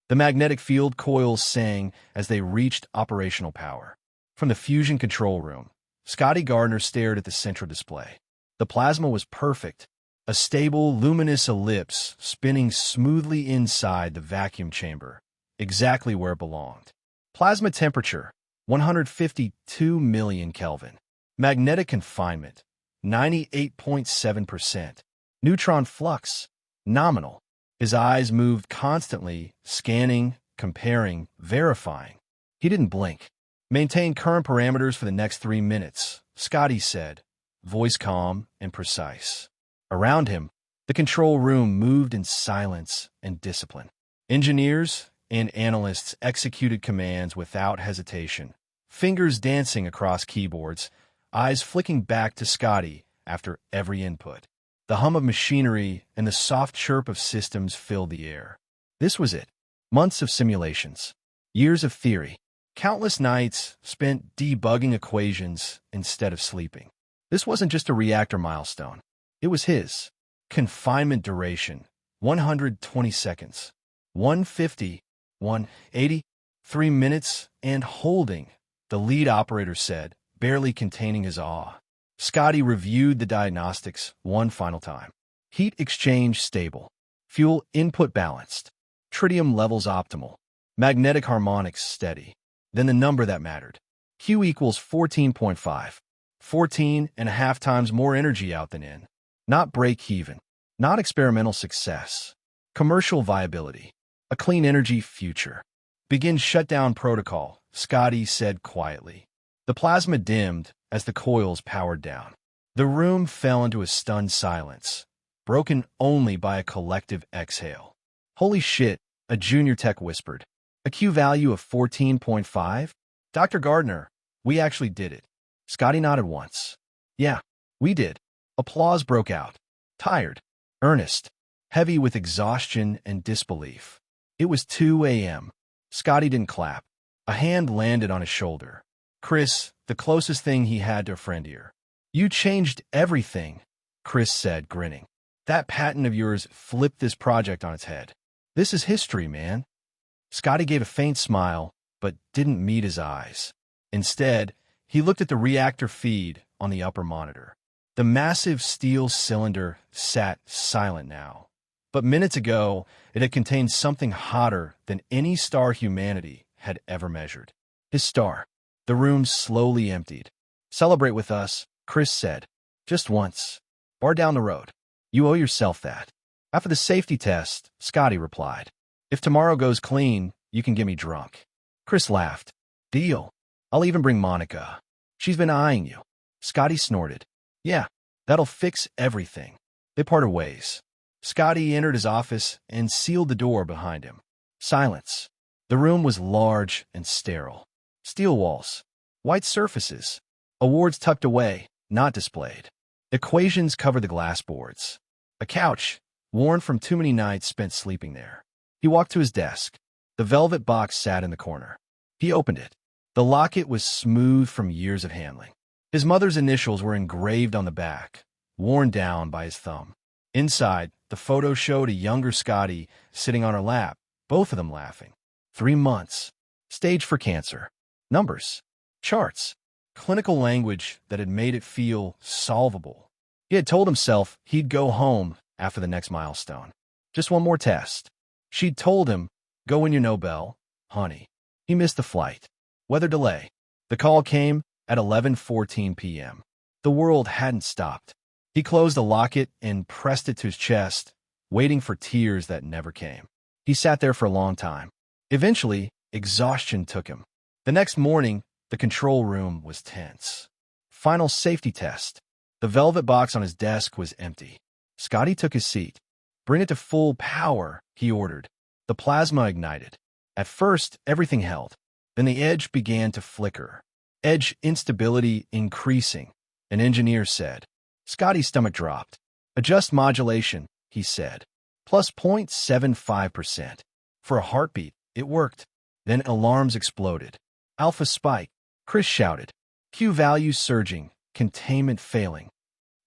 The magnetic field coils sang as they reached operational power. From the fusion control room, Scotty Gardner stared at the central display. The plasma was perfect, a stable, luminous ellipse spinning smoothly inside the vacuum chamber, exactly where it belonged. Plasma temperature, 152 million Kelvin. Magnetic confinement, 98.7%. Neutron flux, nominal. His eyes moved constantly, scanning, comparing, verifying. He didn't blink. Maintain current parameters for the next 3 minutes, Scotty said, voice calm and precise. Around him, the control room moved in silence and discipline. Engineers and analysts executed commands without hesitation, fingers dancing across keyboards, eyes flicking back to Scotty after every input. The hum of machinery and the soft chirp of systems filled the air. This was it. Months of simulations, years of theory, countless nights spent debugging equations instead of sleeping. This wasn't just a reactor milestone. It was his. Confinement duration, 120 seconds. 150, 180, 3 minutes, and holding, the lead operator said, barely containing his awe. Scotty reviewed the diagnostics one final time. Heat exchange stable. Fuel input balanced. Tritium levels optimal. Magnetic harmonics steady. Then the number that mattered. Q equals 14.5. 14.5 times more energy out than in. Not break-even. Not experimental success. Commercial viability. A clean energy future. Begin shutdown protocol, Scotty said quietly. The plasma dimmed as the coils powered down. The room fell into a stunned silence, broken only by a collective exhale. Holy shit, a junior tech whispered. A Q value of 14.5? Dr. Gardner, we actually did it. Scotty nodded once. Yeah, we did. Applause broke out. Tired, earnest, heavy with exhaustion and disbelief. It was 2 a.m. Scotty didn't clap. A hand landed on his shoulder. Chris, the closest thing he had to a friend here. You changed everything, Chris said, grinning. That patent of yours flipped this project on its head. This is history, man. Scotty gave a faint smile, but didn't meet his eyes. Instead, he looked at the reactor feed on the upper monitor. The massive steel cylinder sat silent now. But minutes ago, it had contained something hotter than any star humanity had ever measured. His star. The room slowly emptied. Celebrate with us, Chris said. Just once. Bar down the road. You owe yourself that. After the safety test, Scotty replied. If tomorrow goes clean, you can get me drunk. Chris laughed. Deal. I'll even bring Monica. She's been eyeing you. Scotty snorted. Yeah, that'll fix everything. They parted ways. Scotty entered his office and sealed the door behind him. Silence. The room was large and sterile. Steel walls. White surfaces. Awards tucked away, not displayed. Equations covered the glass boards. A couch, worn from too many nights spent sleeping there. He walked to his desk. The velvet box sat in the corner. He opened it. The locket was smooth from years of handling. His mother's initials were engraved on the back, worn down by his thumb. Inside, the photo showed a younger Scotty sitting on her lap, both of them laughing. 3 months. Stage for cancer. Numbers. Charts. Clinical language that had made it feel solvable. He had told himself he'd go home after the next milestone. Just one more test. She'd told him, go when you know Belle, honey. He missed the flight. Weather delay. The call came at 11:14 p.m. The world hadn't stopped. He closed the locket and pressed it to his chest, waiting for tears that never came. He sat there for a long time. Eventually, exhaustion took him. The next morning, the control room was tense. Final safety test. The velvet box on his desk was empty. Scotty took his seat. Bring it to full power, he ordered. The plasma ignited. At first, everything held. Then the edge began to flicker. Edge instability increasing, an engineer said. Scotty's stomach dropped. Adjust modulation, he said. Plus 0.75%. For a heartbeat, it worked. Then alarms exploded. Alpha spike, Chris shouted. Q values surging, containment failing.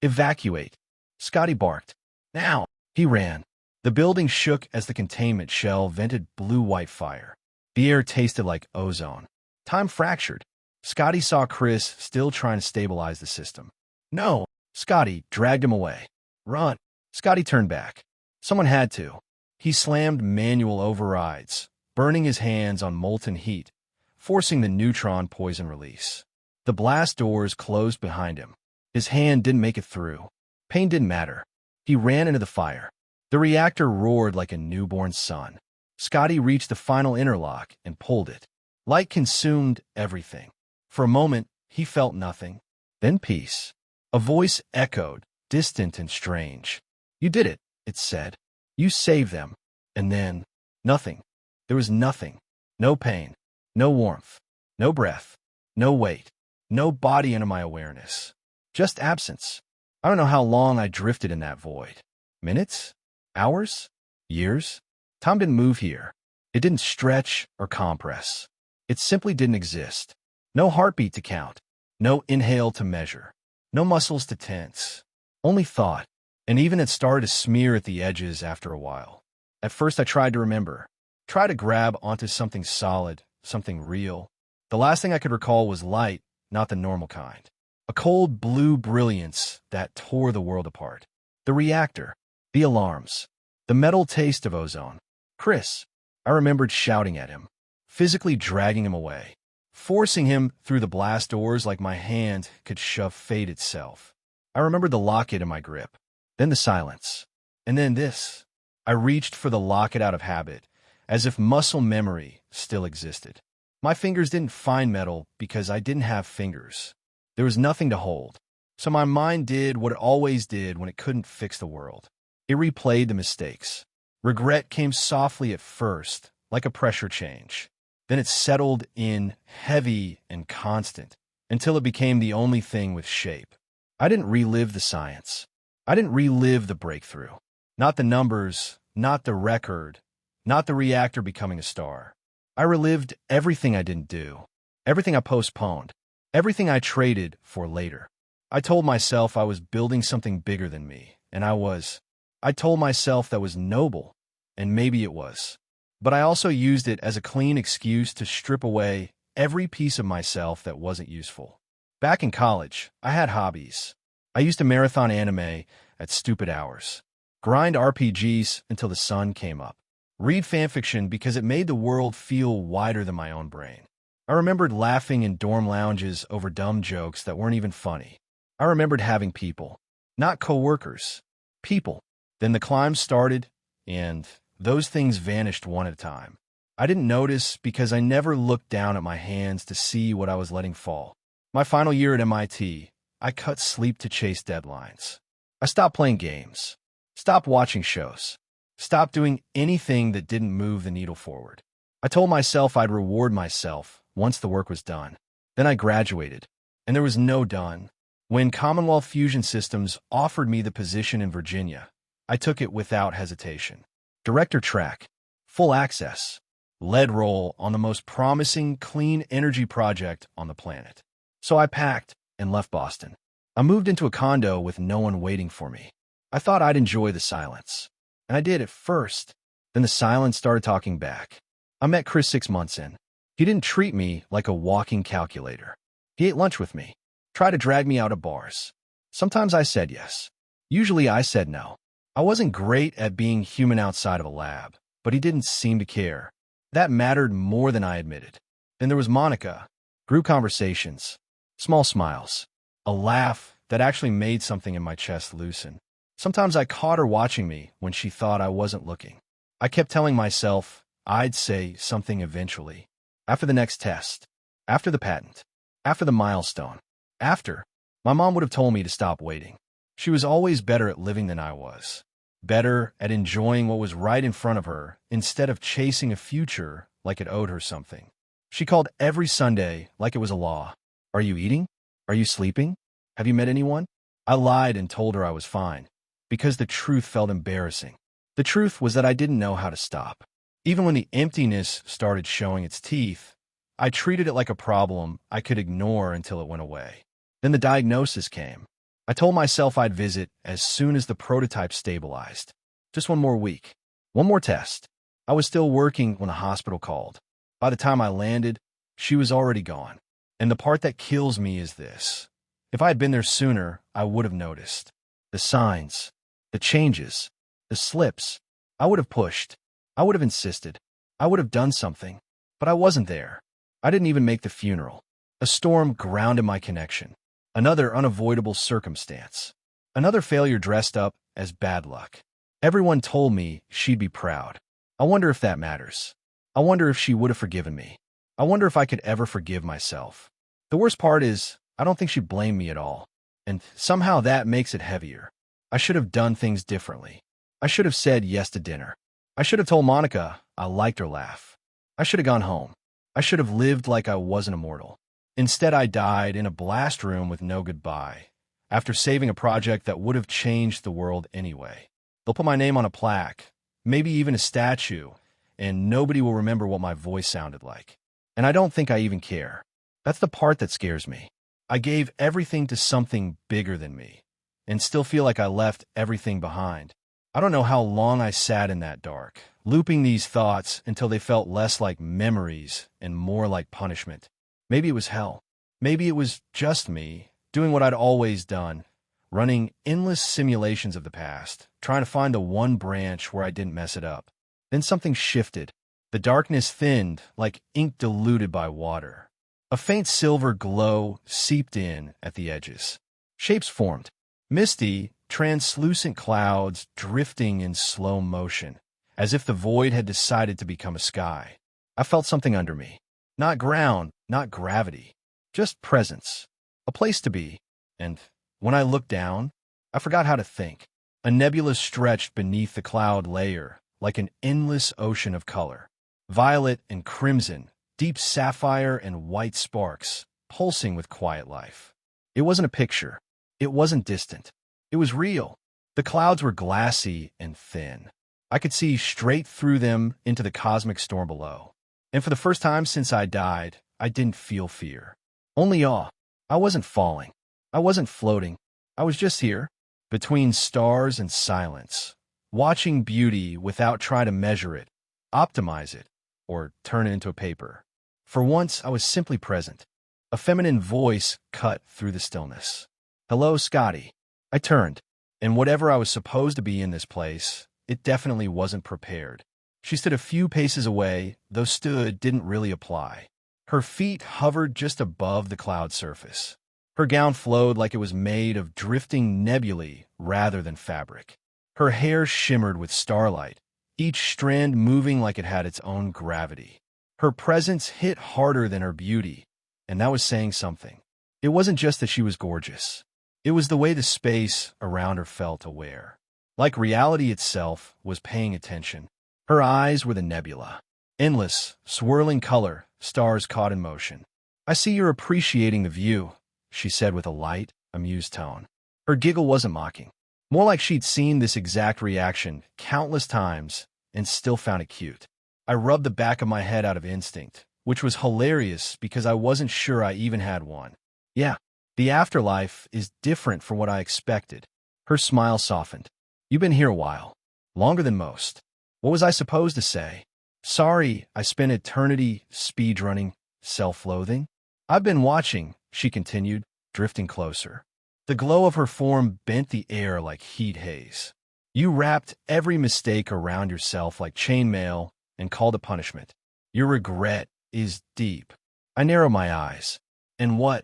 Evacuate, Scotty barked. Now, he ran. The building shook as the containment shell vented blue-white fire. The air tasted like ozone. Time fractured. Scotty saw Chris still trying to stabilize the system. No! Scotty dragged him away. Run! Scotty turned back. Someone had to. He slammed manual overrides, burning his hands on molten heat, forcing the neutron poison release. The blast doors closed behind him. His hand didn't make it through. Pain didn't matter. He ran into the fire. The reactor roared like a newborn son. Scotty reached the final interlock and pulled it. Light consumed everything. For a moment, he felt nothing. Then peace. A voice echoed, distant and strange. You did it, it said. You saved them. And then, nothing. There was nothing. No pain. No warmth. No breath. No weight. No body into my awareness. Just absence. I don't know how long I drifted in that void. Minutes? Hours? Years? Time didn't move here. It didn't stretch or compress. It simply didn't exist. No heartbeat to count. No inhale to measure. No muscles to tense. Only thought. And even it started to smear at the edges after a while. At first I tried to remember. Tried to grab onto something solid, something real. The last thing I could recall was light, not the normal kind. A cold blue brilliance that tore the world apart. The reactor. The alarms. The metal taste of ozone. Chris. I remembered shouting at him. Physically dragging him away. Forcing him through the blast doors like my hand could shove fate itself. I remembered the locket in my grip. Then the silence. And then this. I reached for the locket out of habit, as if muscle memory still existed. My fingers didn't find metal because I didn't have fingers. There was nothing to hold. So my mind did what it always did when it couldn't fix the world. It replayed the mistakes. Regret came softly at first, like a pressure change. Then it settled in, heavy and constant, until it became the only thing with shape. I didn't relive the science. I didn't relive the breakthrough. Not the numbers, not the record, not the reactor becoming a star. I relived everything I didn't do, everything I postponed, everything I traded for later. I told myself I was building something bigger than me, and I was. I told myself that was noble, and maybe it was. But I also used it as a clean excuse to strip away every piece of myself that wasn't useful. Back in college, I had hobbies. I used to marathon anime at stupid hours, grind RPGs until the sun came up, read fanfiction because it made the world feel wider than my own brain. I remembered laughing in dorm lounges over dumb jokes that weren't even funny. I remembered having people, not coworkers, people. Then the climb started, and those things vanished one at a time. I didn't notice because I never looked down at my hands to see what I was letting fall. My final year at MIT, I cut sleep to chase deadlines. I stopped playing games, stopped watching shows, stopped doing anything that didn't move the needle forward. I told myself I'd reward myself once the work was done. Then I graduated, and there was no done. When Commonwealth Fusion Systems offered me the position in Virginia, I took it without hesitation. Director track, full access, lead role on the most promising clean energy project on the planet. So I packed and left Boston. I moved into a condo with no one waiting for me. I thought I'd enjoy the silence. And I did at first. Then the silence started talking back. I met Chris 6 months in. He didn't treat me like a walking calculator. He ate lunch with me, tried to drag me out of bars. Sometimes I said yes. Usually I said no. I wasn't great at being human outside of a lab, but he didn't seem to care. That mattered more than I admitted. Then there was Monica. Group conversations. Small smiles. A laugh that actually made something in my chest loosen. Sometimes I caught her watching me when she thought I wasn't looking. I kept telling myself I'd say something eventually. After the next test. After the patent. After the milestone. After. My mom would have told me to stop waiting. She was always better at living than I was. Better at enjoying what was right in front of her instead of chasing a future like it owed her something. She called every Sunday like it was a law. Are you eating? Are you sleeping? Have you met anyone? I lied and told her I was fine, because the truth felt embarrassing. The truth was that I didn't know how to stop. Even when the emptiness started showing its teeth, I treated it like a problem I could ignore until it went away. Then the diagnosis came. I told myself I'd visit as soon as the prototype stabilized. Just one more week. One more test. I was still working when the hospital called. By the time I landed, she was already gone. And the part that kills me is this. If I had been there sooner, I would have noticed. The signs, the changes, the slips. I would have pushed. I would have insisted. I would have done something. But I wasn't there. I didn't even make the funeral. A storm grounded my connection. Another unavoidable circumstance. Another failure dressed up as bad luck. Everyone told me she'd be proud. I wonder if that matters. I wonder if she would have forgiven me. I wonder if I could ever forgive myself. The worst part is, I don't think she blamed me at all. And somehow that makes it heavier. I should have done things differently. I should have said yes to dinner. I should have told Monica I liked her laugh. I should have gone home. I should have lived like I wasn't immortal. Instead, I died in a blast room with no goodbye, after saving a project that would have changed the world anyway. They'll put my name on a plaque, maybe even a statue, and nobody will remember what my voice sounded like. And I don't think I even care. That's the part that scares me. I gave everything to something bigger than me, and still feel like I left everything behind. I don't know how long I sat in that dark, looping these thoughts until they felt less like memories and more like punishment. Maybe it was hell. Maybe it was just me, doing what I'd always done, running endless simulations of the past, trying to find the one branch where I didn't mess it up. Then something shifted. The darkness thinned like ink diluted by water. A faint silver glow seeped in at the edges. Shapes formed. Misty, translucent clouds drifting in slow motion, as if the void had decided to become a sky. I felt something under me. Not ground, not gravity. Just presence. A place to be. And when I looked down, I forgot how to think. A nebula stretched beneath the cloud layer, like an endless ocean of color. Violet and crimson, deep sapphire and white sparks, pulsing with quiet life. It wasn't a picture. It wasn't distant. It was real. The clouds were glassy and thin. I could see straight through them into the cosmic storm below. And for the first time since I died, I didn't feel fear. Only awe. I wasn't falling. I wasn't floating. I was just here, between stars and silence, watching beauty without trying to measure it, optimize it, or turn it into a paper. For once, I was simply present. A feminine voice cut through the stillness. "Hello, Scotty." I turned, and whatever I was supposed to be in this place, it definitely wasn't prepared. She stood a few paces away, though stood didn't really apply. Her feet hovered just above the cloud surface. Her gown flowed like it was made of drifting nebulae rather than fabric. Her hair shimmered with starlight, each strand moving like it had its own gravity. Her presence hit harder than her beauty, and that was saying something. It wasn't just that she was gorgeous. It was the way the space around her felt aware. Like reality itself was paying attention. Her eyes were the nebula. Endless, swirling color, stars caught in motion. "I see you're appreciating the view," she said with a light, amused tone. Her giggle wasn't mocking. More like she'd seen this exact reaction countless times and still found it cute. I rubbed the back of my head out of instinct, which was hilarious because I wasn't sure I even had one. "Yeah, the afterlife is different from what I expected." Her smile softened. "You've been here a while. Longer than most." What was I supposed to say? Sorry, I spent eternity speedrunning, self-loathing. "I've been watching," she continued, drifting closer. The glow of her form bent the air like heat haze. "You wrapped every mistake around yourself like chainmail and called it punishment. Your regret is deep." I narrowed my eyes. "And what?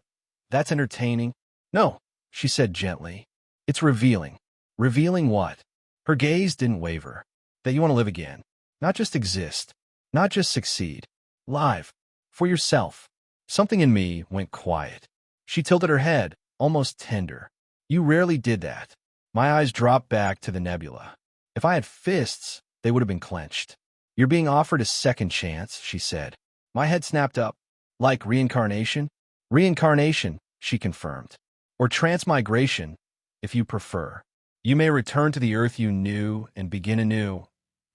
That's entertaining?" "No," she said gently. "It's revealing." "Revealing what?" Her gaze didn't waver. "That you want to live again. Not just exist. Not just succeed. Live. For yourself." Something in me went quiet. She tilted her head, almost tender. "You rarely did that." My eyes dropped back to the nebula. If I had fists, they would have been clenched. "You're being offered a second chance," she said. My head snapped up. "Like reincarnation?" "Reincarnation," she confirmed. "Or transmigration, if you prefer. You may return to the earth you knew and begin anew,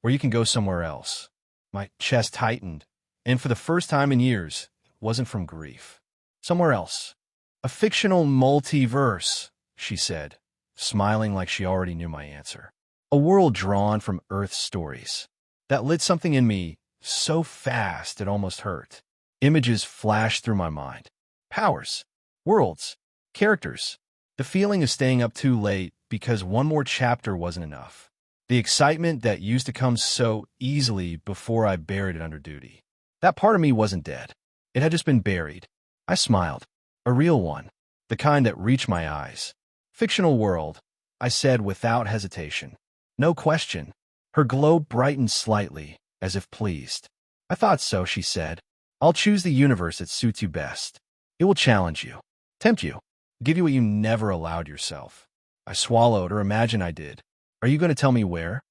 or you can go somewhere else." My chest tightened, and for the first time in years, it wasn't from grief. "Somewhere else. A fictional multiverse," she said, smiling like she already knew my answer. A world drawn from Earth's stories. That lit something in me so fast it almost hurt. Images flashed through my mind. Powers, worlds, characters. The feeling of staying up too late because one more chapter wasn't enough. The excitement that used to come so easily before I buried it under duty. That part of me wasn't dead. It had just been buried. I smiled. A real one. The kind that reached my eyes. Fictional world, I said without hesitation. No question. Her glow brightened slightly, as if pleased. I thought so, she said. I'll choose the universe that suits you best. It will challenge you, tempt you, give you what you never allowed yourself. I swallowed, or imagined I did. Are you going to tell me where?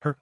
Her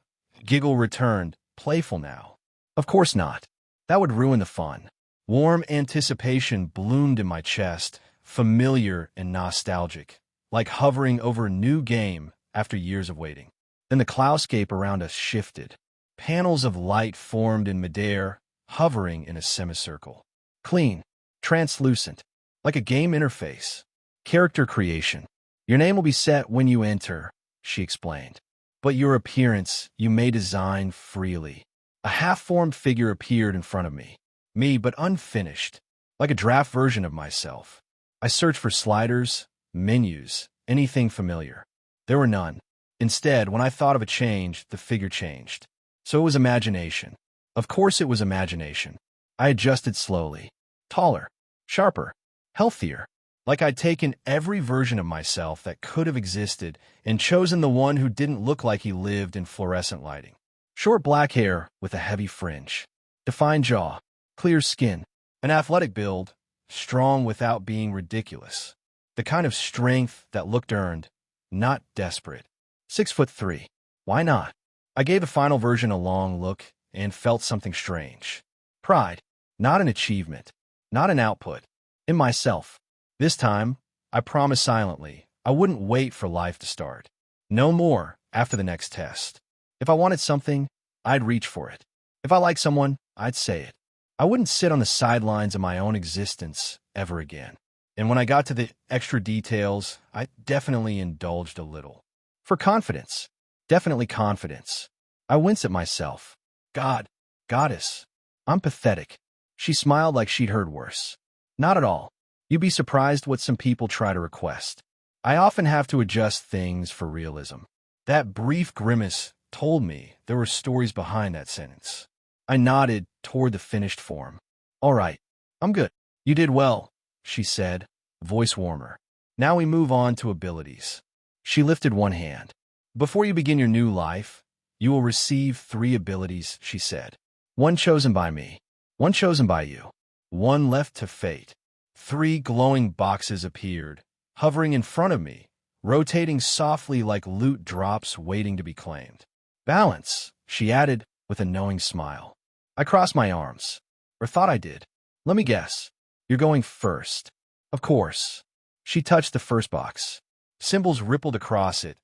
giggle returned, playful now. Of course not. That would ruin the fun. Warm anticipation bloomed in my chest, familiar and nostalgic, like hovering over a new game after years of waiting. Then the cloudscape around us shifted. Panels of light formed in midair, hovering in a semicircle. Clean, translucent, like a game interface. Character creation. Your name will be set when you enter, she explained. But your appearance you may design freely. A half-formed figure appeared in front of me. Me, but unfinished, like a draft version of myself. I searched for sliders, menus, anything familiar. There were none. Instead, when I thought of a change, the figure changed. So it was imagination. Of course it was imagination. I adjusted slowly. Taller, sharper, healthier. Like I'd taken every version of myself that could have existed and chosen the one who didn't look like he lived in fluorescent lighting. Short black hair with a heavy fringe. Defined jaw. Clear skin. An athletic build. Strong without being ridiculous. The kind of strength that looked earned, not desperate. 6'3". Why not? I gave the final version a long look and felt something strange. Pride. Not an achievement. Not an output. In myself. This time, I promised silently, I wouldn't wait for life to start. No more after the next test. If I wanted something, I'd reach for it. If I liked someone, I'd say it. I wouldn't sit on the sidelines of my own existence ever again. And when I got to the extra details, I definitely indulged a little. For confidence. Definitely confidence. I winced at myself. God. Goddess. I'm pathetic. She smiled like she'd heard worse. Not at all. You'd be surprised what some people try to request. I often have to adjust things for realism. That brief grimace told me there were stories behind that sentence. I nodded toward the finished form. All right, I'm good. You did well, she said, voice warmer. Now we move on to abilities. She lifted one hand. Before you begin your new life, you will receive 3 abilities, she said. One chosen by me, one chosen by you, one left to fate. 3 glowing boxes appeared, hovering in front of me, rotating softly like loot drops waiting to be claimed. Balance, she added with a knowing smile. I crossed my arms, or thought I did. Let me guess. You're going first. Of course. She touched the first box. Symbols rippled across it,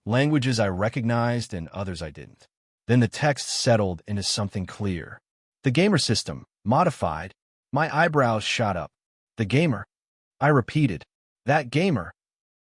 languages I recognized and others I didn't. Then the text settled into something clear. The gamer system, modified. My eyebrows shot up. The gamer. I repeated. That gamer.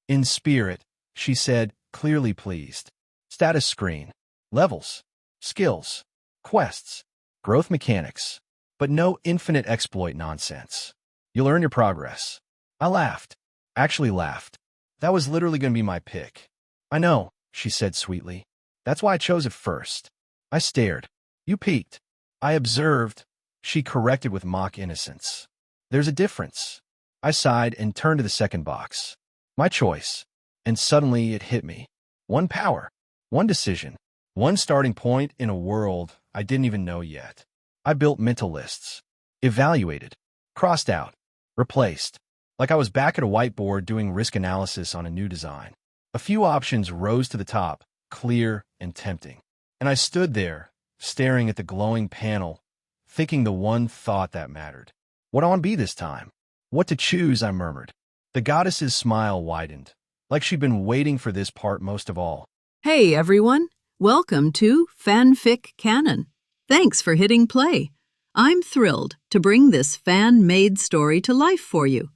In spirit, she said, clearly pleased. Status screen. Levels. Skills. Quests. Growth mechanics. But no infinite exploit nonsense. You'll earn your progress. I laughed. Actually laughed. That was literally going to be my pick. I know, she said sweetly. That's why I chose it first. I stared. You peeked. I observed. She corrected with mock innocence. There's a difference. I sighed and turned to the second box. My choice. And suddenly it hit me. One power. One decision. One starting point in a world I didn't even know yet. I built mental lists. Evaluated. Crossed out. Replaced. Like I was back at a whiteboard doing risk analysis on a new design. A few options rose to the top, clear and tempting. And I stood there, staring at the glowing panel, thinking the one thought that mattered. What do I want to be this time? What to choose, I murmured. The goddess's smile widened, like she'd been waiting for this part most of all. Hey, everyone. Welcome to FanFic Canon. Thanks for hitting play. I'm thrilled to bring this fan-made story to life for you.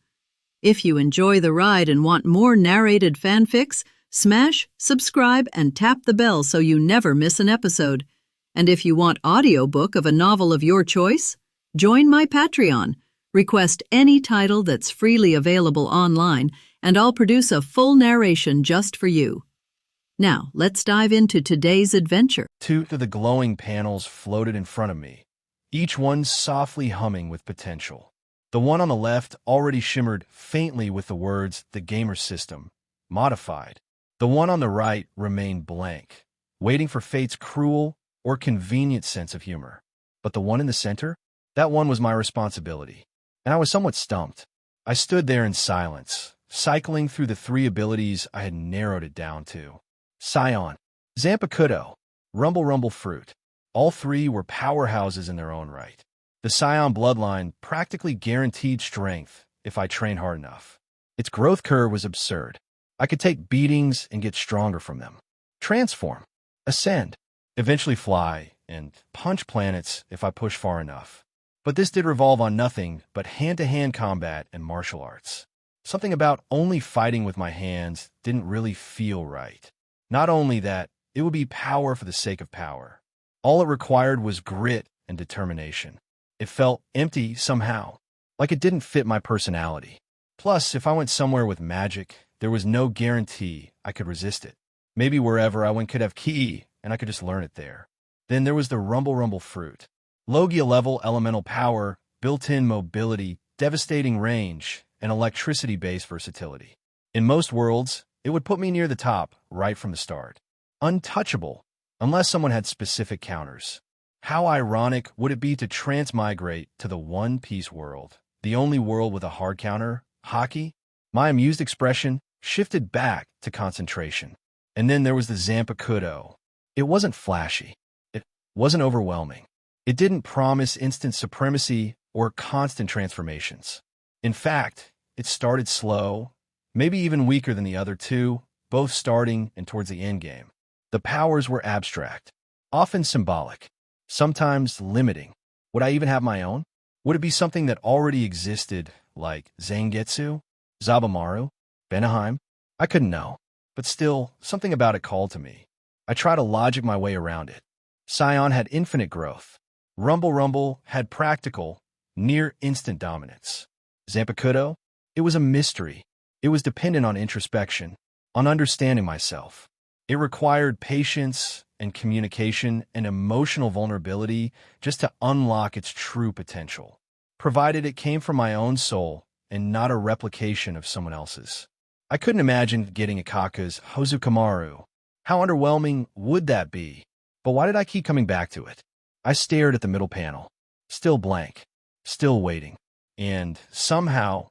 If you enjoy the ride and want more narrated fanfics, Smash, subscribe, and tap the bell so you never miss an episode. And if you want audiobook of a novel of your choice, join my Patreon. Request any title that's freely available online, and I'll produce a full narration just for you. Now, let's dive into today's adventure. Two of the glowing panels floated in front of me, each one softly humming with potential. The one on the left already shimmered faintly with the words, "The Gamer System, Modified." The one on the right remained blank, waiting for fate's cruel or convenient sense of humor. But the one in the center? That one was my responsibility, and I was somewhat stumped. I stood there in silence, cycling through the 3 abilities I had narrowed it down to. Scion, Zampakuto, Rumble Rumble Fruit. All 3 were powerhouses in their own right. The Scion bloodline practically guaranteed strength if I trained hard enough. Its growth curve was absurd. I could take beatings and get stronger from them. Transform, ascend, eventually fly, and punch planets if I push far enough. But this did revolve on nothing but hand-to-hand combat and martial arts. Something about only fighting with my hands didn't really feel right. Not only that, it would be power for the sake of power. All it required was grit and determination. It felt empty somehow, like it didn't fit my personality. Plus, if I went somewhere with magic, there was no guarantee I could resist it. Maybe wherever I went could have ki, and I could just learn it there. Then there was the Rumble Rumble Fruit. Logia-level elemental power, built-in mobility, devastating range, and electricity-based versatility. In most worlds, it would put me near the top right from the start. Untouchable, unless someone had specific counters. How ironic would it be to transmigrate to the One Piece world, the only world with a hard counter, hockey? My amused expression shifted back to concentration. And then there was the Zampakuto. It wasn't flashy. It wasn't overwhelming. It didn't promise instant supremacy or constant transformations. In fact, it started slow, maybe even weaker than the other 2, both starting and towards the end game. The powers were abstract, often symbolic, sometimes limiting. Would I even have my own? Would it be something that already existed, like Zangetsu, Zabamaru, Benaheim? I couldn't know, but still, something about it called to me. I tried to logic my way around it. Scion had infinite growth. Rumble Rumble had practical, near-instant dominance. Zampakuto? It was a mystery. It was dependent on introspection, on understanding myself. It required patience and communication and emotional vulnerability just to unlock its true potential, provided it came from my own soul and not a replication of someone else's. I couldn't imagine getting Ikaka's Hozukamaru. How underwhelming would that be? But why did I keep coming back to it? I stared at the middle panel, still blank, still waiting, and somehow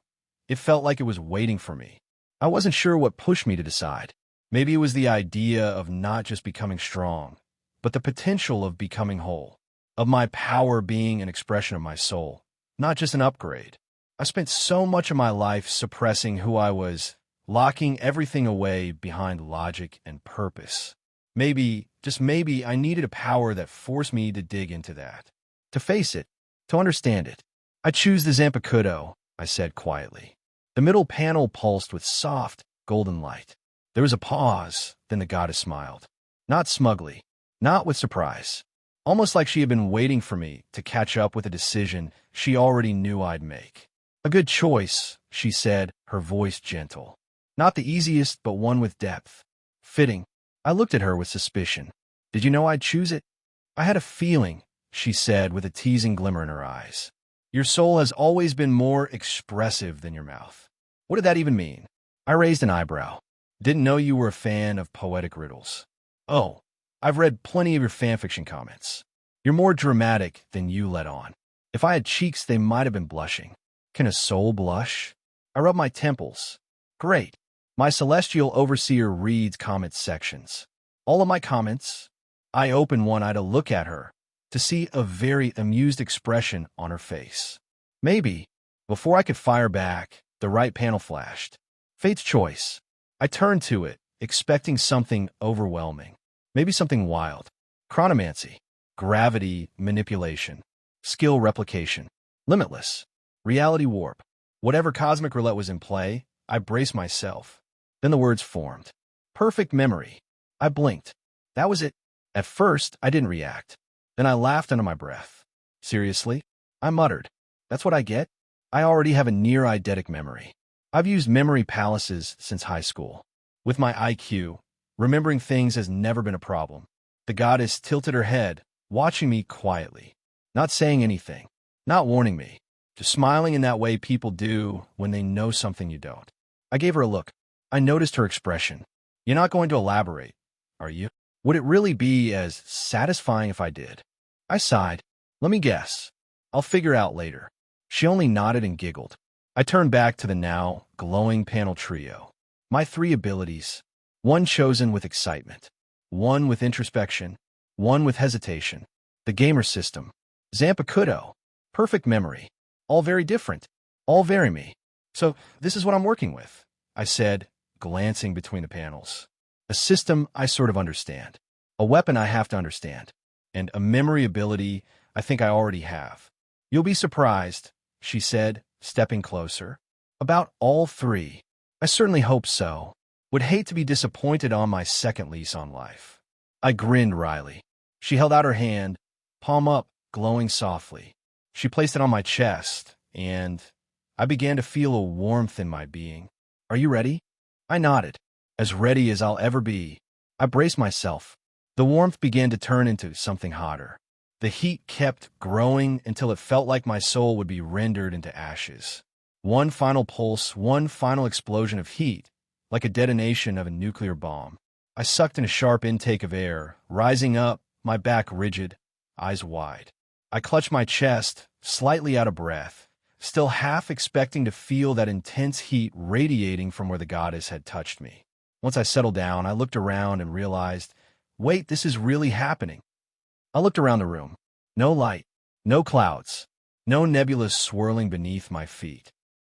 it felt like it was waiting for me. I wasn't sure what pushed me to decide. Maybe it was the idea of not just becoming strong, but the potential of becoming whole, of my power being an expression of my soul, not just an upgrade. I spent so much of my life suppressing who I was, locking everything away behind logic and purpose. Maybe, just maybe, I needed a power that forced me to dig into that, to face it, to understand it. I choose the Zampakuto, I said quietly. The middle panel pulsed with soft, golden light. There was a pause, then the goddess smiled. Not smugly, not with surprise. Almost like she had been waiting for me to catch up with a decision she already knew I'd make. A good choice, she said, her voice gentle. Not the easiest, but one with depth. Fitting. I looked at her with suspicion. Did you know I'd choose it? I had a feeling, she said with a teasing glimmer in her eyes. Your soul has always been more expressive than your mouth. What did that even mean? I raised an eyebrow. Didn't know you were a fan of poetic riddles. Oh, I've read plenty of your fanfiction comments. You're more dramatic than you let on. If I had cheeks, they might have been blushing. Can a soul blush? I rub my temples. Great. My celestial overseer reads comment sections. All of my comments. I open one eye to look at her, to see a very amused expression on her face. Maybe, before I could fire back, the right panel flashed. Fate's choice. I turned to it, expecting something overwhelming. Maybe something wild. Chronomancy. Gravity manipulation. Skill replication. Limitless. Reality warp. Whatever cosmic roulette was in play, I braced myself. Then the words formed. Perfect memory. I blinked. That was it. At first, I didn't react. Then I laughed under my breath. Seriously? I muttered. That's what I get? I already have a near eidetic memory. I've used memory palaces since high school. With my IQ, remembering things has never been a problem. The goddess tilted her head, watching me quietly, not saying anything, not warning me, just smiling in that way people do when they know something you don't. I gave her a look. I noticed her expression. You're not going to elaborate, are you? Would it really be as satisfying if I did? I sighed. Let me guess. I'll figure out later. She only nodded and giggled. I turned back to the now glowing panel trio. My 3 abilities, one chosen with excitement, one with introspection, one with hesitation. The gamer system, Zampakudo, perfect memory. All very different. All vary me. So this is what I'm working with, I said, glancing between the panels. A system I sort of understand. A weapon I have to understand. And a memory ability I think I already have. You'll be surprised, she said, stepping closer. About all 3. I certainly hope so. Would hate to be disappointed on my second lease on life. I grinned wryly. She held out her hand, palm up, glowing softly. She placed it on my chest, and I began to feel a warmth in my being. Are you ready? I nodded. As ready as I'll ever be. I braced myself. The warmth began to turn into something hotter. The heat kept growing until it felt like my soul would be rendered into ashes. One final pulse, one final explosion of heat, like a detonation of a nuclear bomb. I sucked in a sharp intake of air, rising up, my back rigid, eyes wide. I clutched my chest, slightly out of breath, still half expecting to feel that intense heat radiating from where the goddess had touched me. Once I settled down, I looked around and realized, wait, this is really happening. I looked around the room. No light, no clouds, no nebulas swirling beneath my feet.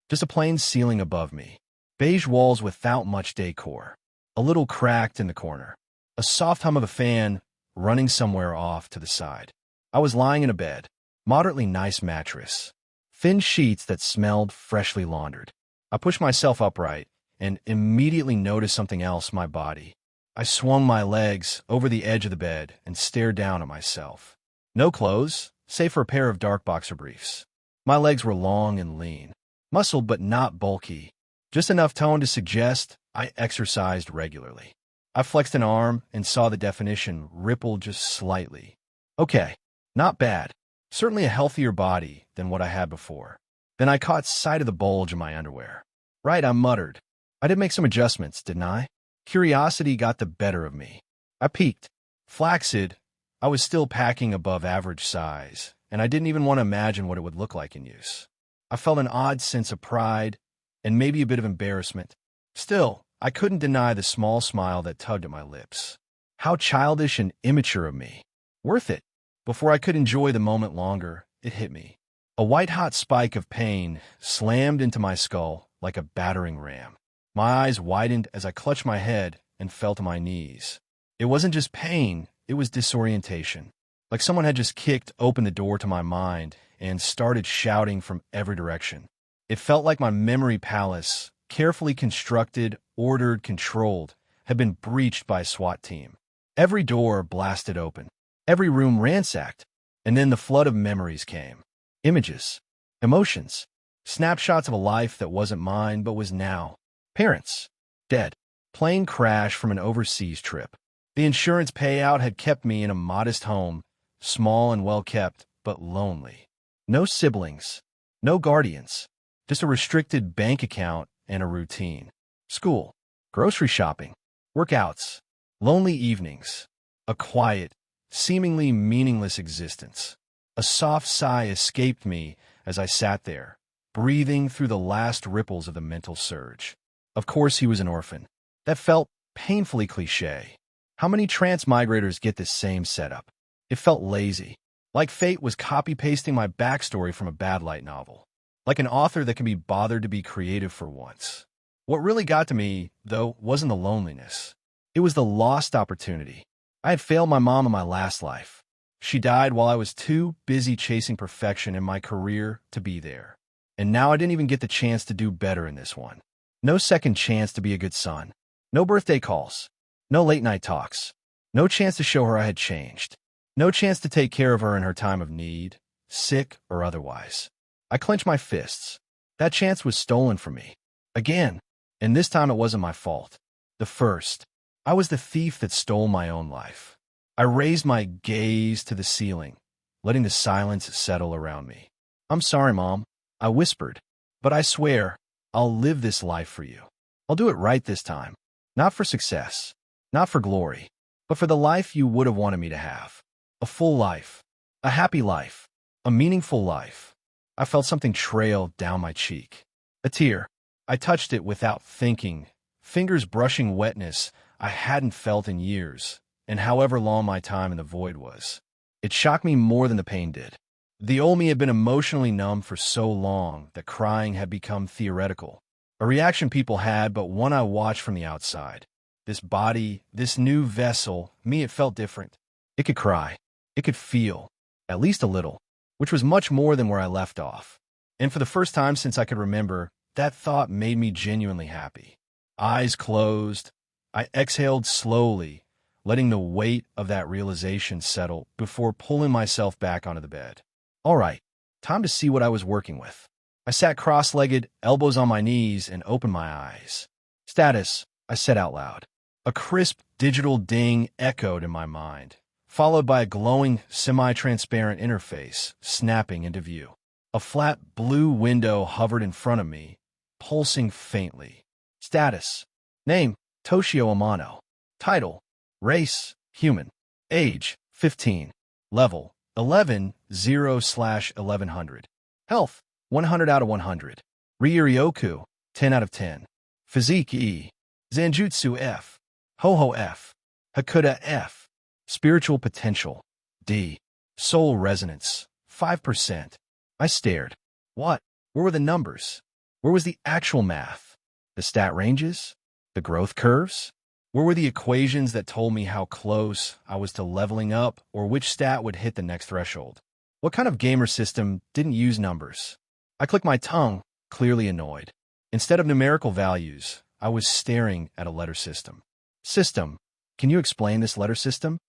Just a plain ceiling above me. Beige walls without much decor. A little cracked in the corner. A soft hum of a fan running somewhere off to the side. I was lying in a bed. Moderately nice mattress. Thin sheets that smelled freshly laundered. I pushed myself upright and immediately noticed something else in my body. I swung my legs over the edge of the bed and stared down at myself. No clothes, save for a pair of dark boxer briefs. My legs were long and lean, muscled but not bulky, just enough tone to suggest I exercised regularly. I flexed an arm and saw the definition ripple just slightly. Okay, not bad. Certainly a healthier body than what I had before. Then I caught sight of the bulge in my underwear. Right, I muttered. I did make some adjustments, didn't I? Curiosity got the better of me. I peeked. Flaccid, I was still packing above average size, and I didn't even want to imagine what it would look like in use. I felt an odd sense of pride and maybe a bit of embarrassment. Still, I couldn't deny the small smile that tugged at my lips. How childish and immature of me. Worth it. Before I could enjoy the moment longer, it hit me. A white-hot spike of pain slammed into my skull like a battering ram. My eyes widened as I clutched my head and fell to my knees. It wasn't just pain, it was disorientation. Like someone had just kicked open the door to my mind and started shouting from every direction. It felt like my memory palace, carefully constructed, ordered, controlled, had been breached by a SWAT team. Every door blasted open. Every room ransacked. And then the flood of memories came. Images. Emotions. Snapshots of a life that wasn't mine but was now. Parents. Dead. Plane crash from an overseas trip. The insurance payout had kept me in a modest home, small and well-kept, but lonely. No siblings. No guardians. Just a restricted bank account and a routine. School. Grocery shopping. Workouts. Lonely evenings. A quiet, seemingly meaningless existence. A soft sigh escaped me as I sat there, breathing through the last ripples of the mental surge. Of course he was an orphan. That felt painfully cliché. How many transmigrators get this same setup? It felt lazy. Like fate was copy-pasting my backstory from a bad light novel. Like an author that can be bothered to be creative for once. What really got to me, though, wasn't the loneliness. It was the lost opportunity. I had failed my mom in my last life. She died while I was too busy chasing perfection in my career to be there. And now I didn't even get the chance to do better in this one. No second chance to be a good son. No birthday calls. No late-night talks. No chance to show her I had changed. No chance to take care of her in her time of need, sick or otherwise. I clenched my fists. That chance was stolen from me. Again. And this time it wasn't my fault. The first. I was the thief that stole my own life. I raised my gaze to the ceiling, letting the silence settle around me. "I'm sorry, Mom," I whispered, "but I swear I'll live this life for you. I'll do it right this time. Not for success, not for glory, but for the life you would have wanted me to have. A full life, a happy life, a meaningful life." I felt something trail down my cheek. A tear. I touched it without thinking, fingers brushing wetness I hadn't felt in years, and however long my time in the void was. It shocked me more than the pain did. The old me had been emotionally numb for so long that crying had become theoretical. A reaction people had, but one I watched from the outside. This body, this new vessel, me, it felt different. It could cry. It could feel. At least a little. Which was much more than where I left off. And for the first time since I could remember, that thought made me genuinely happy. Eyes closed, I exhaled slowly, letting the weight of that realization settle before pulling myself back onto the bed. All right, time to see what I was working with. I sat cross-legged, elbows on my knees, and opened my eyes. "Status," I said out loud. A crisp digital ding echoed in my mind, followed by a glowing, semi-transparent interface snapping into view. A flat blue window hovered in front of me, pulsing faintly. Status. Name, Toshio Amano. Title, race, human. Age, 15. Level, 11, 0/1100. Health, 100 out of 100. Ryuryoku, 10 out of 10. Physique E. Zanjutsu F. Ho-Ho F. Hakuda F. Spiritual potential D. Soul resonance, 5%. I stared. What? Where were the numbers? Where was the actual math? The stat ranges? The growth curves? Where were the equations that told me how close I was to leveling up or which stat would hit the next threshold? What kind of gamer system didn't use numbers? I clicked my tongue, clearly annoyed. Instead of numerical values, I was staring at a letter system. System. Can you explain this letter system?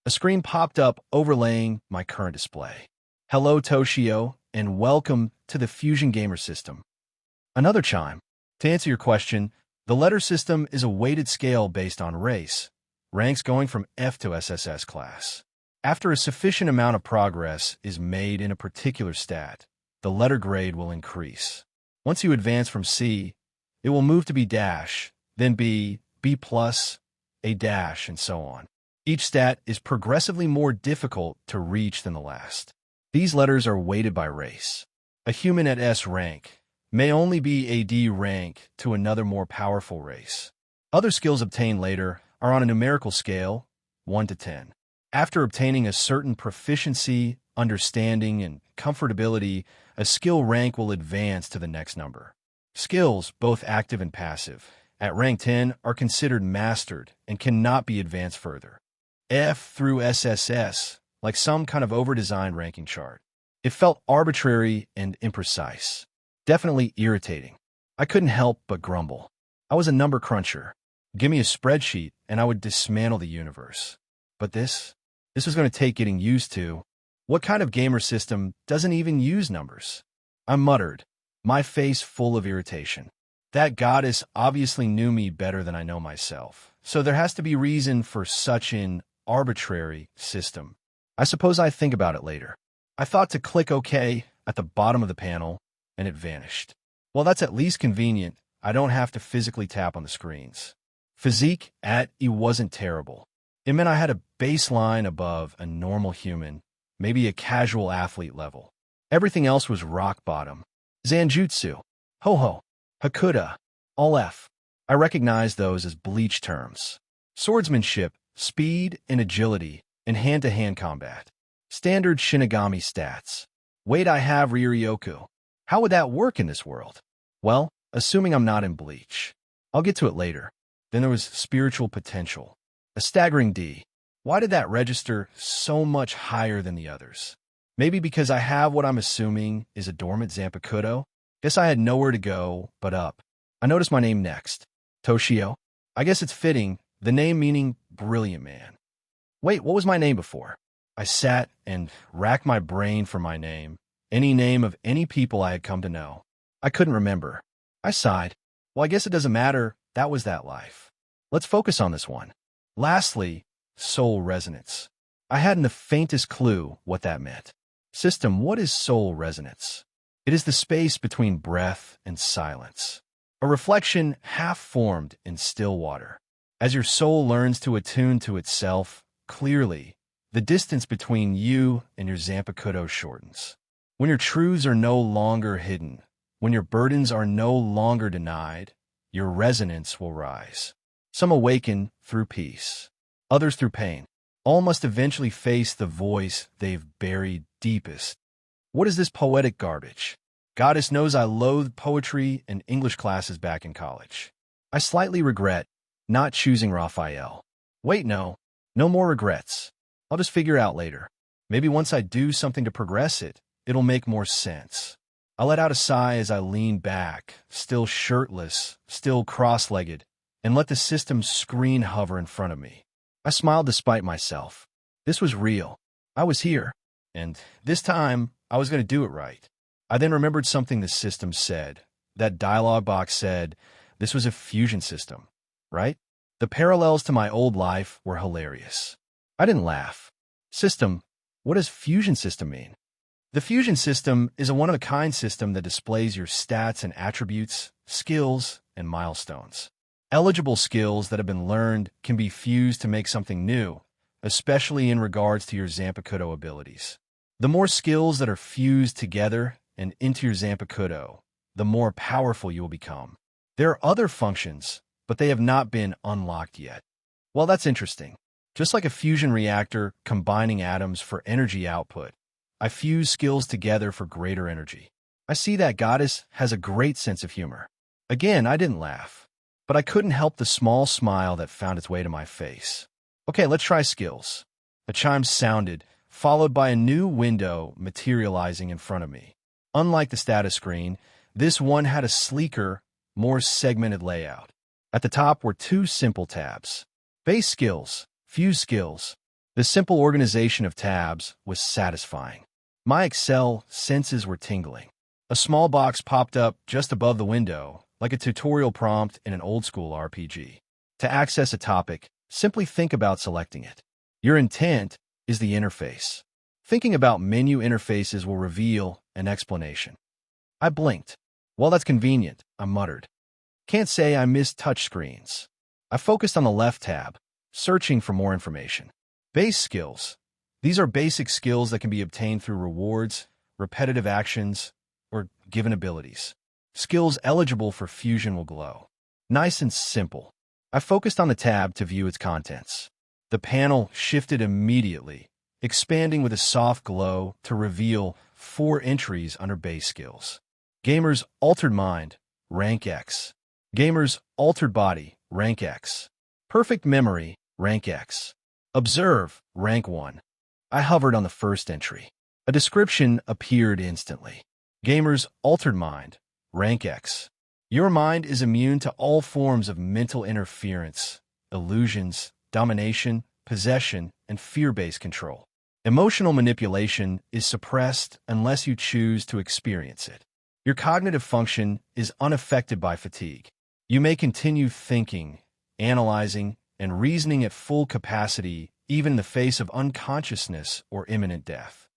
A screen popped up overlaying my current display. "Hello, Toshio, and welcome to the Fusion Gamer System." Another chime. To answer your question, the letter system is a weighted scale based on race, ranks going from F to SSS class. After a sufficient amount of progress is made in a particular stat, the letter grade will increase. Once you advance from C, it will move to B-, then B, B+, A-, and so on. Each stat is progressively more difficult to reach than the last. These letters are weighted by race. A human at S rank may only be a D rank to another more powerful race. Other skills obtained later are on a numerical scale, 1 to 10. After obtaining a certain proficiency, understanding, and comfortability, a skill rank will advance to the next number. Skills, both active and passive, at rank 10 are considered mastered and cannot be advanced further. F through SSS, like some kind of over-designed ranking chart. It felt arbitrary and imprecise. Definitely irritating. I couldn't help but grumble. I was a number cruncher. Give me a spreadsheet and I would dismantle the universe. But this was going to take getting used to. What kind of gamer system doesn't even use numbers? I muttered, my face full of irritation. That goddess obviously knew me better than I know myself, so there has to be reason for such an arbitrary system. I suppose I think about it later. I thought to click OK at the bottom of the panel, and it vanished. Well, that's at least convenient. I don't have to physically tap on the screens. Physique at E wasn't terrible. It meant I had a baseline above a normal human, maybe a casual athlete level. Everything else was rock bottom. Zanjutsu, Ho-Ho, Hakuda, all F. I recognized those as bleach terms. Swordsmanship, speed and agility, and hand-to-hand combat. Standard Shinigami stats. Wait, I have Ryuryoku. How would that work in this world? Well, assuming I'm not in bleach. I'll get to it later. Then there was spiritual potential. A staggering D. Why did that register so much higher than the others? Maybe because I have what I'm assuming is a dormant Zanpakuto? Guess I had nowhere to go but up. I noticed my name next. Toshio. I guess it's fitting, The name meaning brilliant man. Wait, what was my name before? I sat and racked my brain for my name, any name of any people I had come to know. I couldn't remember. I sighed. Well, I guess it doesn't matter. That was that life. Let's focus on this one. Lastly, soul resonance. I hadn't the faintest clue what that meant. System, what is soul resonance? It is the space between breath and silence, a reflection half formed in still water. As your soul learns to attune to itself clearly, the distance between you and your Zampecuto shortens. When your truths are no longer hidden, when your burdens are no longer denied, your resonance will rise. Some awaken through peace, others through pain. All must eventually face the voice they've buried deepest. What is this poetic garbage? Goddess knows I loathed poetry and English classes back in college. I slightly regret not choosing Raphael. Wait, no more regrets. I'll just figure out later. Maybe once I do something to progress it, it'll make more sense. I let out a sigh as I leaned back, still shirtless, still cross-legged, and let the system's screen hover in front of me. I smiled despite myself. This was real. I was here. And this time, I was going to do it right. I then remembered something the system said. That dialogue box said, this was a fusion system, right? The parallels to my old life were hilarious. I didn't laugh. System, what does fusion system mean? The fusion system is a one-of-a-kind system that displays your stats and attributes, skills, and milestones. Eligible skills that have been learned can be fused to make something new, especially in regards to your Zampecuto abilities. The more skills that are fused together and into your Zampecuto, the more powerful you will become. There are other functions, but they have not been unlocked yet. Well, that's interesting. Just like a fusion reactor combining atoms for energy output, I fuse skills together for greater energy. I see that Goddess has a great sense of humor. Again, I didn't laugh, but I couldn't help the small smile that found its way to my face. Okay, let's try skills. A chime sounded, followed by a new window materializing in front of me. Unlike the status screen, this one had a sleeker, more segmented layout. At the top were two simple tabs. Base skills, fuse skills. The simple organization of tabs was satisfying. My Excel senses were tingling. A small box popped up just above the window, like a tutorial prompt in an old-school RPG. To access a topic, simply think about selecting it. Your intent is the interface. Thinking about menu interfaces will reveal an explanation. I blinked. Well, that's convenient, I muttered. Can't say I miss touchscreens. I focused on the left tab, searching for more information. Base skills. These are basic skills that can be obtained through rewards, repetitive actions, or given abilities. Skills eligible for fusion will glow. Nice and simple. I focused on the tab to view its contents. The panel shifted immediately, expanding with a soft glow to reveal 4 entries under base skills. Gamer's Altered Mind, Rank X. Gamer's Altered Body, Rank X. Perfect Memory, Rank X. Observe, Rank 1. I hovered on the first entry. A description appeared instantly. Gamer's Altered Mind, Rank X. Your mind is immune to all forms of mental interference, illusions, domination, possession, and fear-based control. Emotional manipulation is suppressed unless you choose to experience it. Your cognitive function is unaffected by fatigue. You may continue thinking, analyzing, and reasoning at full capacity even in the face of unconsciousness or imminent death.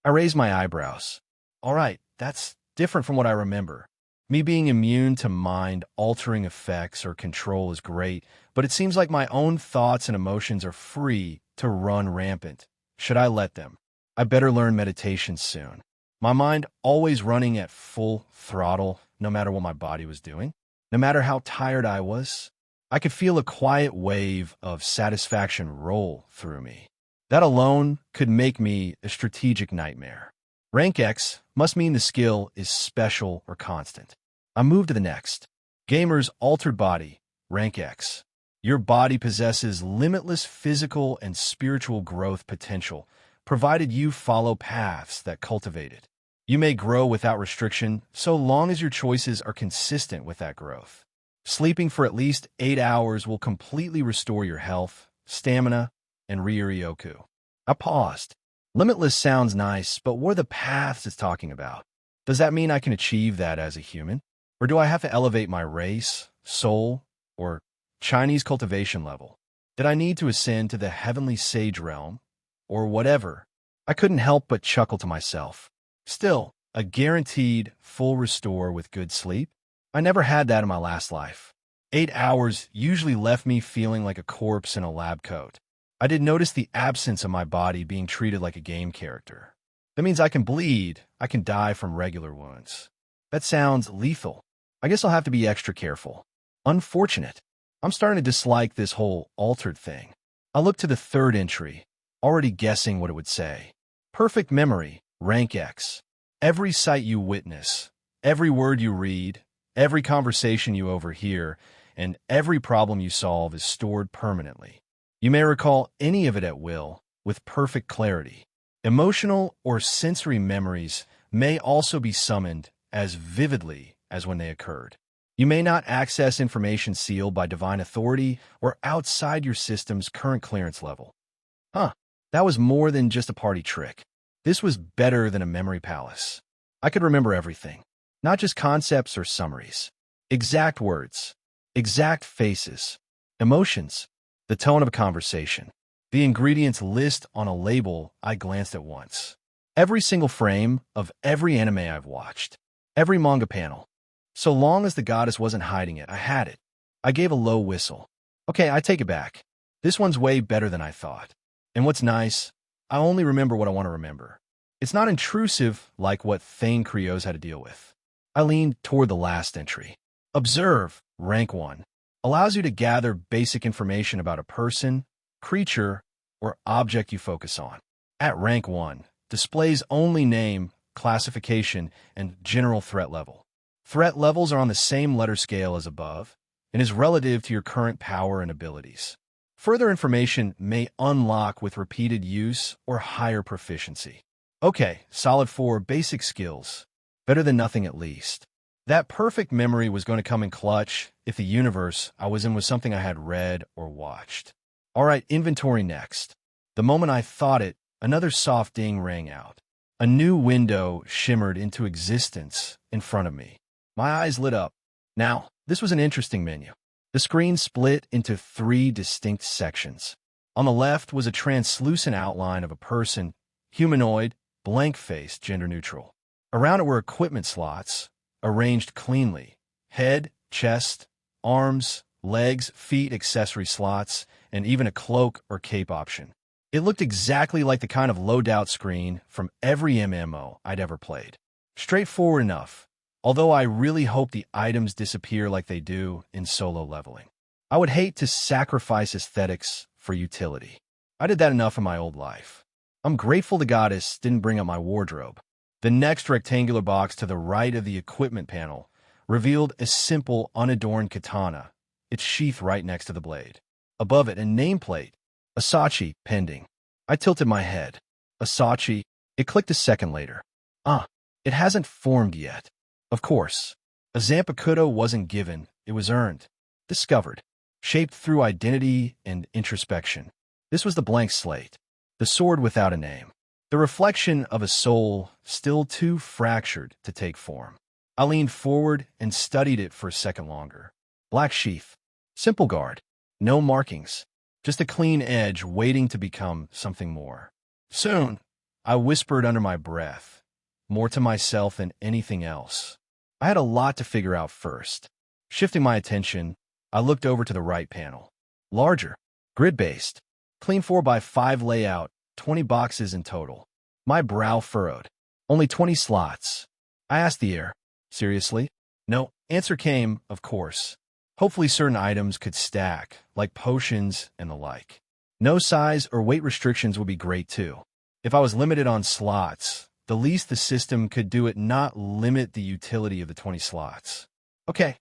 I raised my eyebrows. All right, that's different from what I remember. Me being immune to mind-altering effects or control is great, but it seems like my own thoughts and emotions are free to run rampant. Should I let them? I better learn meditation soon. My mind always running at full throttle, no matter what my body was doing. No matter how tired I was, I could feel a quiet wave of satisfaction roll through me. That alone could make me a strategic nightmare. Rank X must mean the skill is special or constant. I move to the next. Gamer's Altered Body, Rank X. Your body possesses limitless physical and spiritual growth potential, provided you follow paths that cultivate it. You may grow without restriction so long as your choices are consistent with that growth. Sleeping for at least 8 hours will completely restore your health, stamina, and Ryuryoku. I paused. Limitless sounds nice, but what are the paths it's talking about? Does that mean I can achieve that as a human? Or do I have to elevate my race, soul, or Chinese cultivation level? Did I need to ascend to the heavenly sage realm? Or whatever? I couldn't help but chuckle to myself. Still, a guaranteed full restore with good sleep? I never had that in my last life. 8 hours usually left me feeling like a corpse in a lab coat. I did notice the absence of my body being treated like a game character. That means I can bleed, I can die from regular wounds. That sounds lethal. I guess I'll have to be extra careful. Unfortunate. I'm starting to dislike this whole altered thing. I looked to the third entry, already guessing what it would say. Perfect memory, rank X. Every sight you witness, every word you read, every conversation you overhear, and every problem you solve is stored permanently. You may recall any of it at will, with perfect clarity. Emotional or sensory memories may also be summoned as vividly as when they occurred. You may not access information sealed by divine authority or outside your system's current clearance level. That was more than just a party trick. This was better than a memory palace. I could remember everything, not just concepts or summaries. Exact words, exact faces, emotions, the tone of a conversation. The ingredients list on a label I glanced at once. Every single frame of every anime I've watched. Every manga panel. So long as the goddess wasn't hiding it, I had it. I gave a low whistle. Okay, I take it back. This one's way better than I thought. And what's nice, I only remember what I want to remember. It's not intrusive like what Thane Creo's had to deal with. I leaned toward the last entry. Observe, rank 1. Allows you to gather basic information about a person, creature, or object you focus on. At rank 1, displays only name, classification, and general threat level. Threat levels are on the same letter scale as above, and is relative to your current power and abilities. Further information may unlock with repeated use or higher proficiency. Okay, solid 4 basic skills. Better than nothing at least. That perfect memory was going to come in clutch if the universe I was in was something I had read or watched. All right, inventory next. The moment I thought it, another soft ding rang out. A new window shimmered into existence in front of me. My eyes lit up. Now, this was an interesting menu. The screen split into 3 distinct sections. On the left was a translucent outline of a person, humanoid, blank-faced, gender-neutral. Around it were equipment slots, arranged cleanly. Head, chest, arms, legs, feet, accessory slots, and even a cloak or cape option. It looked exactly like the kind of loadout screen from every MMO I'd ever played. Straightforward enough, although I really hope the items disappear like they do in solo leveling. I would hate to sacrifice aesthetics for utility. I did that enough in my old life. I'm grateful the goddess didn't bring up my wardrobe. The next rectangular box to the right of the equipment panel revealed a simple, unadorned katana, its sheath right next to the blade. Above it, a nameplate, Asachi, pending. I tilted my head. Asachi, it clicked a second later. It hasn't formed yet. Of course. A Zanpakuto wasn't given, it was earned. Discovered. Shaped through identity and introspection. This was the blank slate. The sword without a name. The reflection of a soul still too fractured to take form. I leaned forward and studied it for a second longer. Black sheath. Simple guard. No markings. Just a clean edge waiting to become something more. Soon, I whispered under my breath, more to myself than anything else. I had a lot to figure out first. Shifting my attention, I looked over to the right panel. Larger, grid-based, clean 4x5 layout, 20 boxes in total. My brow furrowed. Only 20 slots. I asked the air, seriously? No, answer came, of course. Hopefully certain items could stack, like potions and the like. No size or weight restrictions would be great too. If I was limited on slots, the least the system could do it not limit the utility of the 20 slots. Okay,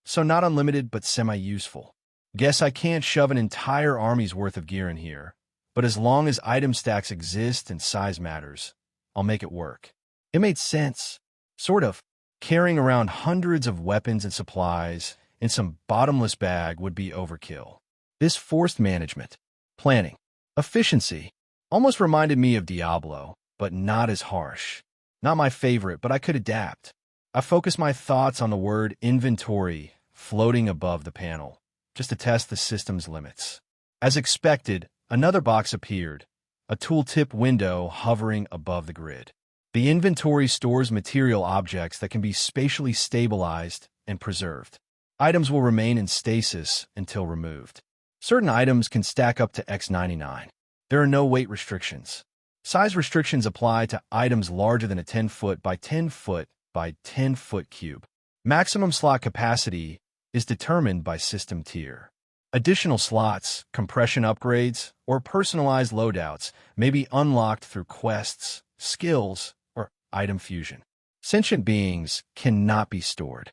so not unlimited but semi-useful. Guess I can't shove an entire army's worth of gear in here, but as long as item stacks exist and size matters, I'll make it work. It made sense. Sort of. Carrying around hundreds of weapons and supplies in some bottomless bag would be overkill. This forced management, planning, efficiency almost reminded me of Diablo, but not as harsh. Not my favorite, but I could adapt. I focused my thoughts on the word inventory floating above the panel, just to test the system's limits. As expected, another box appeared, a tooltip window hovering above the grid. The inventory stores material objects that can be spatially stabilized and preserved. Items will remain in stasis until removed. Certain items can stack up to X99. There are no weight restrictions. Size restrictions apply to items larger than a 10-foot by 10-foot by 10-foot cube. Maximum slot capacity is determined by system tier. Additional slots, compression upgrades, or personalized loadouts may be unlocked through quests, skills, or item fusion. Sentient beings cannot be stored.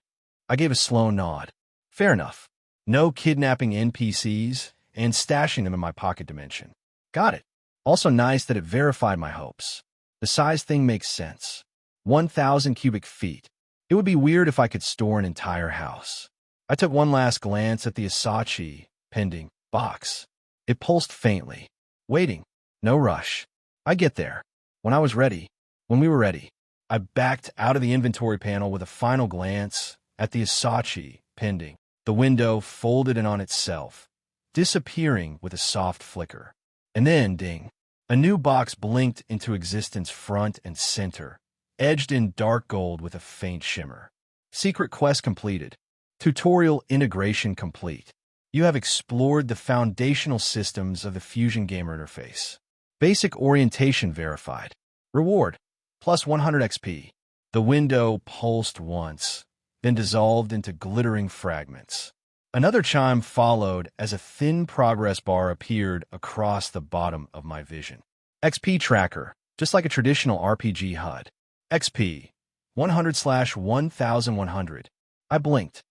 I gave a slow nod. Fair enough. No kidnapping NPCs and stashing them in my pocket dimension. Got it. Also nice that it verified my hopes. The size thing makes sense. 1,000 cubic feet. It would be weird if I could store an entire house. I took one last glance at the Asachi pending box. It pulsed faintly. Waiting. No rush. I get there. When we were ready, I backed out of the inventory panel with a final glance at the Asachi pending. The window folded in on itself, disappearing with a soft flicker. And then, ding, a new box blinked into existence front and center, edged in dark gold with a faint shimmer. Secret quest completed. Tutorial integration complete. You have explored the foundational systems of the Fusion Gamer interface. Basic orientation verified. Reward, plus 100 XP. The window pulsed once, then dissolved into glittering fragments. Another chime followed as a thin progress bar appeared across the bottom of my vision. XP tracker, just like a traditional RPG HUD. XP, 100/1100. I blinked.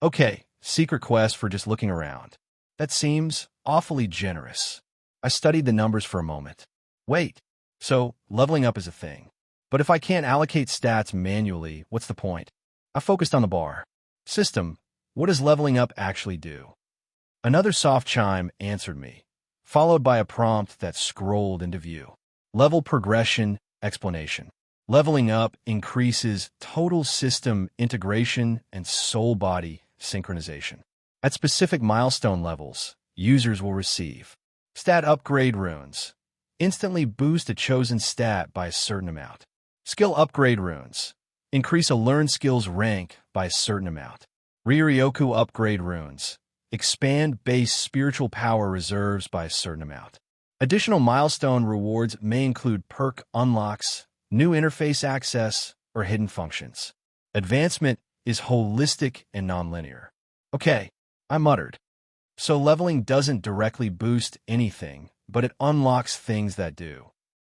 Okay, secret quest for just looking around. That seems awfully generous. I studied the numbers for a moment. Wait, so leveling up is a thing. But if I can't allocate stats manually, what's the point? I focused on the bar. System, what does leveling up actually do? Another soft chime answered me, followed by a prompt that scrolled into view. Level progression explanation. Leveling up increases total system integration and soul-body synchronization. At specific milestone levels, users will receive stat upgrade runes. Instantly boost a chosen stat by a certain amount. Skill upgrade runes. Increase a learned skill's rank by a certain amount. Ryoryoku upgrade runes. Expand base spiritual power reserves by a certain amount. Additional milestone rewards may include perk unlocks, new interface access, or hidden functions. Advancement is holistic and nonlinear. Okay, I muttered. So leveling doesn't directly boost anything, but it unlocks things that do.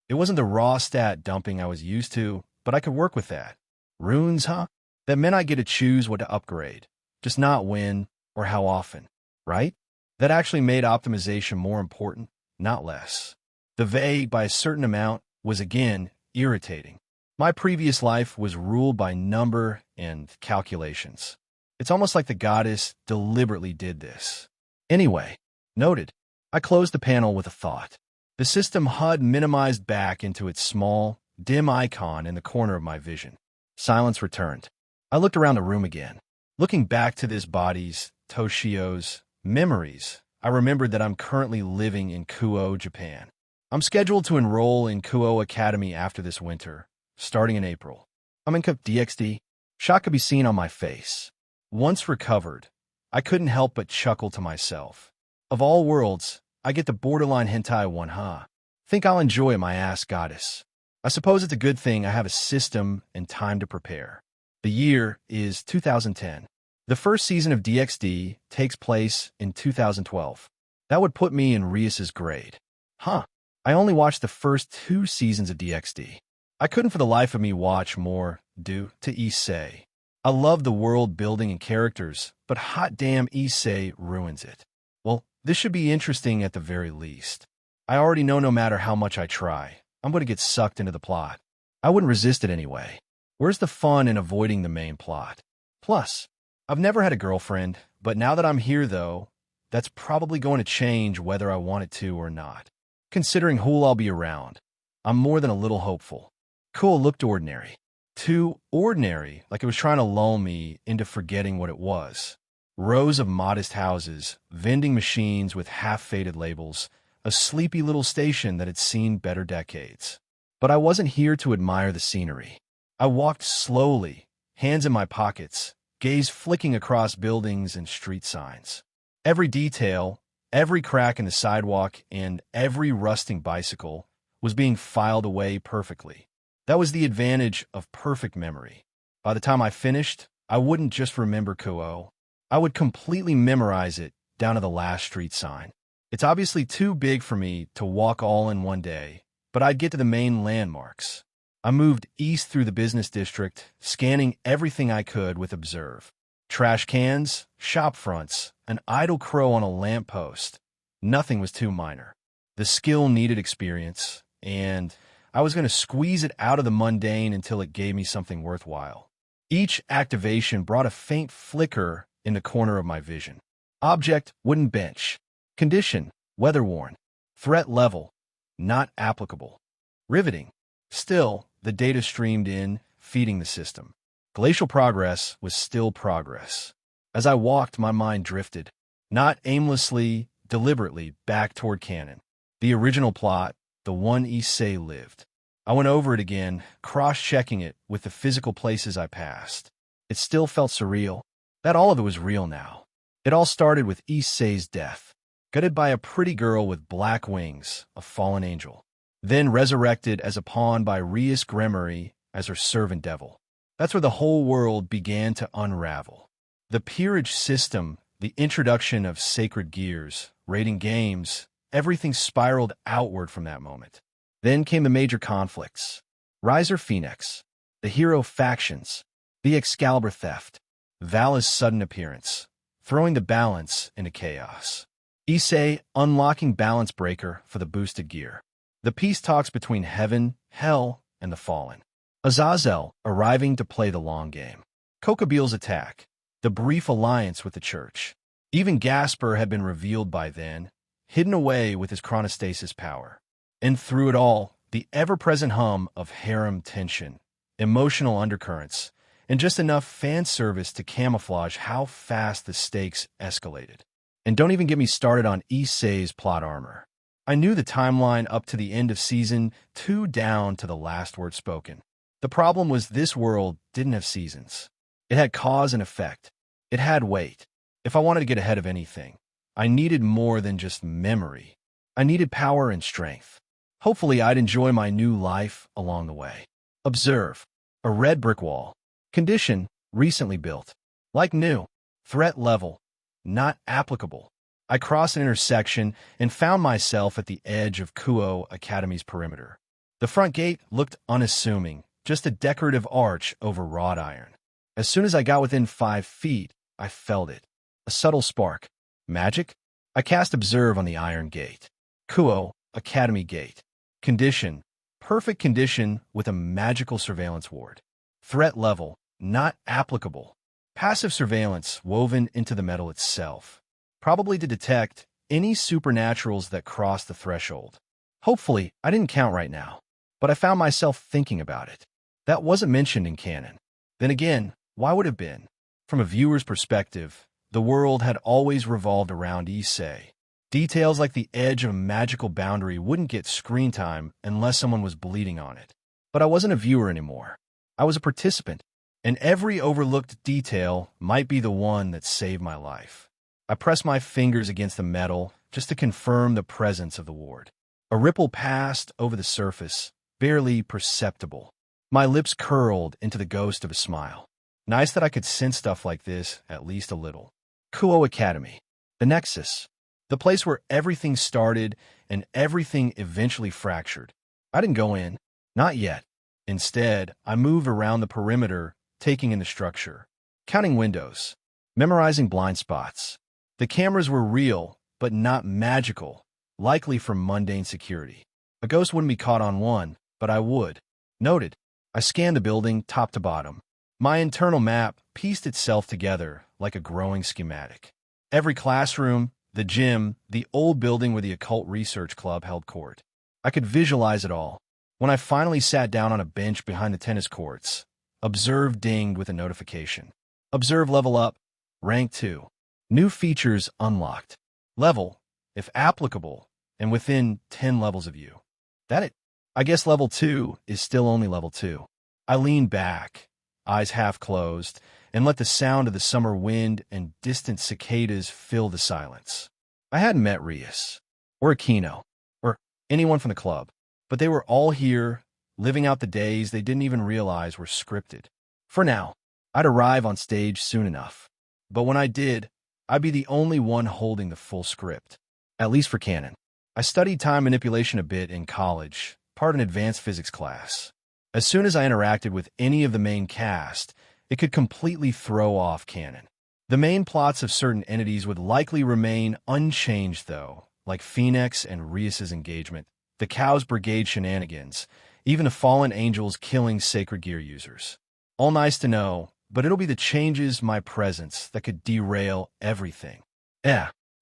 It wasn't the raw stat dumping I was used to, but I could work with that. Runes, huh? That meant I get to choose what to upgrade, just not when or how often, right? That actually made optimization more important, not less. The vague by a certain amount was again irritating. My previous life was ruled by number and calculations. It's almost like the goddess deliberately did this. Anyway, noted, I closed the panel with a thought. The system HUD minimized back into its small, dim icon in the corner of my vision. Silence returned. I looked around the room again. Looking back to this body's, Toshio's, memories, I remembered that I'm currently living in Kuo, Japan. I'm scheduled to enroll in Kuo Academy after this winter, starting in April. I'm in DxD. Shock could be seen on my face. Once recovered, I couldn't help but chuckle to myself. Of all worlds, I get the borderline hentai one, huh? Think I'll enjoy my ass goddess. I suppose it's a good thing I have a system and time to prepare. The year is 2010. The first season of DxD takes place in 2012. That would put me in Rias's grade. Huh. I only watched the first 2 seasons of DxD. I couldn't for the life of me watch more due to Issei. I love the world building and characters, but hot damn Issei ruins it. Well, this should be interesting at the very least. I already know no matter how much I try, I'm going to get sucked into the plot. I wouldn't resist it anyway. Where's the fun in avoiding the main plot? Plus, I've never had a girlfriend, but now that I'm here, though, that's probably going to change whether I want it to or not. Considering who I'll be around, I'm more than a little hopeful. Cool looked ordinary. Too ordinary, like it was trying to lull me into forgetting what it was. Rows of modest houses, vending machines with half-faded labels, a sleepy little station that had seen better decades. But I wasn't here to admire the scenery. I walked slowly, hands in my pockets, gaze flicking across buildings and street signs. Every detail, every crack in the sidewalk, and every rusting bicycle was being filed away perfectly. That was the advantage of perfect memory. By the time I finished, I wouldn't just remember Kuo. I would completely memorize it down to the last street sign. It's obviously too big for me to walk all in one day, but I'd get to the main landmarks. I moved east through the business district, scanning everything I could with Observe. Trash cans, shop fronts, an idle crow on a lamppost. Nothing was too minor. The skill needed experience, and I was going to squeeze it out of the mundane until it gave me something worthwhile. Each activation brought a faint flicker in the corner of my vision. Object, wooden bench. Condition, weather-worn. Threat level, not applicable. Riveting. Still, the data streamed in, feeding the system. Glacial progress was still progress. As I walked, my mind drifted, not aimlessly, deliberately, back toward canon. The original plot, the one Issei lived. I went over it again, cross-checking it with the physical places I passed. It still felt surreal. That all of it was real now. It all started with Issei's death, gutted by a pretty girl with black wings, a fallen angel, then resurrected as a pawn by Rias Gremory as her servant devil. That's where the whole world began to unravel. The peerage system, the introduction of sacred gears, rating games, everything spiraled outward from that moment. Then came the major conflicts. Riser Phoenix, the hero factions, the Excalibur theft, Vala's sudden appearance, throwing the balance into chaos. Issei unlocking Balance Breaker for the boosted gear. The peace talks between heaven, hell, and the fallen. Azazel arriving to play the long game. Kokobil's attack, the brief alliance with the church. Even Gasper had been revealed by then, hidden away with his chronostasis power. And through it all, the ever-present hum of harem tension, emotional undercurrents, and just enough fan service to camouflage how fast the stakes escalated. And don't even get me started on Issei's plot armor. I knew the timeline up to the end of Season 2 down to the last word spoken. The problem was this world didn't have seasons. It had cause and effect. It had weight. If I wanted to get ahead of anything, I needed more than just memory. I needed power and strength. Hopefully, I'd enjoy my new life along the way. Observe. A red brick wall. Condition, recently built. Like new. Threat level, not applicable. I crossed an intersection and found myself at the edge of Kuo Academy's perimeter. The front gate looked unassuming, just a decorative arch over wrought iron. As soon as I got within 5 feet, I felt it. A subtle spark. Magic? I cast Observe on the iron gate. Kuo Academy gate. Condition. Perfect condition with a magical surveillance ward. Threat level. Not applicable. Passive surveillance woven into the metal itself. Probably to detect any supernaturals that cross the threshold. Hopefully, I didn't count right now, but I found myself thinking about it. That wasn't mentioned in canon. Then again, why would it have been? From a viewer's perspective, the world had always revolved around Issei. Details like the edge of a magical boundary wouldn't get screen time unless someone was bleeding on it. But I wasn't a viewer anymore. I was a participant, and every overlooked detail might be the one that saved my life. I pressed my fingers against the metal just to confirm the presence of the ward. A ripple passed over the surface, barely perceptible. My lips curled into the ghost of a smile. Nice that I could sense stuff like this, at least a little. Kuo Academy. The Nexus. The place where everything started and everything eventually fractured. I didn't go in. Not yet. Instead, I moved around the perimeter, taking in the structure. Counting windows. Memorizing blind spots. The cameras were real, but not magical, likely from mundane security. A ghost wouldn't be caught on one, but I would. Noted. I scanned the building top to bottom. My internal map pieced itself together like a growing schematic. Every classroom, the gym, the old building where the occult research club held court. I could visualize it all. When I finally sat down on a bench behind the tennis courts, Observe dinged with a notification. Observe level up, rank 2. New features unlocked. Level, if applicable, and within 10 levels of you. That it? I guess level 2 is still only level 2. I leaned back, eyes half closed, and let the sound of the summer wind and distant cicadas fill the silence. I hadn't met Rias, or Aquino, or anyone from the club, but they were all here, living out the days they didn't even realize were scripted. For now, I'd arrive on stage soon enough. But when I did, I'd be the only one holding the full script, at least for canon. I studied time manipulation a bit in college, part an advanced physics class. As soon as I interacted with any of the main cast, it could completely throw off canon. The main plots of certain entities would likely remain unchanged, though, like Phoenix and Rias's engagement, the Cows Brigade shenanigans, even the fallen angels killing sacred gear users. All nice to know, but it'll be the changes, my presence, that could derail everything.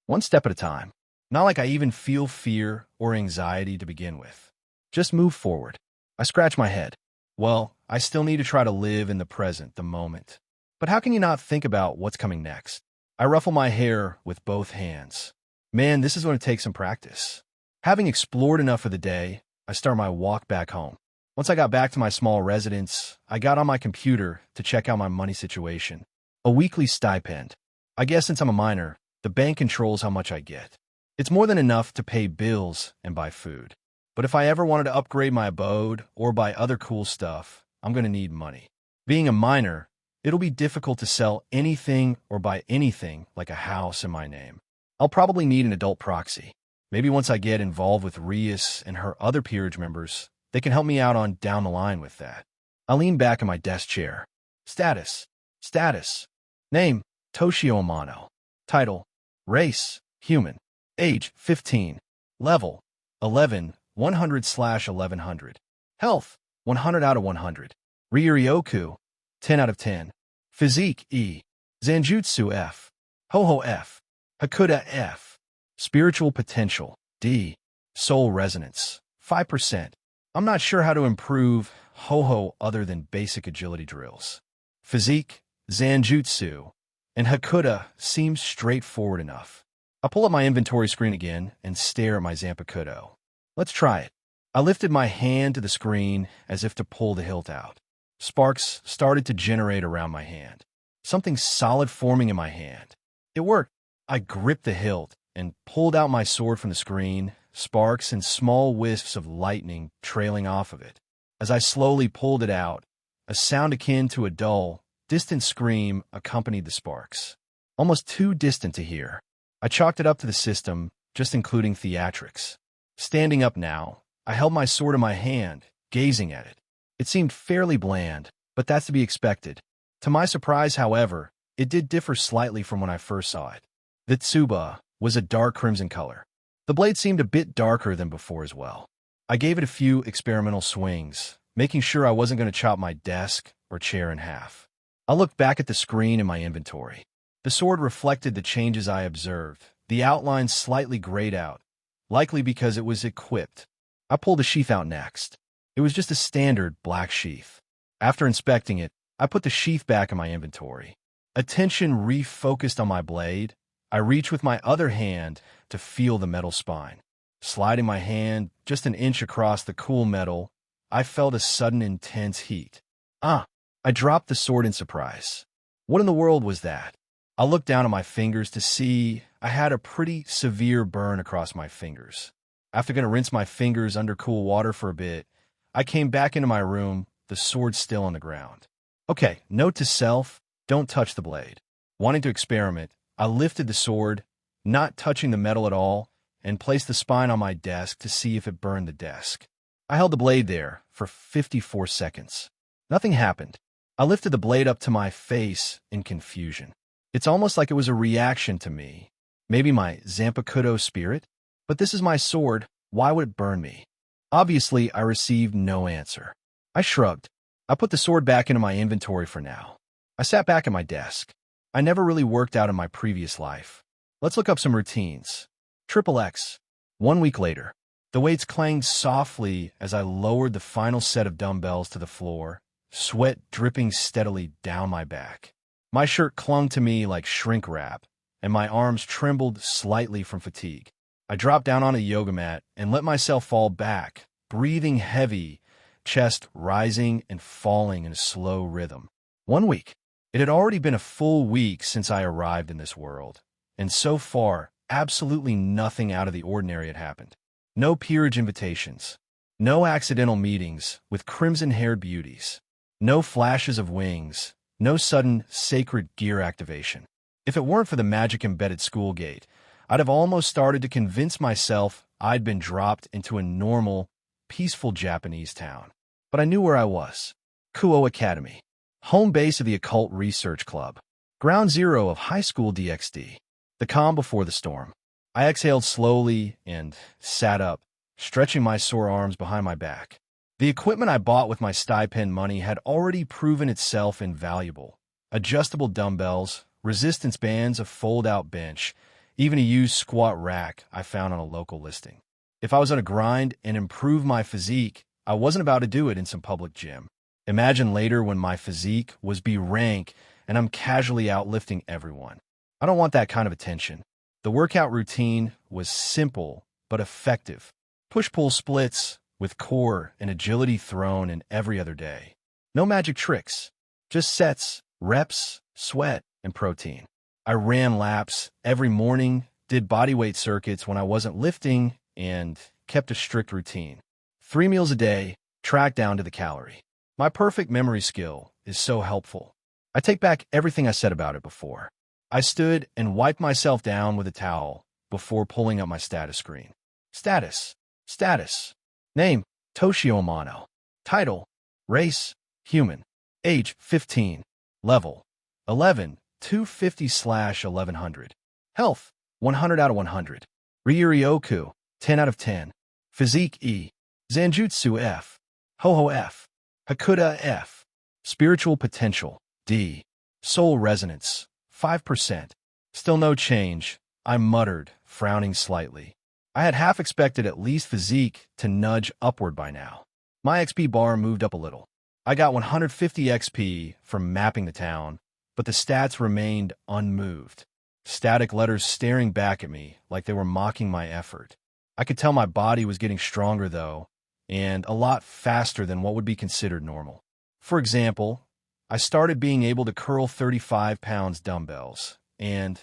One step at a time. Not like I even feel fear or anxiety to begin with. Just move forward. I scratch my head. Well, I still need to try to live in the present, the moment. But how can you not think about what's coming next? I ruffle my hair with both hands. Man, this is going to take some practice. Having explored enough for the day, I start my walk back home. Once I got back to my small residence, I got on my computer to check out my money situation. A weekly stipend. I guess since I'm a minor, the bank controls how much I get. It's more than enough to pay bills and buy food. But if I ever wanted to upgrade my abode or buy other cool stuff, I'm going to need money. Being a minor, it'll be difficult to sell anything or buy anything like a house in my name. I'll probably need an adult proxy. Maybe once I get involved with Rias and her other peerage members, they can help me out on down the line with that. I lean back in my desk chair. Status. Name, Toshio Amano. Title, race, human. Age, 15. Level, 11, 100/1100. Health, 100 out of 100. Ryuryoku, 10 out of 10. Physique, E. Zanjutsu, F. Ho-Ho, F. Hakuda, F. Spiritual potential, D. Soul resonance, 5%. I'm not sure how to improve Ho-Ho other than basic agility drills. Physique, Zanjutsu, and Hakuda seems straightforward enough. I pull up my inventory screen again and stare at my Zanpakudo. Let's try it. I lifted my hand to the screen as if to pull the hilt out. Sparks started to generate around my hand. Something solid forming in my hand. It worked. I gripped the hilt and pulled out my sword from the screen, sparks and small wisps of lightning trailing off of it. As I slowly pulled it out, a sound akin to a dull, distant scream accompanied the sparks. Almost too distant to hear. I chalked it up to the system, just including theatrics. Standing up now, I held my sword in my hand, gazing at it. It seemed fairly bland, but that's to be expected. To my surprise, however, it did differ slightly from when I first saw it. The tsuba was a dark crimson color. The blade seemed a bit darker than before as well. I gave it a few experimental swings, making sure I wasn't going to chop my desk or chair in half. I looked back at the screen in my inventory. The sword reflected the changes I observed, the outline slightly grayed out, likely because it was equipped. I pulled the sheath out next. It was just a standard black sheath. After inspecting it, I put the sheath back in my inventory. Attention refocused on my blade, I reached with my other hand to feel the metal spine. Sliding my hand just an inch across the cool metal, I felt a sudden intense heat. I dropped the sword in surprise. What in the world was that? I looked down at my fingers to see I had a pretty severe burn across my fingers. After going to rinse my fingers under cool water for a bit, I came back into my room, the sword still on the ground. Okay, note to self, don't touch the blade. Wanting to experiment, I lifted the sword, not touching the metal at all, and placed the spine on my desk to see if it burned the desk. I held the blade there for 54 seconds. Nothing happened. I lifted the blade up to my face in confusion. It's almost like it was a reaction to me. Maybe my Zanpakudo spirit? But this is my sword. Why would it burn me? Obviously, I received no answer. I shrugged. I put the sword back into my inventory for now. I sat back at my desk. I never really worked out in my previous life. Let's look up some routines. Triple X. 1 week later. The weights clanged softly as I lowered the final set of dumbbells to the floor, sweat dripping steadily down my back. My shirt clung to me like shrink wrap, and my arms trembled slightly from fatigue. I dropped down on a yoga mat and let myself fall back, breathing heavy, chest rising and falling in a slow rhythm. 1 week. It had already been a full week since I arrived in this world, and so far, absolutely nothing out of the ordinary had happened. No peerage invitations, no accidental meetings with crimson-haired beauties, no flashes of wings, no sudden sacred gear activation. If it weren't for the magic-embedded school gate, I'd have almost started to convince myself I'd been dropped into a normal, peaceful Japanese town. But I knew where I was. Kuo Academy, home base of the Occult Research Club, ground zero of high school DxD, the calm before the storm. I exhaled slowly and sat up, stretching my sore arms behind my back. The equipment I bought with my stipend money had already proven itself invaluable. Adjustable dumbbells, resistance bands, a fold-out bench, even a used squat rack I found on a local listing. If I was on a grind and improve my physique, I wasn't about to do it in some public gym. Imagine later when my physique was B rank and I'm casually outlifting everyone. I don't want that kind of attention. The workout routine was simple but effective. Push-pull splits with core and agility thrown in every other day. No magic tricks, just sets, reps, sweat, and protein. I ran laps every morning, did bodyweight circuits when I wasn't lifting, and kept a strict routine. 3 meals a day, tracked down to the calorie. My perfect memory skill is so helpful. I take back everything I said about it before. I stood and wiped myself down with a towel before pulling up my status screen. Status. Name, Toshio Amano. Title, race, human. Age, 15. Level, 11, 250/1100. Health, 100 out of 100. Ryuryoku, 10 out of 10. Physique E. Zanjutsu F. Ho-Ho F. Hakuda F. Spiritual potential D. Soul resonance 5%. Still no change, I muttered, frowning slightly. I had half expected at least physique to nudge upward by now. My XP bar moved up a little. I got 150 XP from mapping the town, but the stats remained unmoved. Static letters staring back at me like they were mocking my effort. I could tell my body was getting stronger, though, and a lot faster than what would be considered normal. For example, I started being able to curl 35 pounds dumbbells, and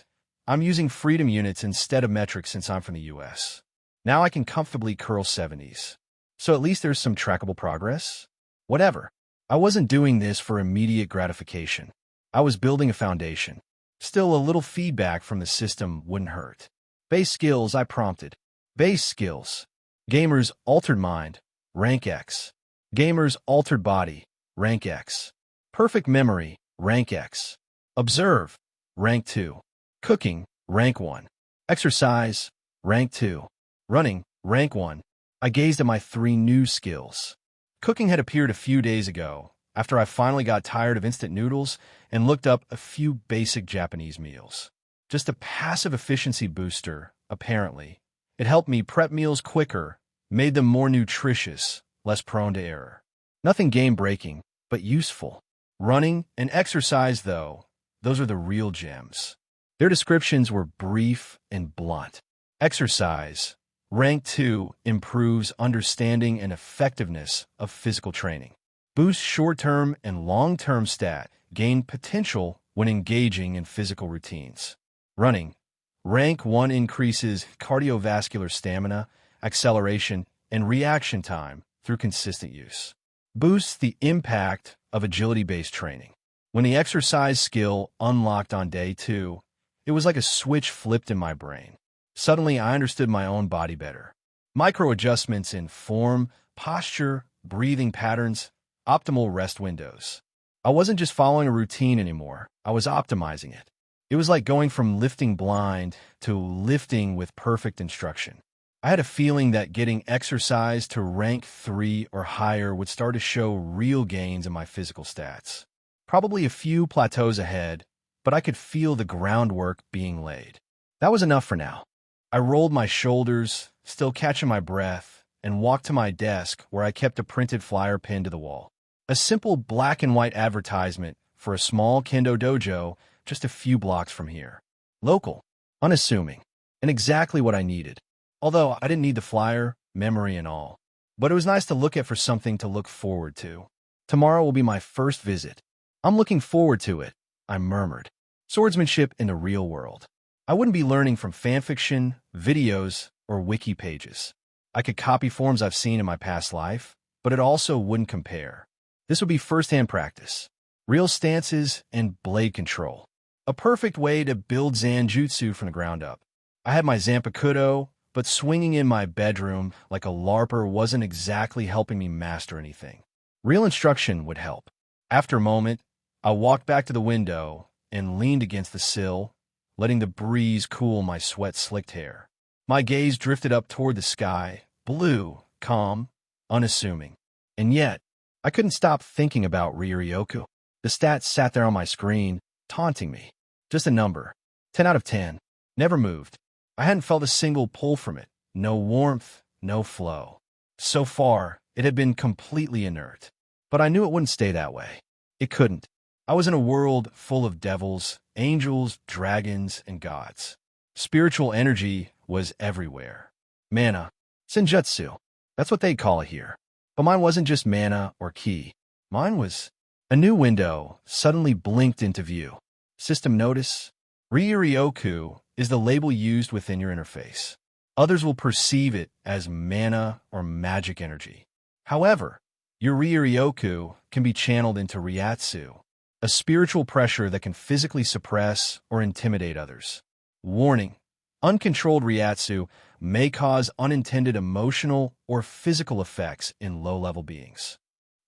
I'm using freedom units instead of metrics since I'm from the US. Now I can comfortably curl 70s. So at least there's some trackable progress. Whatever. I wasn't doing this for immediate gratification. I was building a foundation. Still, a little feedback from the system wouldn't hurt. Base skills, I prompted. Base skills. Gamer's altered mind, rank X. Gamer's altered body, rank X. Perfect memory, rank X. Observe, rank 2. Cooking, rank 1. Exercise, rank 2. Running, rank 1. I gazed at my 3 new skills. Cooking had appeared a few days ago, after I finally got tired of instant noodles and looked up a few basic Japanese meals. Just a passive efficiency booster, apparently. It helped me prep meals quicker, made them more nutritious, less prone to error. Nothing game-breaking, but useful. Running and exercise, though, those are the real gems. Their descriptions were brief and blunt. Exercise, rank 2, improves understanding and effectiveness of physical training. Boosts short-term and long-term stat, gain potential when engaging in physical routines. Running, rank 1, increases cardiovascular stamina, acceleration, and reaction time through consistent use. Boosts the impact of agility-based training. When the exercise skill unlocked on day 2, it was like a switch flipped in my brain. Suddenly, I understood my own body better. Micro adjustments in form, posture, breathing patterns, optimal rest windows. I wasn't just following a routine anymore. I was optimizing it. It was like going from lifting blind to lifting with perfect instruction. I had a feeling that getting exercise to rank 3 or higher would start to show real gains in my physical stats. Probably a few plateaus ahead, but I could feel the groundwork being laid. That was enough for now. I rolled my shoulders, still catching my breath, and walked to my desk where I kept a printed flyer pinned to the wall. A simple black and white advertisement for a small kendo dojo just a few blocks from here. Local, unassuming, and exactly what I needed. Although I didn't need the flyer, memory and all. But it was nice to look at for something to look forward to. Tomorrow will be my first visit. I'm looking forward to it, I murmured. Swordsmanship in the real world. I wouldn't be learning from fanfiction, videos, or wiki pages. I could copy forms I've seen in my past life, but it also wouldn't compare. This would be first-hand practice. Real stances and blade control. A perfect way to build Zanjutsu from the ground up. I had my Zanpakudo, but swinging in my bedroom like a LARPer wasn't exactly helping me master anything. Real instruction would help. After a moment, I walked back to the window and leaned against the sill, letting the breeze cool my sweat-slicked hair. My gaze drifted up toward the sky, blue, calm, unassuming. And yet, I couldn't stop thinking about Ryuryoku. The stats sat there on my screen, taunting me. Just a number. 10 out of 10. Never moved. I hadn't felt a single pull from it. No warmth, no flow. So far, it had been completely inert. But I knew it wouldn't stay that way. It couldn't. I was in a world full of devils, angels, dragons, and gods. Spiritual energy was everywhere. Mana. Senjutsu. That's what they call it here. But mine wasn't just mana or ki. Mine was... A new window suddenly blinked into view. System notice? Ryuryoku is the label used within your interface. Others will perceive it as mana or magic energy. However, your Ryuryoku can be channeled into Ryatsu, a spiritual pressure that can physically suppress or intimidate others. Warning: uncontrolled Ryatsu may cause unintended emotional or physical effects in low-level beings.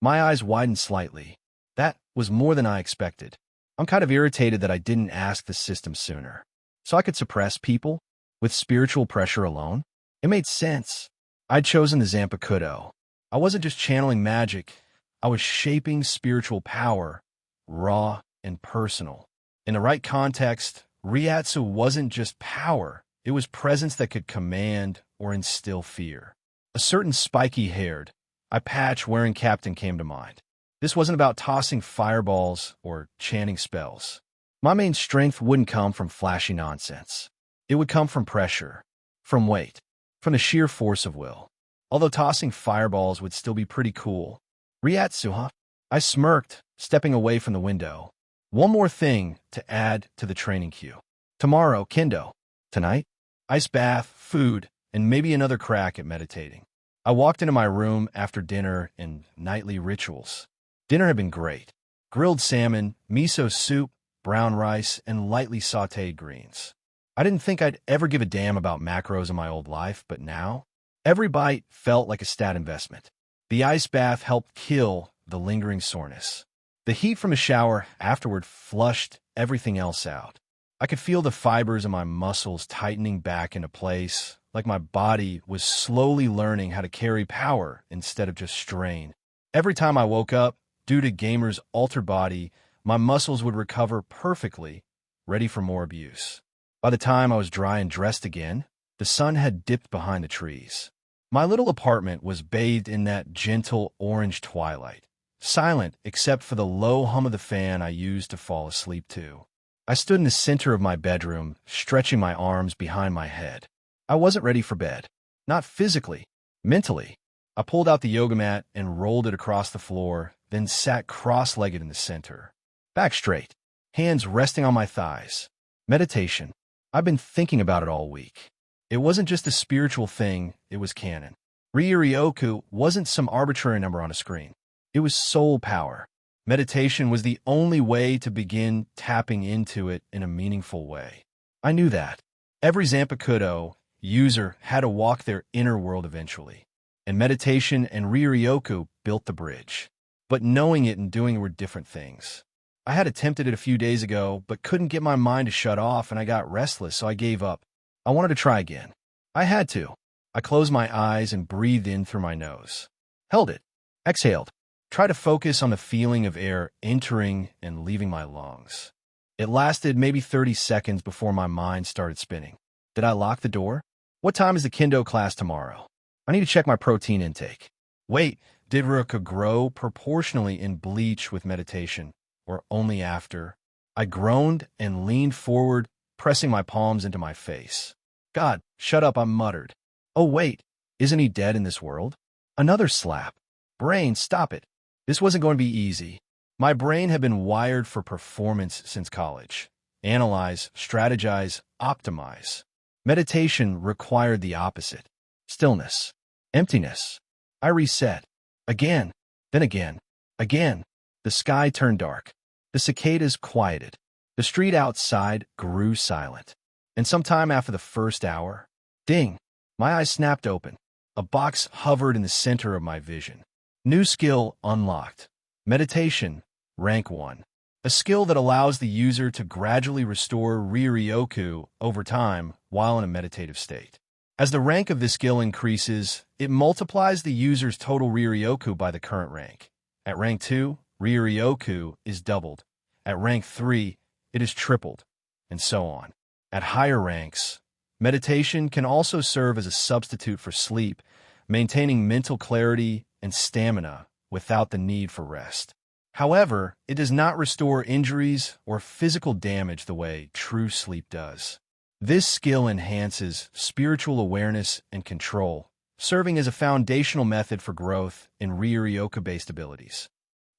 My eyes widened slightly. That was more than I expected. I'm kind of irritated that I didn't ask the system sooner. So I could suppress people with spiritual pressure alone? It made sense. I'd chosen the Zanpakudo. I wasn't just channeling magic. I was shaping spiritual power, raw and personal. In the right context, Ryatsu wasn't just power. It was presence that could command or instill fear. A certain spiky-haired, eye-patch-wearing captain came to mind. This wasn't about tossing fireballs or chanting spells. My main strength wouldn't come from flashy nonsense. It would come from pressure, from weight, from the sheer force of will. Although tossing fireballs would still be pretty cool. Ryatsu, huh? I smirked, stepping away from the window. One more thing to add to the training queue. Tomorrow, kendo. Tonight, ice bath, food, and maybe another crack at meditating. I walked into my room after dinner and nightly rituals. Dinner had been great. Grilled salmon, miso soup, brown rice, and lightly sautéed greens. I didn't think I'd ever give a damn about macros in my old life, but now, every bite felt like a stat investment. The ice bath helped kill the lingering soreness. The heat from a shower afterward flushed everything else out. I could feel the fibers in my muscles tightening back into place, like my body was slowly learning how to carry power instead of just strain. Every time I woke up, due to Gamer's altered body, my muscles would recover perfectly, ready for more abuse. By the time I was dry and dressed again, the sun had dipped behind the trees. My little apartment was bathed in that gentle orange twilight, silent except for the low hum of the fan I used to fall asleep to. I stood in the center of my bedroom, stretching my arms behind my head. I wasn't ready for bed. Not physically, mentally. I pulled out the yoga mat and rolled it across the floor, then sat cross-legged in the center. Back straight, hands resting on my thighs. Meditation. I've been thinking about it all week. It wasn't just a spiritual thing, it was canon. Ryuryoku wasn't some arbitrary number on a screen. It was soul power. Meditation was the only way to begin tapping into it in a meaningful way. I knew that. Every Zanpakudo user had to walk their inner world eventually. And meditation and Ryuryoku built the bridge. But knowing it and doing it were different things. I had attempted it a few days ago, but couldn't get my mind to shut off, and I got restless, so I gave up. I wanted to try again. I had to. I closed my eyes and breathed in through my nose. Held it. Exhaled. Tried to focus on the feeling of air entering and leaving my lungs. It lasted maybe 30 seconds before my mind started spinning. Did I lock the door? What time is the kendo class tomorrow? I need to check my protein intake. Wait, did Ruka grow proportionally in bleach with meditation, or only after? I groaned and leaned forward, pressing my palms into my face. God, shut up, I muttered. Oh wait, isn't he dead in this world? Another slap. Brain, stop it. This wasn't going to be easy. My brain had been wired for performance since college. Analyze, strategize, optimize. Meditation required the opposite. Stillness. Emptiness. I reset. Again. Then again. Again. The sky turned dark. The cicadas quieted. The street outside grew silent. And sometime after the first hour, ding, my eyes snapped open. A box hovered in the center of my vision. New skill unlocked. Meditation, rank 1. A skill that allows the user to gradually restore Riryoku over time while in a meditative state. As the rank of this skill increases, it multiplies the user's total Riryoku by the current rank. At rank 2, Riryoku is doubled. At rank 3, it is tripled, and so on. At higher ranks, meditation can also serve as a substitute for sleep, maintaining mental clarity and stamina without the need for rest. However, it does not restore injuries or physical damage the way true sleep does. This skill enhances spiritual awareness and control, serving as a foundational method for growth in Riryoku-based abilities.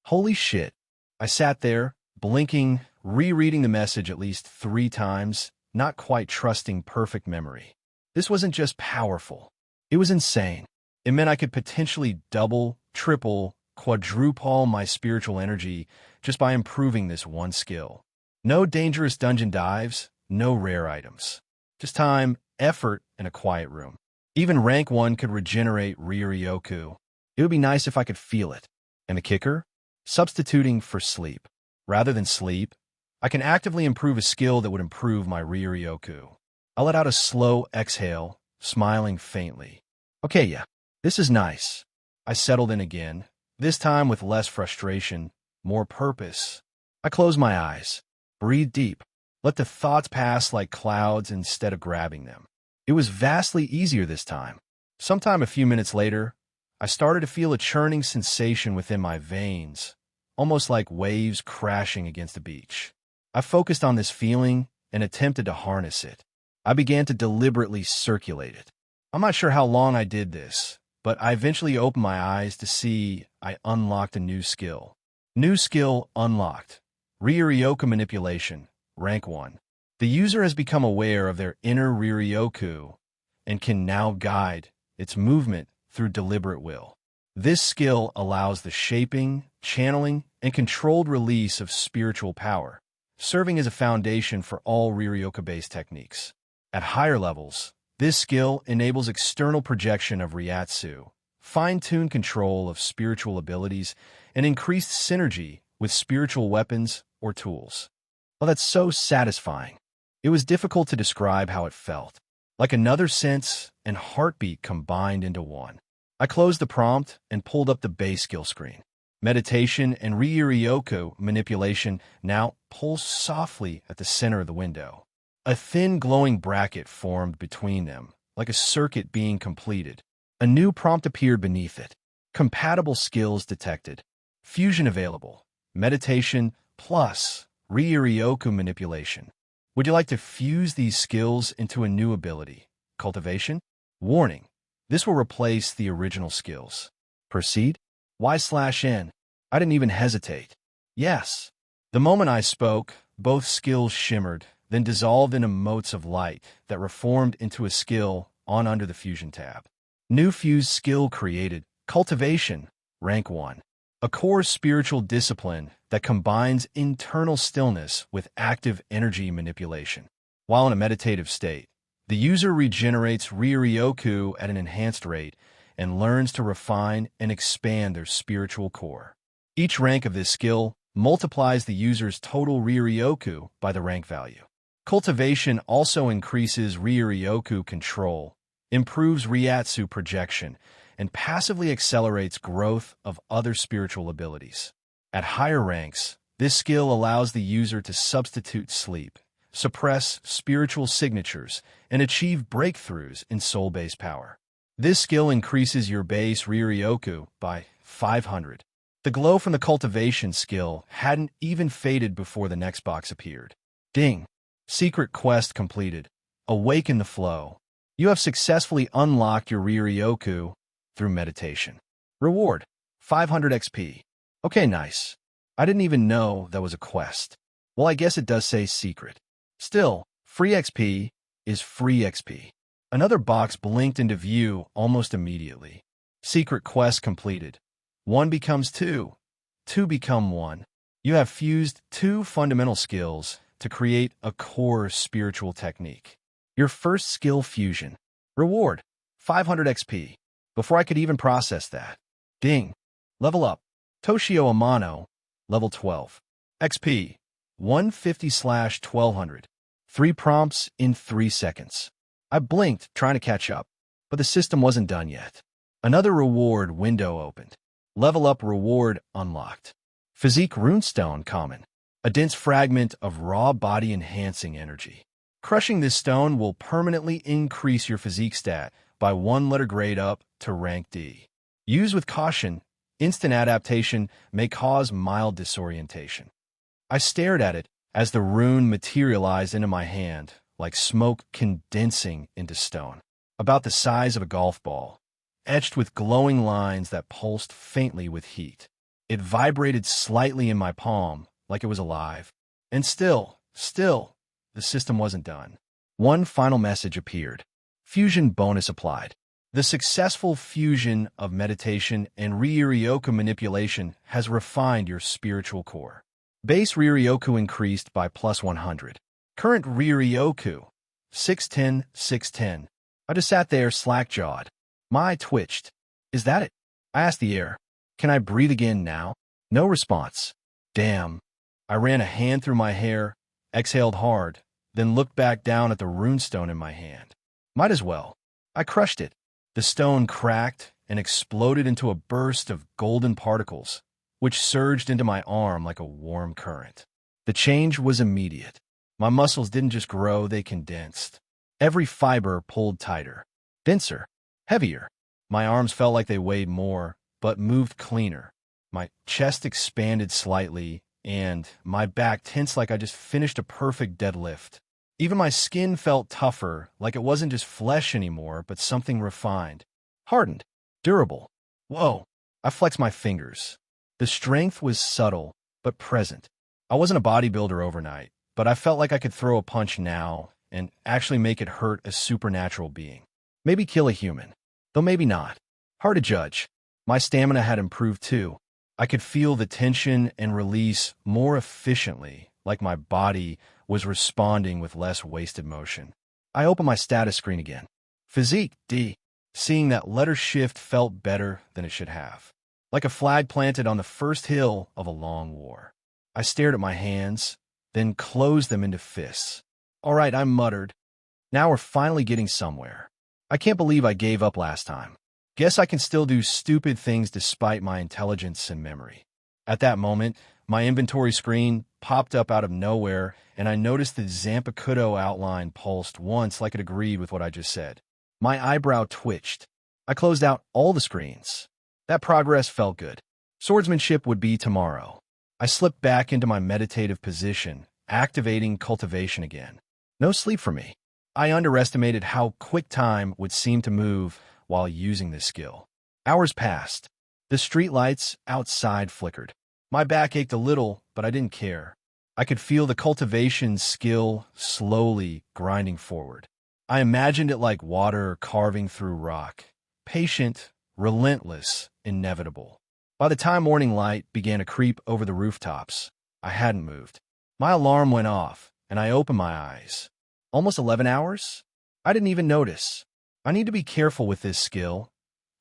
Holy shit. I sat there, blinking, rereading the message at least 3 times, not quite trusting perfect memory. This wasn't just powerful. It was insane. It meant I could potentially double, triple, quadruple my spiritual energy just by improving this one skill. No dangerous dungeon dives, no rare items. Just time, effort, and a quiet room. Even rank 1 could regenerate Riryoku. It would be nice if I could feel it. And the kicker? Substituting for sleep. Rather than sleep, I can actively improve a skill that would improve my Riryoku. I let out a slow exhale, smiling faintly. Okay, yeah, this is nice. I settled in again, this time with less frustration, more purpose. I closed my eyes, breathed deep, let the thoughts pass like clouds instead of grabbing them. It was vastly easier this time. Sometime a few minutes later, I started to feel a churning sensation within my veins, almost like waves crashing against a beach. I focused on this feeling and attempted to harness it. I began to deliberately circulate it. I'm not sure how long I did this, but I eventually opened my eyes to see I unlocked a new skill. New skill unlocked. Riryoku manipulation, rank 1. The user has become aware of their inner Riryoku and can now guide its movement through deliberate will. This skill allows the shaping, channeling, and controlled release of spiritual power, serving as a foundation for all Riryoku-based techniques. At higher levels, this skill enables external projection of Ryatsu, fine-tuned control of spiritual abilities, and increased synergy with spiritual weapons or tools. Well, that's so satisfying. It was difficult to describe how it felt, like another sense and heartbeat combined into one. I closed the prompt and pulled up the base skill screen. Meditation and Riryoku manipulation now pulse softly at the center of the window. A thin glowing bracket formed between them, like a circuit being completed. A new prompt appeared beneath it. Compatible skills detected. Fusion available. Meditation plus Riryoku manipulation. Would you like to fuse these skills into a new ability? Cultivation? Warning. This will replace the original skills. Proceed? Y/N. I didn't even hesitate. Yes. The moment I spoke, both skills shimmered, then dissolved into motes of light that reformed into a skill on under the Fusion tab. New fused skill created. Cultivation, rank 1. A core spiritual discipline that combines internal stillness with active energy manipulation. While in a meditative state, the user regenerates Riryoku at an enhanced rate and learns to refine and expand their spiritual core. Each rank of this skill multiplies the user's total Riryoku by the rank value. Cultivation also increases Riryoku control, improves Ryatsu projection, and passively accelerates growth of other spiritual abilities. At higher ranks, This skill allows the user to substitute sleep, suppress spiritual signatures, and achieve breakthroughs in soul-based power. This skill increases your base Riryoku by 500. The glow from the cultivation skill hadn't even faded before the next box appeared. Ding! Secret quest completed. Awaken the flow. You have successfully unlocked your Riryoku through meditation. Reward: 500 XP. Okay, nice. I didn't even know that was a quest. Well, I guess it does say secret. Still, free XP is free XP. Another box blinked into view almost immediately. Secret quest completed. 1 becomes 2. 2 become 1. You have fused 2 fundamental skills to create a core spiritual technique. Your first skill fusion. Reward: 500 XP. Before I could even process that. Ding! Level up. Toshio Amano, level 12. XP: 150/1200. 3 prompts in 3 seconds. I blinked, trying to catch up, but the system wasn't done yet. Another reward window opened. Level up reward unlocked. Physique runestone common. A dense fragment of raw body-enhancing energy. Crushing this stone will permanently increase your physique stat by 1 letter grade up to rank D. Use with caution. Instant adaptation may cause mild disorientation. I stared at it as the rune materialized into my hand, like smoke condensing into stone, about the size of a golf ball, etched with glowing lines that pulsed faintly with heat. It vibrated slightly in my palm, like it was alive. And still, the system wasn't done. One final message appeared. Fusion bonus applied. The successful fusion of meditation and Riryoku manipulation has refined your spiritual core. Base Riryoku increased by plus 100. Current Riryoku, 610, 610. I just sat there slack-jawed. My eye twitched. Is that it? I asked the air. Can I breathe again now? No response. Damn. I ran a hand through my hair, exhaled hard, then looked back down at the runestone in my hand. Might as well. I crushed it. The stone cracked and exploded into a burst of golden particles, which surged into my arm like a warm current. The change was immediate. My muscles didn't just grow, they condensed. Every fiber pulled tighter, denser, heavier. My arms felt like they weighed more, but moved cleaner. My chest expanded slightly, and my back tensed like I just finished a perfect deadlift. Even my skin felt tougher, like it wasn't just flesh anymore, but something refined, hardened, durable. Whoa! I flexed my fingers. The strength was subtle, but present. I wasn't a bodybuilder overnight, but I felt like I could throw a punch now and actually make it hurt a supernatural being. Maybe kill a human, though maybe not. Hard to judge. My stamina had improved too. I could feel the tension and release more efficiently, like my body was responding with less wasted motion. I opened my status screen again. Physique D. Seeing that letter shift felt better than it should have. Like a flag planted on the first hill of a long war. I stared at my hands, then closed them into fists. All right, I muttered. Now we're finally getting somewhere. I can't believe I gave up last time. Guess I can still do stupid things despite my intelligence and memory. At that moment, my inventory screen popped up out of nowhere, and I noticed the Zanpakuto outline pulsed once like it agreed with what I just said. My eyebrow twitched. I closed out all the screens. That progress felt good. Swordsmanship would be tomorrow. I slipped back into my meditative position, activating cultivation again. No sleep for me. I underestimated how quick time would seem to move while using this skill. Hours passed. The streetlights outside flickered. My back ached a little, but I didn't care. I could feel the cultivation skill slowly grinding forward. I imagined it like water carving through rock. Patient, relentless, inevitable. By the time morning light began to creep over the rooftops, I hadn't moved. My alarm went off, and I opened my eyes. Almost 11 hours? I didn't even notice. I need to be careful with this skill,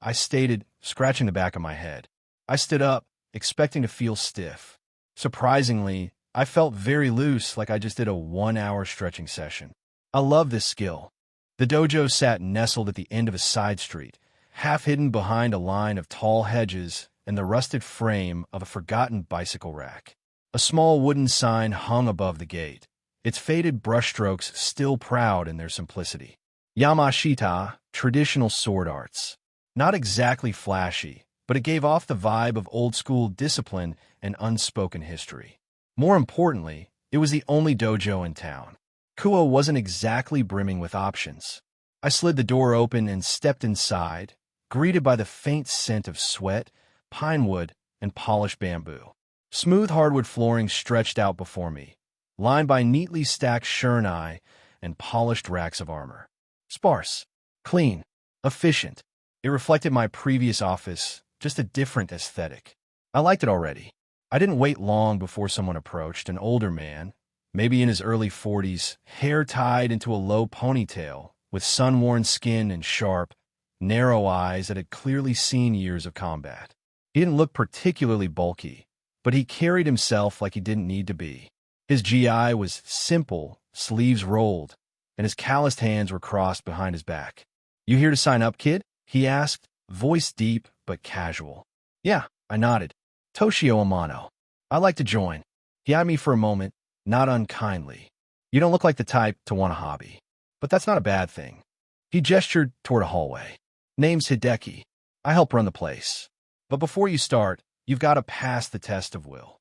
I stated, scratching the back of my head. I stood up, expecting to feel stiff. Surprisingly, I felt very loose, like I just did a 1-hour stretching session. I love this skill. The dojo sat nestled at the end of a side street, half hidden behind a line of tall hedges and the rusted frame of a forgotten bicycle rack. A small wooden sign hung above the gate, its faded brushstrokes still proud in their simplicity. Yamashita, traditional sword arts. Not exactly flashy, but it gave off the vibe of old-school discipline and unspoken history. More importantly, it was the only dojo in town. Kuo wasn't exactly brimming with options. I slid the door open and stepped inside, greeted by the faint scent of sweat, pine wood, and polished bamboo. Smooth hardwood flooring stretched out before me, lined by neatly stacked shurnai and polished racks of armor. Sparse, clean, efficient. It reflected my previous office, just a different aesthetic. I liked it already. I didn't wait long before someone approached, an older man, maybe in his early 40s, hair tied into a low ponytail, with sun-worn skin and sharp, narrow eyes that had clearly seen years of combat. He didn't look particularly bulky, but he carried himself like he didn't need to be. His GI was simple, sleeves rolled, and his calloused hands were crossed behind his back. "You here to sign up, kid?" he asked, voice deep but casual. "Yeah," I nodded. "Toshio Amano. I'd like to join." He eyed me for a moment, not unkindly. "You don't look like the type to want a hobby. But that's not a bad thing." He gestured toward a hallway. "Name's Hideki. I help run the place. But before you start, you've got to pass the test of will."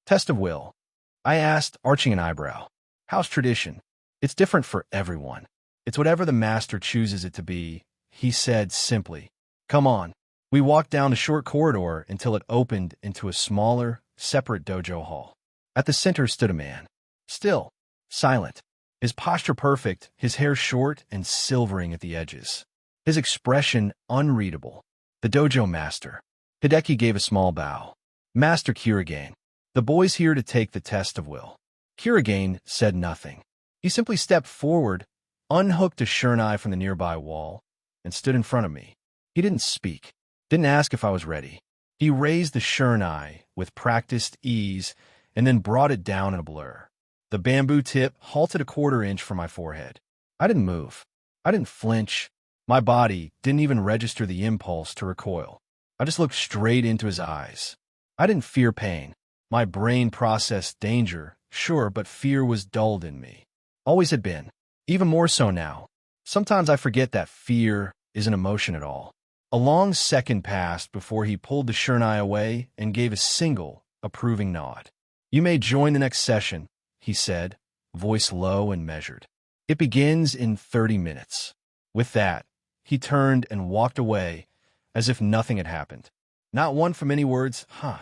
"Test of will?" I asked, arching an eyebrow. "How's tradition?" "It's different for everyone. It's whatever the master chooses it to be," he said simply. "Come on." We walked down the short corridor until it opened into a smaller, separate dojo hall. At the center stood a man. Still, silent. His posture perfect, his hair short and silvering at the edges. His expression unreadable. "The dojo master." Hideki gave a small bow. "Master Kirigane. The boy's here to take the test of will." Kirigane said nothing. He simply stepped forward, unhooked a shurnai from the nearby wall, and stood in front of me. He didn't speak, didn't ask if I was ready. He raised the shurnai with practiced ease and then brought it down in a blur. The bamboo tip halted a quarter-inch from my forehead. I didn't move. I didn't flinch. My body didn't even register the impulse to recoil. I just looked straight into his eyes. I didn't fear pain. My brain processed danger, sure, but fear was dulled in me. Always had been. Even more so now. Sometimes I forget that fear isn't emotion at all. A long second passed before he pulled the shurnai away and gave a single, approving nod. "You may join the next session," he said, voice low and measured. "It begins in 30 minutes. With that, he turned and walked away as if nothing had happened. Not one from any words, "Huh."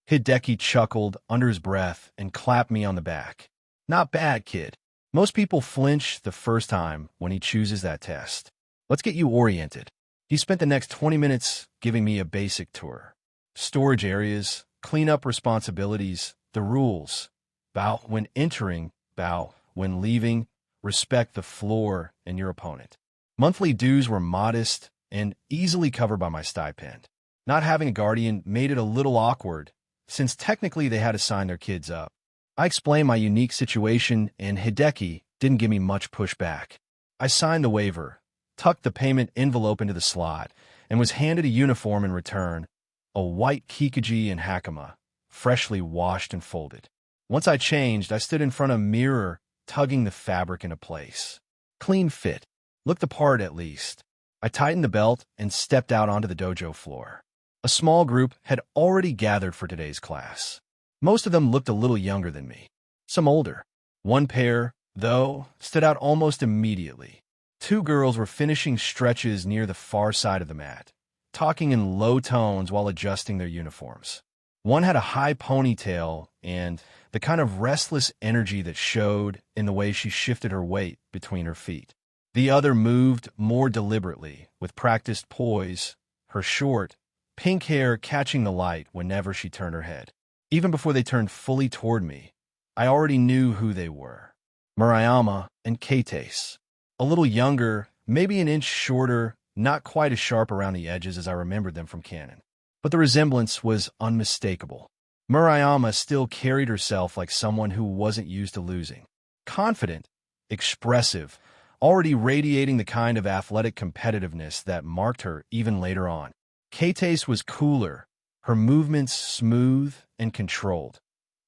Hideki chuckled under his breath and clapped me on the back. "Not bad, kid. Most people flinch the first time when he chooses that test. Let's get you oriented." He spent the next 20 minutes giving me a basic tour. Storage areas, cleanup responsibilities, the rules. Bow when entering, bow when leaving, respect the floor and your opponent. Monthly dues were modest and easily covered by my stipend. Not having a guardian made it a little awkward, since technically they had to sign their kids up. I explained my unique situation, and Hideki didn't give me much pushback. I signed the waiver, tucked the payment envelope into the slot, and was handed a uniform in return, a white kikuji and hakama, freshly washed and folded. Once I changed, I stood in front of a mirror, tugging the fabric into place. Clean fit. Looked the part, at least. I tightened the belt and stepped out onto the dojo floor. A small group had already gathered for today's class. Most of them looked a little younger than me. Some older. One pair, though, stood out almost immediately. Two girls were finishing stretches near the far side of the mat, talking in low tones while adjusting their uniforms. One had a high ponytail and the kind of restless energy that showed in the way she shifted her weight between her feet. The other moved more deliberately, with practiced poise, her short, pink hair catching the light whenever she turned her head. Even before they turned fully toward me, I already knew who they were. Murayama and Keitase. A little younger, maybe an inch shorter, not quite as sharp around the edges as I remembered them from canon. But the resemblance was unmistakable. Murayama still carried herself like someone who wasn't used to losing. Confident, expressive, already radiating the kind of athletic competitiveness that marked her even later on. Keitase was cooler, her movements smooth and controlled.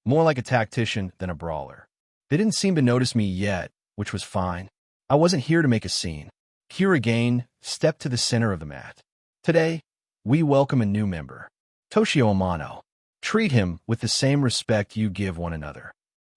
more like a tactician than a brawler. They didn't seem to notice me yet, which was fine. I wasn't here to make a scene. Here again, step to the center of the mat. Today, we welcome a new member, Toshio Amano. Treat him with the same respect you give one another.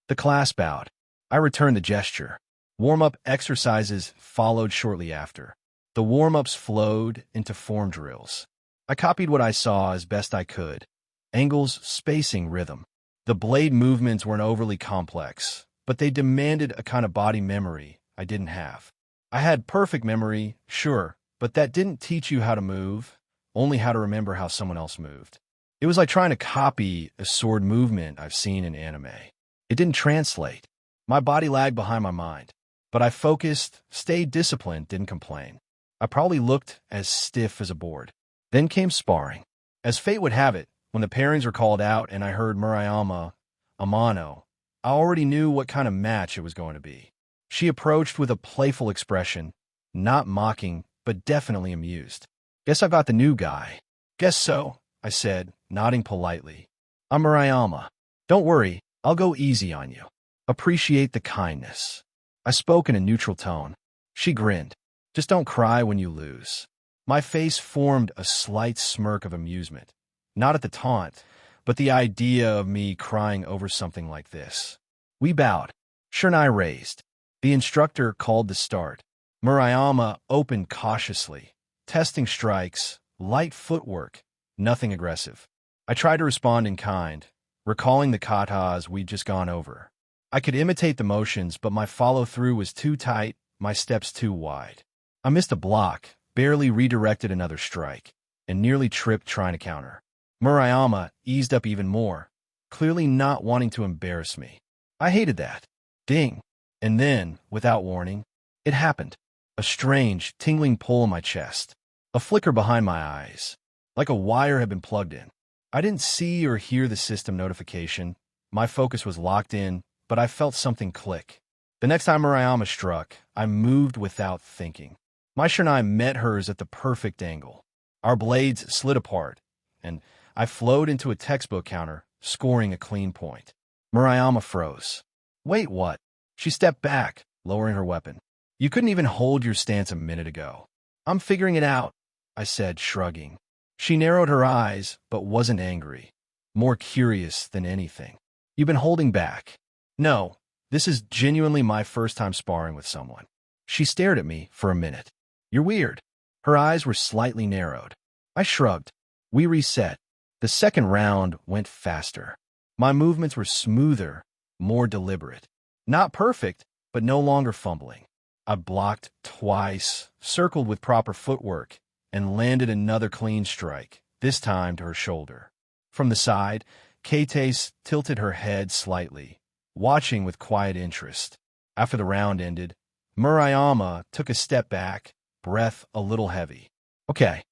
The class bowed. I returned the gesture. Warm-up exercises followed shortly after. The warm-ups flowed into form drills. I copied what I saw as best I could. Angles, spacing, rhythm. The blade movements weren't overly complex, but they demanded a kind of body memory I didn't have. I had perfect memory, sure, but that didn't teach you how to move, only how to remember how someone else moved. It was like trying to copy a sword movement I've seen in anime. It didn't translate. My body lagged behind my mind, but I focused, stayed disciplined, didn't complain. I probably looked as stiff as a board. Then came sparring. As fate would have it, when the pairings were called out and I heard Murayama, Amano, I already knew what kind of match it was going to be. She approached with a playful expression, not mocking, but definitely amused. Guess I got the new guy. Guess so, I said, nodding politely. I'm Murayama. Don't worry, I'll go easy on you. Appreciate the kindness. I spoke in a neutral tone. She grinned. Just don't cry when you lose. My face formed a slight smirk of amusement. Not at the taunt, but the idea of me crying over something like this. We bowed. Shernai raised. The instructor called the start. Murayama opened cautiously, testing strikes, light footwork, nothing aggressive. I tried to respond in kind, recalling the katas we'd just gone over. I could imitate the motions, but my follow-through was too tight, my steps too wide. I missed a block, barely redirected another strike, and nearly tripped trying to counter. Murayama eased up even more, clearly not wanting to embarrass me. I hated that. Ding. And then, without warning, it happened. A strange, tingling pull in my chest. A flicker behind my eyes, like a wire had been plugged in. I didn't see or hear the system notification. My focus was locked in, but I felt something click. The next time Murayama struck, I moved without thinking. My Shernai met hers at the perfect angle. Our blades slid apart, and I flowed into a textbook counter, scoring a clean point. Murayama froze. Wait, what? She stepped back, lowering her weapon. You couldn't even hold your stance a minute ago. I'm figuring it out, I said, shrugging. She narrowed her eyes, but wasn't angry. More curious than anything. You've been holding back. No, this is genuinely my first time sparring with someone. She stared at me for a minute. You're weird. Her eyes were slightly narrowed. I shrugged. We reset. The second round went faster. My movements were smoother, more deliberate. Not perfect, but no longer fumbling. I blocked twice, circled with proper footwork, and landed another clean strike, this time to her shoulder. From the side, Kate tilted her head slightly, watching with quiet interest. After the round ended, Murayama took a step back, breath a little heavy. Okay,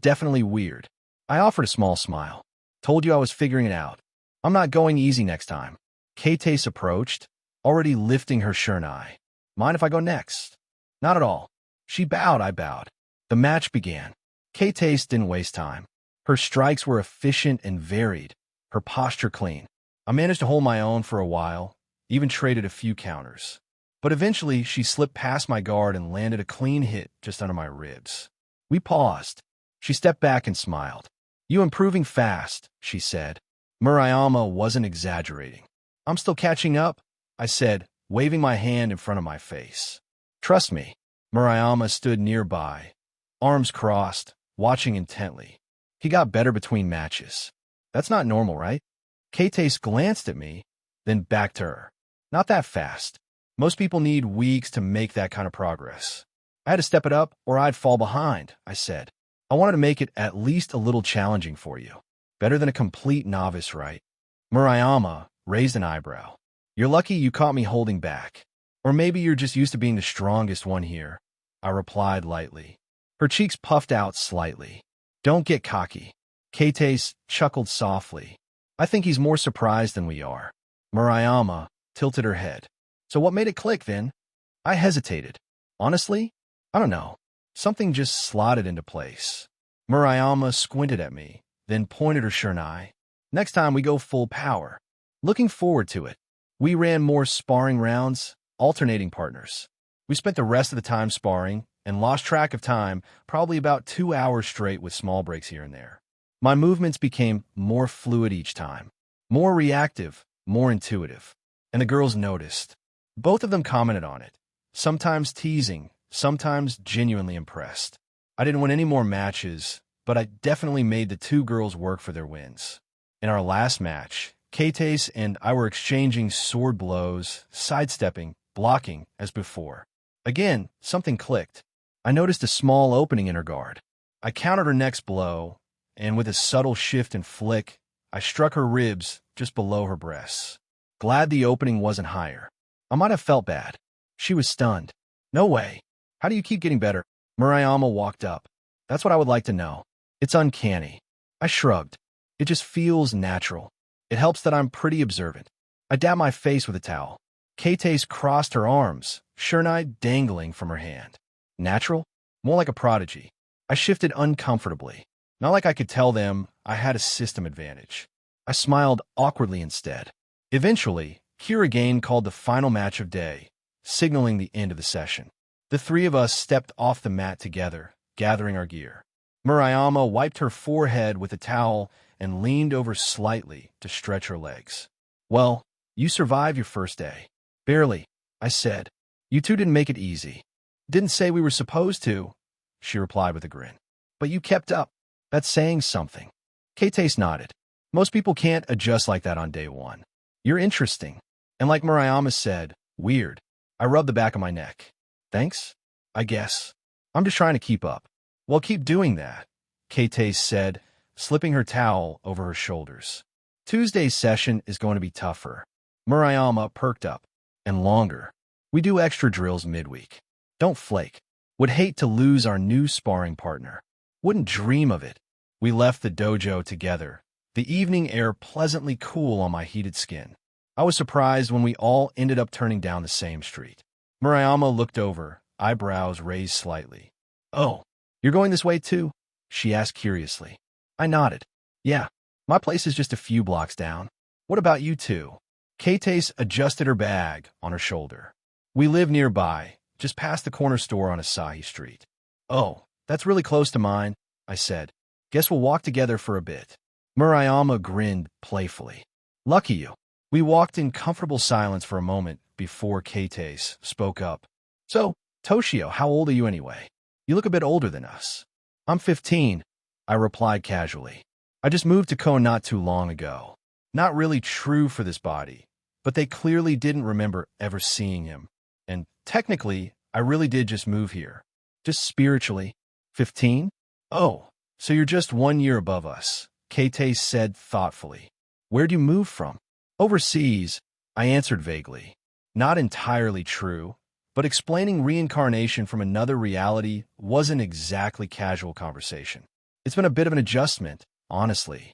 definitely weird. I offered a small smile. Told you I was figuring it out. I'm not going easy next time. Kate approached, already lifting her Shernai. Mind if I go next? Not at all. She bowed, I bowed. The match began. Kate didn't waste time. Her strikes were efficient and varied, her posture clean. I managed to hold my own for a while, even traded a few counters. But eventually, she slipped past my guard and landed a clean hit just under my ribs. We paused. She stepped back and smiled. You improving fast, she said. Murayama wasn't exaggerating. I'm still catching up, I said, waving my hand in front of my face. Trust me. Murayama stood nearby, arms crossed, watching intently. He got better between matches. That's not normal, right? Kate glanced at me, then back to her. Not that fast. Most people need weeks to make that kind of progress. I had to step it up or I'd fall behind, I said. I wanted to make it at least a little challenging for you. Better than a complete novice, right? Murayama raised an eyebrow. You're lucky you caught me holding back. Or maybe you're just used to being the strongest one here, I replied lightly. Her cheeks puffed out slightly. Don't get cocky. Kate chuckled softly. I think he's more surprised than we are. Murayama tilted her head. So what made it click then? I hesitated. Honestly, I don't know. Something just slotted into place. Murayama squinted at me, then pointed her Shernai. Next time we go full power. looking forward to it. We ran more sparring rounds, alternating partners. We spent the rest of the time sparring and lost track of time, probably about 2 hours straight with small breaks here and there. My movements became more fluid each time, more reactive, more intuitive. And the girls noticed. Both of them commented on it, sometimes teasing, sometimes genuinely impressed. I didn't win any more matches, but I definitely made the two girls work for their wins. In our last match, Kates and I were exchanging sword blows, sidestepping, blocking, as before. Again, something clicked. I noticed a small opening in her guard. I countered her next blow, and with a subtle shift and flick, I struck her ribs just below her breasts. Glad the opening wasn't higher. I might have felt bad. She was stunned. No way. How do you keep getting better? Murayama walked up. That's what I would like to know. It's uncanny. I shrugged. It just feels natural. It helps that I'm pretty observant. I dabbed my face with a towel. Kates crossed her arms, Shernai dangling from her hand. Natural? More like a prodigy. I shifted uncomfortably. Not like I could tell them I had a system advantage. I smiled awkwardly instead. Eventually, Kirigane called the final match of day, signaling the end of the session. The three of us stepped off the mat together, gathering our gear. Murayama wiped her forehead with a towel and leaned over slightly to stretch her legs. Well, you survived your first day. Barely, I said. You two didn't make it easy. Didn't say we were supposed to, she replied with a grin. But you kept up. That's saying something. Kates nodded. Most people can't adjust like that on day one. You're interesting. And like Murayama said, weird. I rubbed the back of my neck. Thanks? I guess. I'm just trying to keep up. Well, keep doing that, Kates said, slipping her towel over her shoulders. Tuesday's session is going to be tougher. Murayama perked up. And longer. We do extra drills midweek. Don't flake. Would hate to lose our new sparring partner. Wouldn't dream of it. We left the dojo together, the evening air pleasantly cool on my heated skin. I was surprised when we all ended up turning down the same street. Murayama looked over, eyebrows raised slightly. Oh, you're going this way too? She asked curiously. I nodded. Yeah, my place is just a few blocks down. What about you two? Kates adjusted her bag on her shoulder. We live nearby, just past the corner store on Asahi Street. Oh, that's really close to mine, I said. Guess we'll walk together for a bit. Murayama grinned playfully. Lucky you. We walked in comfortable silence for a moment before Kates spoke up. So, Toshio, how old are you anyway? You look a bit older than us. I'm 15, I replied casually. I just moved to Koen not too long ago. Not really true for this body, but they clearly didn't remember ever seeing him. And technically, I really did just move here. Just spiritually. 15? Oh, so you're just 1 year above us, Kates said thoughtfully. Where'd you move from? Overseas, I answered vaguely. Not entirely true, but explaining reincarnation from another reality wasn't exactly casual conversation. It's been a bit of an adjustment, honestly.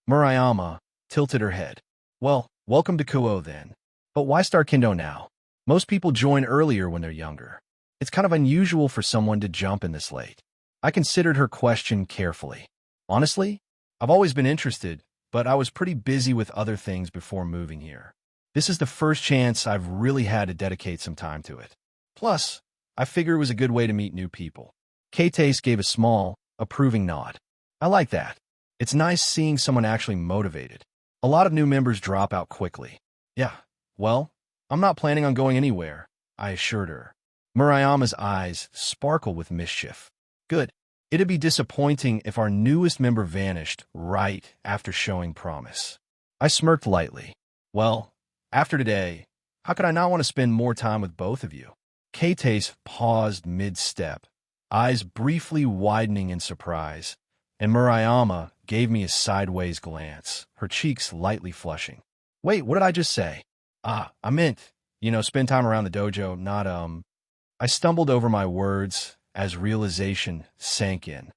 Murayama tilted her head. Well, welcome to Kuo then. But why start Kendo now? Most people join earlier when they're younger. It's kind of unusual for someone to jump in this late. I considered her question carefully. Honestly, I've always been interested, but I was pretty busy with other things before moving here. This is the first chance I've really had to dedicate some time to it. Plus, I figure it was a good way to meet new people. Kates gave a small, approving nod. I like that. It's nice seeing someone actually motivated. A lot of new members drop out quickly. Yeah, well, I'm not planning on going anywhere, I assured her. Murayama's eyes sparkled with mischief. Good. It'd be disappointing if our newest member vanished right after showing promise. I smirked lightly. Well, after today, how could I not want to spend more time with both of you? Kates paused mid-step, eyes briefly widening in surprise, and Murayama gave me a sideways glance, her cheeks lightly flushing. Wait, what did I just say? I meant, spend time around the dojo, not, I stumbled over my words as realization sank in.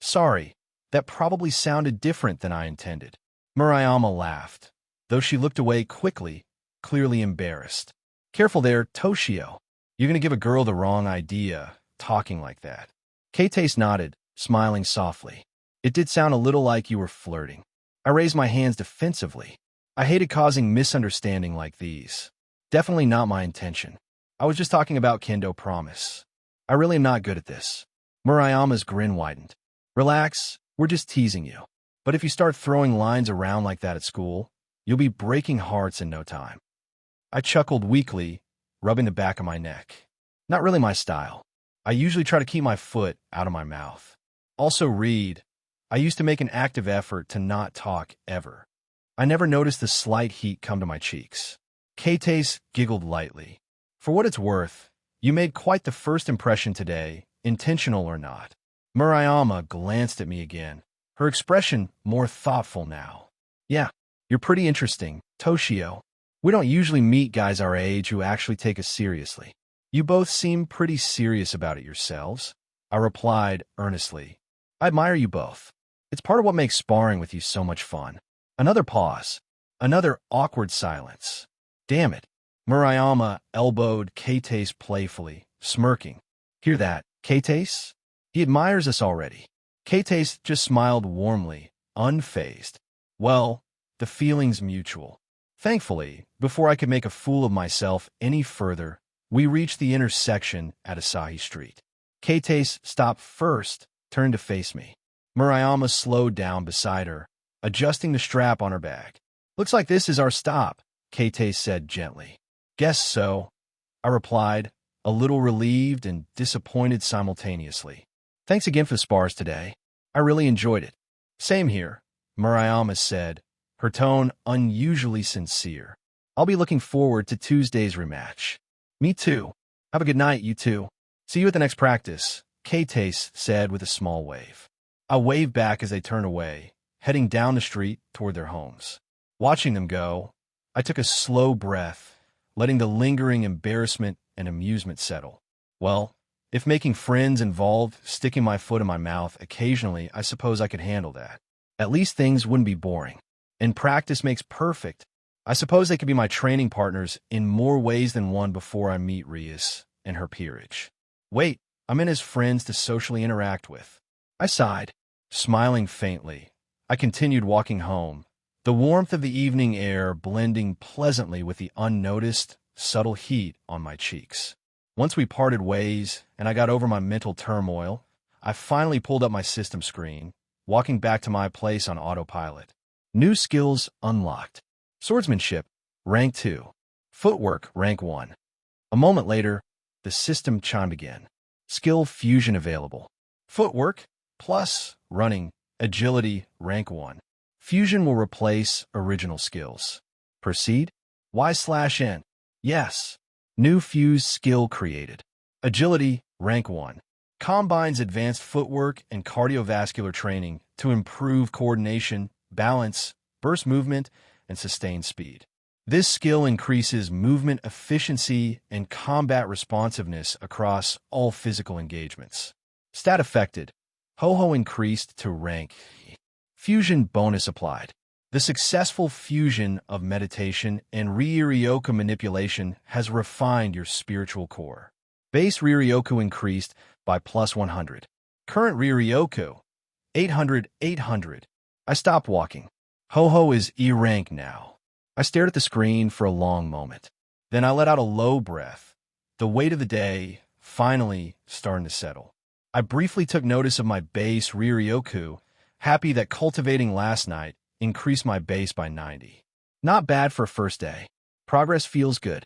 Sorry, that probably sounded different than I intended. Murayama laughed, though she looked away quickly, clearly embarrassed. Careful there, Toshio. You're going to give a girl the wrong idea, talking like that. Kates nodded, smiling softly. It did sound a little like you were flirting. I raised my hands defensively. I hated causing misunderstanding like these. Definitely not my intention. I was just talking about kendo, promise. I really am not good at this. Murayama's grin widened. Relax, we're just teasing you. But if you start throwing lines around like that at school, you'll be breaking hearts in no time. I chuckled weakly, rubbing the back of my neck. Not really my style. I usually try to keep my foot out of my mouth. Also read. I used to make an active effort to not talk ever. I never noticed the slight heat come to my cheeks. Kate giggled lightly. For what it's worth, you made quite the first impression today, intentional or not. Murayama glanced at me again, her expression more thoughtful now. Yeah, you're pretty interesting, Toshio. We don't usually meet guys our age who actually take us seriously. You both seem pretty serious about it yourselves, I replied earnestly. I admire you both. It's part of what makes sparring with you so much fun. Another pause. Another awkward silence. Damn it. Murayama elbowed Kate playfully, smirking. Hear that, Kate? He admires us already. Kate just smiled warmly, unfazed. Well, the feeling's mutual. Thankfully, before I could make a fool of myself any further, we reached the intersection at Asahi Street. Kate stopped first, turned to face me. Murayama slowed down beside her, adjusting the strap on her bag. Looks like this is our stop, Kate said gently. Guess so, I replied, a little relieved and disappointed simultaneously. Thanks again for the spars today. I really enjoyed it. Same here, Murayama said, her tone unusually sincere. I'll be looking forward to Tuesday's rematch. Me too. Have a good night, you two. See you at the next practice, Kate said with a small wave. I waved back as they turned away, heading down the street toward their homes. Watching them go, I took a slow breath, letting the lingering embarrassment and amusement settle. Well, if making friends involved sticking my foot in my mouth occasionally, I suppose I could handle that. At least things wouldn't be boring. And practice makes perfect. I suppose they could be my training partners in more ways than one before I meet Rias and her peerage. Wait, I'm in as friends to socially interact with. I sighed, smiling faintly. I continued walking home, the warmth of the evening air blending pleasantly with the unnoticed, subtle heat on my cheeks. Once we parted ways and I got over my mental turmoil, I finally pulled up my system screen, walking back to my place on autopilot. New skills unlocked. Swordsmanship, rank 2. Footwork, rank 1. A moment later, the system chimed again. Skill fusion available. Footwork, plus running, agility, rank 1. Fusion will replace original skills. Proceed? Y/N. Yes. New fuse skill created. Agility, rank 1. Combines advanced footwork and cardiovascular training to improve coordination, balance, burst movement, and sustained speed. This skill increases movement efficiency and combat responsiveness across all physical engagements. Stat affected. Ho-Ho increased to rank. Fusion bonus applied. The successful fusion of meditation and Ryu-Ryoku manipulation has refined your spiritual core. Base Ryu-Ryoku increased by plus 100. Current Ryu-Ryoku, 800. I stopped walking. Ho-Ho is E-rank now. I stared at the screen for a long moment. Then I let out a low breath, the weight of the day finally starting to settle. I briefly took notice of my base Ryu-Ryoku, happy that cultivating last night increased my base by 90. Not bad for a first day. Progress feels good.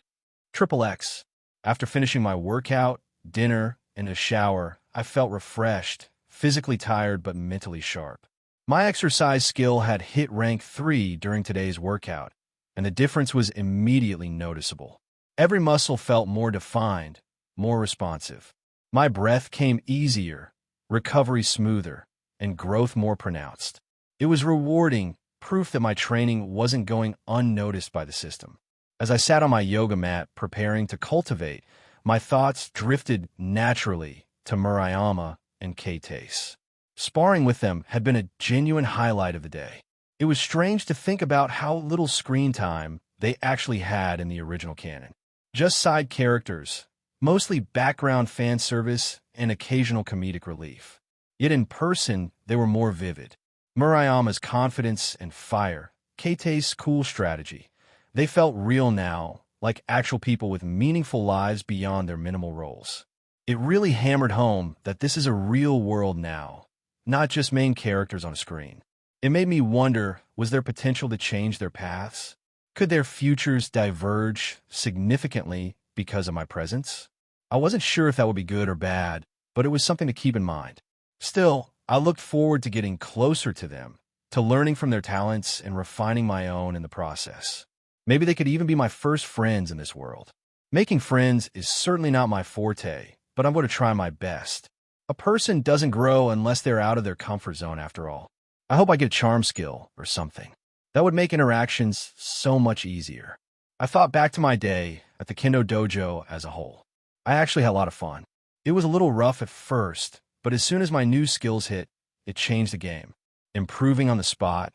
XXX. After finishing my workout, dinner, and a shower, I felt refreshed, physically tired but mentally sharp. My exercise skill had hit rank 3 during today's workout, and the difference was immediately noticeable. Every muscle felt more defined, more responsive. My breath came easier, recovery smoother, and growth more pronounced. It was rewarding, proof that my training wasn't going unnoticed by the system. As I sat on my yoga mat preparing to cultivate, my thoughts drifted naturally to Murayama and Kate. Sparring with them had been a genuine highlight of the day. It was strange to think about how little screen time they actually had in the original canon. Just side characters, mostly background fan service and occasional comedic relief. Yet in person, they were more vivid. Murayama's confidence and fire, Keitei's cool strategy. They felt real now, like actual people with meaningful lives beyond their minimal roles. It really hammered home that this is a real world now, not just main characters on a screen. It made me wonder, was there potential to change their paths? Could their futures diverge significantly because of my presence? I wasn't sure if that would be good or bad, but it was something to keep in mind. Still, I looked forward to getting closer to them, to learning from their talents and refining my own in the process. Maybe they could even be my first friends in this world. Making friends is certainly not my forte, but I'm going to try my best. A person doesn't grow unless they're out of their comfort zone after all. I hope I get a charm skill or something. That would make interactions so much easier. I thought back to my day at the Kendo Dojo as a whole. I actually had a lot of fun. It was a little rough at first, but as soon as my new skills hit, it changed the game. Improving on the spot,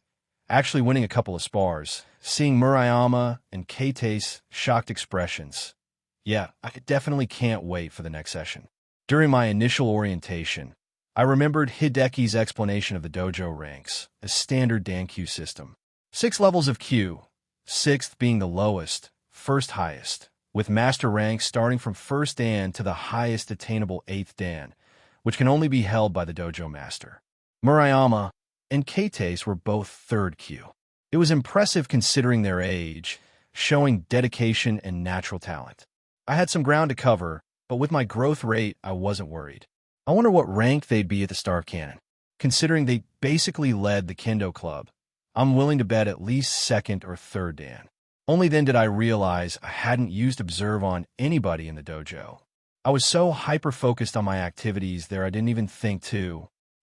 actually winning a couple of spars, seeing Murayama and Keitei's shocked expressions. Yeah, I definitely can't wait for the next session. During my initial orientation, I remembered Hideki's explanation of the dojo ranks, a standard Dan-Q system. 6 levels of Q, 6th being the lowest, 1st highest, with master ranks starting from 1st Dan to the highest attainable 8th Dan, which can only be held by the dojo master. Murayama and Keitei's were both 3rd Q. It was impressive considering their age, showing dedication and natural talent. I had some ground to cover, but with my growth rate, I wasn't worried. I wonder what rank they'd be at the start of canon. Considering they basically led the Kendo Club, I'm willing to bet at least 2nd or 3rd Dan. Only then did I realize I hadn't used Observe on anybody in the dojo. I was so hyper-focused on my activities there I didn't even think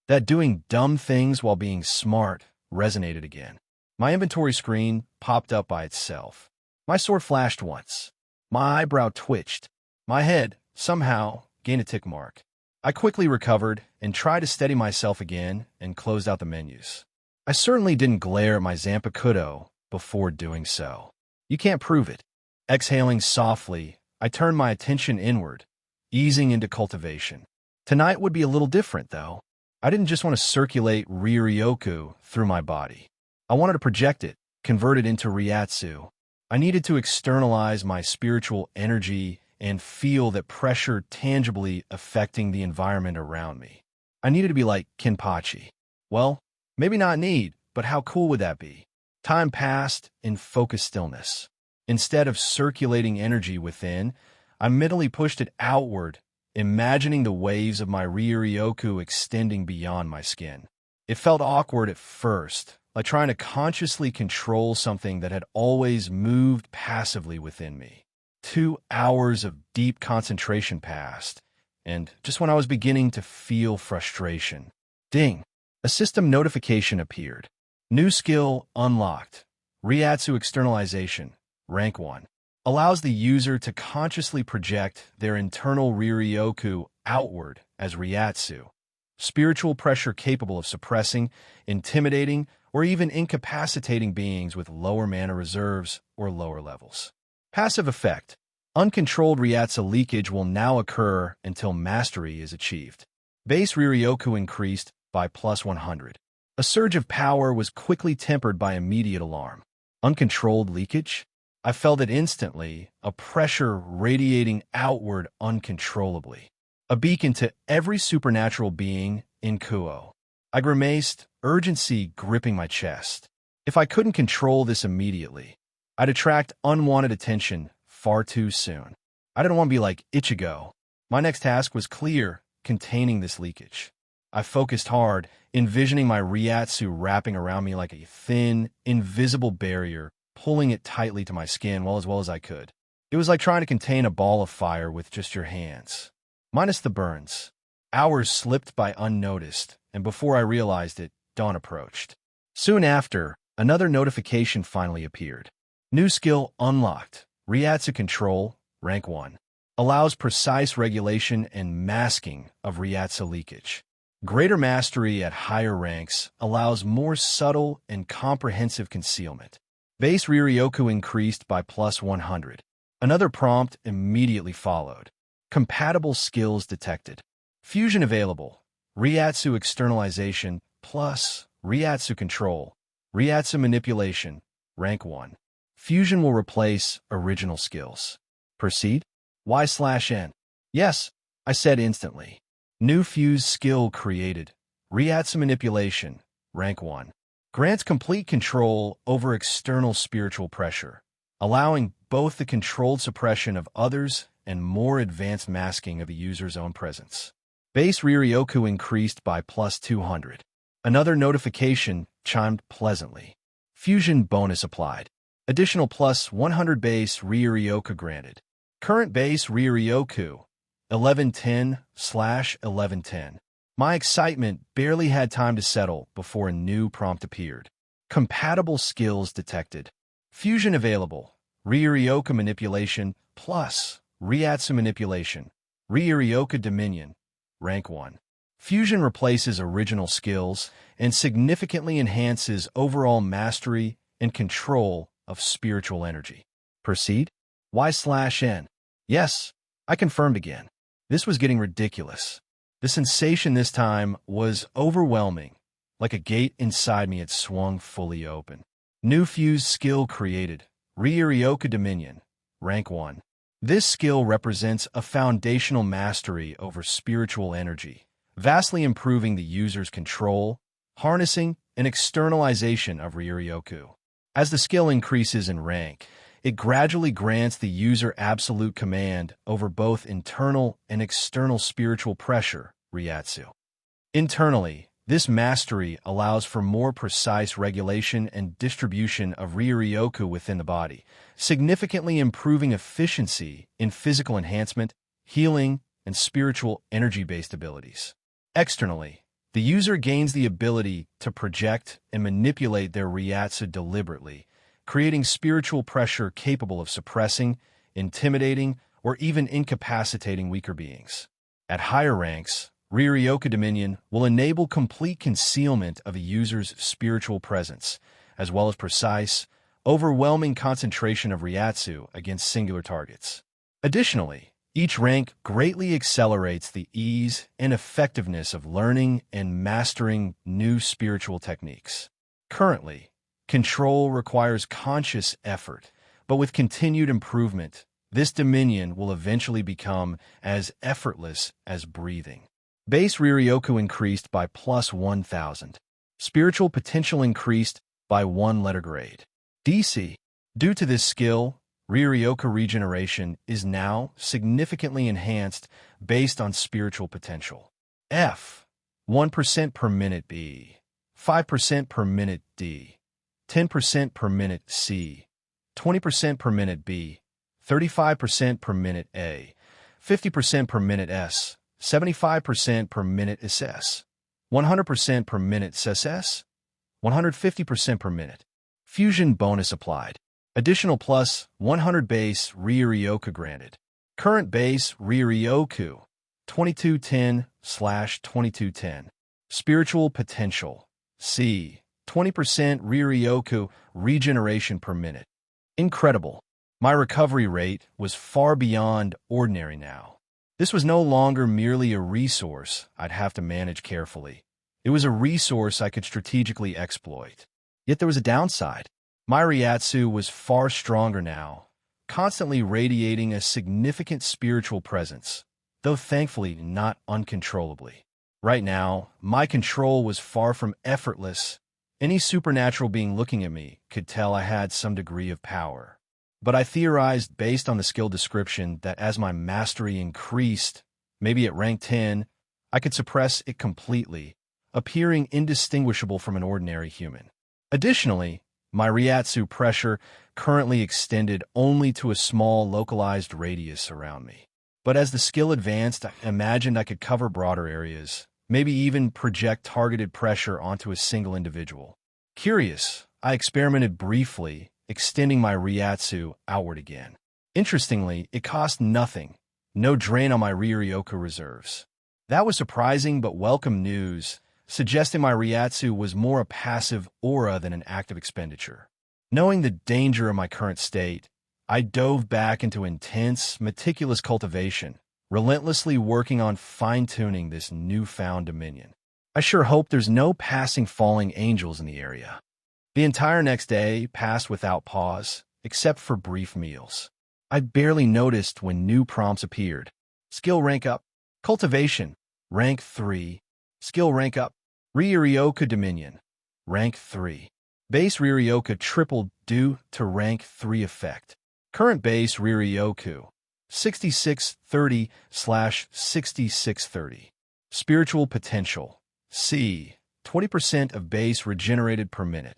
that doing dumb things while being smart resonated again. My inventory screen popped up by itself. My sword flashed once. My eyebrow twitched. My head, somehow, gained a tick mark. I quickly recovered and tried to steady myself again and closed out the menus. I certainly didn't glare at my Zanpakuto before doing so. You can't prove it. Exhaling softly, I turned my attention inward, easing into cultivation. Tonight would be a little different, though. I didn't just want to circulate Riryoku through my body. I wanted to project it, convert it into Ryatsu. I needed to externalize my spiritual energy and feel that pressure tangibly affecting the environment around me. I needed to be like Kenpachi. Well, maybe not need, but how cool would that be? Time passed in focused stillness. Instead of circulating energy within, I mentally pushed it outward, imagining the waves of my Riryoku extending beyond my skin. It felt awkward at first, like trying to consciously control something that had always moved passively within me. 2 hours of deep concentration passed, and just when I was beginning to feel frustration, ding, a system notification appeared. New skill unlocked. Ryatsu externalization, rank 1. Allows the user to consciously project their internal Riryoku outward as Ryatsu. Spiritual pressure capable of suppressing, intimidating, or even incapacitating beings with lower mana reserves or lower levels. Passive effect. Uncontrolled Ryatsu leakage will now occur until mastery is achieved. Base Riryoku increased by plus 100. A surge of power was quickly tempered by immediate alarm. Uncontrolled leakage? I felt it instantly, a pressure radiating outward uncontrollably. A beacon to every supernatural being in Kuo. I grimaced, urgency gripping my chest. If I couldn't control this immediately, I'd attract unwanted attention far too soon. I didn't want to be like Ichigo. My next task was clear, containing this leakage. I focused hard, envisioning my Ryatsu wrapping around me like a thin, invisible barrier, pulling it tightly to my skin as well as I could. It was like trying to contain a ball of fire with just your hands. Minus the burns. Hours slipped by unnoticed, and before I realized it, dawn approached. Soon after, another notification finally appeared. New skill unlocked. Ryatsu control, rank 1. Allows precise regulation and masking of Ryatsu leakage. Greater mastery at higher ranks allows more subtle and comprehensive concealment. Base Riryoku increased by plus 100. Another prompt immediately followed. Compatible skills detected. Fusion available. Ryatsu externalization plus Ryatsu control. Ryatsu manipulation Rank 1. Fusion will replace original skills. Proceed? Y/N. Yes, I said instantly. New fuse skill created. Rias manipulation. Rank 1. Grants complete control over external spiritual pressure, allowing both the controlled suppression of others and more advanced masking of the user's own presence. Base Riryoku increased by plus 200. Another notification chimed pleasantly. Fusion bonus applied. Additional plus 100 base Riryoku granted. Current base Riryoku, 1110/1110. My excitement barely had time to settle before a new prompt appeared. Compatible skills detected. Fusion available. Riryoku manipulation plus Riatsu manipulation. Riryoku dominion. Rank 1. Fusion replaces original skills and significantly enhances overall mastery and control of spiritual energy. Proceed? Y/N. Yes, I confirmed again. This was getting ridiculous. The sensation this time was overwhelming, like a gate inside me had swung fully open. New fuse skill created. Riryoku dominion. Rank 1. This skill represents a foundational mastery over spiritual energy, vastly improving the user's control, harnessing, and externalization of Riryoku. As the skill increases in rank, it gradually grants the user absolute command over both internal and external spiritual pressure, Riatsu. Internally, this mastery allows for more precise regulation and distribution of Riryoku within the body, significantly improving efficiency in physical enhancement, healing, and spiritual energy-based abilities. Externally, the user gains the ability to project and manipulate their Riatsu deliberately, creating spiritual pressure capable of suppressing, intimidating, or even incapacitating weaker beings. At higher ranks, Riryoku Dominion will enable complete concealment of a user's spiritual presence, as well as precise, overwhelming concentration of Riatsu against singular targets. Additionally, each rank greatly accelerates the ease and effectiveness of learning and mastering new spiritual techniques. Currently, control requires conscious effort, but with continued improvement, this dominion will eventually become as effortless as breathing. Base Riryoku increased by plus 1,000. Spiritual potential increased by 1 letter grade. DC. Due to this skill, Riryoku regeneration is now significantly enhanced based on spiritual potential. F. 1% per minute B. 5% per minute D. 10% per minute C. 20% per minute B. 35% per minute A. 50% per minute S. 75% per minute SS. 100% per minute SS. 150% per minute. Fusion bonus applied. Additional plus 100 base Riryoku granted. Current base Riryoku 2210/2210. Spiritual potential C. 20% Riryoku regeneration per minute. Incredible. My recovery rate was far beyond ordinary now. This was no longer merely a resource I'd have to manage carefully. It was a resource I could strategically exploit. Yet there was a downside. My Riatsu was far stronger now, constantly radiating a significant spiritual presence, though thankfully not uncontrollably. Right now, my control was far from effortless. Any supernatural being looking at me could tell I had some degree of power. But I theorized based on the skill description that as my mastery increased, maybe at rank 10, I could suppress it completely, appearing indistinguishable from an ordinary human. Additionally, my Riatsu pressure currently extended only to a small localized radius around me. But as the skill advanced, I imagined I could cover broader areas, maybe even project targeted pressure onto a single individual. Curious, I experimented briefly, extending my Riatsu outward again. Interestingly, it cost nothing, no drain on my Riryoku reserves. That was surprising but welcome news, suggesting my Riatsu was more a passive aura than an active expenditure. Knowing the danger of my current state, I dove back into intense, meticulous cultivation, relentlessly working on fine-tuning this newfound dominion. I sure hope there's no passing falling angels in the area. The entire next day passed without pause, except for brief meals. I barely noticed when new prompts appeared. Skill rank up. Cultivation. Rank 3. Skill rank up. Ryuryoku Dominion. Rank 3. Base Ryuryoku tripled due to rank 3 effect. Current base Ryuryoku 6630/6630. Spiritual potential C. 20% of base regenerated per minute.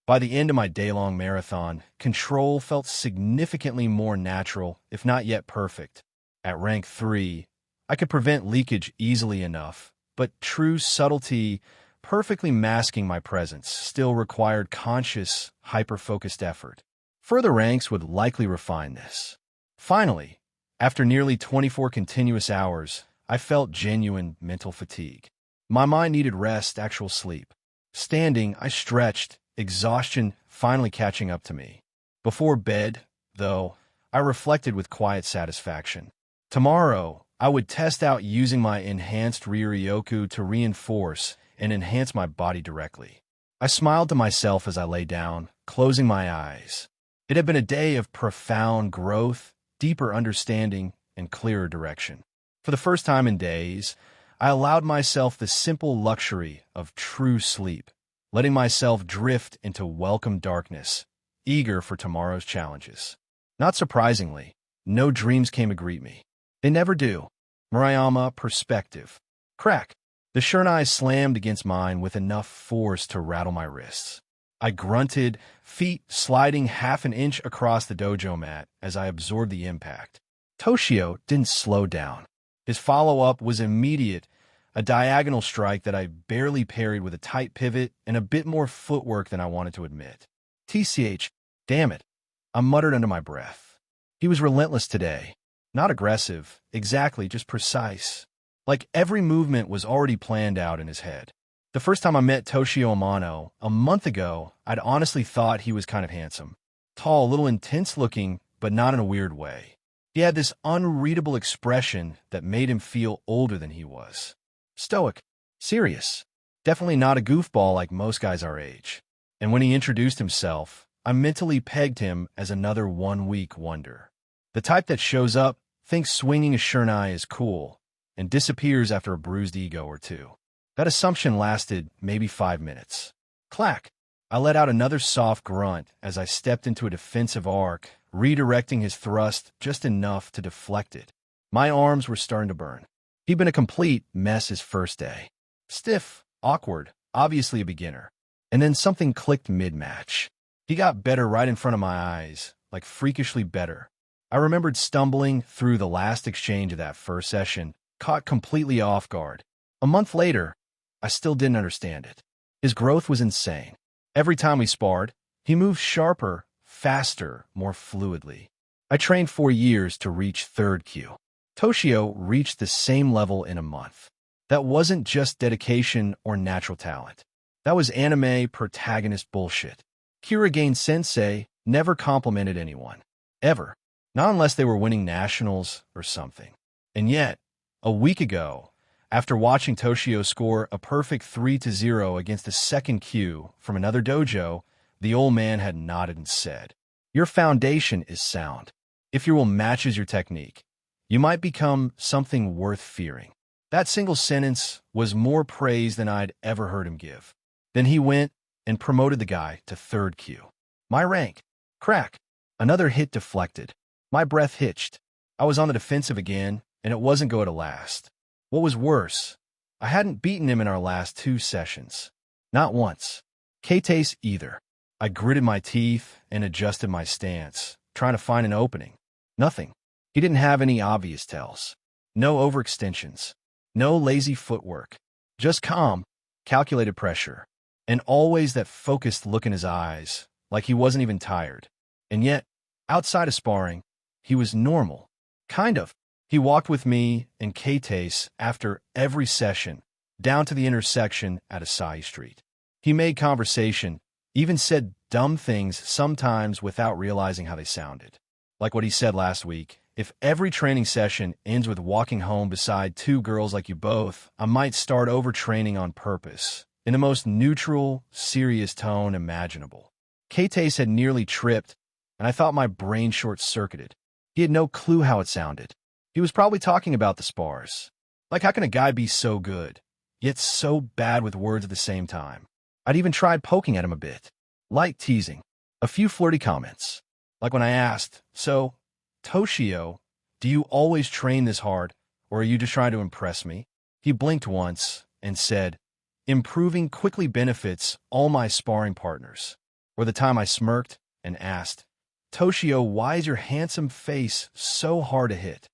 By the end of my day-long marathon, control felt significantly more natural, if not yet perfect. At rank 3, I could prevent leakage easily enough, but true subtlety, perfectly masking my presence, still required conscious, hyper-focused effort. Further ranks would likely refine this. Finally, after nearly 24 continuous hours, I felt genuine mental fatigue. My mind needed rest, actual sleep. Standing, I stretched, exhaustion finally catching up to me. Before bed, though, I reflected with quiet satisfaction. Tomorrow, I would test out using my enhanced Ryuryoku to reinforce and enhance my body directly. I smiled to myself as I lay down, closing my eyes. It had been a day of profound growth, deeper understanding, and clearer direction. For the first time in days, I allowed myself the simple luxury of true sleep, letting myself drift into welcome darkness, eager for tomorrow's challenges. Not surprisingly, no dreams came to greet me. They never do. Murayama perspective. Crack. The shurnai slammed against mine with enough force to rattle my wrists. I grunted, feet sliding half an inch across the dojo mat as I absorbed the impact. Toshio didn't slow down. His follow-up was immediate, a diagonal strike that I barely parried with a tight pivot and a bit more footwork than I wanted to admit. TCH, damn it, I muttered under my breath. He was relentless today. Not aggressive, exactly, just precise. Like every movement was already planned out in his head. The first time I met Toshio Amano, a month ago, I'd honestly thought he was kind of handsome. Tall, a little intense-looking, but not in a weird way. He had this unreadable expression that made him feel older than he was. Stoic. Serious. Definitely not a goofball like most guys our age. And when he introduced himself, I mentally pegged him as another one-week wonder. The type that shows up, thinks swinging a shurnai is cool, and disappears after a bruised ego or two. That assumption lasted maybe 5 minutes. Clack! I let out another soft grunt as I stepped into a defensive arc, redirecting his thrust just enough to deflect it. My arms were starting to burn. He'd been a complete mess his first day. Stiff, awkward, obviously a beginner. And then something clicked mid-match. He got better right in front of my eyes, like freakishly better. I remembered stumbling through the last exchange of that first session, caught completely off guard. A month later, I still didn't understand it. His growth was insane. Every time we sparred, he moved sharper, faster, more fluidly. I trained for years to reach third Q. Toshio reached the same level in a month. That wasn't just dedication or natural talent. That was anime protagonist bullshit. Kurigane Sensei never complimented anyone. Ever. Not unless they were winning nationals or something. And yet, a week ago, after watching Toshio score a perfect 3-0 against the second Q from another dojo, the old man had nodded and said, "Your foundation is sound. If your will matches your technique, you might become something worth fearing." That single sentence was more praise than I'd ever heard him give. Then he went and promoted the guy to third Q. My rank. Crack. Another hit deflected. My breath hitched. I was on the defensive again, and it wasn't going to last. What was worse, I hadn't beaten him in our last 2 sessions. Not once. Keita's either. I gritted my teeth and adjusted my stance, trying to find an opening. Nothing. He didn't have any obvious tells. No overextensions. No lazy footwork. Just calm, calculated pressure. And always that focused look in his eyes, like he wasn't even tired. And yet, outside of sparring, he was normal. Kind of. He walked with me and Keita's after every session, down to the intersection at Asahi Street. He made conversation, even said dumb things sometimes without realizing how they sounded. Like what he said last week, "If every training session ends with walking home beside 2 girls like you both, I might start overtraining on purpose. in the most neutral, serious tone imaginable. K-Tace had nearly tripped, and I thought my brain short-circuited. He had no clue how it sounded. He was probably talking about the spars. Like, how can a guy be so good, yet so bad with words at the same time? I'd even tried poking at him a bit. Light teasing. A few flirty comments. Like when I asked, "So, Toshio, do you always train this hard, or are you just trying to impress me?" He blinked once and said, "Improving quickly benefits all my sparring partners." Or the time I smirked and asked, "Toshio, why is your handsome face so hard to hit?"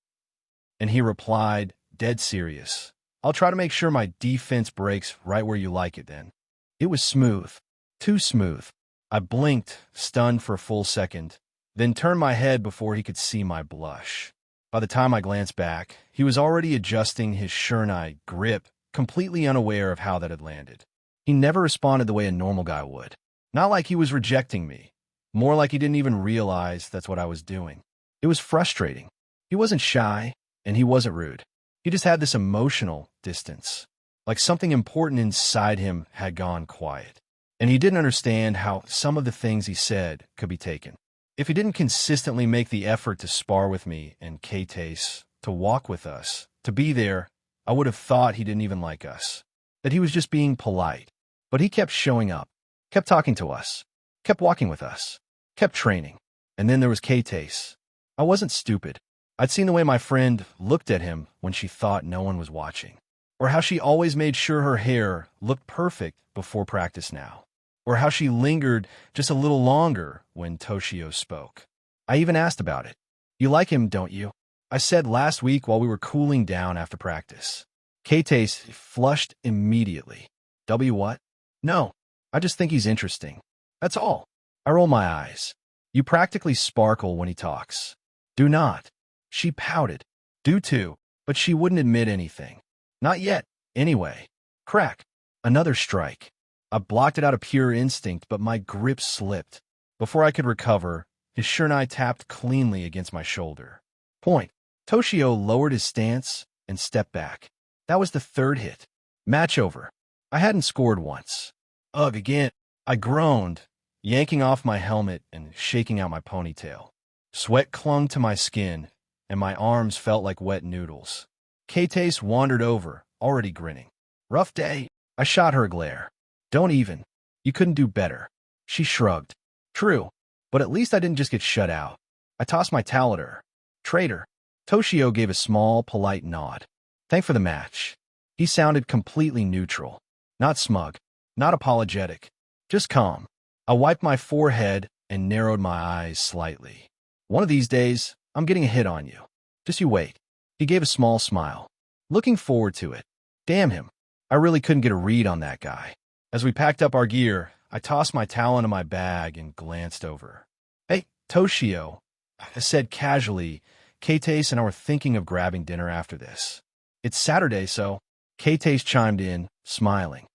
And he replied, dead serious, "I'll try to make sure my defense breaks right where you like it then." It was smooth. Too smooth. I blinked, stunned for a full second, then turned my head before he could see my blush. By the time I glanced back, he was already adjusting his shurnai grip, completely unaware of how that had landed. He never responded the way a normal guy would. Not like he was rejecting me. More like he didn't even realize that's what I was doing. It was frustrating. He wasn't shy, and he wasn't rude. He just had this emotional distance. Like something important inside him had gone quiet. And he didn't understand how some of the things he said could be taken. If he didn't consistently make the effort to spar with me and K-Tace, to walk with us, to be there, I would have thought he didn't even like us. That he was just being polite. But he kept showing up, kept talking to us, kept walking with us, kept training. And then there was K-Tace. I wasn't stupid. I'd seen the way my friend looked at him when she thought no one was watching. Or how she always made sure her hair looked perfect before practice now. Or how she lingered just a little longer when Toshio spoke. I even asked about it. "You like him, don't you?" I said last week while we were cooling down after practice. K-Tace flushed immediately. What? "No, I just think he's interesting. That's all." I roll my eyes. "You practically sparkle when he talks." "Do not." She pouted. "Do too," but she wouldn't admit anything. "Not yet, anyway." Crack. Another strike. I blocked it out of pure instinct, but my grip slipped. Before I could recover, his shurnai tapped cleanly against my shoulder. Point. Toshio lowered his stance and stepped back. That was the third hit. Match over. I hadn't scored once. Ugh, again. I groaned, yanking off my helmet and shaking out my ponytail. Sweat clung to my skin, and my arms felt like wet noodles. K-Tace wandered over, already grinning. "Rough day." I shot her a glare. "Don't even. You couldn't do better." She shrugged. "True, but at least I didn't just get shut out." I tossed my towel at her. "Traitor." Toshio gave a small, polite nod. "Thanks for the match." He sounded completely neutral. Not smug. Not apologetic. Just calm. I wiped my forehead and narrowed my eyes slightly. "One of these days, I'm getting a hit on you. Just you wait." He gave a small smile. "Looking forward to it." Damn him. I really couldn't get a read on that guy. As we packed up our gear, I tossed my towel into my bag and glanced over. "Hey, Toshio," I said casually. K-Tace and I were thinking of grabbing dinner after this. "It's Saturday, so..." K-Tace chimed in, smiling.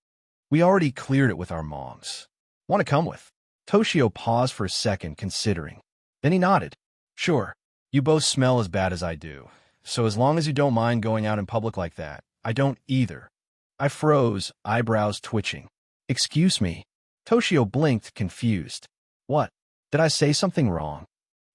"We already cleared it with our moms. Want to come with?" Toshio paused for a second, considering. Then he nodded. "Sure. You both smell as bad as I do. So as long as you don't mind going out in public like that, I don't either." I froze, eyebrows twitching. "Excuse me." Toshio blinked, confused. "What? Did I say something wrong?"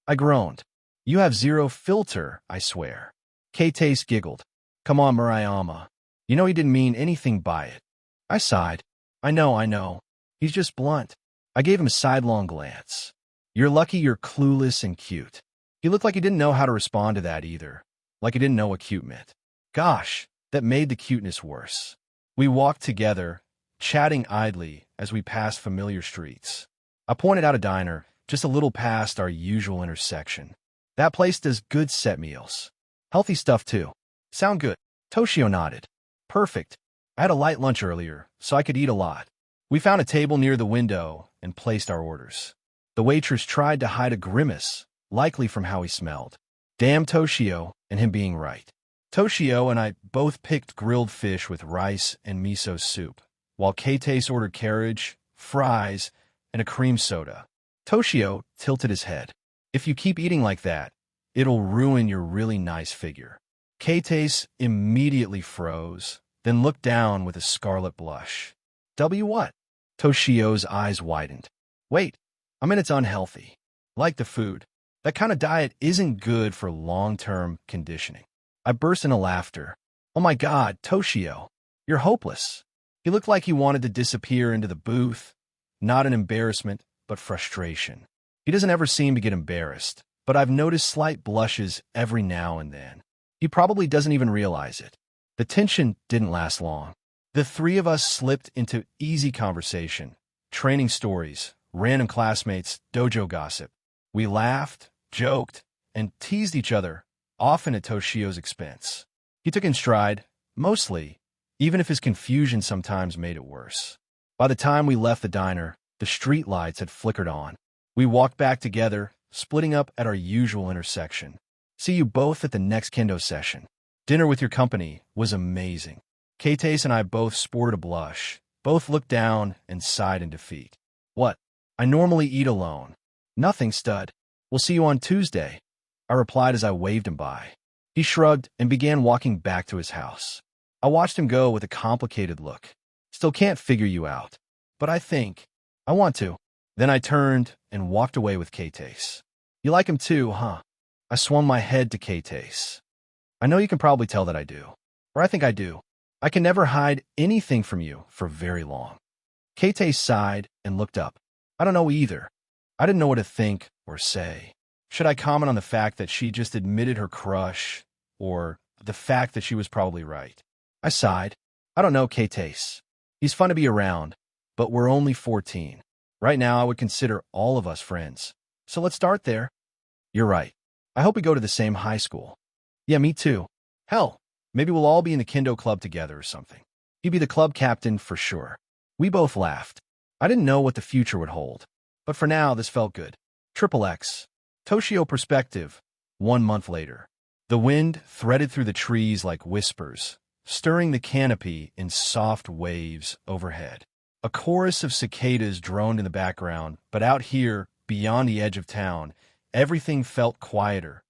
I groaned. "You have zero filter, I swear." K-Tace giggled. "Come on, Murayama. You know he didn't mean anything by it." I sighed. I know. He's just blunt." I gave him a sidelong glance. "You're lucky you're clueless and cute." He looked like he didn't know how to respond to that either. Like he didn't know what cute meant. Gosh, that made the cuteness worse. We walked together, chatting idly as we passed familiar streets. I pointed out a diner, just a little past our usual intersection. "That place does good set meals. Healthy stuff, too." "Sound good." Toshio nodded. "Perfect. I had a light lunch earlier, so I could eat a lot." We found a table near the window and placed our orders. The waitress tried to hide a grimace, likely from how he smelled. Damn Toshio and him being right. Toshio and I both picked grilled fish with rice and miso soup, while K-Tace ordered carriage, fries, and a cream soda. Toshio tilted his head. "If you keep eating like that, it'll ruin your really nice figure." K-Tace immediately froze, then looked down with a scarlet blush. W what? Toshio's eyes widened. Wait, I mean it's unhealthy. Like the food. That kind of diet isn't good for long-term conditioning. I burst into laughter. Oh my God, Toshio, you're hopeless. He looked like he wanted to disappear into the booth. Not an embarrassment, but frustration. He doesn't ever seem to get embarrassed, but I've noticed slight blushes every now and then. He probably doesn't even realize it. The tension didn't last long. The three of us slipped into easy conversation, training stories, random classmates, dojo gossip. We laughed, joked, and teased each other, often at Toshio's expense. He took in stride, mostly, even if his confusion sometimes made it worse. By the time we left the diner, the street lights had flickered on. We walked back together, splitting up at our usual intersection. See you both at the next kendo session. Dinner with your company was amazing. Keites and I both sported a blush, both looked down and sighed in defeat. What? I normally eat alone. Nothing, stud. We'll see you on Tuesday, I replied as I waved him by. He shrugged and began walking back to his house. I watched him go with a complicated look. Still can't figure you out, but I think I want to. Then I turned and walked away with Keites. You like him too, huh? I swung my head to Keites. I know you can probably tell that I do. Or I think I do. I can never hide anything from you for very long. Keites sighed and looked up. I don't know either. I didn't know what to think or say. Should I comment on the fact that she just admitted her crush, or the fact that she was probably right? I sighed. I don't know, Keites. He's fun to be around, but we're only 14. Right now, I would consider all of us friends. So let's start there. You're right. I hope we go to the same high school. Yeah, me too. Hell, maybe we'll all be in the kendo club together or something. He'd be the club captain for sure. We both laughed. I didn't know what the future would hold, but for now, this felt good. XXX. Toshio perspective. 1 month later. The wind threaded through the trees like whispers, stirring the canopy in soft waves overhead. A chorus of cicadas droned in the background, but out here, beyond the edge of town, everything felt quieter,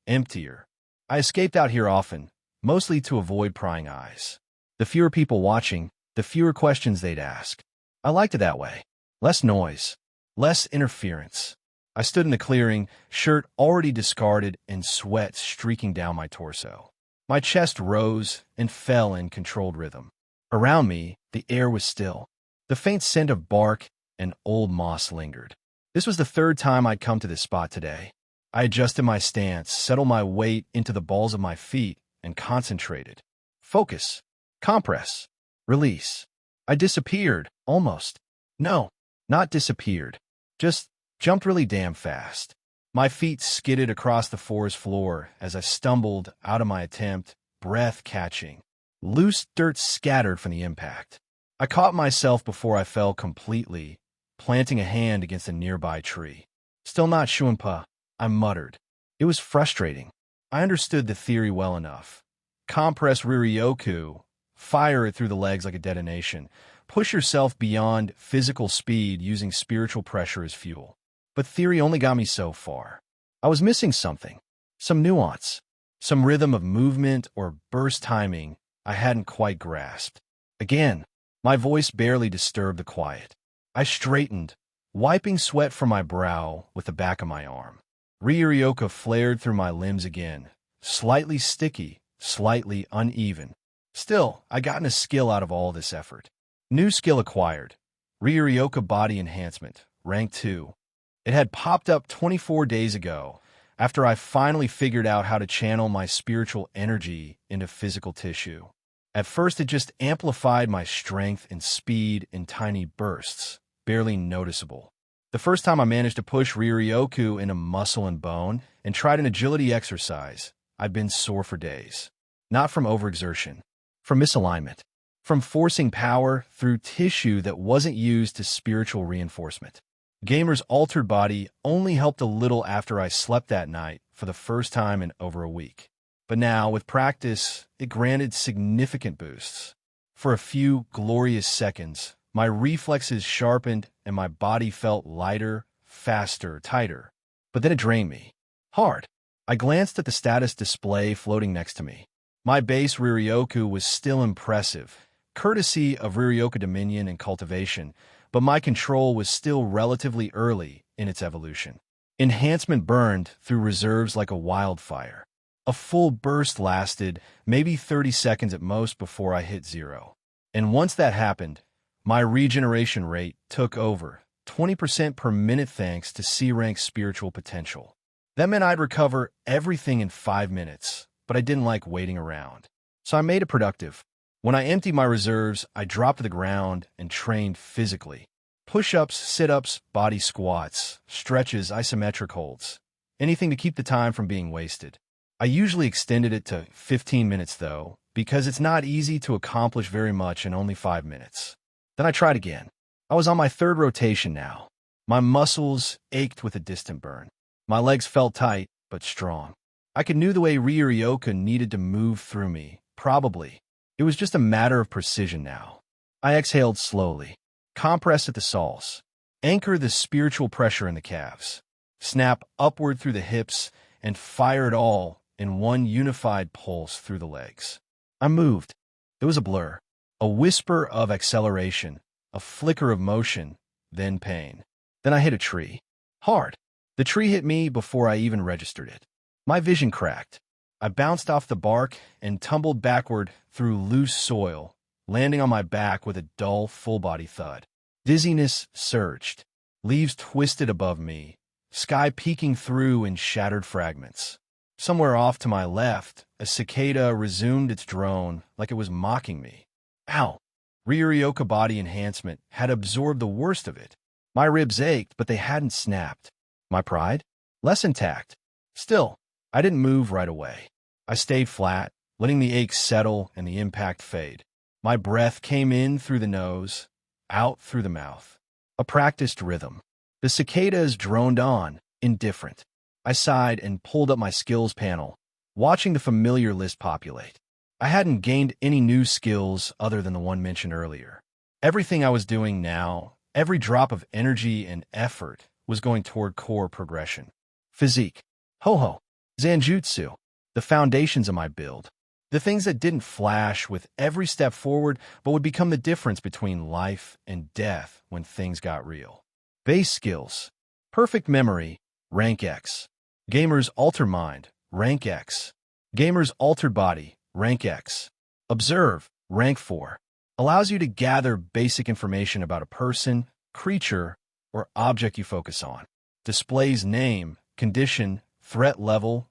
emptier. I escaped out here often, mostly to avoid prying eyes. The fewer people watching, the fewer questions they'd ask. I liked it that way. Less noise, less interference. I stood in the clearing, shirt already discarded and sweat streaking down my torso. My chest rose and fell in controlled rhythm. Around me, the air was still. The faint scent of bark and old moss lingered. This was the third time I'd come to this spot today. I adjusted my stance, settled my weight into the balls of my feet, and concentrated. Focus. Compress. Release. I disappeared, almost. No, not disappeared. Just jumped really damn fast. My feet skidded across the forest floor as I stumbled out of my attempt, breath catching. Loose dirt scattered from the impact. I caught myself before I fell completely, planting a hand against a nearby tree. Still not Shuinpa, I muttered. It was frustrating. I understood the theory well enough. Compress Riryoku, fire it through the legs like a detonation. Push yourself beyond physical speed using spiritual pressure as fuel. But theory only got me so far. I was missing something, some nuance, some rhythm of movement or burst timing I hadn't quite grasped. Again, my voice barely disturbed the quiet. I straightened, wiping sweat from my brow with the back of my arm. Ryoryoka flared through my limbs again, slightly sticky, slightly uneven. Still, I gotten a skill out of all this effort. New skill acquired. Ryoryoka Body Enhancement, Rank 2. It had popped up 24 days ago, after I finally figured out how to channel my spiritual energy into physical tissue. At first, it just amplified my strength and speed in tiny bursts, barely noticeable. The first time I managed to push Ryoryoku into muscle and bone and tried an agility exercise, I'd been sore for days. Not from overexertion, from misalignment, from forcing power through tissue that wasn't used to spiritual reinforcement. Gamer's altered body only helped a little after I slept that night for the first time in over a week. But now, with practice, it granted significant boosts. For a few glorious seconds, my reflexes sharpened and my body felt lighter, faster, tighter. But then it drained me. Hard. I glanced at the status display floating next to me. My base Ryoryoku was still impressive, courtesy of Riryoka Dominion and cultivation, but my control was still relatively early in its evolution. Enhancement burned through reserves like a wildfire. A full burst lasted maybe 30 seconds at most before I hit zero. And once that happened, my regeneration rate took over 20% per minute thanks to C-rank spiritual potential. That meant I'd recover everything in 5 minutes, but I didn't like waiting around. So I made it productive. When I emptied my reserves, I dropped to the ground and trained physically. Push-ups, sit-ups, body squats, stretches, isometric holds. Anything to keep the time from being wasted. I usually extended it to 15 minutes though, because it's not easy to accomplish very much in only 5 minutes. Then I tried again. I was on my third rotation now. My muscles ached with a distant burn. My legs felt tight, but strong. I could knew the way Riryoka needed to move through me, probably. It was just a matter of precision now. I exhaled slowly. Compress at the soles. Anchor the spiritual pressure in the calves. Snap upward through the hips and fire it all in one unified pulse through the legs. I moved. It was a blur. A whisper of acceleration. A flicker of motion. Then pain. Then I hit a tree. Hard. The tree hit me before I even registered it. My vision cracked. I bounced off the bark and tumbled backward through loose soil, landing on my back with a dull, full-body thud. Dizziness surged. Leaves twisted above me, sky peeking through in shattered fragments. Somewhere off to my left, a cicada resumed its drone like it was mocking me. Ow! Riryoka body enhancement had absorbed the worst of it. My ribs ached, but they hadn't snapped. My pride? Less intact. Still, I didn't move right away. I stayed flat, letting the ache settle and the impact fade. My breath came in through the nose, out through the mouth. A practiced rhythm. The cicadas droned on, indifferent. I sighed and pulled up my skills panel, watching the familiar list populate. I hadn't gained any new skills other than the one mentioned earlier. Everything I was doing now, every drop of energy and effort, was going toward core progression. Physique. Ho-ho. Zanjutsu. The foundations of my build. The things that didn't flash with every step forward, but would become the difference between life and death when things got real. Base skills. Perfect memory, rank X. Gamer's alter mind, rank X. Gamer's altered body, rank X. Observe, rank 4. Allows you to gather basic information about a person, creature, or object you focus on. Displays name, condition, threat level,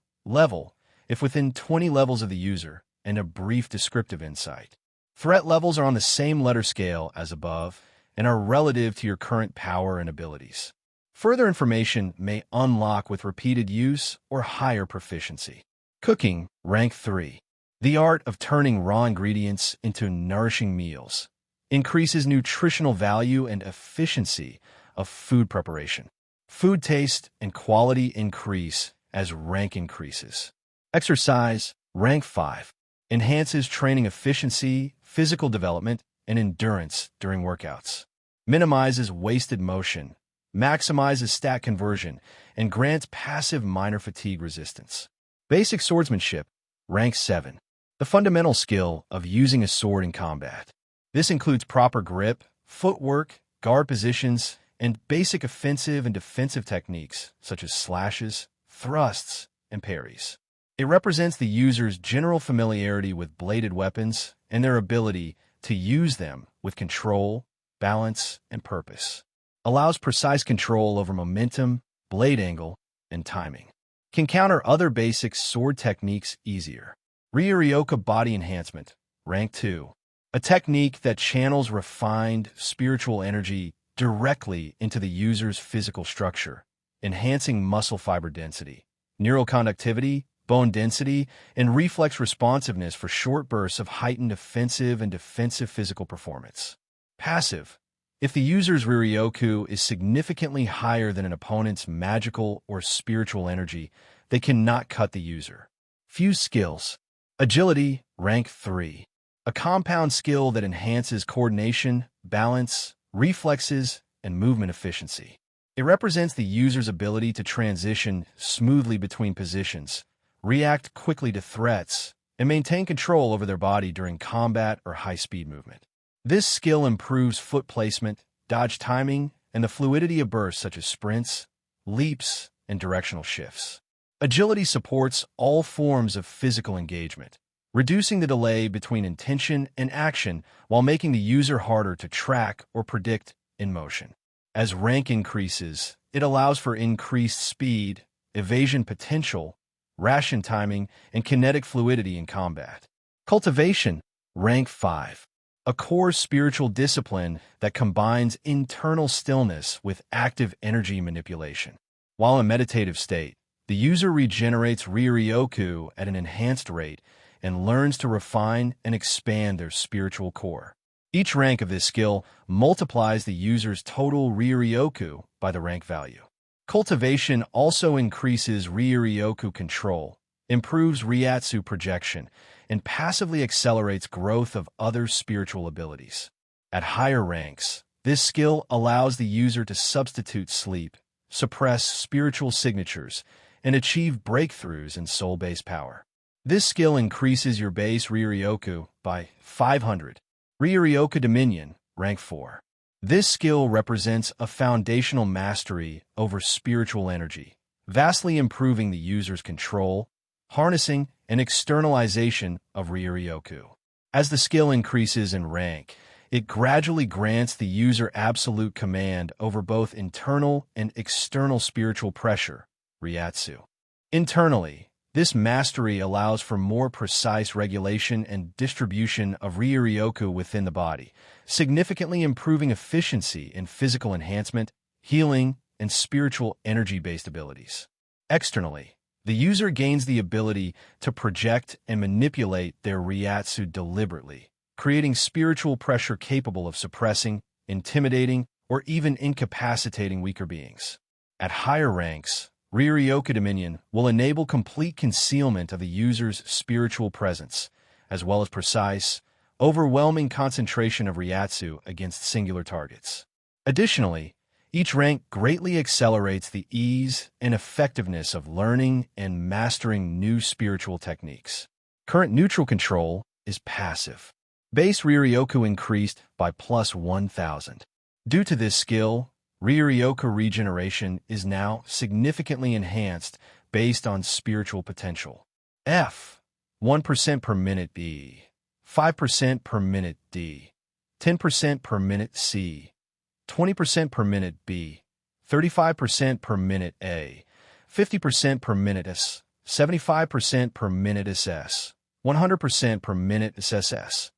if within 20 levels of the user, and a brief descriptive insight. Threat levels are on the same letter scale as above and are relative to your current power and abilities. Further information may unlock with repeated use or higher proficiency. Cooking, rank 3. The art of turning raw ingredients into nourishing meals. Increases nutritional value and efficiency of food preparation. Food taste and quality increase as rank increases. Exercise, rank 5. Enhances training efficiency, physical development, and endurance during workouts. Minimizes wasted motion, maximizes stat conversion, and grants passive minor fatigue resistance. Basic swordsmanship, rank 7. The fundamental skill of using a sword in combat. This includes proper grip, footwork, guard positions, and basic offensive and defensive techniques such as slashes, thrusts, and parries. It represents the user's general familiarity with bladed weapons and their ability to use them with control, balance, and purpose. Allows precise control over momentum, blade angle, and timing. Can counter other basic sword techniques easier. Riryoka body enhancement, rank 2. A technique that channels refined spiritual energy directly into the user's physical structure, enhancing muscle fiber density, neural conductivity, bone density, and reflex responsiveness for short bursts of heightened offensive and defensive physical performance. Passive. If the user's Riryoku is significantly higher than an opponent's magical or spiritual energy, they cannot cut the user. Fuse skills. Agility, rank 3. A compound skill that enhances coordination, balance, reflexes, and movement efficiency. It represents the user's ability to transition smoothly between positions, react quickly to threats, and maintain control over their body during combat or high-speed movement. This skill improves foot placement, dodge timing, and the fluidity of bursts such as sprints, leaps, and directional shifts. Agility supports all forms of physical engagement, reducing the delay between intention and action while making the user harder to track or predict in motion. As rank increases, it allows for increased speed, evasion potential, ration timing, and kinetic fluidity in combat. Cultivation, rank 5. A core spiritual discipline that combines internal stillness with active energy manipulation. While in meditative state, the user regenerates Ryoryoku at an enhanced rate and learns to refine and expand their spiritual core. Each rank of this skill multiplies the user's total Ryoryoku by the rank value. Cultivation also increases Ryoryoku control, improves Ryatsu projection, and passively accelerates growth of other spiritual abilities. At higher ranks, this skill allows the user to substitute sleep, suppress spiritual signatures, and achieve breakthroughs in soul-based power. This skill increases your base Ryoryoku by 500. Ryoryoku Dominion, rank 4. This skill represents a foundational mastery over spiritual energy, vastly improving the user's control, harnessing, and externalization of Ryoryoku. As the skill increases in rank, it gradually grants the user absolute command over both internal and external spiritual pressure, Ryatsu. Internally, this mastery allows for more precise regulation and distribution of Ryoryoku within the body, significantly improving efficiency in physical enhancement, healing, and spiritual energy-based abilities. Externally, the user gains the ability to project and manipulate their Ryatsu deliberately, creating spiritual pressure capable of suppressing, intimidating, or even incapacitating weaker beings. At higher ranks, Ryoryoku Dominion will enable complete concealment of the user's spiritual presence, as well as precise, overwhelming concentration of Ryatsu against singular targets. Additionally, each rank greatly accelerates the ease and effectiveness of learning and mastering new spiritual techniques. Current neutral control is passive. Base Ryoryoku increased by plus 1,000. Due to this skill, Ryoryoku regeneration is now significantly enhanced based on spiritual potential. F. 1% per minute B. 5% per minute D. 10% per minute C. 20% per minute B, 35% per minute A, 50% per minute S, 75% per minute SS, 100% per minute SSS,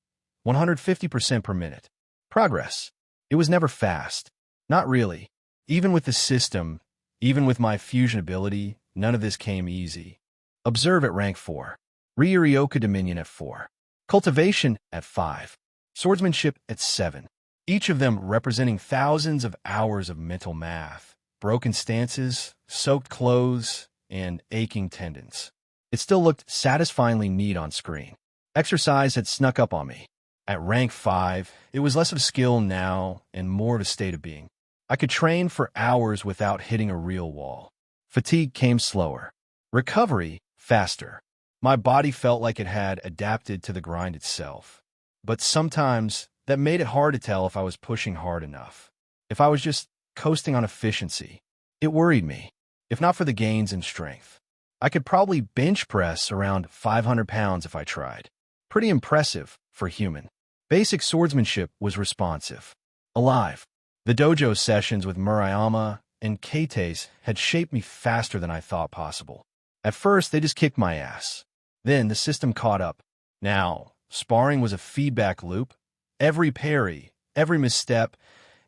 150% per minute. Progress. It was never fast. Not really. Even with the system, even with my fusion ability, none of this came easy. Observe at rank 4. Ryoryoku Dominion at 4. Cultivation at 5. Swordsmanship at 7. Each of them representing thousands of hours of mental math, broken stances, soaked clothes, and aching tendons. It still looked satisfyingly neat on screen. Exercise had snuck up on me. At rank 5, it was less of skill now and more of a state of being. I could train for hours without hitting a real wall. Fatigue came slower. Recovery, faster. My body felt like it had adapted to the grind itself. But sometimes, that made it hard to tell if I was pushing hard enough, if I was just coasting on efficiency. It worried me, if not for the gains in strength. I could probably bench press around 500 pounds if I tried. Pretty impressive for human. Basic swordsmanship was responsive. Alive. The dojo sessions with Murayama and Kates had shaped me faster than I thought possible. At first, they just kicked my ass. Then the system caught up. Now, sparring was a feedback loop. Every parry, every misstep,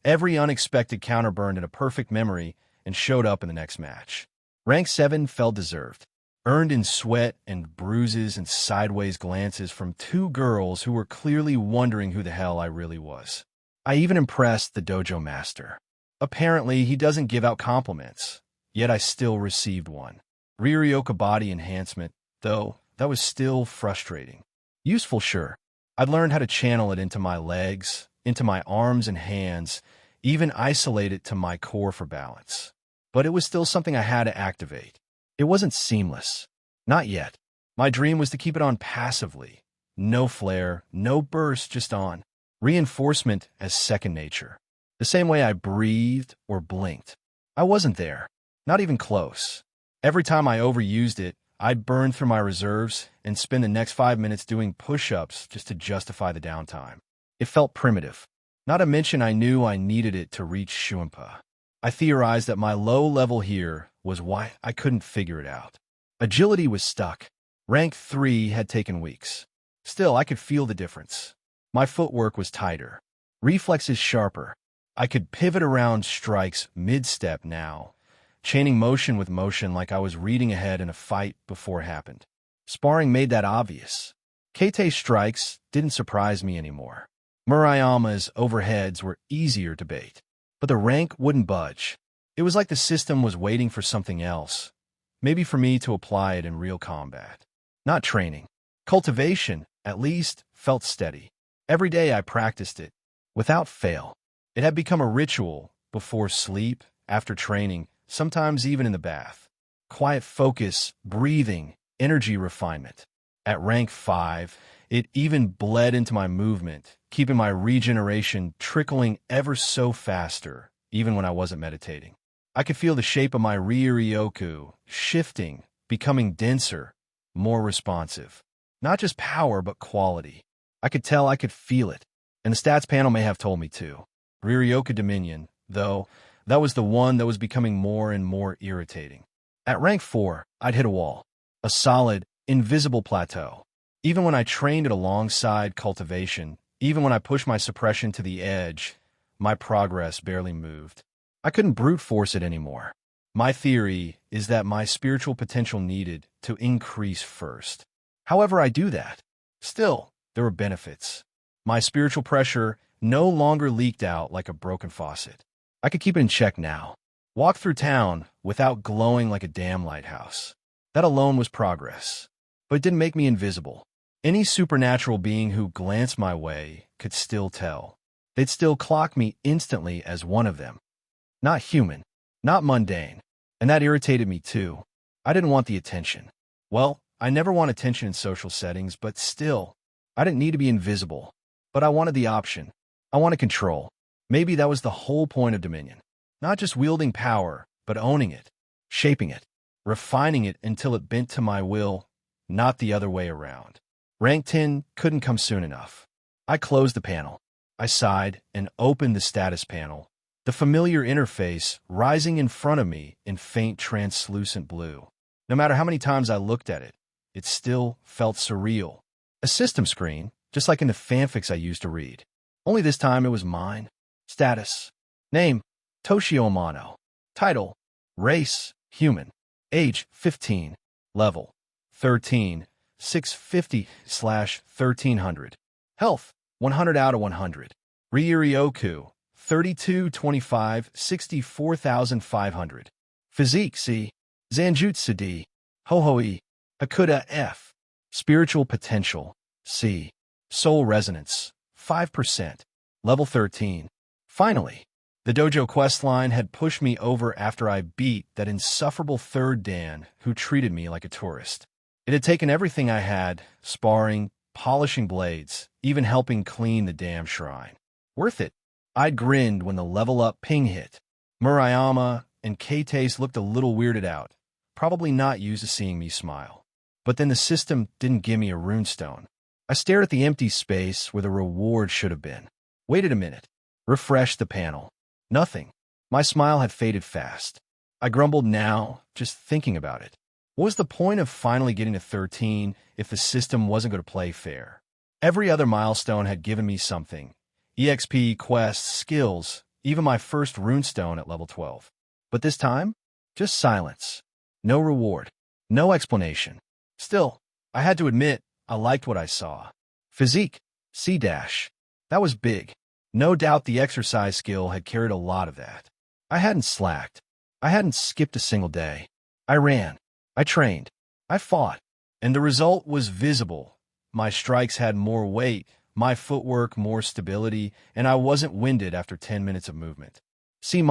every unexpected counter burned in a perfect memory and showed up in the next match. Rank 7 felt deserved, earned in sweat and bruises and sideways glances from two girls who were clearly wondering who the hell I really was. I even impressed the dojo master. Apparently, he doesn't give out compliments, yet I still received one. Ryoryoku body enhancement, though, that was still frustrating. Useful, sure. I'd learned how to channel it into my legs, into my arms and hands, even isolate it to my core for balance. But it was still something I had to activate. It wasn't seamless. Not yet. My dream was to keep it on passively. No flare, no burst, just on. Reinforcement as second nature. The same way I breathed or blinked. I wasn't there. Not even close. Every time I overused it, I'd burn through my reserves and spend the next 5 minutes doing push-ups just to justify the downtime. It felt primitive. Not to mention I knew I needed it to reach Shuimpa. I theorized that my low level here was why I couldn't figure it out. Agility was stuck. Rank 3 had taken weeks. Still, I could feel the difference. My footwork was tighter. Reflexes sharper. I could pivot around strikes mid-step now, chaining motion with motion like I was reading ahead in a fight before it happened. Sparring made that obvious. Keite's strikes didn't surprise me anymore. Murayama's overheads were easier to bait. But the rank wouldn't budge. It was like the system was waiting for something else, maybe for me to apply it in real combat. Not training. Cultivation, at least, felt steady. Every day I practiced it, without fail. It had become a ritual, before sleep, after training, sometimes even in the bath. Quiet focus, breathing, energy refinement. At rank 5, it even bled into my movement, keeping my regeneration trickling ever so faster, even when I wasn't meditating. I could feel the shape of my Ryu-ryoku shifting, becoming denser, more responsive. Not just power, but quality. I could tell, I could feel it. And the stats panel may have told me too. Ryu-ryoku Dominion, though, that was the one that was becoming more and more irritating. At rank 4, I'd hit a wall. A solid, invisible plateau. Even when I trained it alongside cultivation, even when I pushed my suppression to the edge, my progress barely moved. I couldn't brute force it anymore. My theory is that my spiritual potential needed to increase first. However I do that, still, there were benefits. My spiritual pressure no longer leaked out like a broken faucet. I could keep it in check now. Walk through town without glowing like a damn lighthouse. That alone was progress. But it didn't make me invisible. Any supernatural being who glanced my way could still tell. They'd still clock me instantly as one of them. Not human, not mundane. And that irritated me too. I didn't want the attention. Well, I never want attention in social settings, but still, I didn't need to be invisible. But I wanted the option. I wanted control. Maybe that was the whole point of Dominion. Not just wielding power, but owning it, shaping it, refining it until it bent to my will, not the other way around. Rank 10 couldn't come soon enough. I closed the panel. I sighed and opened the status panel, the familiar interface rising in front of me in faint translucent blue. No matter how many times I looked at it, it still felt surreal. A system screen, just like in the fanfics I used to read. Only this time it was mine. Status. Name, Toshio Amano. Title, Race, Human. Age, 15. Level, 13. 650/1300. Health, 100 out of 100. Ryu-ryoku, 3225 64,500. Physique C. Zanjutsu D. Hohoi. Hakuda F. Spiritual potential C. Soul resonance, 5%. Level 13. Finally, the dojo questline had pushed me over after I beat that insufferable third Dan who treated me like a tourist. It had taken everything I had, sparring, polishing blades, even helping clean the damn shrine. Worth it. I'd grinned when the level up ping hit. Murayama and Keite's looked a little weirded out, probably not used to seeing me smile. But then the system didn't give me a runestone. I stared at the empty space where the reward should have been. Waited a minute. Refreshed the panel. Nothing. My smile had faded fast. I grumbled now, just thinking about it. What was the point of finally getting to 13 if the system wasn't going to play fair? Every other milestone had given me something. EXP, quests, skills, even my first runestone at level 12. But this time, just silence. No reward. No explanation. Still, I had to admit, I liked what I saw. Physique, C-. That was big. No doubt the exercise skill had carried a lot of that. I hadn't slacked. I hadn't skipped a single day. I ran. I trained. I fought. And the result was visible. My strikes had more weight, my footwork more stability, and I wasn't winded after 10 minutes of movement. C-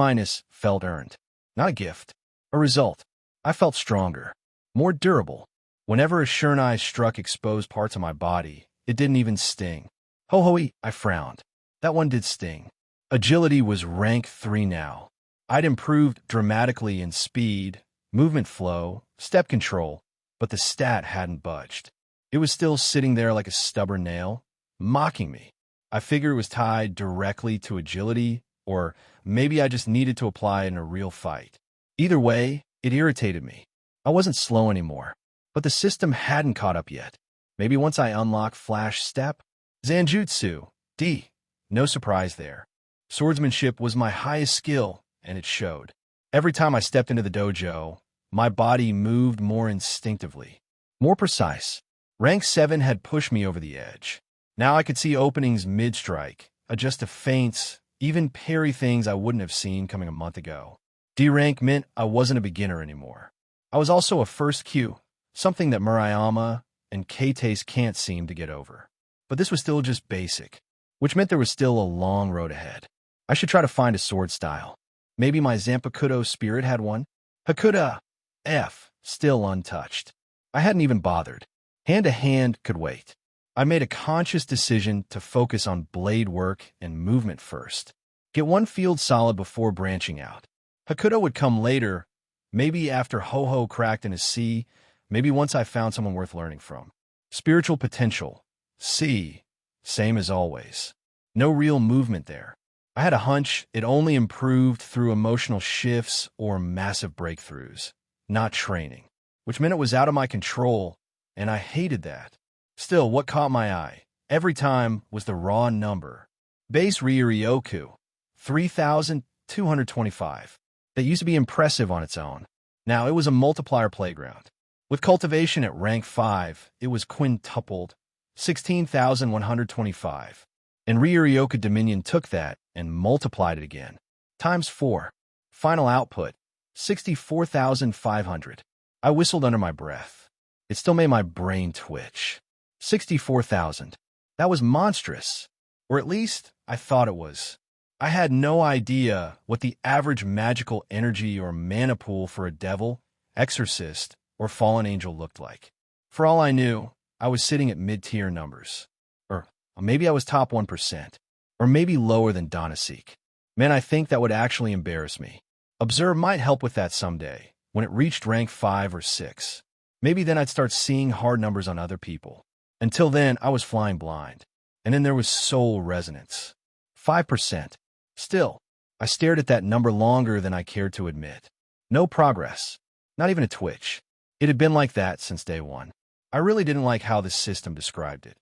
felt earned. Not a gift. A result. I felt stronger. More durable. Whenever a shurnai struck exposed parts of my body, it didn't even sting. Hohoi, I frowned. That one did sting. Agility was rank 3 now. I'd improved dramatically in speed, movement flow, step control, but the stat hadn't budged. It was still sitting there like a stubborn nail, mocking me. I figured it was tied directly to agility, or maybe I just needed to apply it in a real fight. Either way, it irritated me. I wasn't slow anymore, but the system hadn't caught up yet. Maybe once I unlock Flash Step? Zanjutsu, D. No surprise there. Swordsmanship was my highest skill, and it showed. Every time I stepped into the dojo, my body moved more instinctively, more precise. Rank 7 had pushed me over the edge. Now I could see openings mid-strike, adjust to feints, even parry things I wouldn't have seen coming a month ago. D rank meant I wasn't a beginner anymore. I was also a first Q, something that Murayama and Keita's can't seem to get over. But this was still just basic, which meant there was still a long road ahead. I should try to find a sword style. Maybe my Zanpakuto spirit had one? Hakuda F, still untouched. I hadn't even bothered. Hand-to-hand could wait. I made a conscious decision to focus on blade work and movement first. Get one field solid before branching out. Hakuda would come later, maybe after Ho-Ho cracked in a C, maybe once I found someone worth learning from. Spiritual potential. C. Same as always. No real movement there. I had a hunch it only improved through emotional shifts or massive breakthroughs, not training, which meant it was out of my control, and I hated that. Still, what caught my eye every time was the raw number. Base Ryu-Ryoku, 3,225. That used to be impressive on its own. Now, it was a multiplier playground. With cultivation at rank 5, it was quintupled, 16,125. And Ryu-Ryoku Dominion took that and multiplied it again, times 4. Final output, 64,500. I whistled under my breath. It still made my brain twitch. 64,000. That was monstrous. Or at least, I thought it was. I had no idea what the average magical energy or mana pool for a devil, exorcist, or fallen angel looked like. For all I knew, I was sitting at mid-tier numbers. Or maybe I was top 1%. Or maybe lower than Donaseek. Man, I think that would actually embarrass me. Observe might help with that someday, when it reached rank 5 or 6. Maybe then I'd start seeing hard numbers on other people. Until then, I was flying blind. And then there was soul resonance. 5%. Still, I stared at that number longer than I cared to admit. No progress. Not even a twitch. It had been like that since day one. I really didn't like how the system described it.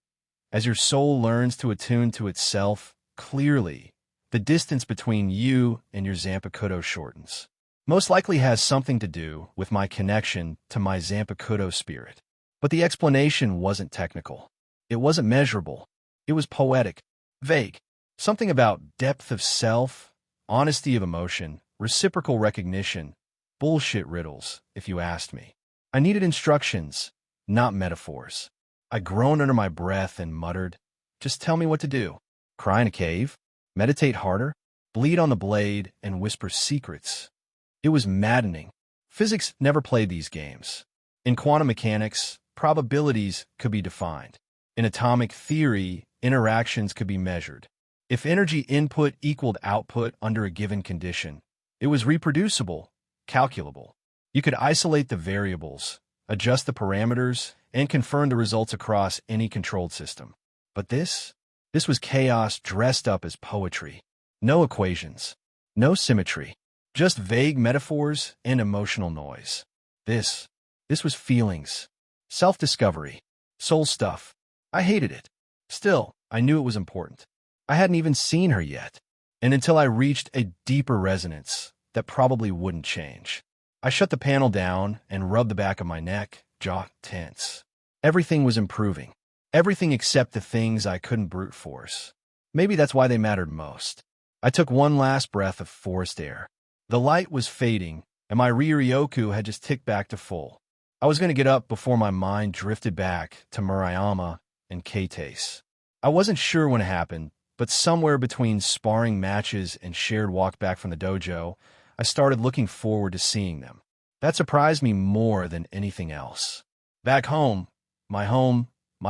As your soul learns to attune to itself, clearly, the distance between you and your Zanpakuto shortens. Most likely has something to do with my connection to my Zanpakuto spirit. But the explanation wasn't technical. It wasn't measurable. It was poetic, vague. Something about depth of self, honesty of emotion, reciprocal recognition. Bullshit riddles, if you asked me. I needed instructions, not metaphors. I groaned under my breath and muttered, "Just tell me what to do. Cry in a cave? Meditate harder? Bleed on the blade and whisper secrets?" It was maddening. Physics never played these games. In quantum mechanics, probabilities could be defined. In atomic theory, interactions could be measured. If energy input equaled output under a given condition, it was reproducible, calculable. You could isolate the variables, adjust the parameters, and confirm the results across any controlled system. But this was chaos dressed up as poetry. No equations, no symmetry, just vague metaphors and emotional noise. This was feelings, self-discovery, soul stuff. I hated it. Still, I knew it was important. I hadn't even seen her yet, and until I reached a deeper resonance that probably wouldn't change. I shut the panel down and rubbed the back of my neck, jaw tense. Everything was improving. Everything except the things I couldn't brute force. Maybe that's why they mattered most. I took one last breath of forced air. The light was fading, and my Ryu-Ryoku had just ticked back to full. I was going to get up before my mind drifted back to Murayama and Keita's. I wasn't sure when it happened, but somewhere between sparring matches and shared walk back from the dojo, I started looking forward to seeing them. That surprised me more than anything else. Back home, my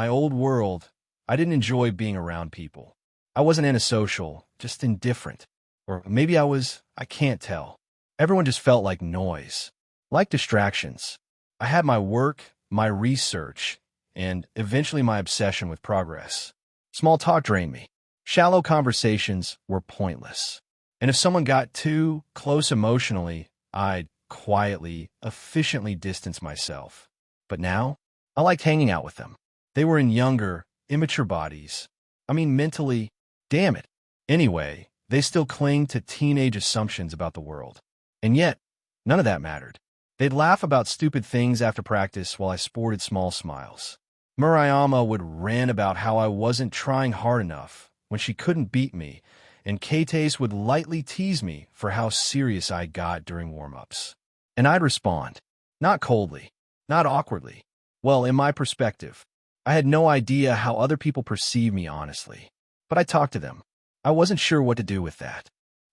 old world, I didn't enjoy being around people. I wasn't antisocial, just indifferent. Or maybe I can't tell. Everyone just felt like noise, like distractions. I had my work, my research, and eventually my obsession with progress. Small talk drained me. Shallow conversations were pointless. And if someone got too close emotionally, I'd quietly, efficiently distance myself. But now, I liked hanging out with them. They were in younger, immature bodies. I mean, mentally, damn it. Anyway, they still cling to teenage assumptions about the world. And yet, none of that mattered. They'd laugh about stupid things after practice while I sported small smiles. Murayama would rant about how I wasn't trying hard enough when she couldn't beat me, and Kates would lightly tease me for how serious I got during warm-ups. And I'd respond, not coldly, not awkwardly. Well, in my perspective, I had no idea how other people perceive me honestly. But I talked to them. I wasn't sure what to do with that.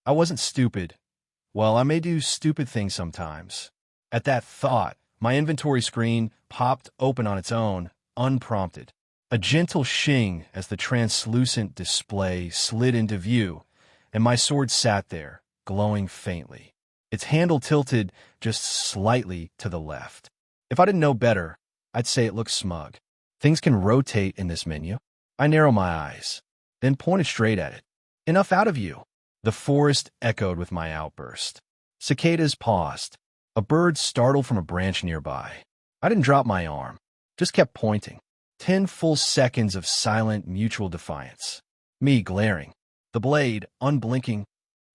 I wasn't stupid. Well, I may do stupid things sometimes. At that thought, my inventory screen popped open on its own, unprompted. A gentle shing as the translucent display slid into view, and my sword sat there, glowing faintly. Its handle tilted just slightly to the left. If I didn't know better, I'd say it looked smug. Things can rotate in this menu. I narrow my eyes, then pointed straight at it. Enough out of you. The forest echoed with my outburst. Cicadas paused. A bird startled from a branch nearby. I didn't drop my arm, just kept pointing. 10 full seconds of silent mutual defiance. Me glaring. The blade unblinking.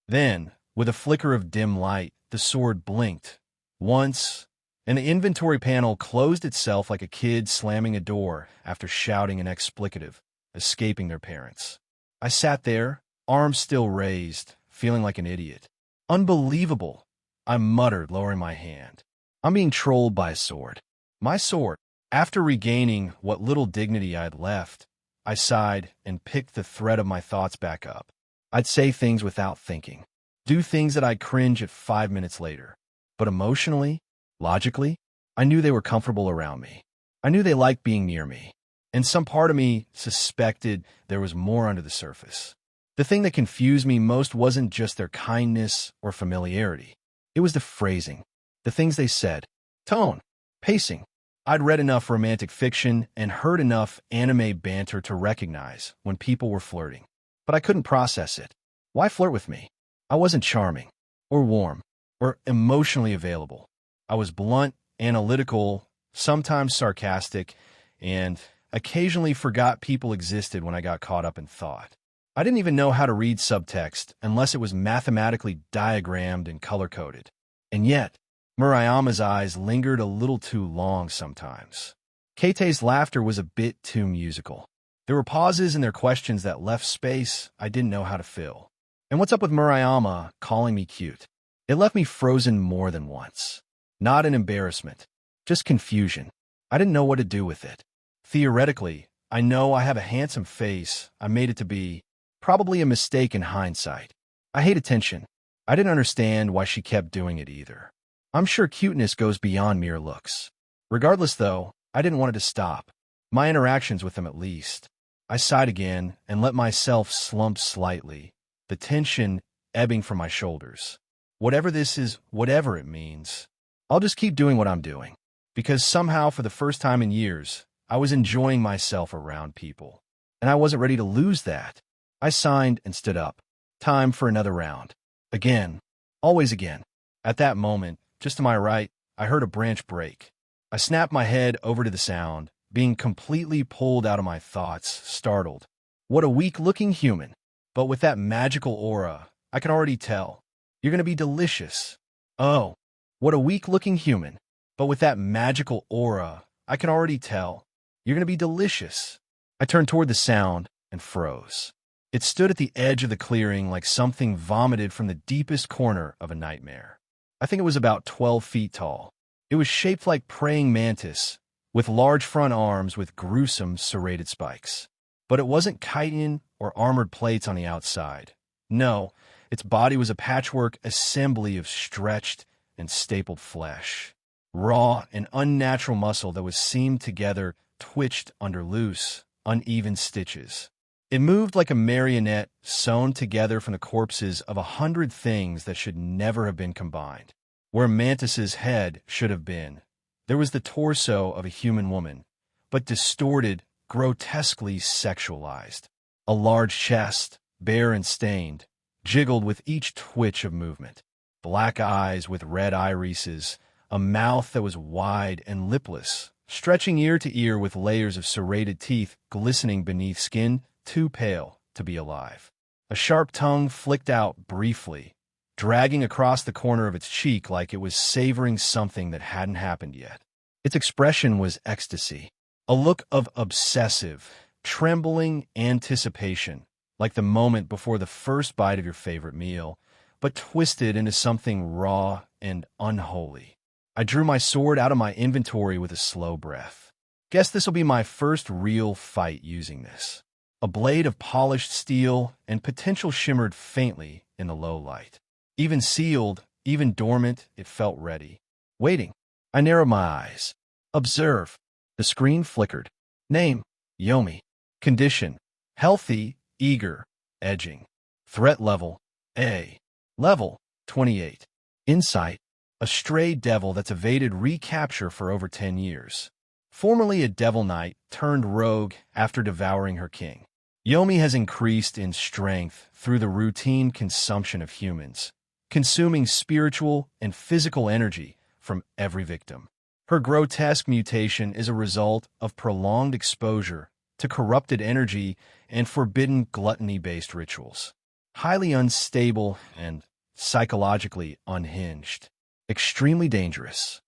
Then, with a flicker of dim light, the sword blinked. Once, and the inventory panel closed itself like a kid slamming a door after shouting an explicative, escaping their parents. I sat there, arms still raised, feeling like an idiot. Unbelievable, I muttered, lowering my hand. I'm being trolled by a sword. My sword. After regaining what little dignity I had left, I sighed and picked the thread of my thoughts back up. I'd say things without thinking, do things that I'd cringe at 5 minutes later. But emotionally, logically, I knew they were comfortable around me. I knew they liked being near me. And some part of me suspected there was more under the surface. The thing that confused me most wasn't just their kindness or familiarity. It was the phrasing, the things they said, tone, pacing. I'd read enough romantic fiction and heard enough anime banter to recognize when people were flirting. But I couldn't process it. Why flirt with me? I wasn't charming, or warm, or emotionally available. I was blunt, analytical, sometimes sarcastic, and occasionally forgot people existed when I got caught up in thought. I didn't even know how to read subtext unless it was mathematically diagrammed and color-coded. And yet, Murayama's eyes lingered a little too long sometimes. Kate's laughter was a bit too musical. There were pauses in their questions that left space I didn't know how to fill. And what's up with Murayama calling me cute? It left me frozen more than once. Not an embarrassment, just confusion. I didn't know what to do with it. Theoretically, I know I have a handsome face I made it to be, probably a mistake in hindsight. I hate attention. I didn't understand why she kept doing it either. I'm sure cuteness goes beyond mere looks. Regardless, though, I didn't want it to stop. My interactions with them, at least. I sighed again and let myself slump slightly, the tension ebbing from my shoulders. Whatever this is, whatever it means, I'll just keep doing what I'm doing. Because somehow, for the first time in years, I was enjoying myself around people. And I wasn't ready to lose that. I signed and stood up. Time for another round. Again. Always again. At that moment, just to my right, I heard a branch break. I snapped my head over to the sound, being completely pulled out of my thoughts, startled. What a weak-looking human. But with that magical aura, I can already tell. You're going to be delicious. Oh, what a weak-looking human. But with that magical aura, I can already tell. You're going to be delicious. I turned toward the sound and froze. It stood at the edge of the clearing like something vomited from the deepest corner of a nightmare. I think it was about 12 feet tall. It was shaped like praying mantis, with large front arms with gruesome serrated spikes. But it wasn't chitin or armored plates on the outside. No, its body was a patchwork assembly of stretched and stapled flesh. Raw and unnatural muscle that was seamed together twitched under loose, uneven stitches. It moved like a marionette sewn together from the corpses of 100 things that should never have been combined. Where Mantis's head should have been, there was the torso of a human woman, but distorted, grotesquely sexualized. A large chest, bare and stained, jiggled with each twitch of movement. Black eyes with red irises, a mouth that was wide and lipless, stretching ear to ear with layers of serrated teeth glistening beneath skin too pale to be alive. A sharp tongue flicked out briefly, dragging across the corner of its cheek like it was savoring something that hadn't happened yet. Its expression was ecstasy, a look of obsessive, trembling anticipation, like the moment before the first bite of your favorite meal, but twisted into something raw and unholy. I drew my sword out of my inventory with a slow breath. Guess this'll be my first real fight using this. A blade of polished steel and potential shimmered faintly in the low light. Even sealed, even dormant, it felt ready. Waiting. I narrowed my eyes. Observe. The screen flickered. Name, Yomi. Condition, healthy, eager, edging. Threat level, A. Level, 28. Insight, a stray devil that's evaded recapture for over 10 years. Formerly a devil knight turned rogue after devouring her king. Yomi has increased in strength through the routine consumption of humans, consuming spiritual and physical energy from every victim. Her grotesque mutation is a result of prolonged exposure to corrupted energy and forbidden gluttony-based rituals. Highly unstable and psychologically unhinged. Extremely dangerous.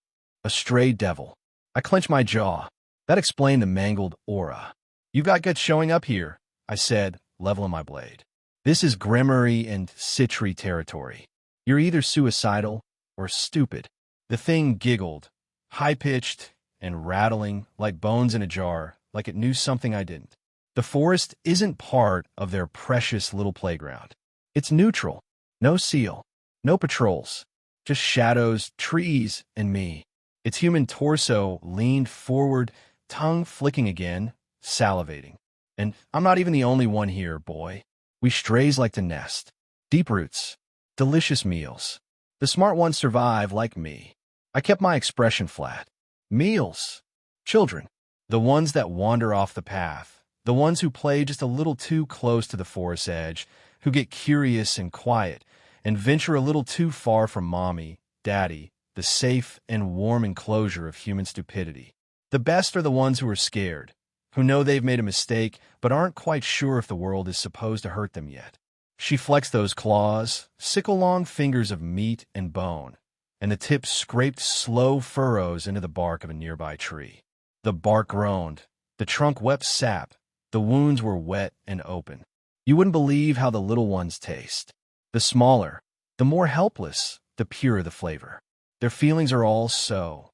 A stray devil. I clenched my jaw. That explained the mangled aura. You've got guts showing up here, I said, leveling my blade. This is Gremory and Citri territory. You're either suicidal or stupid. The thing giggled, high-pitched and rattling like bones in a jar, like it knew something I didn't. The forest isn't part of their precious little playground. It's neutral. No seal. No patrols. Just shadows, trees, and me. Its human torso leaned forward, tongue flicking again, salivating. And I'm not even the only one here, boy. We strays like to nest. Deep roots. Delicious meals. The smart ones survive like me. I kept my expression flat. Meals. Children. The ones that wander off the path. The ones who play just a little too close to the forest edge, who get curious and quiet, and venture a little too far from mommy, daddy, the safe and warm enclosure of human stupidity. The best are the ones who are scared, who know they've made a mistake but aren't quite sure if the world is supposed to hurt them yet. She flexed those claws, sickle-long fingers of meat and bone, and the tips scraped slow furrows into the bark of a nearby tree. The bark groaned, the trunk wept sap, the wounds were wet and open. You wouldn't believe how the little ones taste. The smaller, the more helpless, the purer the flavor. Their feelings are all so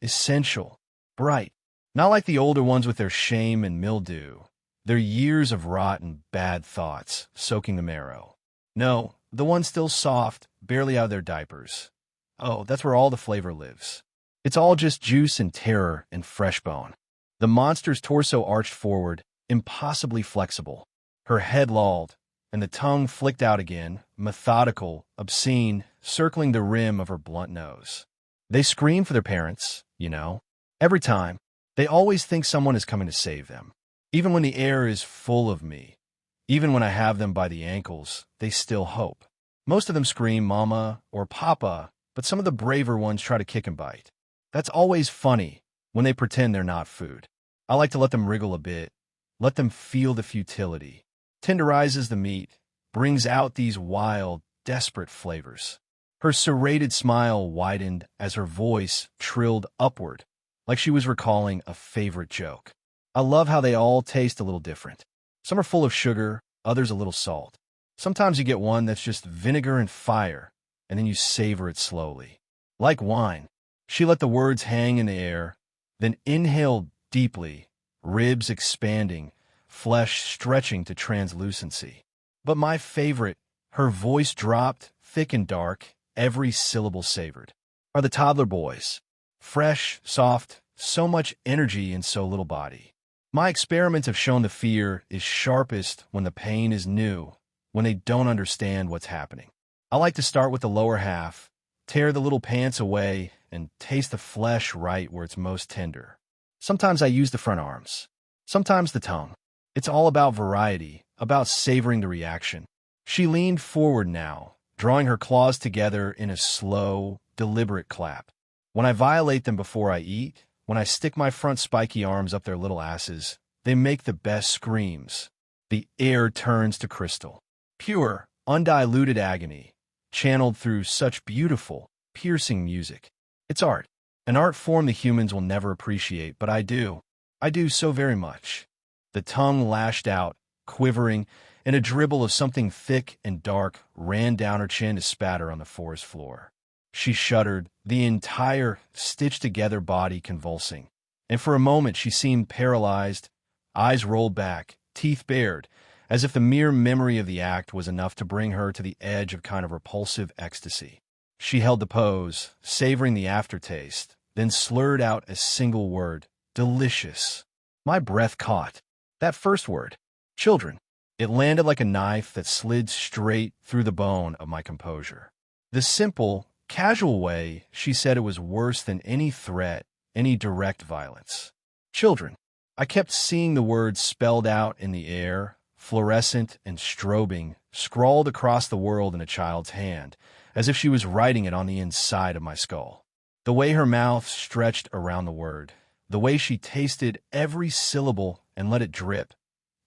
essential, bright, not like the older ones with their shame and mildew, their years of rot and bad thoughts soaking the marrow. No, the ones still soft, barely out of their diapers. Oh, that's where all the flavor lives. It's all just juice and terror and fresh bone. The monster's torso arched forward, impossibly flexible. Her head lolled, and the tongue flicked out again, methodical, obscene, circling the rim of her blunt nose. They scream for their parents, you know. Every time. They always think someone is coming to save them. Even when the air is full of me, even when I have them by the ankles, they still hope. Most of them scream mama or papa, but some of the braver ones try to kick and bite. That's always funny when they pretend they're not food. I like to let them wriggle a bit, let them feel the futility. Tenderizes the meat, brings out these wild, desperate flavors. Her serrated smile widened as her voice trilled upward, like she was recalling a favorite joke. I love how they all taste a little different. Some are full of sugar, others a little salt. Sometimes you get one that's just vinegar and fire, and then you savor it slowly. Like wine. She let the words hang in the air, then inhaled deeply, ribs expanding, flesh stretching to translucency. But my favorite, her voice dropped, thick and dark, every syllable savored, are the toddler boys. Fresh, soft, so much energy in so little body. My experiments have shown the fear is sharpest when the pain is new, when they don't understand what's happening. I like to start with the lower half, tear the little pants away, and taste the flesh right where it's most tender. Sometimes I use the front arms, sometimes the tongue. It's all about variety, about savoring the reaction. She leaned forward now, drawing her claws together in a slow, deliberate clap. When I violate them before I eat, when I stick my front spiky arms up their little asses, they make the best screams. The air turns to crystal. Pure, undiluted agony, channeled through such beautiful, piercing music. It's art, an art form the humans will never appreciate, but I do. I do so very much. The tongue lashed out, quivering, and a dribble of something thick and dark ran down her chin to spatter on the forest floor. She shuddered, the entire stitched-together body convulsing, and for a moment she seemed paralyzed, eyes rolled back, teeth bared, as if the mere memory of the act was enough to bring her to the edge of kind of repulsive ecstasy. She held the pose, savoring the aftertaste, then slurred out a single word, delicious. My breath caught. That first word, children. It landed like a knife that slid straight through the bone of my composure. The simple, casual way she said it was worse than any threat, any direct violence. Children. I kept seeing the words spelled out in the air, fluorescent and strobing, scrawled across the world in a child's hand, as if she was writing it on the inside of my skull. The way her mouth stretched around the word, the way she tasted every syllable and let it drip,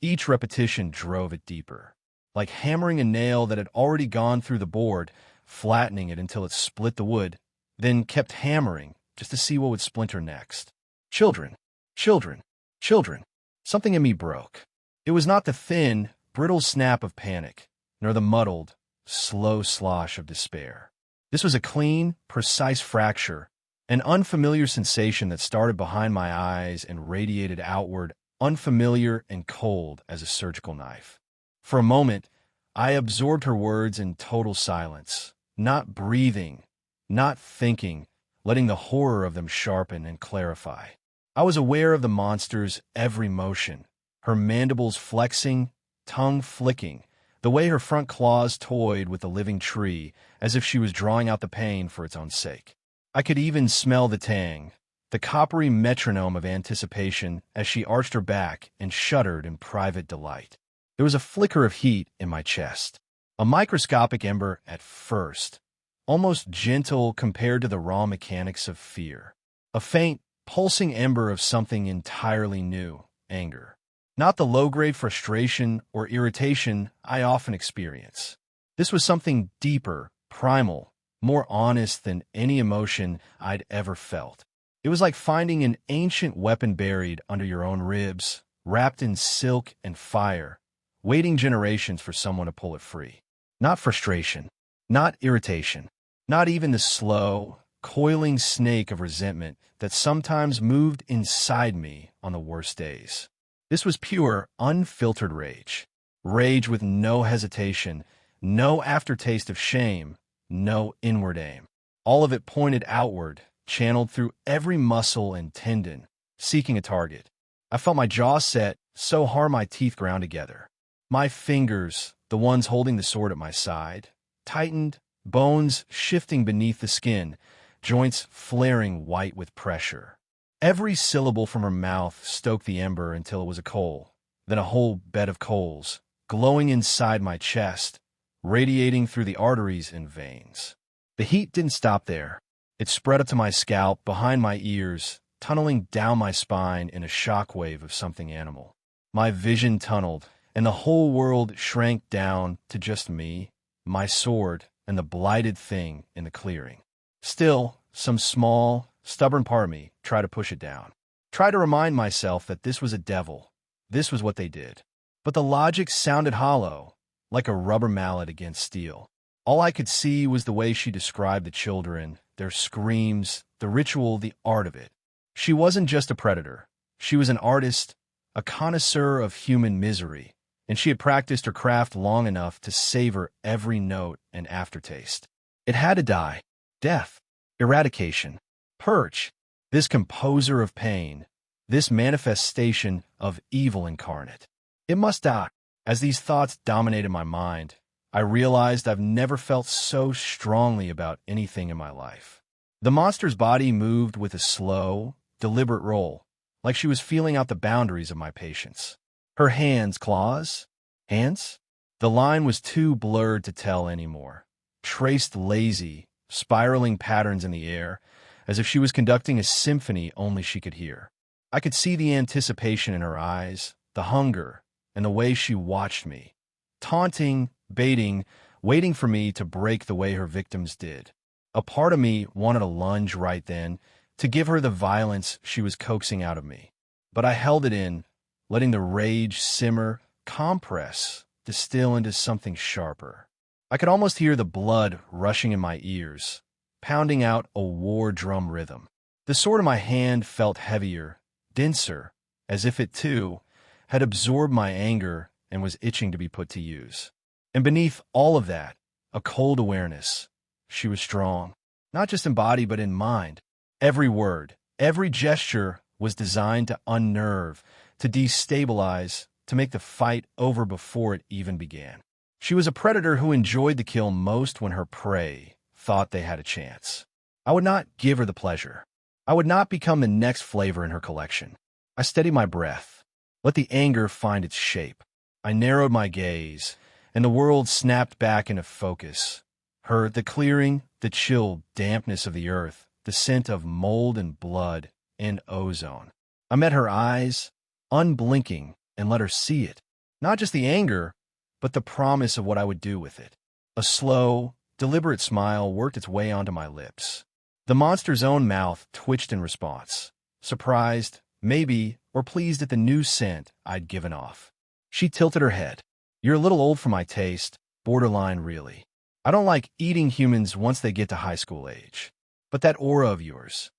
each repetition drove it deeper, like hammering a nail that had already gone through the board, flattening it until it split the wood, then kept hammering just to see what would splinter next. Children, children, children. Something in me broke. It was not the thin, brittle snap of panic, nor the muddled, slow slosh of despair. This was a clean, precise fracture, an unfamiliar sensation that started behind my eyes and radiated outward, unfamiliar and cold as a surgical knife. For a moment, I absorbed her words in total silence, not breathing, not thinking, letting the horror of them sharpen and clarify. I was aware of the monster's every motion, her mandibles flexing, tongue flicking, the way her front claws toyed with the living tree as if she was drawing out the pain for its own sake. I could even smell the tang, the coppery metronome of anticipation as she arched her back and shuddered in private delight. There was a flicker of heat in my chest, a microscopic ember at first, almost gentle compared to the raw mechanics of fear. A faint, pulsing ember of something entirely new, anger. Not the low-grade frustration or irritation I often experience. This was something deeper, primal, more honest than any emotion I'd ever felt. It was like finding an ancient weapon buried under your own ribs, wrapped in silk and fire, waiting generations for someone to pull it free. Not frustration, not irritation, not even the slow, coiling snake of resentment that sometimes moved inside me on the worst days. This was pure, unfiltered rage. Rage with no hesitation, no aftertaste of shame, no inward aim. All of it pointed outward, channeled through every muscle and tendon, seeking a target. I felt my jaw set, so hard my teeth ground together. My fingers, the ones holding the sword at my side, tightened, bones shifting beneath the skin, joints flaring white with pressure. Every syllable from her mouth stoked the ember until it was a coal, then a whole bed of coals, glowing inside my chest, radiating through the arteries and veins. The heat didn't stop there. It spread up to my scalp, behind my ears, tunneling down my spine in a shockwave of something animal. My vision tunneled, and the whole world shrank down to just me, my sword, and the blighted thing in the clearing. Still, some small, stubborn part of me tried to push it down. Tried to remind myself that this was a devil. This was what they did. But the logic sounded hollow, like a rubber mallet against steel. All I could see was the way she described the children, their screams, the ritual, the art of it. She wasn't just a predator. She was an artist, a connoisseur of human misery, and she had practiced her craft long enough to savor every note and aftertaste. It had to die. Death, eradication, purge. This composer of pain, this manifestation of evil incarnate. It must die. As these thoughts dominated my mind, I realized I've never felt so strongly about anything in my life. The monster's body moved with a slow, deliberate roll, like she was feeling out the boundaries of my patience. Her hands, claws? Hands? The line was too blurred to tell anymore. Traced lazy, spiraling patterns in the air, as if she was conducting a symphony only she could hear. I could see the anticipation in her eyes, the hunger, and the way she watched me, taunting, baiting, waiting for me to break the way her victims did. A part of me wanted a lunge right then, to give her the violence she was coaxing out of me. But I held it in, letting the rage simmer, compress, distill into something sharper. I could almost hear the blood rushing in my ears, pounding out a war drum rhythm. The sword in my hand felt heavier, denser, as if it, too, had absorbed my anger and was itching to be put to use. And beneath all of that, a cold awareness. She was strong, not just in body but in mind. Every word, every gesture was designed to unnerve, to destabilize, to make the fight over before it even began. She was a predator who enjoyed the kill most when her prey thought they had a chance. I would not give her the pleasure. I would not become the next flavor in her collection. I steadied my breath, let the anger find its shape. I narrowed my gaze, and the world snapped back into focus. Her, the clearing, the chill dampness of the earth, the scent of mold and blood and ozone. I met her eyes, unblinking, and let her see it. Not just the anger, but the promise of what I would do with it. A slow, deliberate smile worked its way onto my lips. The monster's own mouth twitched in response, surprised, maybe, or pleased at the new scent I'd given off. She tilted her head. You're a little old for my taste, borderline really. I don't like eating humans once they get to high school age. But that aura of yours.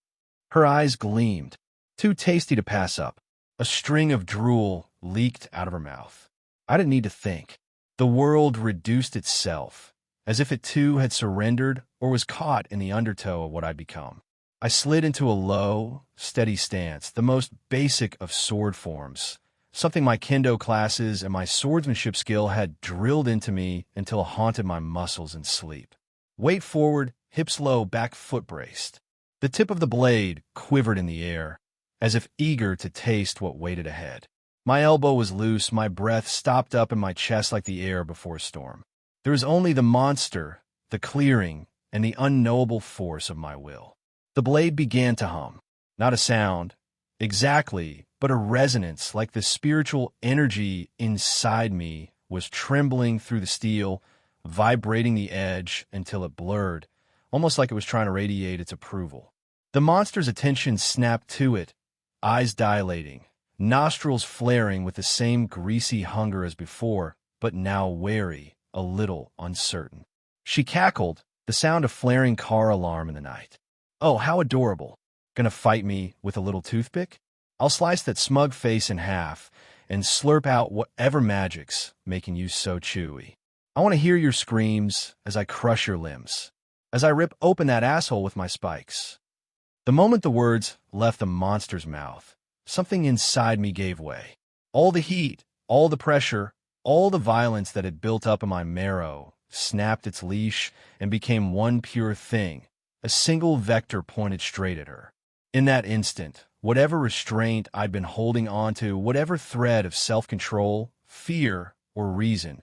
Her eyes gleamed, too tasty to pass up. A string of drool leaked out of her mouth. I didn't need to think. The world reduced itself, as if it too had surrendered or was caught in the undertow of what I'd become. I slid into a low, steady stance, the most basic of sword forms, something my kendo classes and my swordsmanship skill had drilled into me until it haunted my muscles in sleep. Weight forward, hips low, back foot braced. The tip of the blade quivered in the air, as if eager to taste what waited ahead. My elbow was loose, my breath stopped up in my chest like the air before a storm. There was only the monster, the clearing, and the unknowable force of my will. The blade began to hum. Not a sound, exactly, but a resonance like the spiritual energy inside me was trembling through the steel, vibrating the edge until it blurred, almost like it was trying to radiate its approval. The monster's attention snapped to it, eyes dilating, nostrils flaring with the same greasy hunger as before, but now wary, a little uncertain. She cackled, the sound of flaring car alarm in the night. Oh, how adorable. Gonna fight me with a little toothpick? I'll slice that smug face in half and slurp out whatever magic's making you so chewy. I want to hear your screams as I crush your limbs, as I rip open that asshole with my spikes. The moment the words left the monster's mouth, something inside me gave way. All the heat, all the pressure, all the violence that had built up in my marrow snapped its leash and became one pure thing, a single vector pointed straight at her. In that instant, whatever restraint I'd been holding onto, whatever thread of self-control, fear, or reason,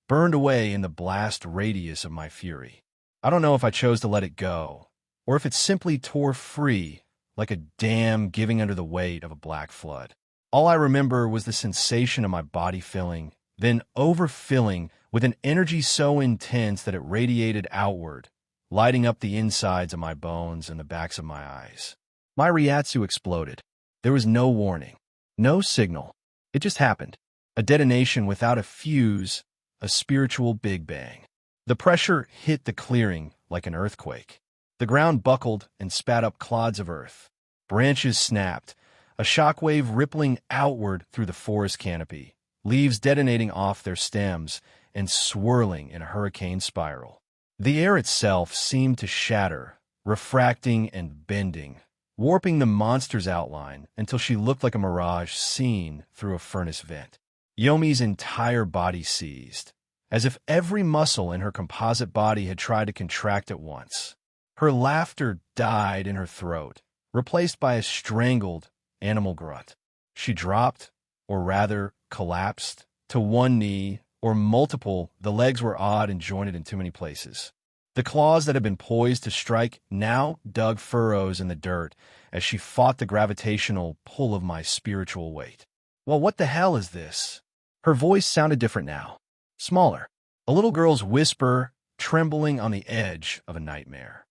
burned away in the blast radius of my fury. I don't know if I chose to let it go, or if it simply tore free like a dam giving under the weight of a black flood. All I remember was the sensation of my body filling, then overfilling with an energy so intense that it radiated outward, lighting up the insides of my bones and the backs of my eyes. My Riatsu exploded. There was no warning, no signal. It just happened. A detonation without a fuse, a spiritual big bang. The pressure hit the clearing like an earthquake. The ground buckled and spat up clods of earth. Branches snapped, a shockwave rippling outward through the forest canopy, leaves detonating off their stems and swirling in a hurricane spiral. The air itself seemed to shatter, refracting and bending, warping the monster's outline until she looked like a mirage seen through a furnace vent. Yomi's entire body seized, as if every muscle in her composite body had tried to contract at once. Her laughter died in her throat, replaced by a strangled animal grunt. She dropped, or rather collapsed, to one knee, or multiple. The legs were odd and jointed in too many places. The claws that had been poised to strike now dug furrows in the dirt as she fought the gravitational pull of my spiritual weight. Well, what the hell is this? Her voice sounded different now, smaller, a little girl's whisper trembling on the edge of a nightmare.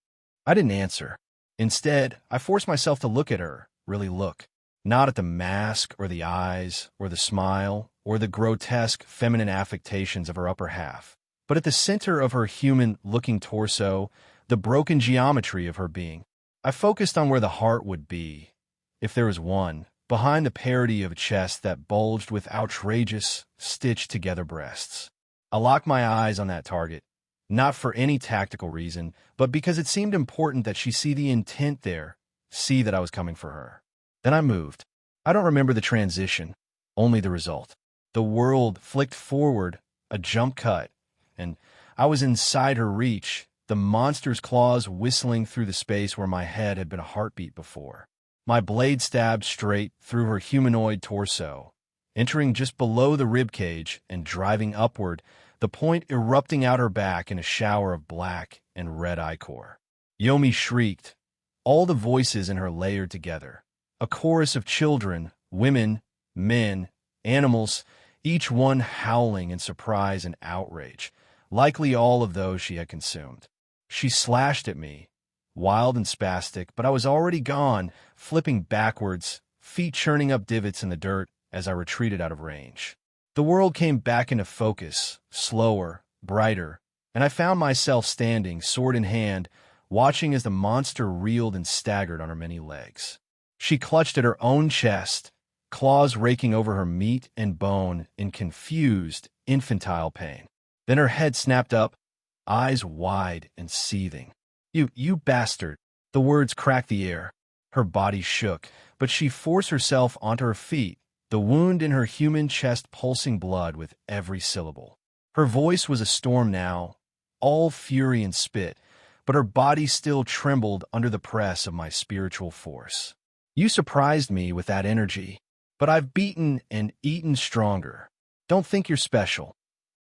I didn't answer. Instead, I forced myself to look at her, really look, not at the mask or the eyes or the smile or the grotesque feminine affectations of her upper half, but at the center of her human-looking torso, the broken geometry of her being. I focused on where the heart would be, if there was one, behind the parody of a chest that bulged with outrageous, stitched-together breasts. I locked my eyes on that target, not for any tactical reason, but because it seemed important that she see the intent there, see that I was coming for her. Then I moved. I don't remember the transition, only the result. The world flicked forward, a jump cut, and I was inside her reach, the monster's claws whistling through the space where my head had been a heartbeat before. My blade stabbed straight through her humanoid torso, entering just below the ribcage and driving upward, the point erupting out her back in a shower of black and red ichor. Yomi shrieked, all the voices in her layered together. A chorus of children, women, men, animals, each one howling in surprise and outrage, likely all of those she had consumed. She slashed at me, wild and spastic, but I was already gone, flipping backwards, feet churning up divots in the dirt as I retreated out of range. The world came back into focus, slower, brighter, and I found myself standing, sword in hand, watching as the monster reeled and staggered on her many legs. She clutched at her own chest, claws raking over her meat and bone in confused, infantile pain. Then her head snapped up, eyes wide and seething. You bastard." The words cracked the air. Her body shook, but she forced herself onto her feet, the wound in her human chest pulsing blood with every syllable. Her voice was a storm now, all fury and spit, but her body still trembled under the press of my spiritual force. "You surprised me with that energy, but I've beaten and eaten stronger. Don't think you're special."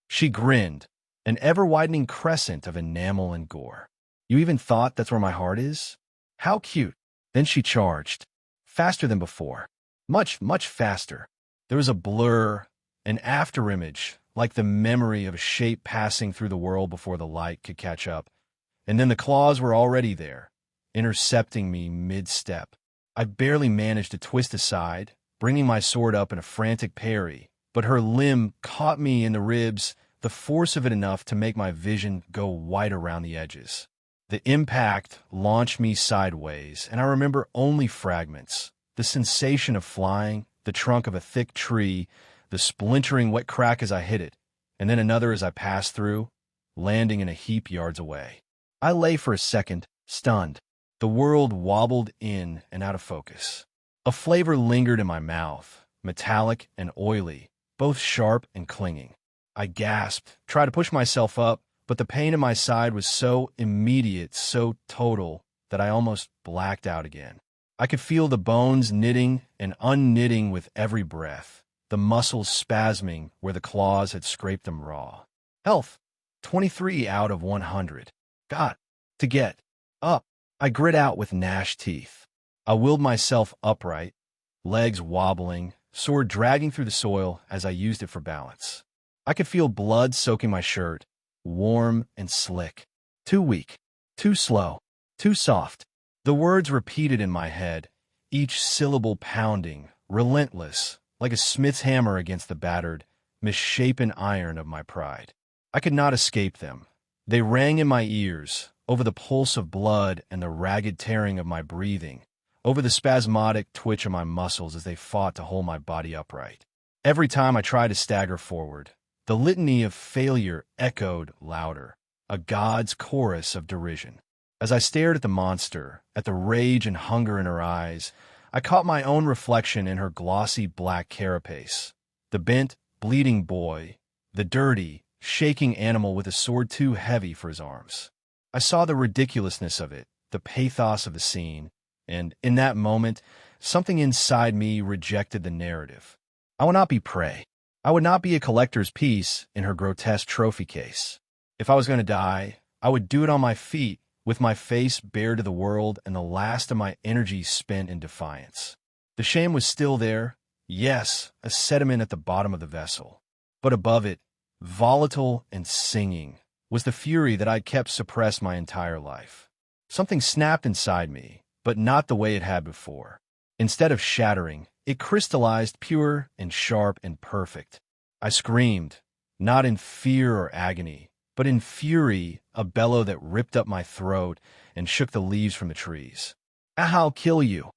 She grinned, an ever-widening crescent of enamel and gore. "You even thought that's where my heart is? How cute." Then she charged, faster than before, much, much faster. There was a blur, an afterimage, like the memory of a shape passing through the world before the light could catch up. And then the claws were already there, intercepting me mid-step. I barely managed to twist aside, bringing my sword up in a frantic parry, but her limb caught me in the ribs, the force of it enough to make my vision go white around the edges. The impact launched me sideways, and I remember only fragments. The sensation of flying, the trunk of a thick tree, the splintering wet crack as I hit it, and then another as I passed through, landing in a heap yards away. I lay for a second, stunned. The world wobbled in and out of focus. A flavor lingered in my mouth, metallic and oily, both sharp and clinging. I gasped, tried to push myself up, but the pain in my side was so immediate, so total, that I almost blacked out again. I could feel the bones knitting and unknitting with every breath, the muscles spasming where the claws had scraped them raw. Health, 23 out of 100. Got to get up. I grit out with gnashed teeth. I willed myself upright, legs wobbling, sword dragging through the soil as I used it for balance. I could feel blood soaking my shirt, warm and slick. Too weak, too slow, too soft. The words repeated in my head, each syllable pounding, relentless, like a smith's hammer against the battered, misshapen iron of my pride. I could not escape them. They rang in my ears, over the pulse of blood and the ragged tearing of my breathing, over the spasmodic twitch of my muscles as they fought to hold my body upright. Every time I tried to stagger forward, the litany of failure echoed louder, a god's chorus of derision. As I stared at the monster, at the rage and hunger in her eyes, I caught my own reflection in her glossy black carapace. The bent, bleeding boy, the dirty, shaking animal with a sword too heavy for his arms. I saw the ridiculousness of it, the pathos of the scene, and in that moment, something inside me rejected the narrative. I would not be prey. I would not be a collector's piece in her grotesque trophy case. If I was going to die, I would do it on my feet, with my face bare to the world and the last of my energy spent in defiance. The shame was still there, yes, a sediment at the bottom of the vessel. But above it, volatile and singing, was the fury that I'd kept suppressed my entire life. Something snapped inside me, but not the way it had before. Instead of shattering, it crystallized pure and sharp and perfect. I screamed, not in fear or agony, but in fury, a bellow that ripped up my throat and shook the leaves from the trees. I'll kill you.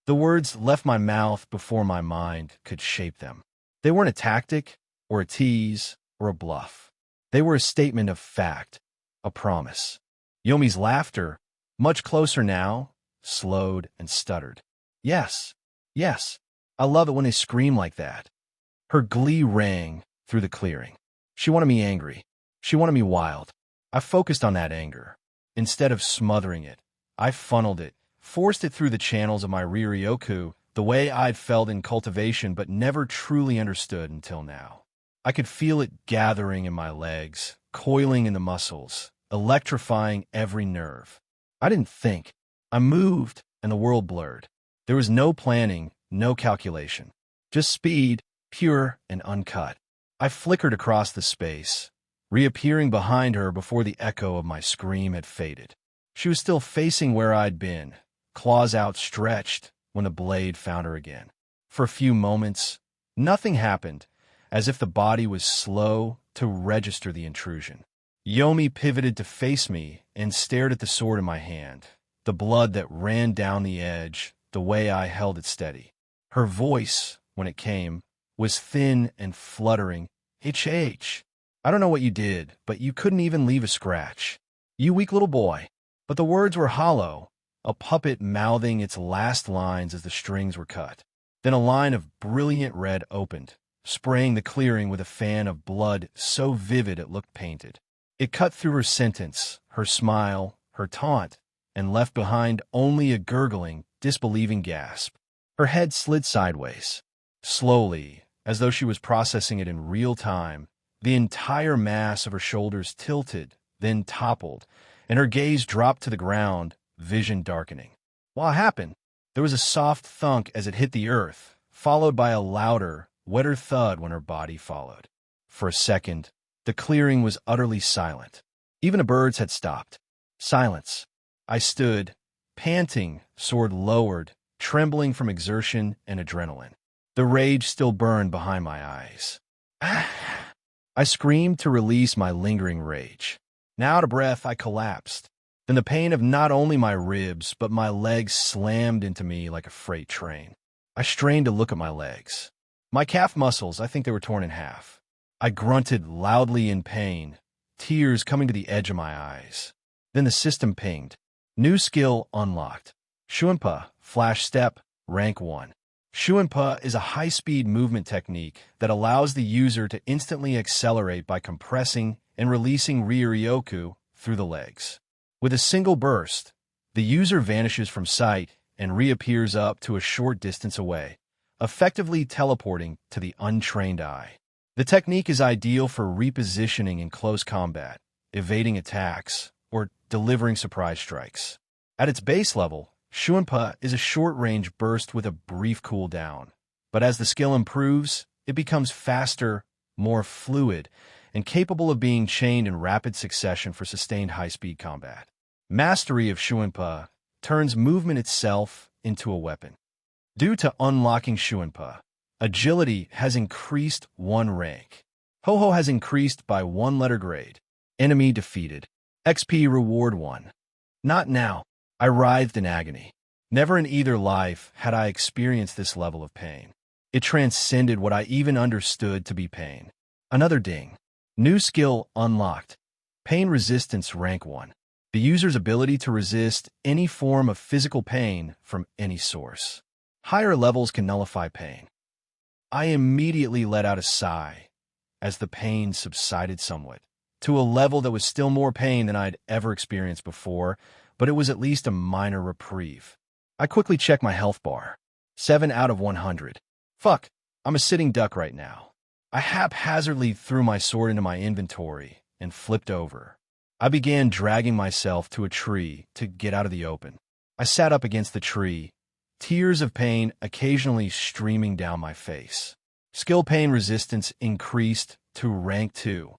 The words left my mouth before my mind could shape them. They weren't a tactic, or a tease, or a bluff. They were a statement of fact, a promise. Yomi's laughter, much closer now, slowed and stuttered. Yes, yes, I love it when they scream like that. Her glee rang through the clearing. She wanted me angry. She wanted me wild. I focused on that anger. Instead of smothering it, I funneled it, forced it through the channels of my Riryoku, the way I'd felt in cultivation but never truly understood until now. I could feel it gathering in my legs, coiling in the muscles, electrifying every nerve. I didn't think. I moved, and the world blurred. There was no planning, no calculation. Just speed, pure and uncut. I flickered across the space, reappearing behind her before the echo of my scream had faded. She was still facing where I'd been, claws outstretched, when the blade found her again. For a few moments, nothing happened, as if the body was slow to register the intrusion. Yomi pivoted to face me and stared at the sword in my hand, the blood that ran down the edge, the way I held it steady. Her voice, when it came, was thin and fluttering. H. I don't know what you did, but you couldn't even leave a scratch. You weak little boy. But the words were hollow, a puppet mouthing its last lines as the strings were cut. Then a line of brilliant red opened, spraying the clearing with a fan of blood so vivid it looked painted. It cut through her sentence, her smile, her taunt, and left behind only a gurgling, disbelieving gasp. Her head slid sideways. Slowly, as though she was processing it in real time, the entire mass of her shoulders tilted, then toppled, and her gaze dropped to the ground, vision darkening. What happened? There was a soft thunk as it hit the earth, followed by a louder, wetter thud when her body followed. For a second, the clearing was utterly silent. Even the birds had stopped. Silence. I stood, panting, sword lowered, trembling from exertion and adrenaline. The rage still burned behind my eyes. I screamed to release my lingering rage. Now out of breath, I collapsed. Then the pain of not only my ribs, but my legs slammed into me like a freight train. I strained to look at my legs. My calf muscles, I think they were torn in half. I grunted loudly in pain, tears coming to the edge of my eyes. Then the system pinged. New skill unlocked. Shuinpa, flash step, rank 1. Shuinpa is a high-speed movement technique that allows the user to instantly accelerate by compressing and releasing Riryoku through the legs. With a single burst, the user vanishes from sight and reappears up to a short distance away, effectively teleporting to the untrained eye. The technique is ideal for repositioning in close combat, evading attacks, or delivering surprise strikes. At its base level, Shuinpa is a short-range burst with a brief cooldown, but as the skill improves, it becomes faster, more fluid, and capable of being chained in rapid succession for sustained high-speed combat. Mastery of Shuinpa turns movement itself into a weapon. Due to unlocking Shuinpa, agility has increased 1 rank. Ho-Ho has increased by 1 letter grade. Enemy defeated. XP reward 1. Not now. I writhed in agony. Never in either life had I experienced this level of pain. It transcended what I even understood to be pain. Another ding. New skill unlocked. Pain resistance rank 1. the user's ability to resist any form of physical pain from any source. Higher levels can nullify pain. I immediately let out a sigh as the pain subsided somewhat, to a level that was still more pain than I'd ever experienced before, but it was at least a minor reprieve. I quickly checked my health bar. 7 out of 100. Fuck, I'm a sitting duck right now. I haphazardly threw my sword into my inventory and flipped over. I began dragging myself to a tree to get out of the open. I sat up against the tree, tears of pain occasionally streaming down my face. Skill pain resistance increased to rank 2.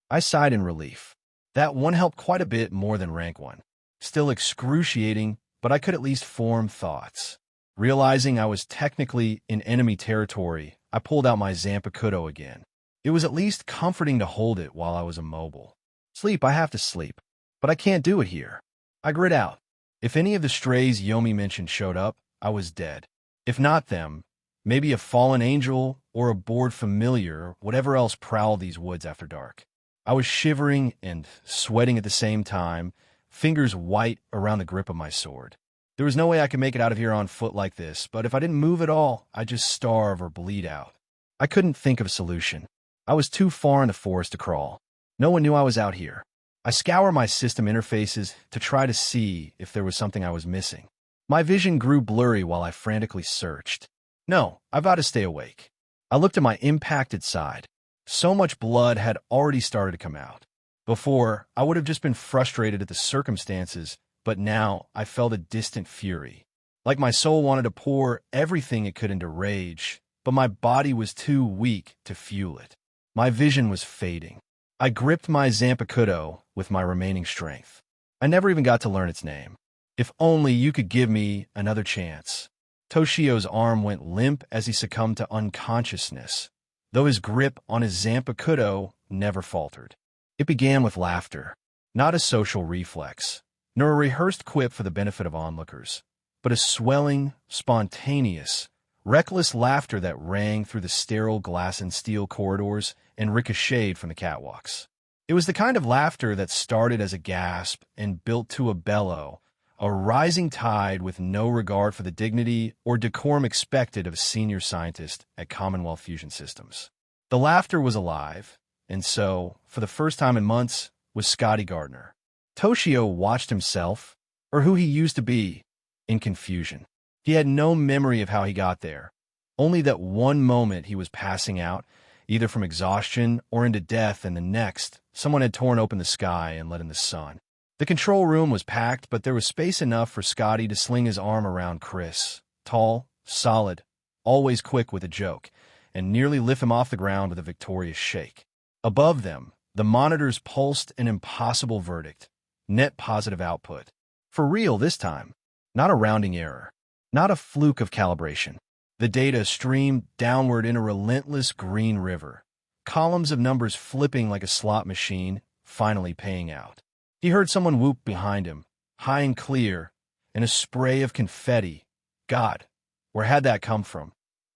I sighed in relief. That one helped quite a bit more than rank 1. Still excruciating, but I could at least form thoughts. Realizing I was technically in enemy territory, I pulled out my Zanpakuto again. It was at least comforting to hold it while I was immobile. Sleep, I have to sleep, but I can't do it here. I grit out. If any of the strays Yomi mentioned showed up, I was dead. If not them, maybe a fallen angel or a bored familiar, whatever else prowled these woods after dark. I was shivering and sweating at the same time, fingers white around the grip of my sword. There was no way I could make it out of here on foot like this, but if I didn't move at all, I'd just starve or bleed out. I couldn't think of a solution. I was too far in the forest to crawl. No one knew I was out here. I scoured my system interfaces to try to see if there was something I was missing. My vision grew blurry while I frantically searched. No, I've got to stay awake. I looked at my impacted side. So much blood had already started to come out. Before, I would have just been frustrated at the circumstances, but now I felt a distant fury. Like my soul wanted to pour everything it could into rage, but my body was too weak to fuel it. My vision was fading. I gripped my Zanpakuto with my remaining strength. I never even got to learn its name. If only you could give me another chance. Toshio's arm went limp as he succumbed to unconsciousness, though his grip on his Zanpakuto never faltered. It began with laughter, not a social reflex, nor a rehearsed quip for the benefit of onlookers, but a swelling, spontaneous, reckless laughter that rang through the sterile glass and steel corridors and ricocheted from the catwalks. It was the kind of laughter that started as a gasp and built to a bellow, a rising tide with no regard for the dignity or decorum expected of a senior scientist at Commonwealth Fusion Systems. The laughter was alive, and so, for the first time in months, was Scotty Gardner. Toshio watched himself, or who he used to be, in confusion. He had no memory of how he got there, only that one moment he was passing out, either from exhaustion or into death, and the next, someone had torn open the sky and let in the sun. The control room was packed, but there was space enough for Scotty to sling his arm around Chris, tall, solid, always quick with a joke, and nearly lift him off the ground with a victorious shake. Above them, the monitors pulsed an impossible verdict: net positive output. For real this time, not a rounding error, not a fluke of calibration. The data streamed downward in a relentless green river, columns of numbers flipping like a slot machine, finally paying out. He heard someone whoop behind him, high and clear, and a spray of confetti, God, where had that come from,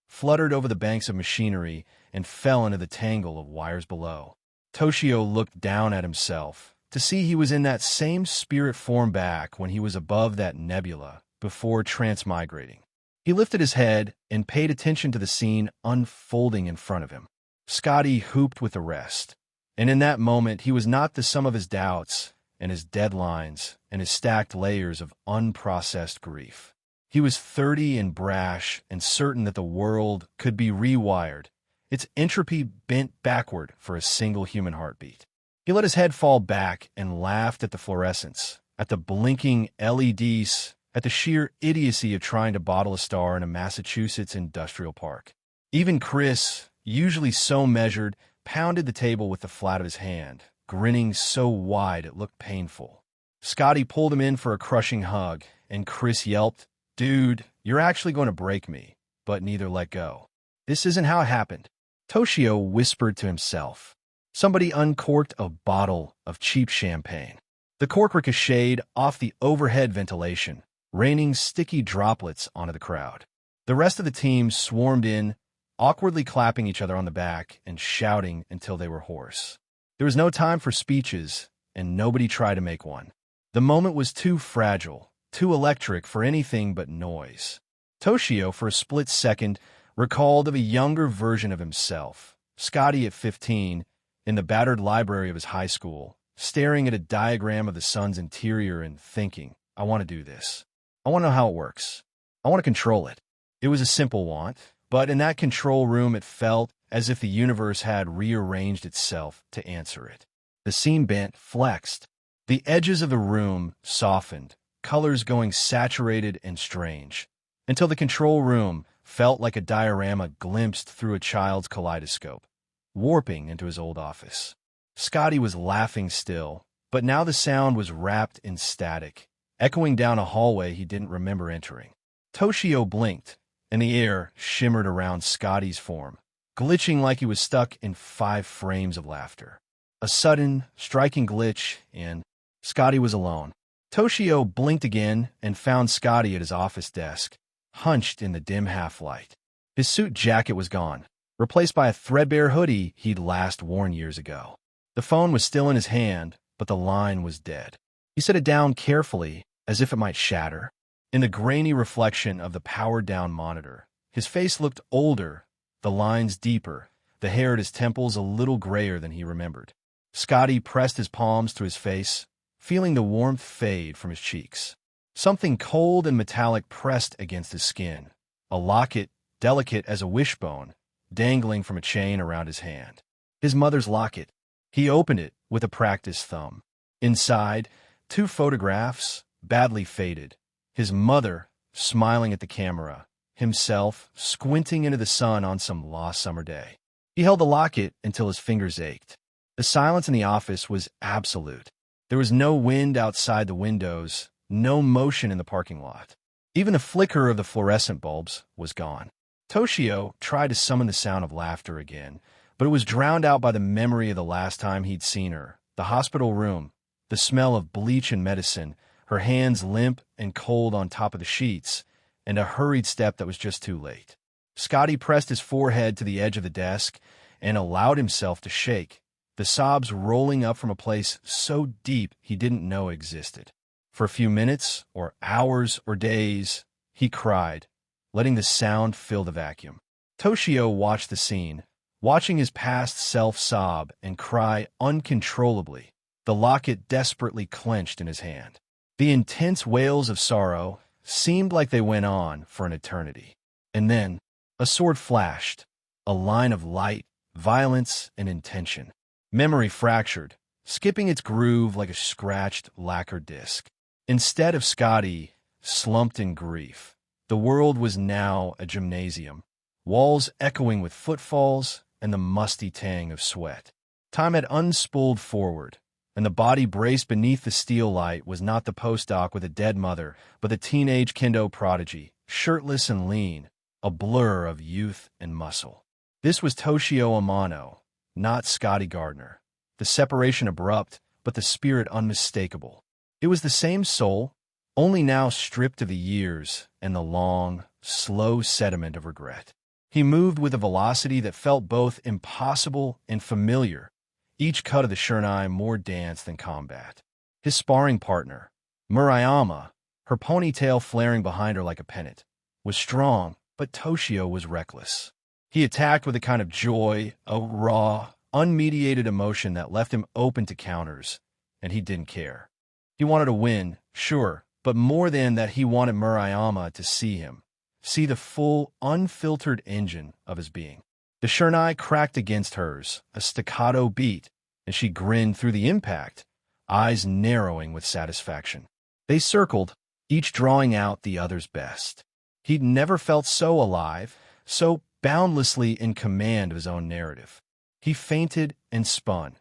fluttered over the banks of machinery and fell into the tangle of wires below. Toshio looked down at himself to see he was in that same spirit form back when he was above that nebula before transmigrating. He lifted his head and paid attention to the scene unfolding in front of him. Scotty hooped with the rest, and in that moment he was not the sum of his doubts and his deadlines and his stacked layers of unprocessed grief. He was 30 and brash and certain that the world could be rewired, its entropy bent backward for a single human heartbeat. He let his head fall back and laughed at the fluorescence, at the blinking LEDs, at the sheer idiocy of trying to bottle a star in a Massachusetts industrial park. Even Chris, usually so measured, pounded the table with the flat of his hand, grinning so wide it looked painful. Scotty pulled him in for a crushing hug, and Chris yelped, "Dude, you're actually going to break me," but neither let go. This isn't how it happened. Toshio whispered to himself. Somebody uncorked a bottle of cheap champagne. The cork ricocheted off the overhead ventilation, raining sticky droplets onto the crowd. The rest of the team swarmed in, awkwardly clapping each other on the back and shouting until they were hoarse. There was no time for speeches, and nobody tried to make one. The moment was too fragile, too electric for anything but noise. Toshio, for a split second, recalled of a younger version of himself, Scotty at 15, in the battered library of his high school, staring at a diagram of the sun's interior and thinking, I want to do this. I want to know how it works. I want to control it. It was a simple want, but in that control room it felt as if the universe had rearranged itself to answer it. The scene bent, flexed. The edges of the room softened, colors going saturated and strange, until the control room felt like a diorama glimpsed through a child's kaleidoscope, warping into his old office. Scotty was laughing still, but now the sound was wrapped in static, echoing down a hallway he didn't remember entering. Toshio blinked, and the air shimmered around Scotty's form, glitching like he was stuck in 5 frames of laughter. A sudden, striking glitch, and Scotty was alone. Toshio blinked again and found Scotty at his office desk, hunched in the dim half-light. His suit jacket was gone, replaced by a threadbare hoodie he'd last worn years ago. The phone was still in his hand, but the line was dead. He set it down carefully, as if it might shatter. In the grainy reflection of the powered-down monitor, his face looked older, the lines deeper, the hair at his temples a little grayer than he remembered. Scotty pressed his palms to his face, feeling the warmth fade from his cheeks. Something cold and metallic pressed against his skin, a locket delicate as a wishbone, dangling from a chain around his hand. His mother's locket. He opened it with a practiced thumb. Inside, 2 photographs, badly faded. His mother, smiling at the camera, himself squinting into the sun on some lost summer day. He held the locket until his fingers ached. The silence in the office was absolute. There was no wind outside the windows, no motion in the parking lot. Even the flicker of the fluorescent bulbs was gone. Toshio tried to summon the sound of laughter again, but it was drowned out by the memory of the last time he'd seen her, the hospital room, the smell of bleach and medicine, her hands limp and cold on top of the sheets, and a hurried step that was just too late. Scotty pressed his forehead to the edge of the desk and allowed himself to shake, the sobs rolling up from a place so deep he didn't know existed. For a few minutes, or hours, or days, he cried, letting the sound fill the vacuum. Toshio watched the scene, watching his past self sob and cry uncontrollably, the locket desperately clenched in his hand. The intense wails of sorrow seemed like they went on for an eternity. And then, a sword flashed, a line of light, violence, and intention. Memory fractured, skipping its groove like a scratched lacquer disc. Instead of Scotty, slumped in grief, the world was now a gymnasium, walls echoing with footfalls and the musty tang of sweat. Time had unspooled forward, and the body braced beneath the steel light was not the postdoc with a dead mother, but the teenage kendo prodigy, shirtless and lean, a blur of youth and muscle. This was Toshio Amano, not Scotty Gardner. The separation abrupt, but the spirit unmistakable. It was the same soul, only now stripped of the years and the long, slow sediment of regret. He moved with a velocity that felt both impossible and familiar, each cut of the shurnai more dance than combat. His sparring partner, Murayama, her ponytail flaring behind her like a pennant, was strong, but Toshio was reckless. He attacked with a kind of joy, a raw, unmediated emotion that left him open to counters, and he didn't care. He wanted to win, sure, but more than that he wanted Murayama to see him, see the full, unfiltered engine of his being. The shurnai cracked against hers, a staccato beat, and she grinned through the impact, eyes narrowing with satisfaction. They circled, each drawing out the other's best. He'd never felt so alive, so boundlessly in command of his own narrative. He feinted and spun,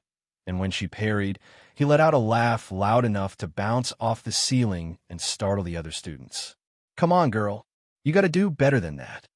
and when she parried, he let out a laugh loud enough to bounce off the ceiling and startle the other students. Come on, girl. You gotta do better than that.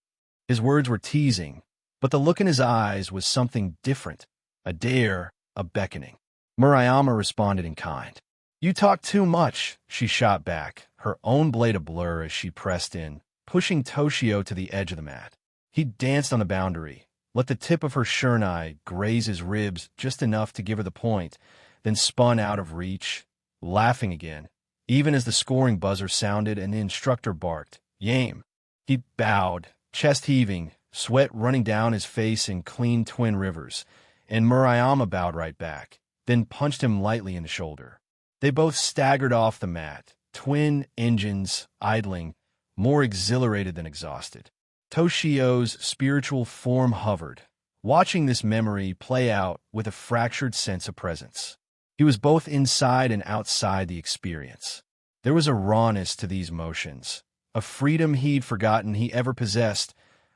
His words were teasing, but the look in his eyes was something different, a dare, a beckoning. Murayama responded in kind. You talk too much, she shot back, her own blade a blur as she pressed in, pushing Toshio to the edge of the mat. He danced on the boundary, let the tip of her shurnai graze his ribs just enough to give her the point, then spun out of reach, laughing again, Even as the scoring buzzer sounded and the instructor barked, "Yame," he bowed, chest heaving, sweat running down his face in clean twin rivers, and Murayama bowed right back, then punched him lightly in the shoulder. They both staggered off the mat, twin engines idling, more exhilarated than exhausted. Toshio's spiritual form hovered, watching this memory play out with a fractured sense of presence. He was both inside and outside the experience. There was a rawness to these motions, a freedom he'd forgotten he ever possessed,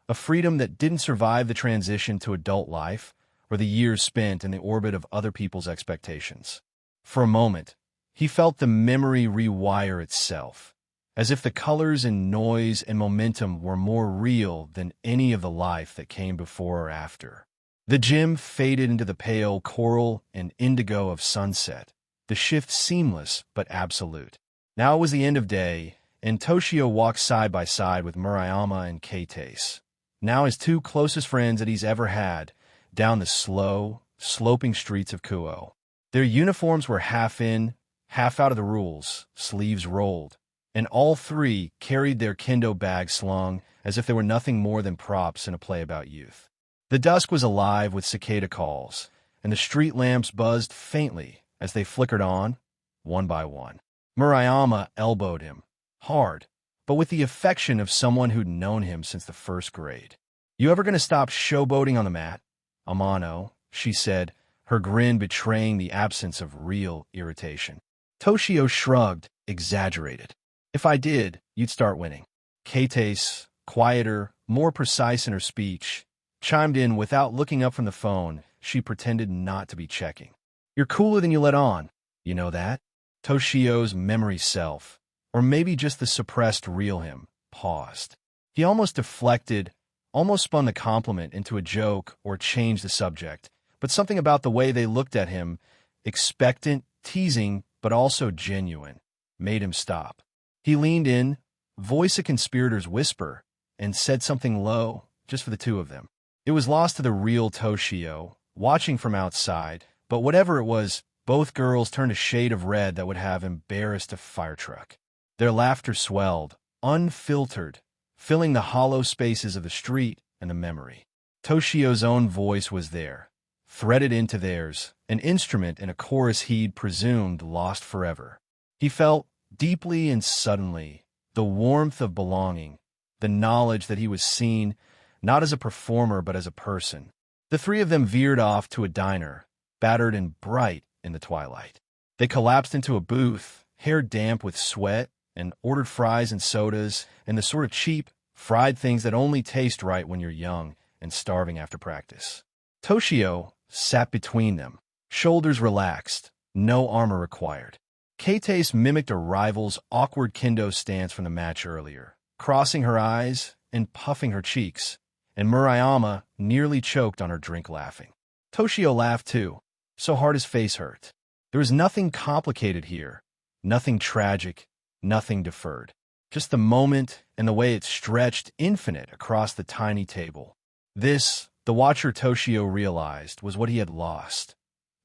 a freedom that didn't survive the transition to adult life or the years spent in the orbit of other people's expectations. For a moment, he felt the memory rewire itself, as if the colors and noise and momentum were more real than any of the life that came before or after. The gym faded into the pale coral and indigo of sunset, the shift seamless but absolute. Now it was the end of day, and Toshio walked side by side with Murayama and Keitase, now his two closest friends that he's ever had, down the slow, sloping streets of Kuo. Their uniforms were half in, half out of the rules, sleeves rolled, and all three carried their kendo bags slung as if they were nothing more than props in a play about youth. The dusk was alive with cicada calls, and the street lamps buzzed faintly as they flickered on, one by one. Murayama elbowed him, hard, but with the affection of someone who'd known him since the first grade. "You ever gonna stop showboating on the mat, Amano?" she said, her grin betraying the absence of real irritation. Toshio shrugged, exaggerated. "If I did, you'd start winning." Keitase, quieter, more precise in her speech, chimed in without looking up from the phone she pretended not to be checking. "You're cooler than you let on. You know that?" Toshio's memory self, or maybe just the suppressed real him, paused. He almost deflected, almost spun the compliment into a joke or changed the subject, but something about the way they looked at him, expectant, teasing, but also genuine, made him stop. He leaned in, voice a conspirator's whisper, and said something low, just for the two of them. It was lost to the real Toshio, watching from outside, but whatever it was, both girls turned a shade of red that would have embarrassed a fire truck. Their laughter swelled, unfiltered, filling the hollow spaces of the street and the memory. Toshio's own voice was there, threaded into theirs, an instrument in a chorus he'd presumed lost forever. He felt, deeply and suddenly, the warmth of belonging, the knowledge that he was seen, not as a performer but as a person. The three of them veered off to a diner, battered and bright in the twilight. They collapsed into a booth, hair damp with sweat, and ordered fries and sodas and the sort of cheap, fried things that only taste right when you're young and starving after practice. Toshio sat between them, shoulders relaxed, no armor required. Keitase mimicked a rival's awkward kendo stance from the match earlier, crossing her eyes and puffing her cheeks, and Murayama nearly choked on her drink laughing. Toshio laughed too, so hard his face hurt. There was nothing complicated here, nothing tragic, nothing deferred. Just the moment and the way it stretched infinite across the tiny table. This, the watcher Toshio realized, was what he had lost.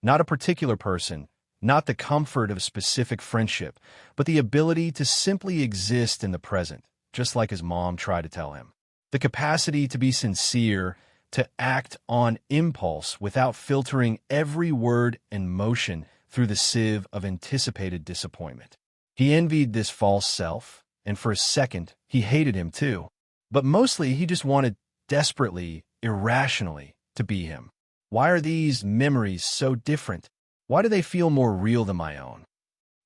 Not a particular person, not the comfort of a specific friendship, but the ability to simply exist in the present, just like his mom tried to tell him. The capacity to be sincere, to act on impulse without filtering every word and motion through the sieve of anticipated disappointment. He envied this false self, and for a second, he hated him too. But mostly, he just wanted desperately, irrationally, to be him. Why are these memories so different? Why do they feel more real than my own?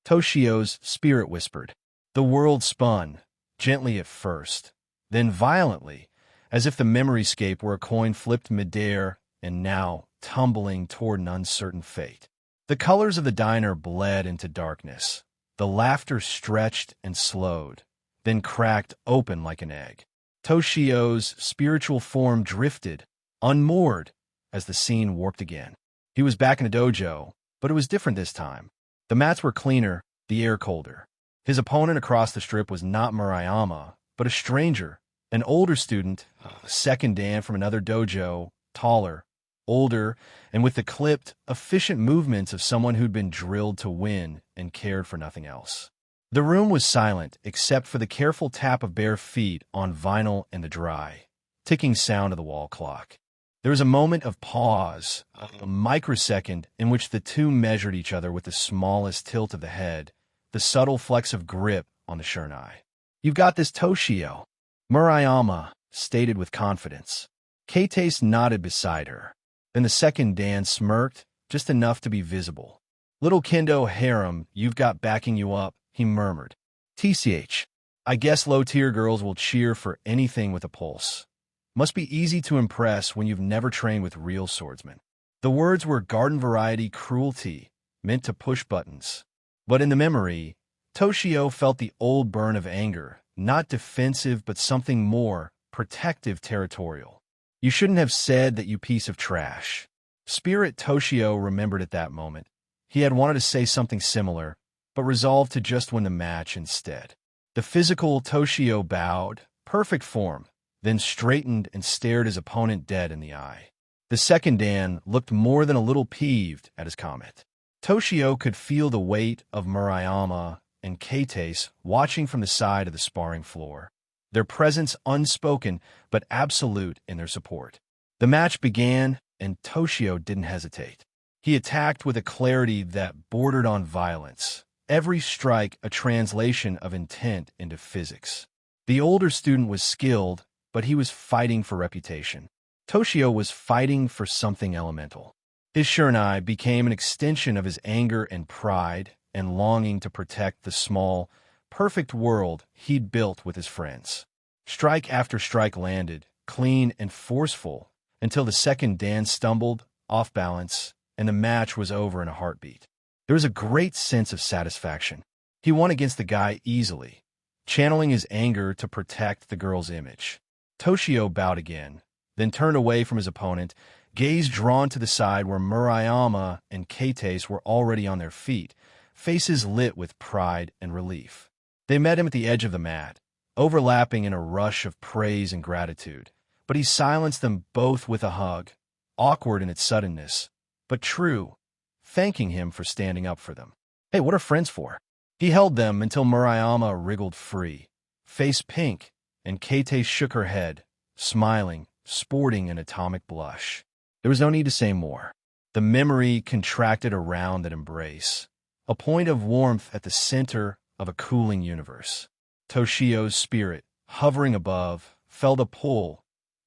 Toshio's spirit whispered. The world spun, gently at first, then violently, as if the memoryscape were a coin flipped midair and now tumbling toward an uncertain fate. The colors of the diner bled into darkness. The laughter stretched and slowed, then cracked open like an egg. Toshio's spiritual form drifted, unmoored, as the scene warped again. He was back in the dojo, but it was different this time. The mats were cleaner, the air colder. His opponent across the strip was not Murayama, but a stranger, an older student, a second dan from another dojo, taller, older, and with the clipped, efficient movements of someone who'd been drilled to win and cared for nothing else. The room was silent except for the careful tap of bare feet on vinyl and the dry, ticking sound of the wall clock. There was a moment of pause, a microsecond in which the two measured each other with the smallest tilt of the head, the subtle flex of grip on the Shernai. "You've got this, Toshio," Murayama stated with confidence. Keitase nodded beside her. Then the second Dan smirked, just enough to be visible. "Little Kendo harem you've got backing you up," he murmured. "TCH, I guess low-tier girls will cheer for anything with a pulse. Must be easy to impress when you've never trained with real swordsmen." The words were garden-variety cruelty, meant to push buttons. But in the memory, Toshio felt the old burn of anger, not defensive but something more, protective, territorial. "You shouldn't have said that, you piece of trash." Spirit Toshio remembered at that moment. He had wanted to say something similar, but resolved to just win the match instead. The physical Toshio bowed, perfect form, then straightened and stared his opponent dead in the eye. The second Dan looked more than a little peeved at his comment. Toshio could feel the weight of Murayama and Keitase watching from the side of the sparring floor, their presence unspoken but absolute in their support. The match began, and Toshio didn't hesitate. He attacked with a clarity that bordered on violence, every strike a translation of intent into physics. The older student was skilled, but he was fighting for reputation. Toshio was fighting for something elemental. His Shernai became an extension of his anger and pride and longing to protect the small, perfect world he'd built with his friends. Strike after strike landed, clean and forceful, until the second Dan stumbled, off balance, and the match was over in a heartbeat. There was a great sense of satisfaction. He won against the guy easily, channeling his anger to protect the girl's image. Toshio bowed again, then turned away from his opponent, gaze drawn to the side where Murayama and Keitase were already on their feet, faces lit with pride and relief. They met him at the edge of the mat, overlapping in a rush of praise and gratitude, but he silenced them both with a hug, awkward in its suddenness, but true, thanking him for standing up for them. "Hey, what are friends for?" He held them until Murayama wriggled free, face pink, and Keitase shook her head, smiling, sporting an atomic blush. There was no need to say more. The memory contracted around that embrace, a point of warmth at the center of a cooling universe. Toshio's spirit, hovering above, felt a pull,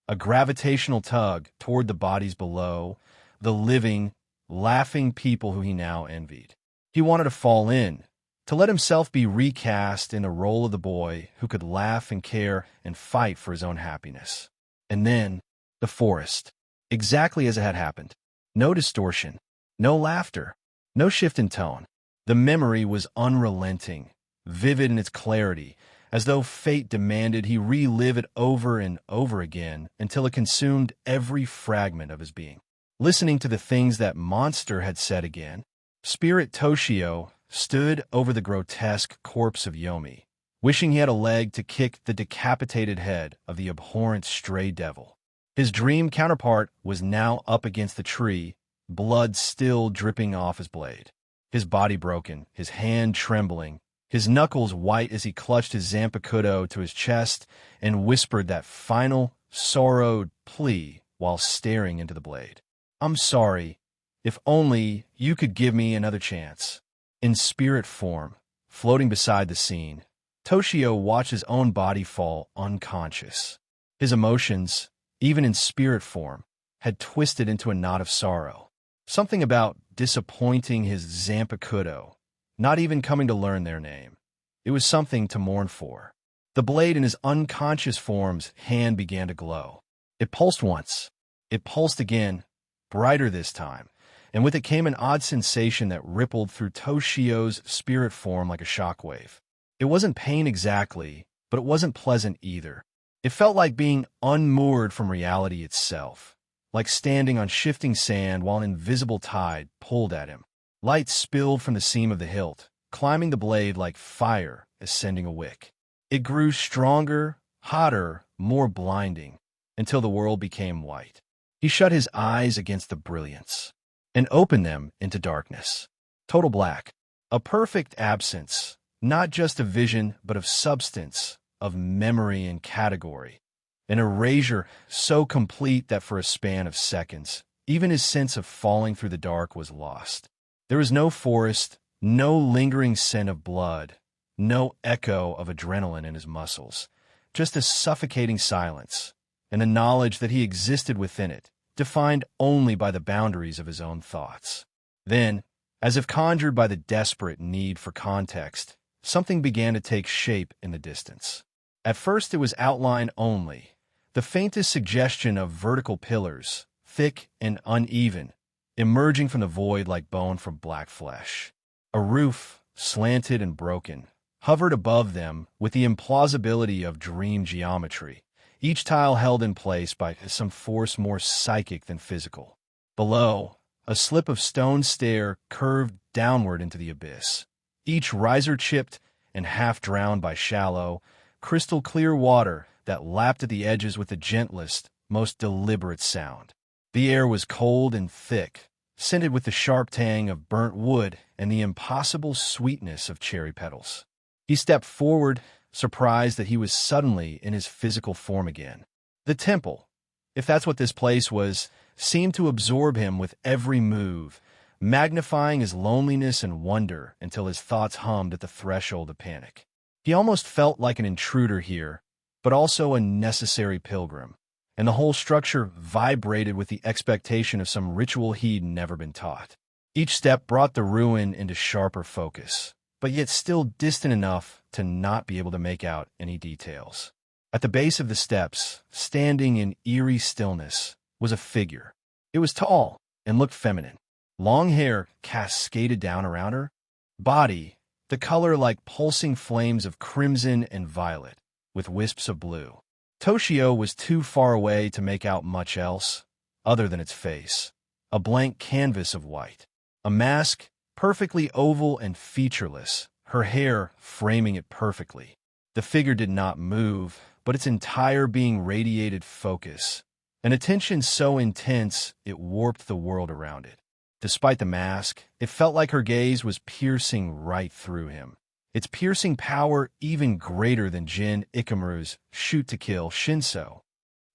a gravitational tug toward the bodies below, the living, laughing people who he now envied. He wanted to fall in, to let himself be recast in the role of the boy who could laugh and care and fight for his own happiness. And then, the forest, exactly as it had happened. No distortion, no laughter, no shift in tone. The memory was unrelenting, vivid in its clarity, as though fate demanded he relive it over and over again until it consumed every fragment of his being. Listening to the things that monster had said again, Spirit Toshio stood over the grotesque corpse of Yomi, wishing he had a leg to kick the decapitated head of the abhorrent stray devil. His dream counterpart was now up against the tree, blood still dripping off his blade. His body broken, his hand trembling, his knuckles white as he clutched his Zanpakuto to his chest and whispered that final, sorrowed plea while staring into the blade. "I'm sorry. If only you could give me another chance." In spirit form, floating beside the scene, Toshio watched his own body fall unconscious. His emotions, even in spirit form, had twisted into a knot of sorrow. Something about disappointing his Zanpakuto, not even coming to learn their name. It was something to mourn for. The blade in his unconscious form's hand began to glow. It pulsed once. It pulsed again, brighter this time, and with it came an odd sensation that rippled through Toshio's spirit form like a shockwave. It wasn't pain exactly, but it wasn't pleasant either. It felt like being unmoored from reality itself, like standing on shifting sand while an invisible tide pulled at him. Light spilled from the seam of the hilt, climbing the blade like fire ascending a wick. It grew stronger, hotter, more blinding, until the world became white. He shut his eyes against the brilliance and opened them into darkness. Total black. A perfect absence, Not just of vision, but of substance, of memory and category. An erasure so complete that for a span of seconds, even his sense of falling through the dark was lost. There was no forest, no lingering scent of blood, no echo of adrenaline in his muscles, just a suffocating silence, and a knowledge that he existed within it, defined only by the boundaries of his own thoughts. Then, as if conjured by the desperate need for context, something began to take shape in the distance. At first it was outline only, the faintest suggestion of vertical pillars, thick and uneven, emerging from the void like bone from black flesh. A roof, slanted and broken, hovered above them with the implausibility of dream geometry, each tile held in place by some force more psychic than physical. Below, a slip of stone stair curved downward into the abyss, each riser chipped and half drowned by shallow, crystal-clear water that lapped at the edges with the gentlest, most deliberate sound. The air was cold and thick, scented with the sharp tang of burnt wood and the impossible sweetness of cherry petals. He stepped forward, surprised that he was suddenly in his physical form again. The temple, if that's what this place was, seemed to absorb him with every move, magnifying his loneliness and wonder until his thoughts hummed at the threshold of panic. He almost felt like an intruder here, but also a necessary pilgrim, and the whole structure vibrated with the expectation of some ritual he'd never been taught. Each step brought the ruin into sharper focus, but yet still distant enough to not be able to make out any details. At the base of the steps, standing in eerie stillness, was a figure. It was tall and looked feminine. Long hair cascaded down around her. Body, the color like pulsing flames of crimson and violet, with wisps of blue. Toshio was too far away to make out much else, other than its face, a blank canvas of white. A mask, perfectly oval and featureless, her hair framing it perfectly. The figure did not move, but its entire being radiated focus, an attention so intense it warped the world around it. Despite the mask, it felt like her gaze was piercing right through him, its piercing power even greater than Jin Ikamuru's shoot-to-kill Shinso.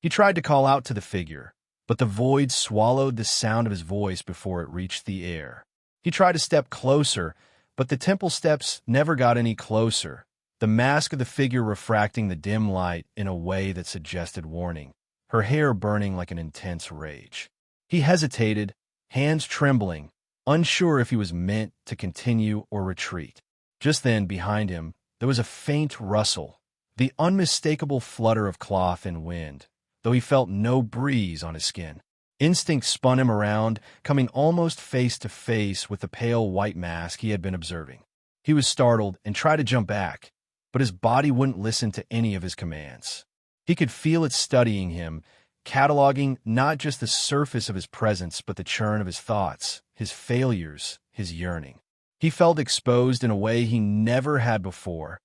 He tried to call out to the figure, but the void swallowed the sound of his voice before it reached the air. He tried to step closer, but the temple steps never got any closer, the mask of the figure refracting the dim light in a way that suggested warning, her hair burning like an intense rage. He hesitated, hands trembling, unsure if he was meant to continue or retreat. Just then, behind him, there was a faint rustle, the unmistakable flutter of cloth and wind, though he felt no breeze on his skin. Instinct spun him around, coming almost face to face with the pale white mask he had been observing. He was startled and tried to jump back, but his body wouldn't listen to any of his commands. He could feel it studying him, cataloging not just the surface of his presence but the churn of his thoughts, his failures, his yearning. He felt exposed in a way he never had before,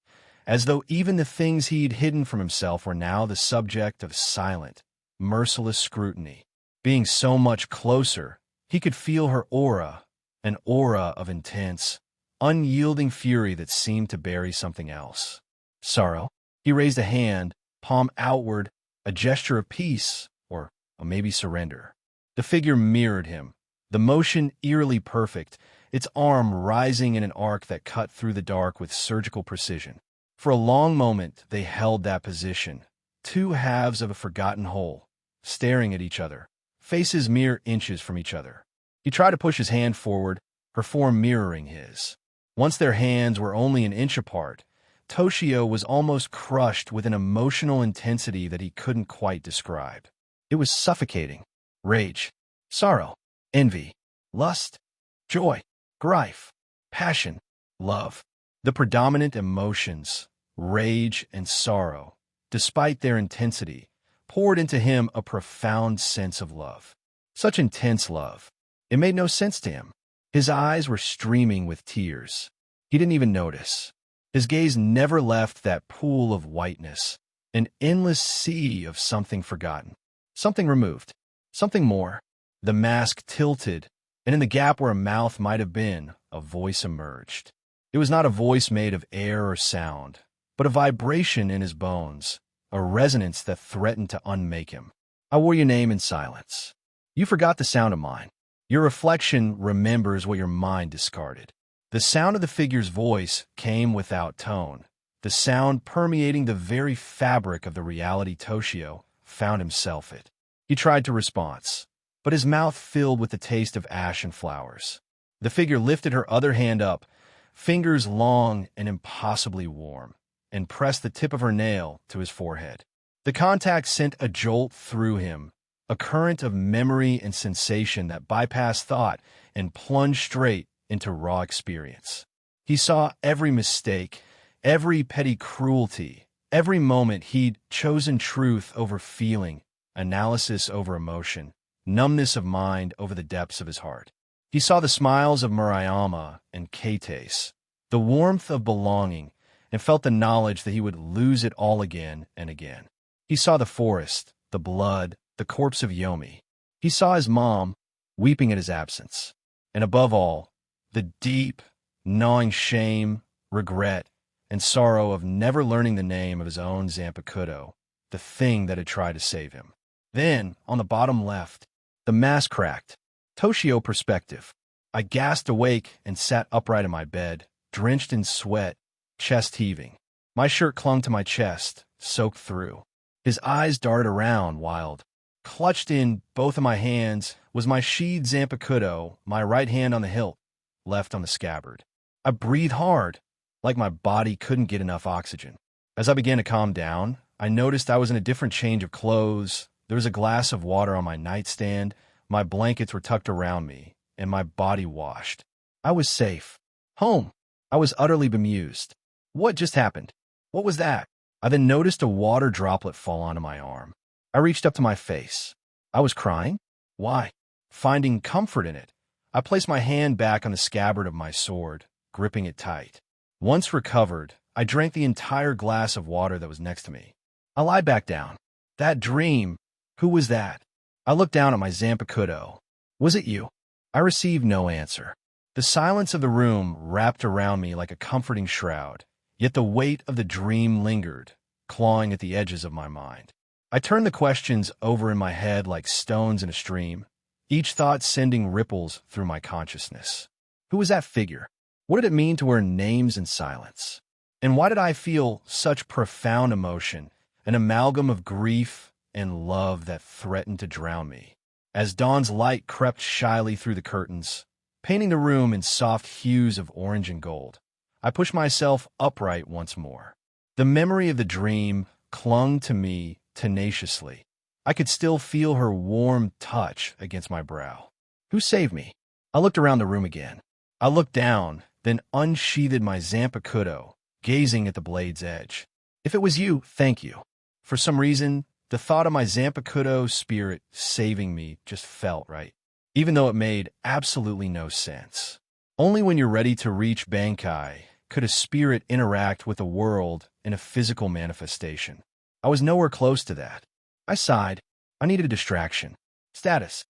as though even the things he'd hidden from himself were now the subject of silent, merciless scrutiny. Being so much closer, he could feel her aura, an aura of intense, unyielding fury that seemed to bury something else. Sorrow. He raised a hand, palm outward, a gesture of peace, or maybe surrender. The figure mirrored him, the motion eerily perfect, its arm rising in an arc that cut through the dark with surgical precision. For a long moment they held that position, two halves of a forgotten whole, staring at each other, faces mere inches from each other. He tried to push his hand forward, her form mirroring his. Once their hands were only an inch apart, Toshio was almost crushed with an emotional intensity that he couldn't quite describe. It was suffocating. Rage, sorrow, envy, lust, joy, grief, passion, love. The predominant emotions, rage and sorrow, despite their intensity, poured into him a profound sense of love. Such intense love. It made no sense to him. His eyes were streaming with tears. He didn't even notice. His gaze never left that pool of whiteness, an endless sea of something forgotten, something removed, something more. The mask tilted, and in the gap where a mouth might have been, a voice emerged. It was not a voice made of air or sound, but a vibration in his bones, a resonance that threatened to unmake him. I wore your name in silence. You forgot the sound of mine. Your reflection remembers what your mind discarded. The sound of the figure's voice came without tone, the sound permeating the very fabric of the reality Toshio found himself in. He tried to respond, but his mouth filled with the taste of ash and flowers. The figure lifted her other hand up, fingers long and impossibly warm, and pressed the tip of her nail to his forehead. The contact sent a jolt through him, a current of memory and sensation that bypassed thought and plunged straight into raw experience. He saw every mistake, every petty cruelty, every moment he'd chosen truth over feeling, analysis over emotion, numbness of mind over the depths of his heart. He saw the smiles of Murayama and Kates, the warmth of belonging, and felt the knowledge that he would lose it all again and again. He saw the forest, the blood, the corpse of Yomi. He saw his mom, weeping at his absence. And above all, the deep, gnawing shame, regret, and sorrow of never learning the name of his own Zanpakuto, the thing that had tried to save him. Then, on the bottom left, the mask cracked. Toshio perspective. I gasped awake and sat upright in my bed, drenched in sweat, chest heaving. My shirt clung to my chest, soaked through. His eyes darted around, wild. Clutched in both of my hands was my sheathed Zanpakuto, my right hand on the hilt, left on the scabbard. I breathed hard, like my body couldn't get enough oxygen. As I began to calm down, I noticed I was in a different change of clothes. There was a glass of water on my nightstand, my blankets were tucked around me, and my body washed. I was safe. Home. I was utterly bemused. What just happened? What was that? I then noticed a water droplet fall onto my arm. I reached up to my face. I was crying? Why? Finding comfort in it, I placed my hand back on the scabbard of my sword, gripping it tight. Once recovered, I drank the entire glass of water that was next to me. I lied back down. That dream, who was that? I looked down at my Zanpakuto. Was it you? I received no answer. The silence of the room wrapped around me like a comforting shroud, yet the weight of the dream lingered, clawing at the edges of my mind. I turned the questions over in my head like stones in a stream, each thought sending ripples through my consciousness. Who was that figure? What did it mean to wear names in silence? And why did I feel such profound emotion, an amalgam of grief and love that threatened to drown me? As dawn's light crept shyly through the curtains, painting the room in soft hues of orange and gold, I pushed myself upright once more. The memory of the dream clung to me tenaciously. I could still feel her warm touch against my brow. Who saved me? I looked around the room again. I looked down, then unsheathed my Zanpakuto, gazing at the blade's edge. If it was you, thank you. For some reason, the thought of my Zanpakuto spirit saving me just felt right, even though it made absolutely no sense. Only when you're ready to reach Bankai could a spirit interact with the world in a physical manifestation. I was nowhere close to that. I sighed. I needed a distraction. Status.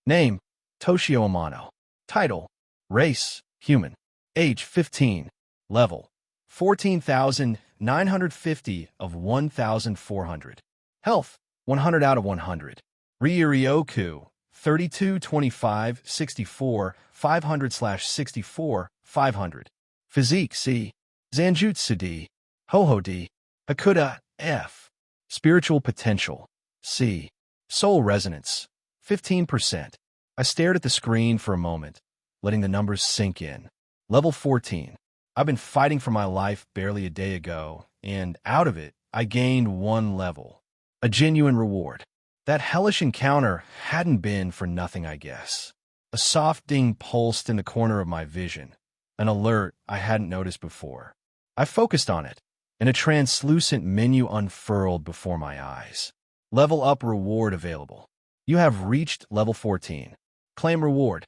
Name, Toshio Amano. Title, race, human. Age, 15. Level, 14,950 of 1,400. Health, 100 out of 100. Ryuryoku, 322564 500/64 500. Physique C. Zanjutsu D. Hoho D. Hakuda F. Spiritual potential C. Soul resonance 15%. I stared at the screen for a moment, letting the numbers sink in. Level 14. I've been fighting for my life barely a day ago, and out of it, I gained 1 level. A genuine reward. That hellish encounter hadn't been for nothing, I guess. A soft ding pulsed in the corner of my vision, an alert I hadn't noticed before. I focused on it, and a translucent menu unfurled before my eyes. Level up reward available. You have reached level 14. Claim reward.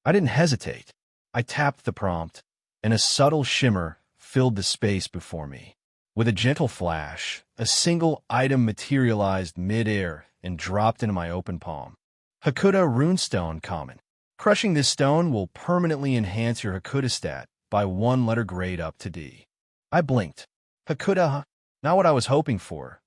I didn't hesitate. I tapped the prompt, and a subtle shimmer filled the space before me. With a gentle flash, a single item materialized mid-air and dropped into my open palm. Hakuda Runestone Common. Crushing this stone will permanently enhance your Hakuda stat by 1-letter grade up to D. I blinked. Hakuda, not what I was hoping for,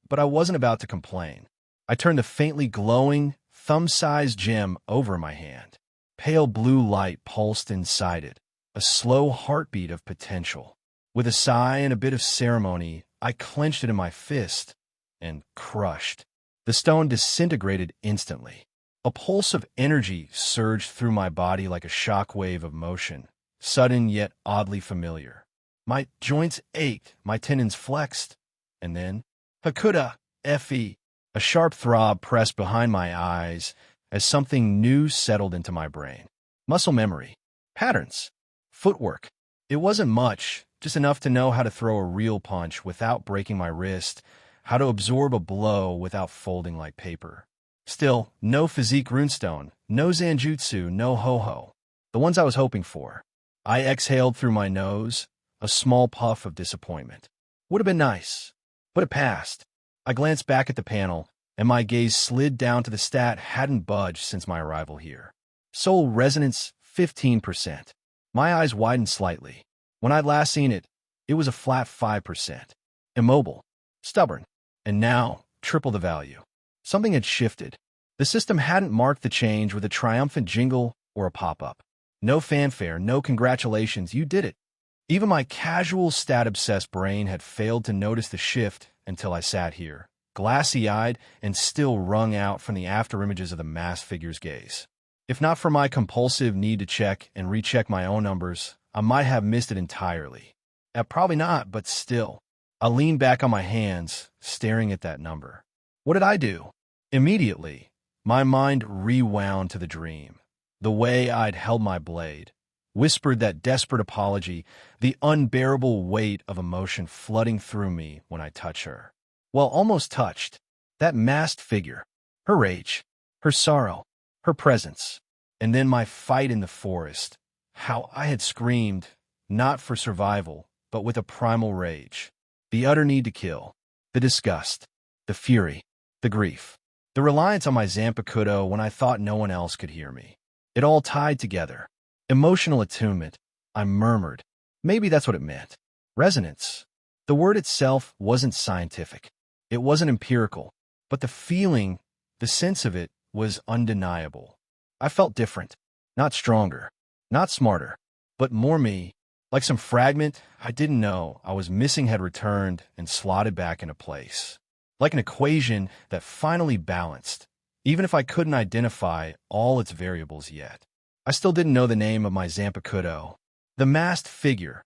but I wasn't about to complain. I turned the faintly glowing, thumb-sized gem over my hand. Pale blue light pulsed inside it, a slow heartbeat of potential. With a sigh and a bit of ceremony, I clenched it in my fist and crushed. The stone disintegrated instantly. A pulse of energy surged through my body like a shockwave of motion, sudden yet oddly familiar. My joints ached, my tendons flexed, and then, Hakuda, Fe, a sharp throb pressed behind my eyes as something new settled into my brain. Muscle memory, patterns, footwork. It wasn't much, just enough to know how to throw a real punch without breaking my wrist, how to absorb a blow without folding like paper. Still, no physique runestone, no zanjutsu, no ho-ho. The ones I was hoping for. I exhaled through my nose, a small puff of disappointment. Would have been nice, but it passed. I glanced back at the panel, and my gaze slid down to the stat hadn't budged since my arrival here. Soul resonance, 15%. My eyes widened slightly. When I'd last seen it, it was a flat 5%. Immobile, stubborn, and now triple the value. Something had shifted. The system hadn't marked the change with a triumphant jingle or a pop-up. No fanfare, no congratulations, you did it. Even my casual stat-obsessed brain had failed to notice the shift until I sat here, glassy-eyed and still wrung out from the after-images of the masked figure's gaze. If not for my compulsive need to check and recheck my own numbers, I might have missed it entirely. Probably not, but still. I leaned back on my hands, staring at that number. What did I do? Immediately, my mind rewound to the dream, the way I'd held my blade, whispered that desperate apology, the unbearable weight of emotion flooding through me when I touched her. Well, almost touched. That masked figure, her rage, her sorrow, her presence, and then my fight in the forest. How I had screamed, not for survival, but with a primal rage. The utter need to kill, the disgust, the fury, the grief, the reliance on my Zanpakuto when I thought no one else could hear me. It all tied together. Emotional attunement, I murmured. Maybe that's what it meant. Resonance. The word itself wasn't scientific. It wasn't empirical, but the feeling, the sense of it, was undeniable. I felt different, not stronger, not smarter, but more me. Like some fragment I didn't know I was missing had returned and slotted back into place. Like an equation that finally balanced, even if I couldn't identify all its variables yet. I still didn't know the name of my Zanpakuto. The masked figure.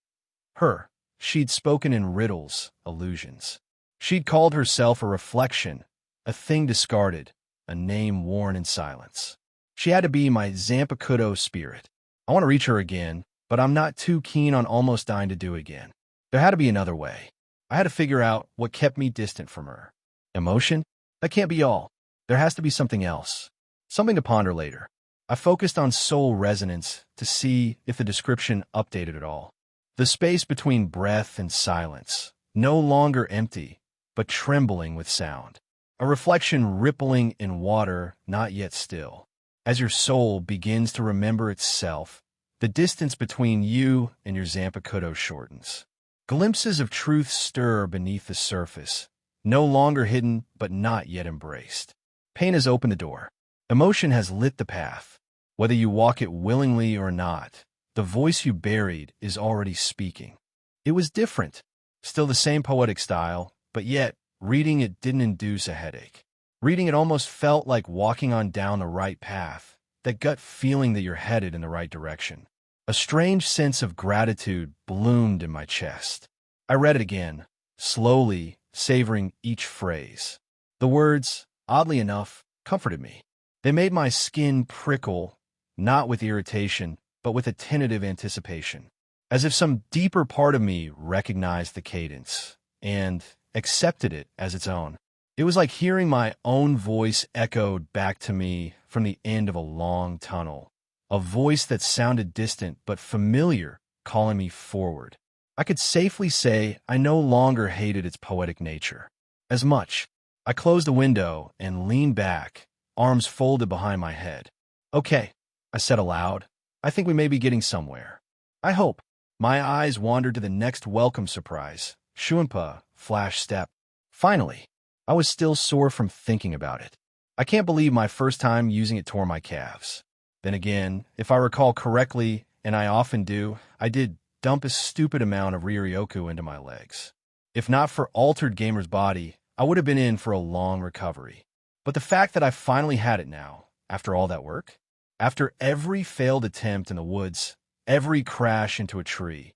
Her. She'd spoken in riddles, illusions. She'd called herself a reflection, a thing discarded, a name worn in silence. She had to be my Zanpakuto spirit. I want to reach her again, but I'm not too keen on almost dying to do again. There had to be another way. I had to figure out what kept me distant from her. Emotion? That can't be all. There has to be something else. Something to ponder later. I focused on soul resonance to see if the description updated at all. The space between breath and silence, no longer empty, but trembling with sound. A reflection rippling in water, not yet still. As your soul begins to remember itself, the distance between you and your Zanpakuto shortens. Glimpses of truth stir beneath the surface, no longer hidden but not yet embraced. Pain has opened the door. Emotion has lit the path. Whether you walk it willingly or not, the voice you buried is already speaking. It was different. Still the same poetic style, but yet, reading it didn't induce a headache. Reading it almost felt like walking on down the right path, that gut feeling that you're headed in the right direction. A strange sense of gratitude bloomed in my chest. I read it again, slowly, savoring each phrase. The words, oddly enough, comforted me. They made my skin prickle, not with irritation, but with a tentative anticipation, as if some deeper part of me recognized the cadence and accepted it as its own. It was like hearing my own voice echoed back to me from the end of a long tunnel, a voice that sounded distant but familiar, calling me forward. I could safely say I no longer hated its poetic nature as much. I closed the window and leaned back, arms folded behind my head. Okay, I said aloud. I think we may be getting somewhere. I hope. My eyes wandered to the next welcome surprise, Shunpa, flash step. Finally, I was still sore from thinking about it. I can't believe my first time using it tore my calves. Then again, if I recall correctly, and I often do, I did dump a stupid amount of Riryoku into my legs. If not for Altered Gamer's body, I would have been in for a long recovery. But the fact that I finally had it now, after all that work, after every failed attempt in the woods, every crash into a tree,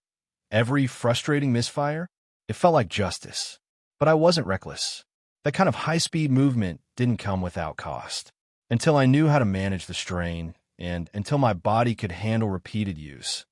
every frustrating misfire, it felt like justice. But I wasn't reckless. That kind of high-speed movement didn't come without cost. Until I knew how to manage the strain, and until my body could handle repeated use,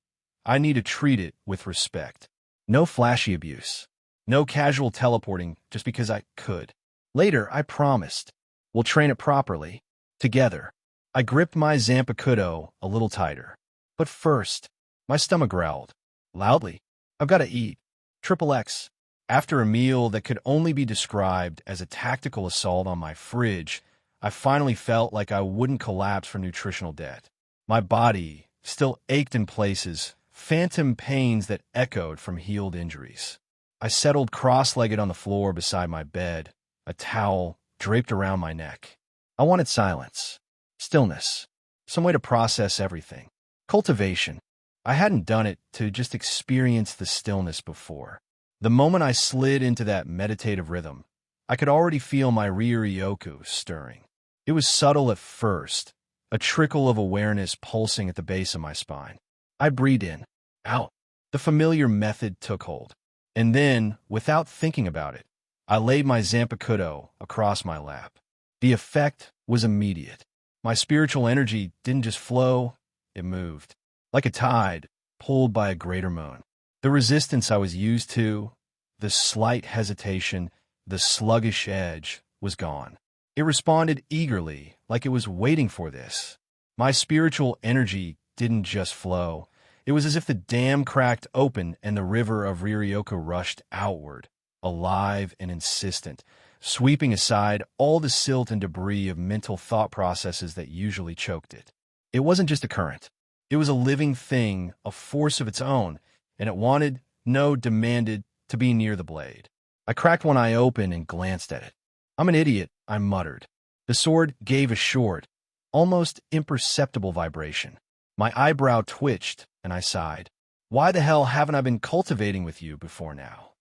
I need to treat it with respect. No flashy abuse. No casual teleporting just because I could. Later, I promised. We'll train it properly. Together. I gripped my Zanpakuto a little tighter. But first, my stomach growled. Loudly. I've got to eat. XXX. After a meal that could only be described as a tactical assault on my fridge, I finally felt like I wouldn't collapse for nutritional debt. My body still ached in places, phantom pains that echoed from healed injuries. I settled cross-legged on the floor beside my bed, a towel draped around my neck. I wanted silence, stillness, some way to process everything. Cultivation. I hadn't done it to just experience the stillness before. The moment I slid into that meditative rhythm, I could already feel my Riryoku stirring. It was subtle at first, a trickle of awareness pulsing at the base of my spine. I breathed in, out. The familiar method took hold. And then, without thinking about it, I laid my Zanpakuto across my lap. The effect was immediate. My spiritual energy didn't just flow, it moved. Like a tide, pulled by a greater moan. The resistance I was used to, the slight hesitation, the sluggish edge, was gone. It responded eagerly, like it was waiting for this. My spiritual energy didn't just flow. It was as if the dam cracked open and the river of Riryoku rushed outward, alive and insistent, sweeping aside all the silt and debris of mental thought processes that usually choked it. It wasn't just a current. It was a living thing, a force of its own, and it wanted, no, demanded, to be near the blade. I cracked one eye open and glanced at it. I'm an idiot, I muttered. The sword gave a short, almost imperceptible vibration. My eyebrow twitched, and I sighed. Why the hell haven't I been cultivating with you before now?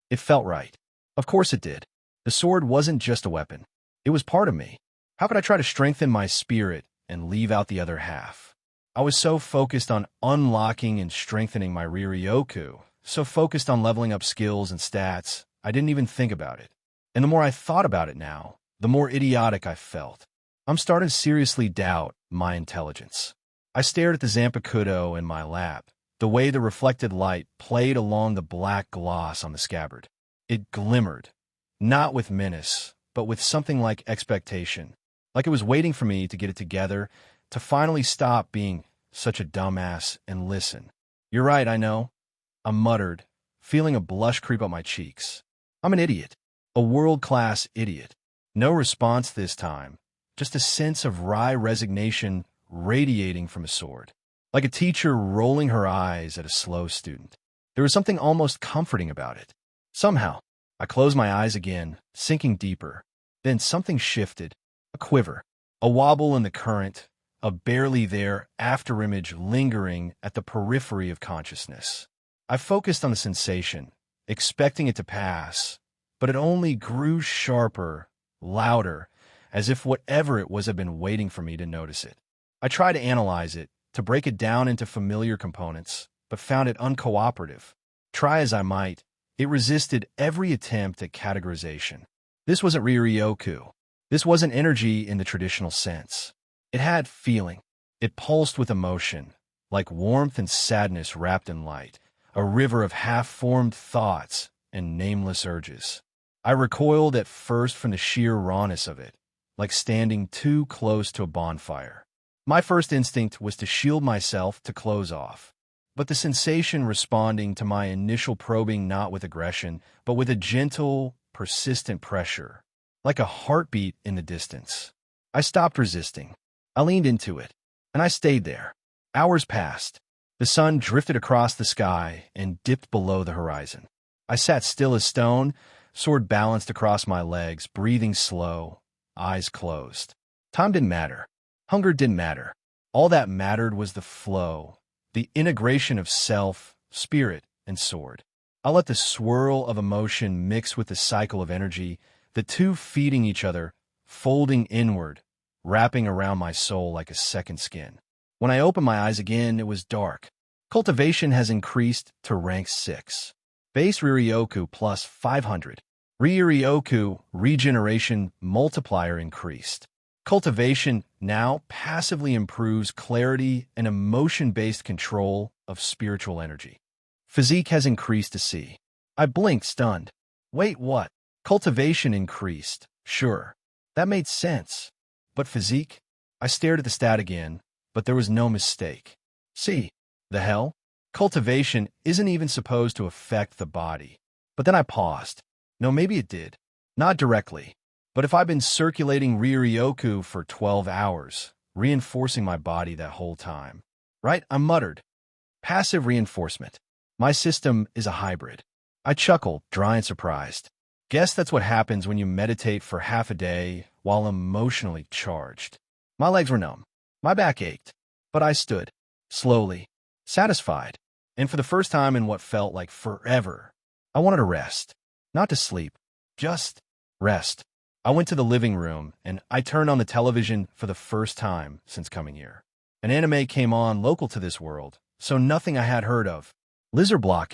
It felt right. Of course it did. The sword wasn't just a weapon. It was part of me. How could I try to strengthen my spirit and leave out the other half? I was so focused on unlocking and strengthening my Riryoku, so focused on leveling up skills and stats, I didn't even think about it. And the more I thought about it now, the more idiotic I felt. I'm starting to seriously doubt my intelligence. I stared at the Zanpakuto in my lap, the way the reflected light played along the black gloss on the scabbard. It glimmered, not with menace, but with something like expectation, like it was waiting for me to get it together, to finally stop being such a dumbass and listen. You're right, I know. I muttered, feeling a blush creep up my cheeks. I'm an idiot. A world-class idiot. No response this time, just a sense of wry resignation radiating from a sword, like a teacher rolling her eyes at a slow student. There was something almost comforting about it. Somehow, I closed my eyes again, sinking deeper. Then something shifted, a quiver, a wobble in the current, a barely there afterimage lingering at the periphery of consciousness. I focused on the sensation, expecting it to pass, but it only grew sharper, louder, as if whatever it was had been waiting for me to notice it. I tried to analyze it, to break it down into familiar components, but found it uncooperative. Try as I might, it resisted every attempt at categorization. This wasn't Riryoku. This wasn't energy in the traditional sense. It had feeling. It pulsed with emotion, like warmth and sadness wrapped in light, a river of half-formed thoughts and nameless urges. I recoiled at first from the sheer rawness of it, like standing too close to a bonfire. My first instinct was to shield myself, to close off. But the sensation responding to my initial probing not with aggression, but with a gentle, persistent pressure, like a heartbeat in the distance. I stopped resisting. I leaned into it, and I stayed there. Hours passed. The sun drifted across the sky and dipped below the horizon. I sat still as stone, sword balanced across my legs, breathing slow, eyes closed. Time didn't matter. Hunger didn't matter. All that mattered was the flow, the integration of self, spirit, and sword. I let the swirl of emotion mix with the cycle of energy, the two feeding each other, folding inward, wrapping around my soul like a second skin. When I opened my eyes again, it was dark. Cultivation has increased to rank 6. Base Riryoku plus 500. Riryoku regeneration multiplier increased. Cultivation now passively improves clarity and emotion-based control of spiritual energy. Physique has increased to C. I blinked, stunned. Wait, what? Cultivation increased. Sure. That made sense. But physique? I stared at the stat again, but there was no mistake. C. The hell? Cultivation isn't even supposed to affect the body. But then I paused. No, maybe it did. Not directly. But if I've been circulating Riryoku for 12 hours, reinforcing my body that whole time, right? I muttered. Passive reinforcement. My system is a hybrid. I chuckled, dry and surprised. Guess that's what happens when you meditate for half a day while emotionally charged. My legs were numb. My back ached. But I stood, slowly, satisfied. And for the first time in what felt like forever, I wanted to rest. Not to sleep, just rest. I went to the living room, and I turned on the television for the first time since coming here. An anime came on local to this world, so nothing I had heard of. Lizard Block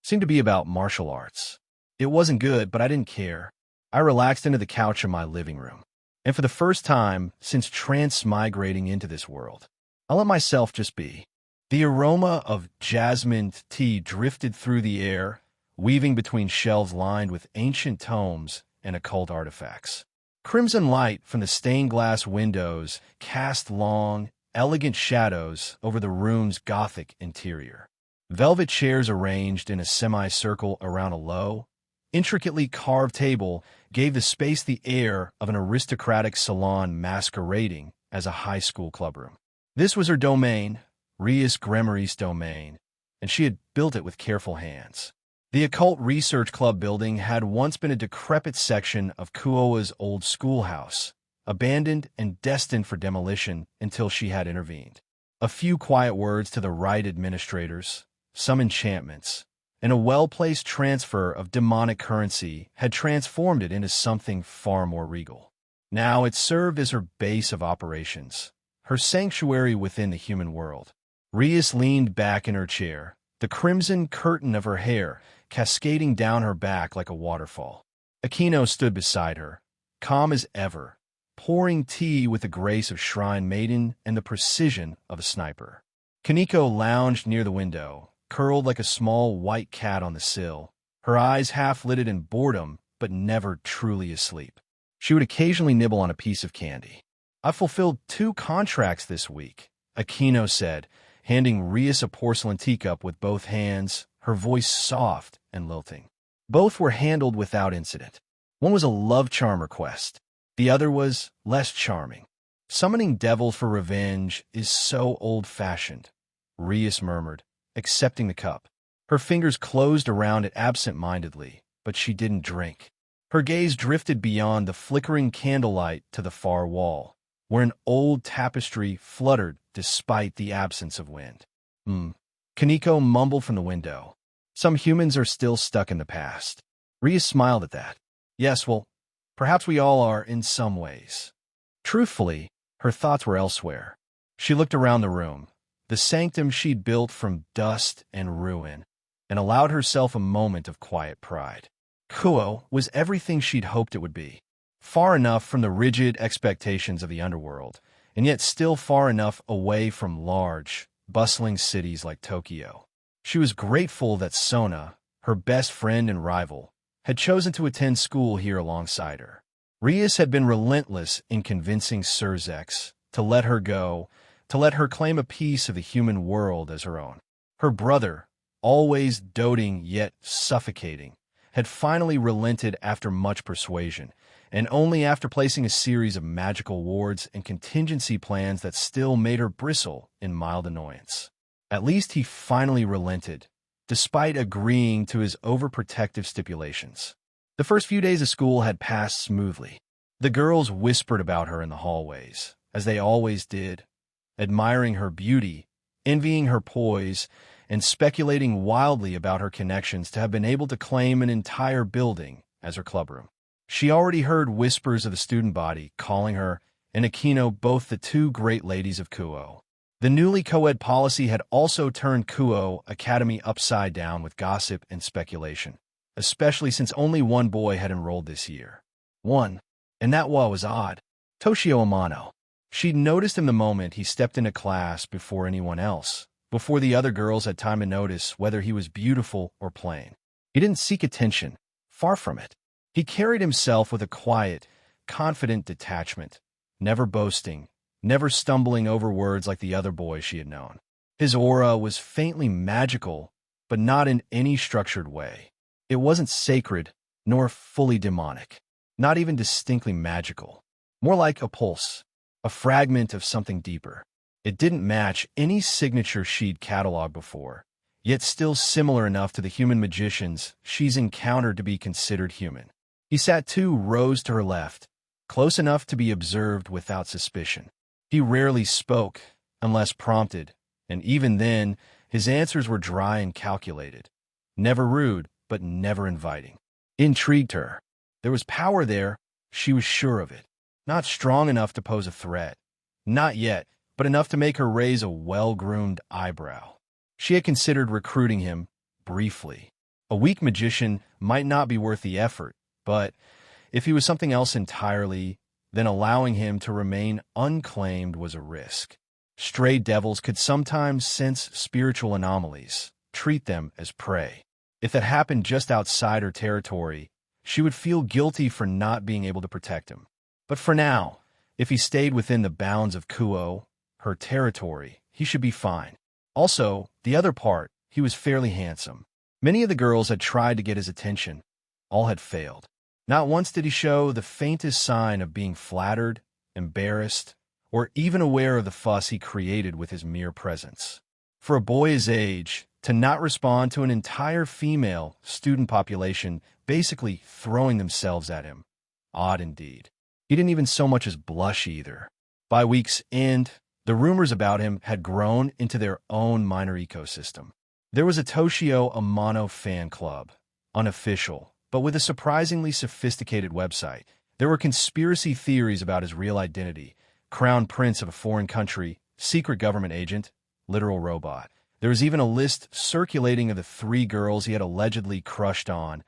seemed to be about martial arts. It wasn't good, but I didn't care. I relaxed into the couch of my living room. And for the first time since transmigrating into this world, I let myself just be. The aroma of jasmine tea drifted through the air, weaving between shelves lined with ancient tomes and occult artifacts. Crimson light from the stained glass windows cast long, elegant shadows over the room's Gothic interior. Velvet chairs arranged in a semicircle around a low, intricately carved table gave the space the air of an aristocratic salon masquerading as a high school clubroom. This was her domain, Rias Gremory's domain, and she had built it with careful hands. The Occult Research Club building had once been a decrepit section of Kuoa's old schoolhouse, abandoned and destined for demolition until she had intervened. A few quiet words to the right administrators, some enchantments, and a well-placed transfer of demonic currency had transformed it into something far more regal. Now it served as her base of operations, her sanctuary within the human world. Rias leaned back in her chair, the crimson curtain of her hair cascading down her back like a waterfall. Aquino stood beside her, calm as ever, pouring tea with the grace of shrine maiden and the precision of a sniper. Kaneko lounged near the window, curled like a small white cat on the sill, her eyes half-lidded in boredom but never truly asleep. She would occasionally nibble on a piece of candy. I fulfilled 2 contracts this week, Aquino said, handing Rias a porcelain teacup with both hands, her voice soft and lilting. Both were handled without incident. One was a love charm request. The other was less charming. Summoning devils for revenge is so old-fashioned, Rias murmured, accepting the cup. Her fingers closed around it absent-mindedly, but she didn't drink. Her gaze drifted beyond the flickering candlelight to the far wall, where an old tapestry fluttered despite the absence of wind. Kaneko mumbled from the window. Some humans are still stuck in the past. Rias smiled at that. Yes, well, perhaps we all are in some ways. Truthfully, her thoughts were elsewhere. She looked around the room, the sanctum she'd built from dust and ruin, and allowed herself a moment of quiet pride. Kuo was everything she'd hoped it would be. Far enough from the rigid expectations of the underworld, and yet still far enough away from large, bustling cities like Tokyo. She was grateful that Sona, her best friend and rival, had chosen to attend school here alongside her. Rias had been relentless in convincing Surzex to let her go, to let her claim a piece of the human world as her own. Her brother, always doting yet suffocating, had finally relented after much persuasion, and only after placing a series of magical wards and contingency plans that still made her bristle in mild annoyance. At least he finally relented, despite agreeing to his overprotective stipulations. The first few days of school had passed smoothly. The girls whispered about her in the hallways, as they always did, admiring her beauty, envying her poise, and speculating wildly about her connections to have been able to claim an entire building as her clubroom. She already heard whispers of the student body calling her and Aquino both the two great ladies of Kuo. The newly co-ed policy had also turned Kuo Academy upside down with gossip and speculation, especially since only one boy had enrolled this year. One, and that was odd. Toshio Amano. She'd noticed him the moment he stepped into class before anyone else, before the other girls had time to notice whether he was beautiful or plain. He didn't seek attention, far from it. He carried himself with a quiet, confident detachment, never boasting, never stumbling over words like the other boys she had known. His aura was faintly magical, but not in any structured way. It wasn't sacred, nor fully demonic, not even distinctly magical. More like a pulse, a fragment of something deeper. It didn't match any signature she'd cataloged before, yet still similar enough to the human magicians she's encountered to be considered human. He sat 2 rows to her left, close enough to be observed without suspicion. He rarely spoke, unless prompted, and even then, his answers were dry and calculated. Never rude, but never inviting. Intrigued her. There was power there, she was sure of it. Not strong enough to pose a threat. Not yet, but enough to make her raise a well-groomed eyebrow. She had considered recruiting him, briefly. A weak magician might not be worth the effort, but if he was something else entirely, then allowing him to remain unclaimed was a risk. Stray devils could sometimes sense spiritual anomalies, treat them as prey. If that happened just outside her territory, she would feel guilty for not being able to protect him. But for now, if he stayed within the bounds of Kuo, her territory, he should be fine. Also, the other part, he was fairly handsome. Many of the girls had tried to get his attention. All had failed. Not once did he show the faintest sign of being flattered, embarrassed, or even aware of the fuss he created with his mere presence. For a boy his age, to not respond to an entire female student population basically throwing themselves at him. Odd indeed. He didn't even so much as blush either. By week's end, the rumors about him had grown into their own minor ecosystem. There was a Toshio Amano fan club, unofficial, but with a surprisingly sophisticated website. There were conspiracy theories about his real identity, crown prince of a foreign country, secret government agent, literal robot. There was even a list circulating of the 3 girls he had allegedly crushed on,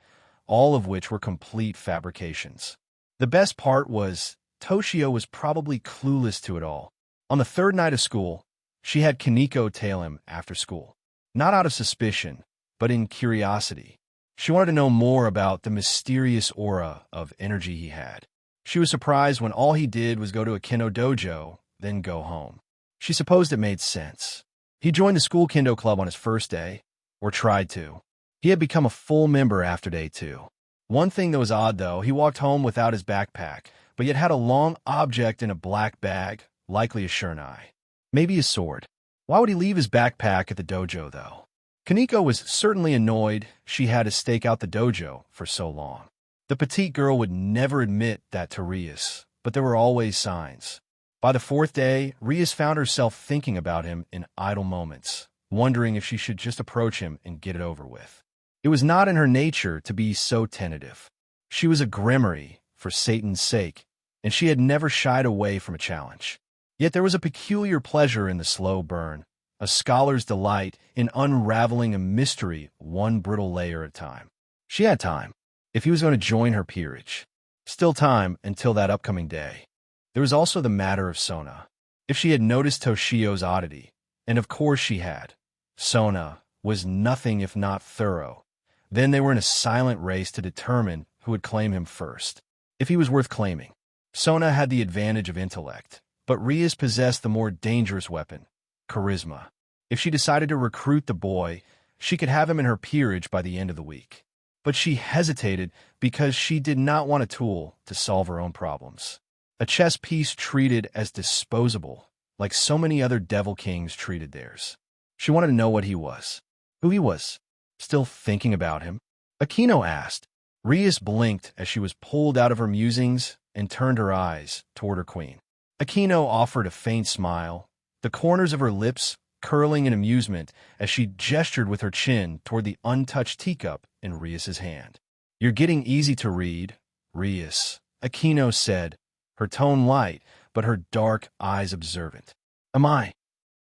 all of which were complete fabrications. The best part was, Toshio was probably clueless to it all. On the 3rd night of school, she had Kaneko tail him after school. Not out of suspicion, but in curiosity. She wanted to know more about the mysterious aura of energy he had. She was surprised when all he did was go to a kendo dojo, then go home. She supposed it made sense. He joined the school kendo club on his first day, or tried to. He had become a full member after day 2. One thing that was odd, though, he walked home without his backpack, but yet had a long object in a black bag, likely a shurnai. Maybe a sword. Why would he leave his backpack at the dojo, though? Kaneko was certainly annoyed she had to stake out the dojo for so long. The petite girl would never admit that to Rias, but there were always signs. By the 4th day, Rias found herself thinking about him in idle moments, wondering if she should just approach him and get it over with. It was not in her nature to be so tentative. She was a Gremory, for Satan's sake, and she had never shied away from a challenge. Yet there was a peculiar pleasure in the slow burn, a scholar's delight in unraveling a mystery one brittle layer at a time. She had time, if he was going to join her peerage. Still time until that upcoming day. There was also the matter of Sona. If she had noticed Toshio's oddity, and of course she had, Sona was nothing if not thorough. Then they were in a silent race to determine who would claim him first, if he was worth claiming. Sona had the advantage of intellect, but Rias possessed the more dangerous weapon, charisma. If she decided to recruit the boy, she could have him in her peerage by the end of the week. But she hesitated because she did not want a tool to solve her own problems. A chess piece treated as disposable, like so many other devil kings treated theirs. She wanted to know what he was, who he was. Still thinking about him? Aquino asked. Rias blinked as she was pulled out of her musings and turned her eyes toward her queen. Aquino offered a faint smile, the corners of her lips curling in amusement as she gestured with her chin toward the untouched teacup in Rias's hand. "You're getting easy to read, Rias," Aquino said, her tone light but her dark eyes observant. "Am I?"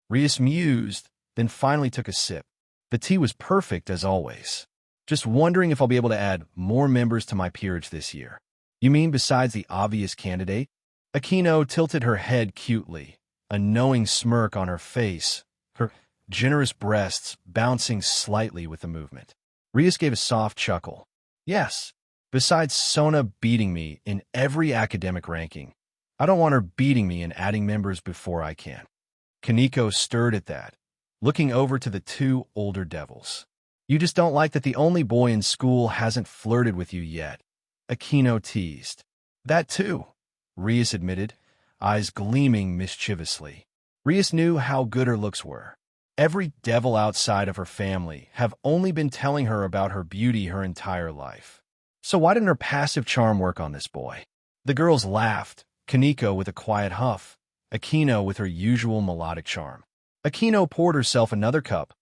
Rias mused, then finally took a sip. The tea was perfect as always. "Just wondering if I'll be able to add more members to my peerage this year." "You mean besides the obvious candidate?" Aquino tilted her head cutely, a knowing smirk on her face, her generous breasts bouncing slightly with the movement. Rias gave a soft chuckle. "Yes, besides Sona beating me in every academic ranking. I don't want her beating me and adding members before I can." Kaneko stirred at that, looking over to the two older devils. "You just don't like that the only boy in school hasn't flirted with you yet," Aquino teased. "That too," Rias admitted, eyes gleaming mischievously. Rias knew how good her looks were. Every devil outside of her family have only been telling her about her beauty her entire life. So why didn't her passive charm work on this boy? The girls laughed, Kaneko with a quiet huff, Aquino with her usual melodic charm. Aquino poured herself another cup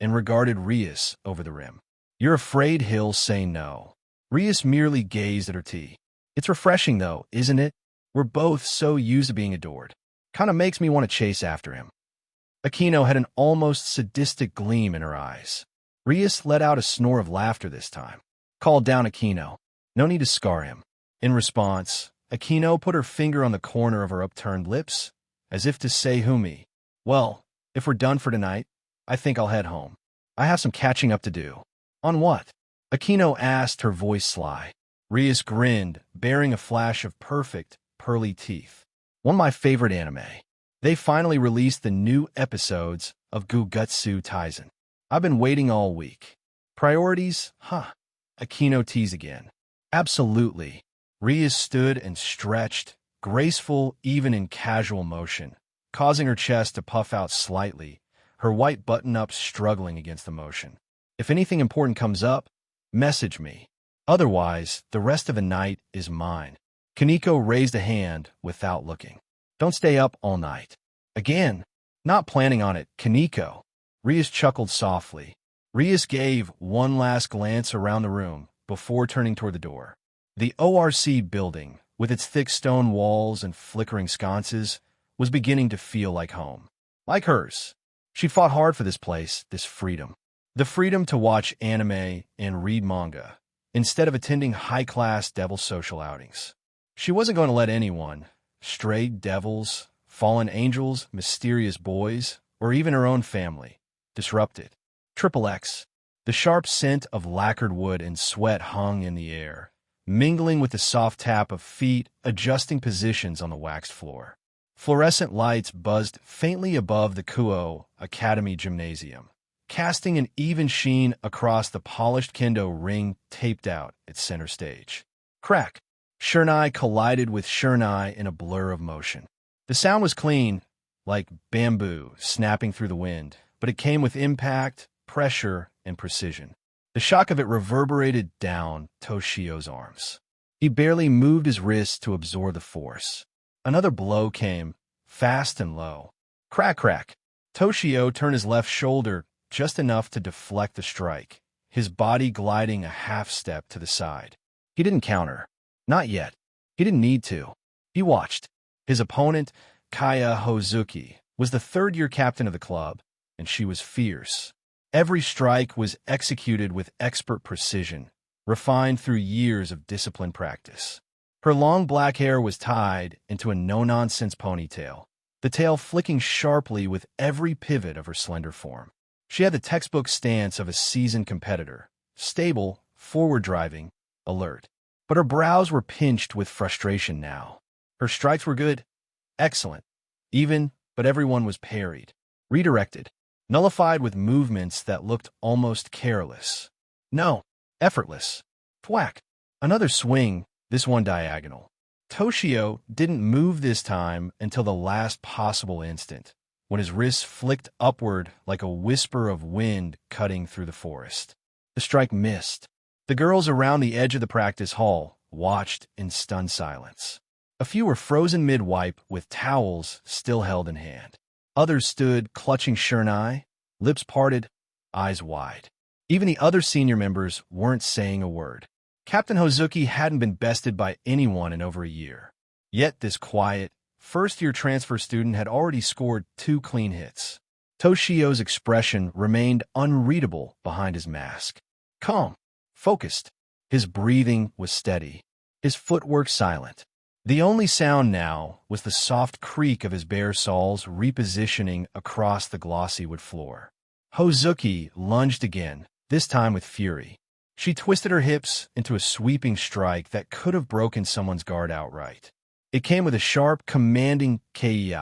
and regarded Rias over the rim. "You're afraid he'll say no." Rias merely gazed at her tea. "It's refreshing though, isn't it? We're both so used to being adored. Kinda makes me want to chase after him." Aquino had an almost sadistic gleam in her eyes. Rias let out a snore of laughter this time. Called down Aquino. "No need to scar him." In response, Aquino put her finger on the corner of her upturned lips, as if to say me. "Well, if we're done for tonight, I think I'll head home. I have some catching up to do." "On what?" Aquino asked, her voice sly. Rias grinned, bearing a flash of perfect, pearly teeth. "One of my favorite anime. They finally released the new episodes of Gugutsu Taisen. I've been waiting all week." "Priorities, huh?" Aquino teased again. "Absolutely." Rias stood and stretched, graceful even in casual motion, causing her chest to puff out slightly, her white button-up struggling against the motion. "If anything important comes up, message me. Otherwise, the rest of the night is mine." Kaneko raised a hand without looking. "Don't stay up all night." "Again? Not planning on it, Kaneko." Rias chuckled softly. Rias gave one last glance around the room before turning toward the door. The ORC building, with its thick stone walls and flickering sconces, was beginning to feel like home. Like hers. She fought hard for this place, this freedom. The freedom to watch anime and read manga, instead of attending high-class devil social outings. She wasn't going to let anyone, stray devils, fallen angels, mysterious boys, or even her own family, disrupt it. XXX. The sharp scent of lacquered wood and sweat hung in the air, mingling with the soft tap of feet adjusting positions on the waxed floor. Fluorescent lights buzzed faintly above the Kuo Academy Gymnasium, casting an even sheen across the polished kendo ring taped out at center stage. Crack! Shernai collided with Shernai in a blur of motion. The sound was clean, like bamboo snapping through the wind, but it came with impact, pressure, and precision. The shock of it reverberated down Toshio's arms. He barely moved his wrists to absorb the force. Another blow came, fast and low. Crack, crack. Toshio turned his left shoulder just enough to deflect the strike, his body gliding a half step to the side. He didn't counter. Not yet. He didn't need to. He watched. His opponent, Kaya Hozuki, was the third-year captain of the club, and she was fierce. Every strike was executed with expert precision, refined through years of disciplined practice. Her long black hair was tied into a no-nonsense ponytail, the tail flicking sharply with every pivot of her slender form. She had the textbook stance of a seasoned competitor, stable, forward-driving, alert. But her brows were pinched with frustration now. Her strikes were good, excellent, even, but everyone was parried, redirected, nullified with movements that looked almost careless. No, effortless. Thwack. Another swing, this one diagonal. Toshio didn't move this time until the last possible instant, when his wrists flicked upward like a whisper of wind cutting through the forest. The strike missed. The girls around the edge of the practice hall watched in stunned silence. A few were frozen mid-wipe with towels still held in hand. Others stood clutching shurnai, lips parted, eyes wide. Even the other senior members weren't saying a word. Captain Hozuki hadn't been bested by anyone in over a year. Yet this quiet, first-year transfer student had already scored 2 clean hits. Toshio's expression remained unreadable behind his mask. Calm, focused. His breathing was steady, his footwork silent. The only sound now was the soft creak of his bare soles repositioning across the glossy wood floor. Hozuki lunged again, this time with fury. She twisted her hips into a sweeping strike that could have broken someone's guard outright. It came with a sharp, commanding kei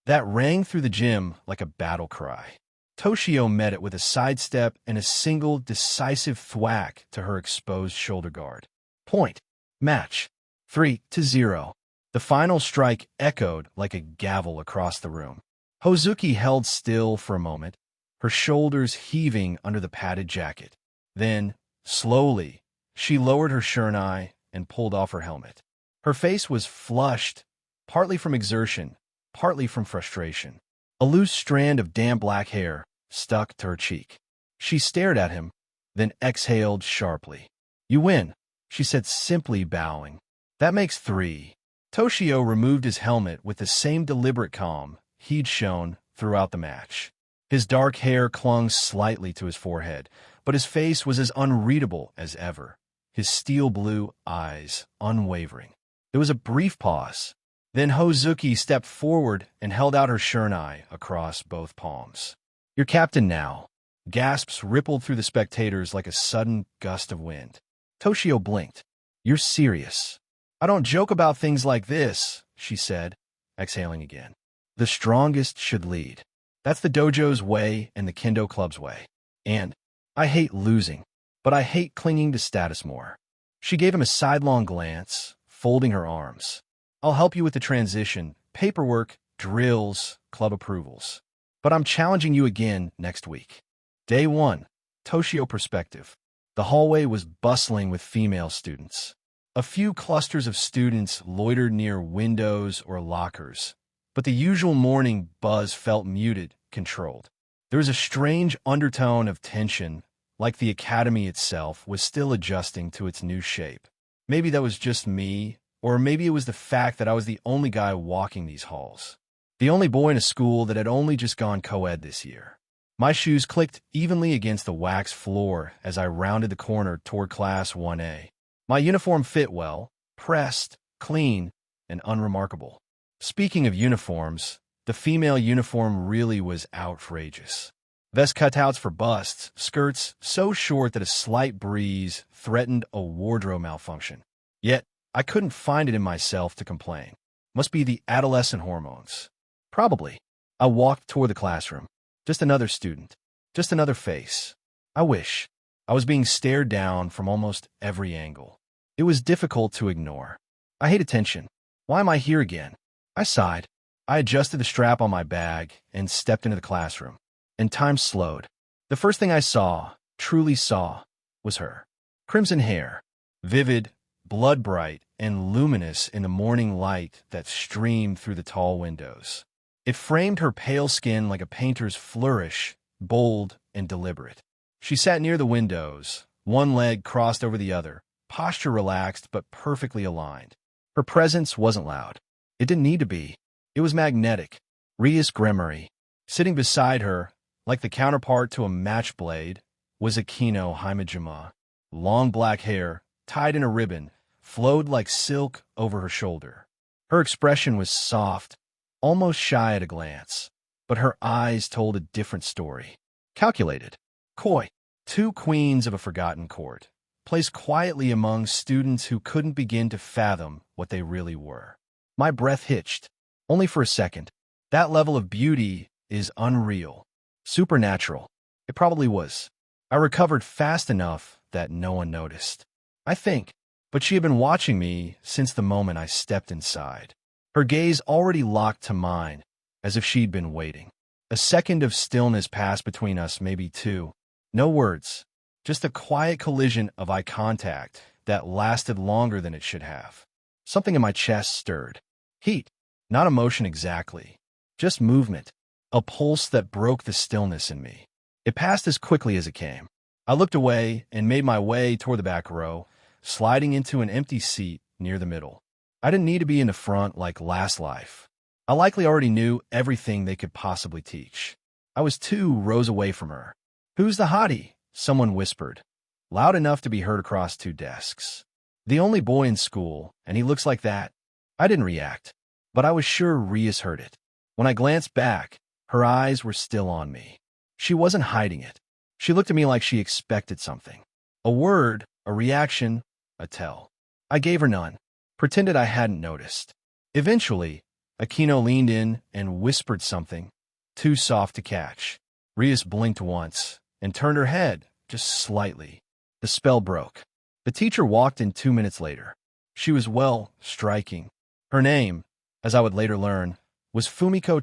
that rang through the gym like a battle cry. Toshio met it with a sidestep and a single, decisive thwack to her exposed shoulder guard. Point. Match. 3-0. The final strike echoed like a gavel across the room. Hozuki held still for a moment, her shoulders heaving under the padded jacket. Then, slowly, she lowered her shurnai and pulled off her helmet. Her face was flushed, partly from exertion, partly from frustration. A loose strand of damp black hair stuck to her cheek. She stared at him, then exhaled sharply. "You win," she said, simply bowing. "That makes 3. Toshio removed his helmet with the same deliberate calm he'd shown throughout the match. His dark hair clung slightly to his forehead, but his face was as unreadable as ever, his steel blue eyes unwavering. There was a brief pause. Then Hozuki stepped forward and held out her shurnai across both palms. "You're captain now." Gasps rippled through the spectators like a sudden gust of wind. Toshio blinked. "You're serious." "I don't joke about things like this," she said, exhaling again. "The strongest should lead. That's the dojo's way and the kendo club's way. And I hate losing, but I hate clinging to status more." She gave him a sidelong glance, folding her arms. "I'll help you with the transition, paperwork, drills, club approvals. But I'm challenging you again next week." Day 1. Toshio perspective. The hallway was bustling with female students. A few clusters of students loitered near windows or lockers, but the usual morning buzz felt muted, controlled. There was a strange undertone of tension, like the academy itself was still adjusting to its new shape. Maybe that was just me, or maybe it was the fact that I was the only guy walking these halls. The only boy in a school that had only just gone co-ed this year. My shoes clicked evenly against the wax floor as I rounded the corner toward Class 1A. My uniform fit well, pressed, clean, and unremarkable. Speaking of uniforms, the female uniform really was outrageous. Vest cutouts for busts, skirts so short that a slight breeze threatened a wardrobe malfunction. Yet, I couldn't find it in myself to complain. Must be the adolescent hormones. Probably. I walked toward the classroom. Just another student. Just another face. I wish. I was being stared down from almost every angle. It was difficult to ignore. I hate attention. Why am I here again? I sighed. I adjusted the strap on my bag and stepped into the classroom. And time slowed. The first thing I saw, truly saw, was her. Crimson hair. Vivid, blood-bright, and luminous in the morning light that streamed through the tall windows. It framed her pale skin like a painter's flourish, bold and deliberate. She sat near the windows, one leg crossed over the other, posture relaxed but perfectly aligned. Her presence wasn't loud. It didn't need to be. It was magnetic. Rias Gremory. Sitting beside her, like the counterpart to a matchblade, was Akino Himejima. Long black hair, tied in a ribbon, flowed like silk over her shoulder. Her expression was soft, almost shy at a glance, but her eyes told a different story. Calculated. Coy. 2 queens of a forgotten court, placed quietly among students who couldn't begin to fathom what they really were. My breath hitched. Only for a second. That level of beauty is unreal. Supernatural. It probably was. I recovered fast enough that no one noticed. I think. But she had been watching me since the moment I stepped inside. Her gaze already locked to mine, as if she'd been waiting. A second of stillness passed between us, maybe two. No words, just a quiet collision of eye contact that lasted longer than it should have. Something in my chest stirred. Heat, not emotion exactly, just movement, a pulse that broke the stillness in me. It passed as quickly as it came. I looked away and made my way toward the back row, sliding into an empty seat near the middle. I didn't need to be in the front like last life. I likely already knew everything they could possibly teach. I was 2 rows away from her. "Who's the hottie?" someone whispered, loud enough to be heard across 2 desks. "The only boy in school, and he looks like that." I didn't react, but I was sure Rias heard it. When I glanced back, her eyes were still on me. She wasn't hiding it. She looked at me like she expected something. A word, a reaction, a tell. I gave her none, pretended I hadn't noticed. Eventually, Aquino leaned in and whispered something, too soft to catch. Rias blinked once and turned her head, just slightly. The spell broke. The teacher walked in 2 minutes later. She was, well, striking. Her name, as I would later learn, was Fumiko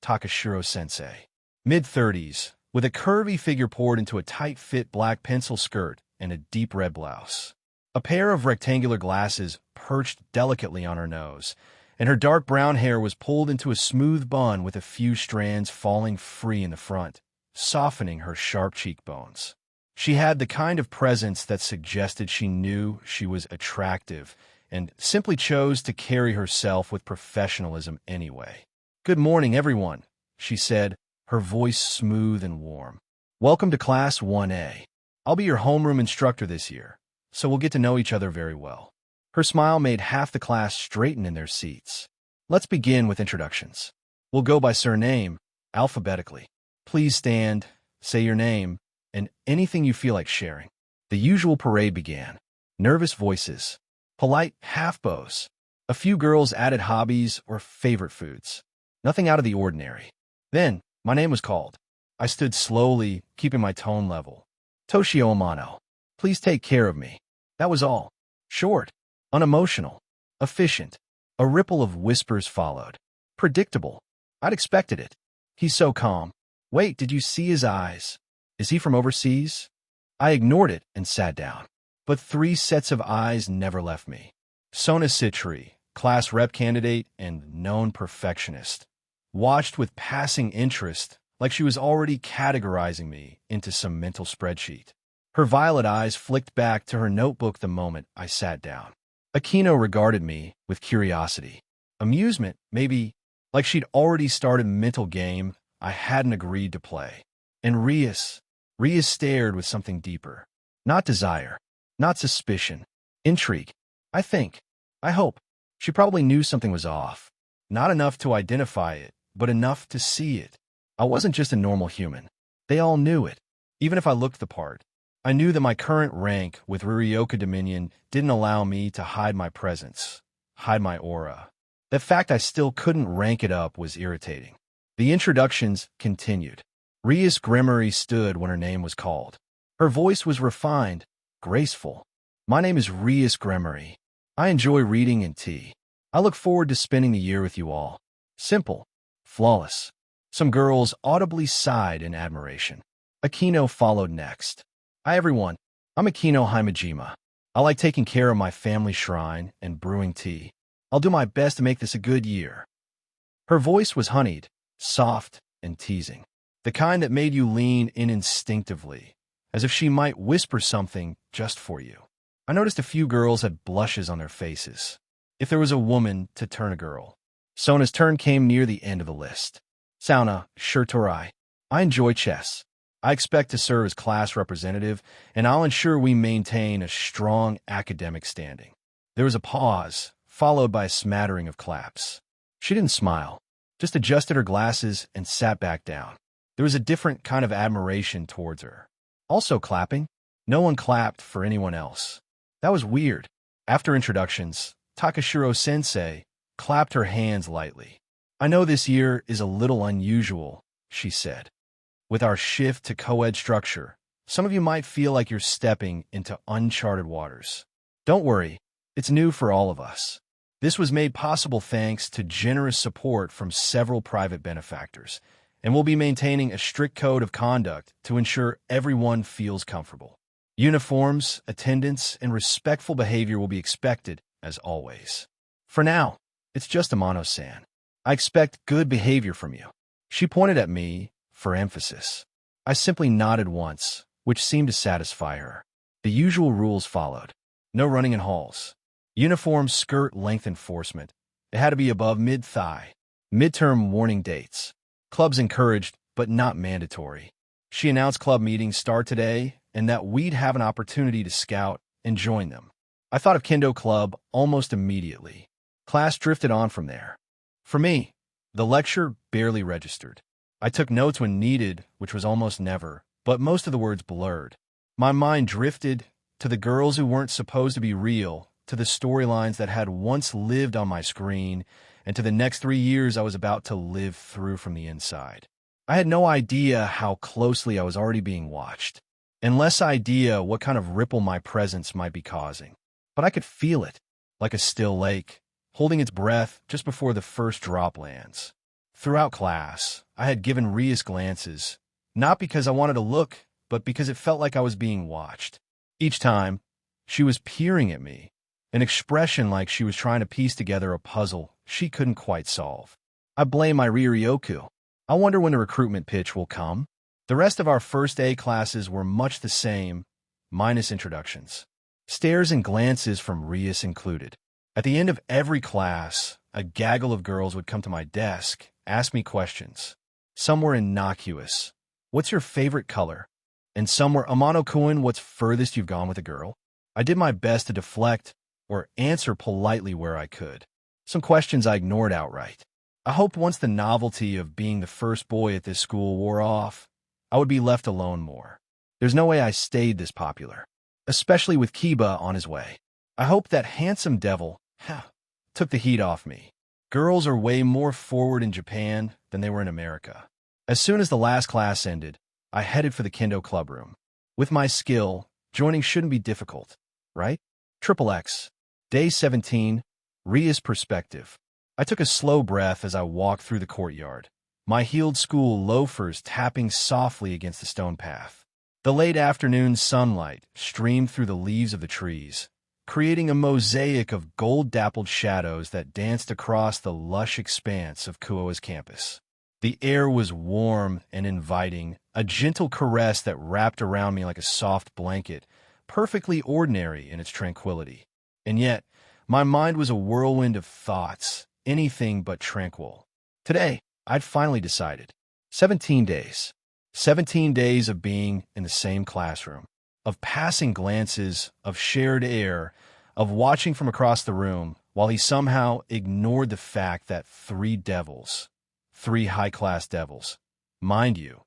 Takashiro-sensei. Mid-30s, with a curvy figure poured into a tight-fit black pencil skirt and a deep red blouse. A pair of rectangular glasses perched delicately on her nose, and her dark brown hair was pulled into a smooth bun with a few strands falling free in the front, softening her sharp cheekbones. She had the kind of presence that suggested she knew she was attractive and simply chose to carry herself with professionalism anyway. "Good morning, everyone," she said, her voice smooth and warm. "Welcome to Class 1A. I'll be your homeroom instructor this year, so we'll get to know each other very well." Her smile made half the class straighten in their seats. "Let's begin with introductions. We'll go by surname, alphabetically. Please stand, say your name, and anything you feel like sharing." The usual parade began. Nervous voices, polite half-bows. A few girls added hobbies or favorite foods. Nothing out of the ordinary. Then, my name was called. I stood slowly, keeping my tone level. "Toshio Amano. Please take care of me." That was all. Short, unemotional, efficient. A ripple of whispers followed. Predictable. I'd expected it. "He's so calm. Wait, did you see his eyes? Is he from overseas?" I ignored it and sat down. But 3 sets of eyes never left me. Sona Citri, class rep candidate and known perfectionist, watched with passing interest like she was already categorizing me into some mental spreadsheet. Her violet eyes flicked back to her notebook the moment I sat down. Aquino regarded me with curiosity. Amusement, maybe, like she'd already started a mental game I hadn't agreed to play. And Rias stared with something deeper. Not desire, not suspicion, intrigue. I think, I hope. She probably knew something was off. Not enough to identify it, but enough to see it. I wasn't just a normal human. They all knew it. Even if I looked the part, I knew that my current rank with Rurioka Dominion didn't allow me to hide my presence, hide my aura. The fact I still couldn't rank it up was irritating. The introductions continued. Rias Gremory stood when her name was called. Her voice was refined, graceful. "My name is Rias Gremory. I enjoy reading and tea. I look forward to spending the year with you all." Simple, flawless. Some girls audibly sighed in admiration. Aquino followed next. "Hi everyone, I'm Aquino Himejima. I like taking care of my family shrine and brewing tea. I'll do my best to make this a good year." Her voice was honeyed, soft, and teasing. The kind that made you lean in instinctively, as if she might whisper something just for you. I noticed a few girls had blushes on their faces. If there was a woman to turn a girl. Sona's turn came near the end of the list. "Sauna, Shirtorai. I enjoy chess. I expect to serve as class representative, and I'll ensure we maintain a strong academic standing." There was a pause, followed by a smattering of claps. She didn't smile, just adjusted her glasses and sat back down. There was a different kind of admiration towards her. Also clapping. No one clapped for anyone else. That was weird. After introductions, Takashiro-sensei clapped her hands lightly. "I know this year is a little unusual," she said. "With our shift to co-ed structure, some of you might feel like you're stepping into uncharted waters. Don't worry, it's new for all of us. This was made possible thanks to generous support from several private benefactors, and we'll be maintaining a strict code of conduct to ensure everyone feels comfortable. Uniforms, attendance, and respectful behavior will be expected, as always. For now, it's just Amano-san. I expect good behavior from you." She pointed at me for emphasis. I simply nodded once, which seemed to satisfy her. The usual rules followed. No running in halls. Uniform skirt length enforcement. It had to be above mid-thigh. Midterm warning dates. Clubs encouraged, but not mandatory. She announced club meetings start today and that we'd have an opportunity to scout and join them. I thought of Kendo Club almost immediately. Class drifted on from there. For me, the lecture barely registered. I took notes when needed, which was almost never, but most of the words blurred. My mind drifted to the girls who weren't supposed to be real, to the storylines that had once lived on my screen, and to the next 3 years I was about to live through from the inside. I had no idea how closely I was already being watched, and less idea what kind of ripple my presence might be causing. But I could feel it, like a still lake, holding its breath just before the first drop lands. Throughout class, I had given Rias glances, not because I wanted to look, but because it felt like I was being watched. Each time, she was peering at me, an expression like she was trying to piece together a puzzle she couldn't quite solve. I blame my Riryoku. I wonder when the recruitment pitch will come. The rest of our first A classes were much the same, minus introductions. Stares and glances from Rias included. At the end of every class, a gaggle of girls would come to my desk, ask me questions. Some were innocuous. "What's your favorite color?" And some were, "Amano-kun, what's furthest you've gone with a girl?" I did my best to deflect or answer politely where I could. Some questions I ignored outright. I hoped once the novelty of being the first boy at this school wore off, I would be left alone more. There's no way I stayed this popular, especially with Kiba on his way. I hoped that handsome devil took the heat off me. Girls are way more forward in Japan than they were in America. As soon as the last class ended, I headed for the Kendo Club room. With my skill, joining shouldn't be difficult, right? XXX. Day 17. Ria's perspective. I took a slow breath as I walked through the courtyard, my heeled school loafers tapping softly against the stone path. The late afternoon sunlight streamed through the leaves of the trees, creating a mosaic of gold-dappled shadows that danced across the lush expanse of Kuoa's campus. The air was warm and inviting, a gentle caress that wrapped around me like a soft blanket, perfectly ordinary in its tranquility. And yet, my mind was a whirlwind of thoughts, anything but tranquil. Today, I'd finally decided. 17 days. 17 days of being in the same classroom, of passing glances, of shared air, of watching from across the room, while he somehow ignored the fact that 3 devils, 3 high-class devils, mind you,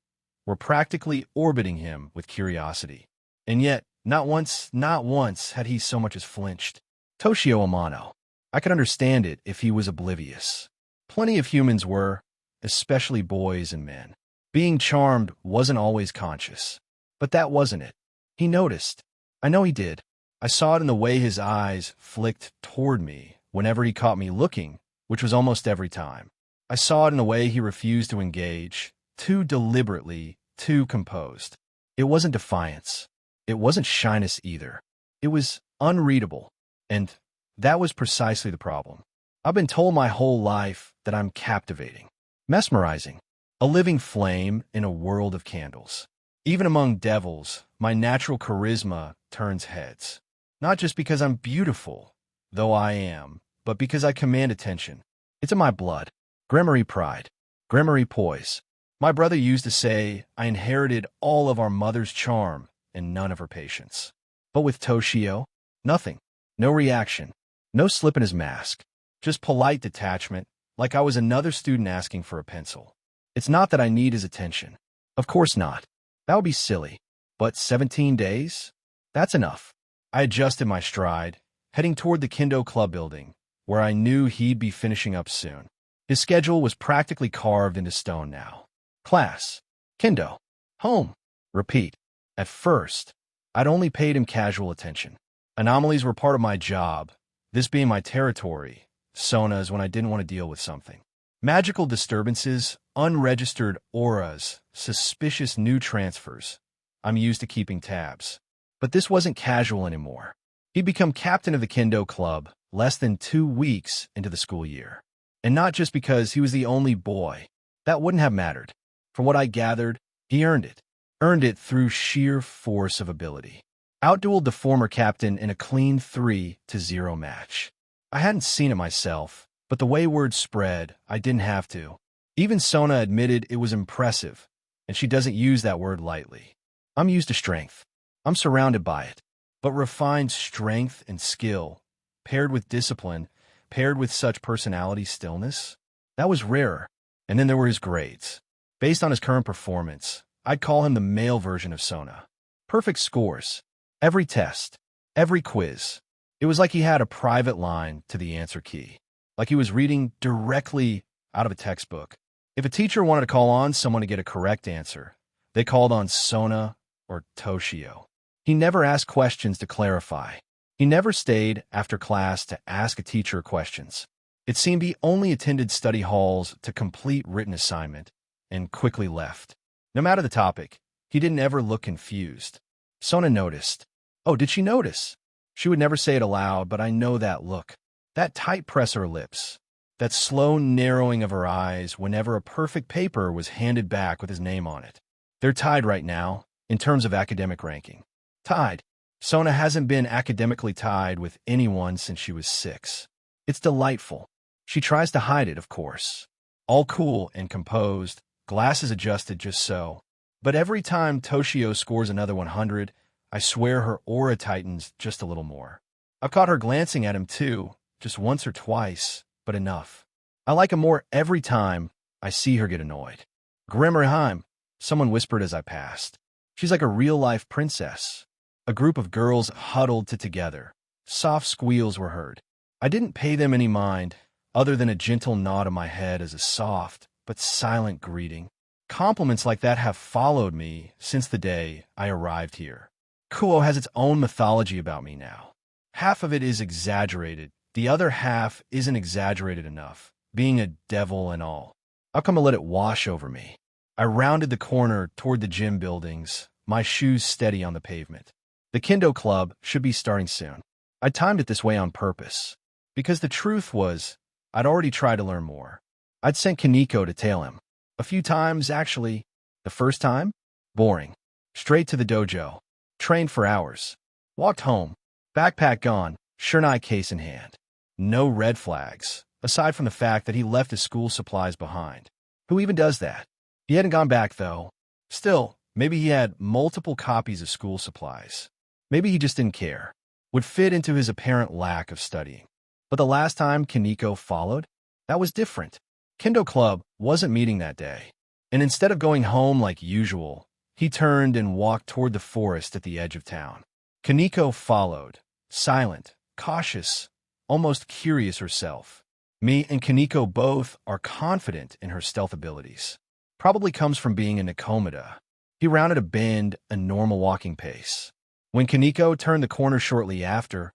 were practically orbiting him with curiosity. And yet, not once had he so much as flinched. Toshio Amano. I could understand it if he was oblivious. Plenty of humans were, especially boys and men. Being charmed wasn't always conscious. But that wasn't it. He noticed. I know he did. I saw it in the way his eyes flicked toward me whenever he caught me looking, which was almost every time. I saw it in the way he refused to engage, too deliberately, too composed. It wasn't defiance. It wasn't shyness either. It was unreadable. And that was precisely the problem. I've been told my whole life that I'm captivating, mesmerizing, a living flame in a world of candles. Even among devils, my natural charisma turns heads. Not just because I'm beautiful, though I am, but because I command attention. It's in my blood. Gremory pride. Gremory poise. My brother used to say I inherited all of our mother's charm and none of her patience. But with Toshio, nothing. No reaction. No slip in his mask. Just polite detachment, like I was another student asking for a pencil. It's not that I need his attention. Of course not. That would be silly. But 17 days? That's enough. I adjusted my stride, heading toward the Kendo Club building, where I knew he'd be finishing up soon. His schedule was practically carved into stone now. Class. Kendo. Home. Repeat. At first, I'd only paid him casual attention. Anomalies were part of my job, this being my territory, sonas when I didn't want to deal with something. Magical disturbances unregistered auras, suspicious new transfers. I'm used to keeping tabs. But this wasn't casual anymore. He'd become captain of the Kendo Club less than 2 weeks into the school year. And not just because he was the only boy. That wouldn't have mattered. From what I gathered, he earned it. Earned it through sheer force of ability. Outdueled the former captain in a clean 3-0 match. I hadn't seen it myself, but the way word spread, I didn't have to. Even Sona admitted it was impressive, and she doesn't use that word lightly. I'm used to strength. I'm surrounded by it. But refined strength and skill, paired with discipline, paired with such personality stillness, that was rarer. And then there were his grades. Based on his current performance, I'd call him the male version of Sona. Perfect scores. Every test. Every quiz. It was like he had a private line to the answer key. Like he was reading directly out of a textbook. If a teacher wanted to call on someone to get a correct answer, they called on Sona or Toshio. He never asked questions to clarify. He never stayed after class to ask a teacher questions. It seemed he only attended study halls to complete written assignment and quickly left. No matter the topic, he didn't ever look confused. Sona noticed. Oh, did she notice? She would never say it aloud, but I know that look. That tight press of her lips. That slow narrowing of her eyes whenever a perfect paper was handed back with his name on it. They're tied right now, in terms of academic ranking. Tied. Sona hasn't been academically tied with anyone since she was 6. It's delightful. She tries to hide it, of course. All cool and composed, glasses adjusted just so. But every time Toshio scores another 100, I swear her aura tightens just a little more. I've caught her glancing at him too, just once or twice, but enough. I like him more every time I see her get annoyed. Gremory, someone whispered as I passed. She's like a real-life princess. A group of girls huddled together. Soft squeals were heard. I didn't pay them any mind, other than a gentle nod of my head as a soft but silent greeting. Compliments like that have followed me since the day I arrived here. Kuo has its own mythology about me now. Half of it is exaggerated. The other half isn't exaggerated enough, being a devil and all. I'll come and let it wash over me. I rounded the corner toward the gym buildings, my shoes steady on the pavement. The Kendo Club should be starting soon. I timed it this way on purpose, because the truth was, I'd already tried to learn more. I'd sent Kaneko to tail him. A few times, actually. The first time? Boring. Straight to the dojo. Trained for hours. Walked home. Backpack gone, Shernai case in hand. No red flags, aside from the fact that he left his school supplies behind. Who even does that? He hadn't gone back, though. Still, maybe he had multiple copies of school supplies. Maybe he just didn't care. Would fit into his apparent lack of studying. But the last time Kaneko followed, that was different. Kendo Club wasn't meeting that day. And instead of going home like usual, he turned and walked toward the forest at the edge of town. Kaneko followed, silent, cautious, almost curious herself. Me and Kaneko both are confident in her stealth abilities. Probably comes from being a Nikomata. He rounded a bend a normal walking pace. When Kaneko turned the corner shortly after,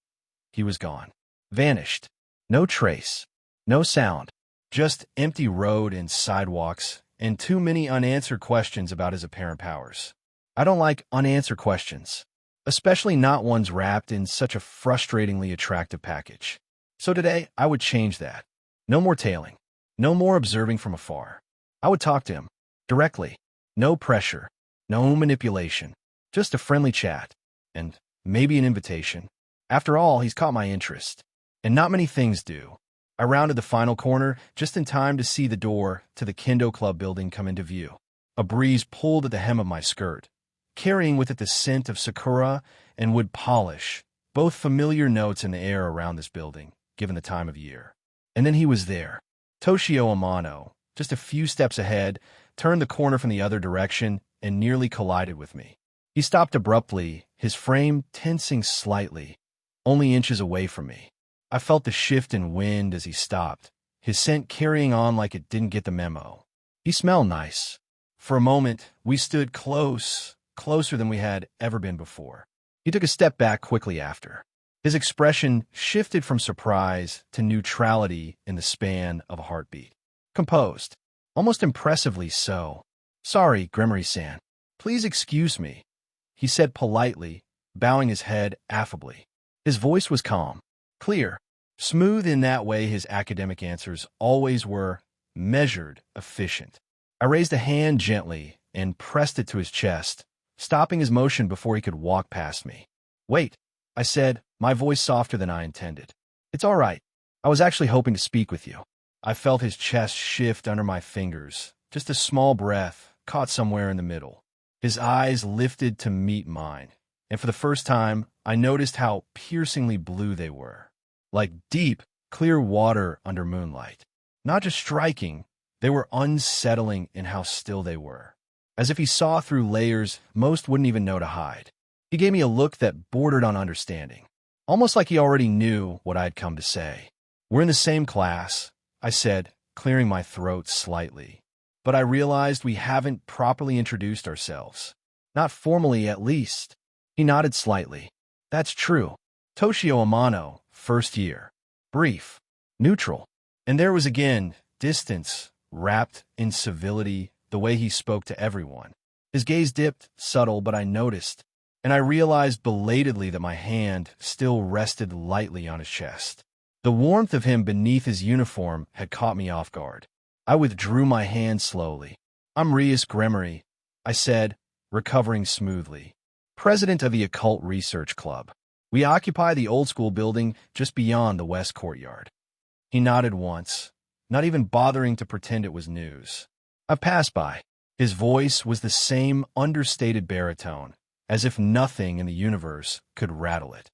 he was gone. Vanished. No trace. No sound. Just empty road and sidewalks, and too many unanswered questions about his apparent powers. I don't like unanswered questions, especially not ones wrapped in such a frustratingly attractive package. So today, I would change that. No more tailing. No more observing from afar. I would talk to him. Directly. No pressure. No manipulation. Just a friendly chat. And maybe an invitation. After all, he's caught my interest. And not many things do. I rounded the final corner just in time to see the door to the Kendo Club building come into view. A breeze pulled at the hem of my skirt, carrying with it the scent of sakura and wood polish, both familiar notes in the air around this building, given the time of year. And then he was there. Toshio Amano, just a few steps ahead, turned the corner from the other direction and nearly collided with me. He stopped abruptly, his frame tensing slightly, only inches away from me. I felt the shift in wind as he stopped, his scent carrying on like it didn't get the memo. He smelled nice. For a moment, we stood closer than we had ever been before. He took a step back quickly after. His expression shifted from surprise to neutrality in the span of a heartbeat. Composed. almost impressively so. "Sorry, Gremory-san. Please excuse me," he said politely, bowing his head affably. His voice was calm, clear, smooth in that way his academic answers always were, measured, efficient. I raised a hand gently and pressed it to his chest, stopping his motion before he could walk past me. "Wait," I said, my voice softer than I intended. "It's all right. I was actually hoping to speak with you." I felt his chest shift under my fingers, just a small breath caught somewhere in the middle. His eyes lifted to meet mine, and for the first time, I noticed how piercingly blue they were, like deep, clear water under moonlight. Not just striking, they were unsettling in how still they were, as if he saw through layers most wouldn't even know to hide. He gave me a look that bordered on understanding, almost like he already knew what I'd come to say. "We're in the same class," I said, clearing my throat slightly. "But I realized we haven't properly introduced ourselves. Not formally, at least." He nodded slightly. "That's true. Toshio Amano, first year. Brief. Neutral." And there was again distance, wrapped in civility, the way he spoke to everyone. His gaze dipped, subtle, but I noticed, and I realized belatedly that my hand still rested lightly on his chest. The warmth of him beneath his uniform had caught me off guard. I withdrew my hand slowly. "I'm Rias Gremory," I said, recovering smoothly. "President of the Occult Research Club. We occupy the old-school building just beyond the West Courtyard." He nodded once, not even bothering to pretend it was news. "I've passed by." His voice was the same understated baritone, as if nothing in the universe could rattle it.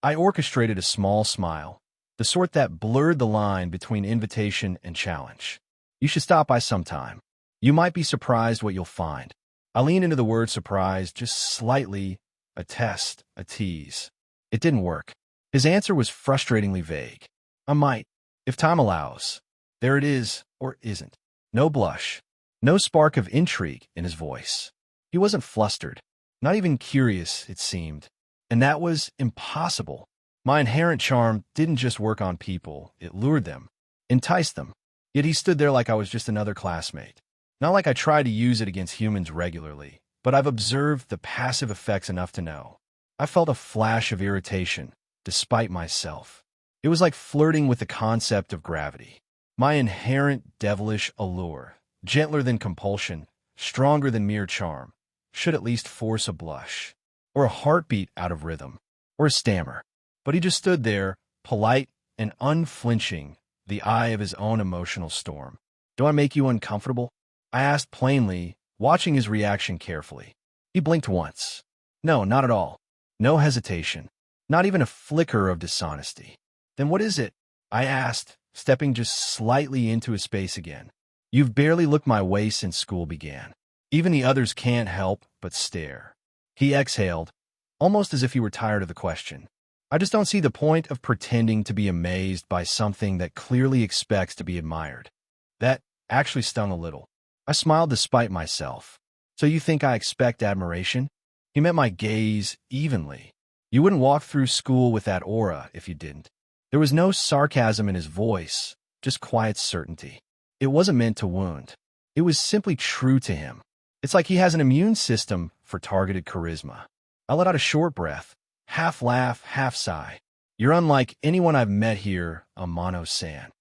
I orchestrated a small smile, the sort that blurred the line between invitation and challenge. "You should stop by sometime. You might be surprised what you'll find." I leaned into the word surprise just slightly, a test, a tease. It didn't work. His answer was frustratingly vague. "I might, if time allows." There it is, or isn't. No blush, no spark of intrigue in his voice. He wasn't flustered, not even curious, it seemed. And that was impossible. My inherent charm didn't just work on people, it lured them, enticed them. Yet he stood there like I was just another classmate. Not like I tried to use it against humans regularly, but I've observed the passive effects enough to know. I felt a flash of irritation, despite myself. It was like flirting with the concept of gravity. My inherent devilish allure, gentler than compulsion, stronger than mere charm, should at least force a blush, or a heartbeat out of rhythm, or a stammer. But he just stood there, polite and unflinching, the eye of his own emotional storm. "Do I make you uncomfortable?" I asked plainly, watching his reaction carefully. He blinked once. "No, not at all." No hesitation, not even a flicker of dishonesty. "Then what is it?" I asked, stepping just slightly into his space again. "You've barely looked my way since school began." Even the others can't help but stare. He exhaled, almost as if he were tired of the question. "I just don't see the point of pretending to be amazed by something that clearly expects to be admired." That actually stung a little. I smiled despite myself. "So you think I expect admiration?" He met my gaze evenly. "You wouldn't walk through school with that aura if you didn't." There was no sarcasm in his voice, just quiet certainty. It wasn't meant to wound. It was simply true to him. It's like he has an immune system for targeted charisma. I let out a short breath, half laugh, half sigh. "You're unlike anyone I've met here, Amano-san."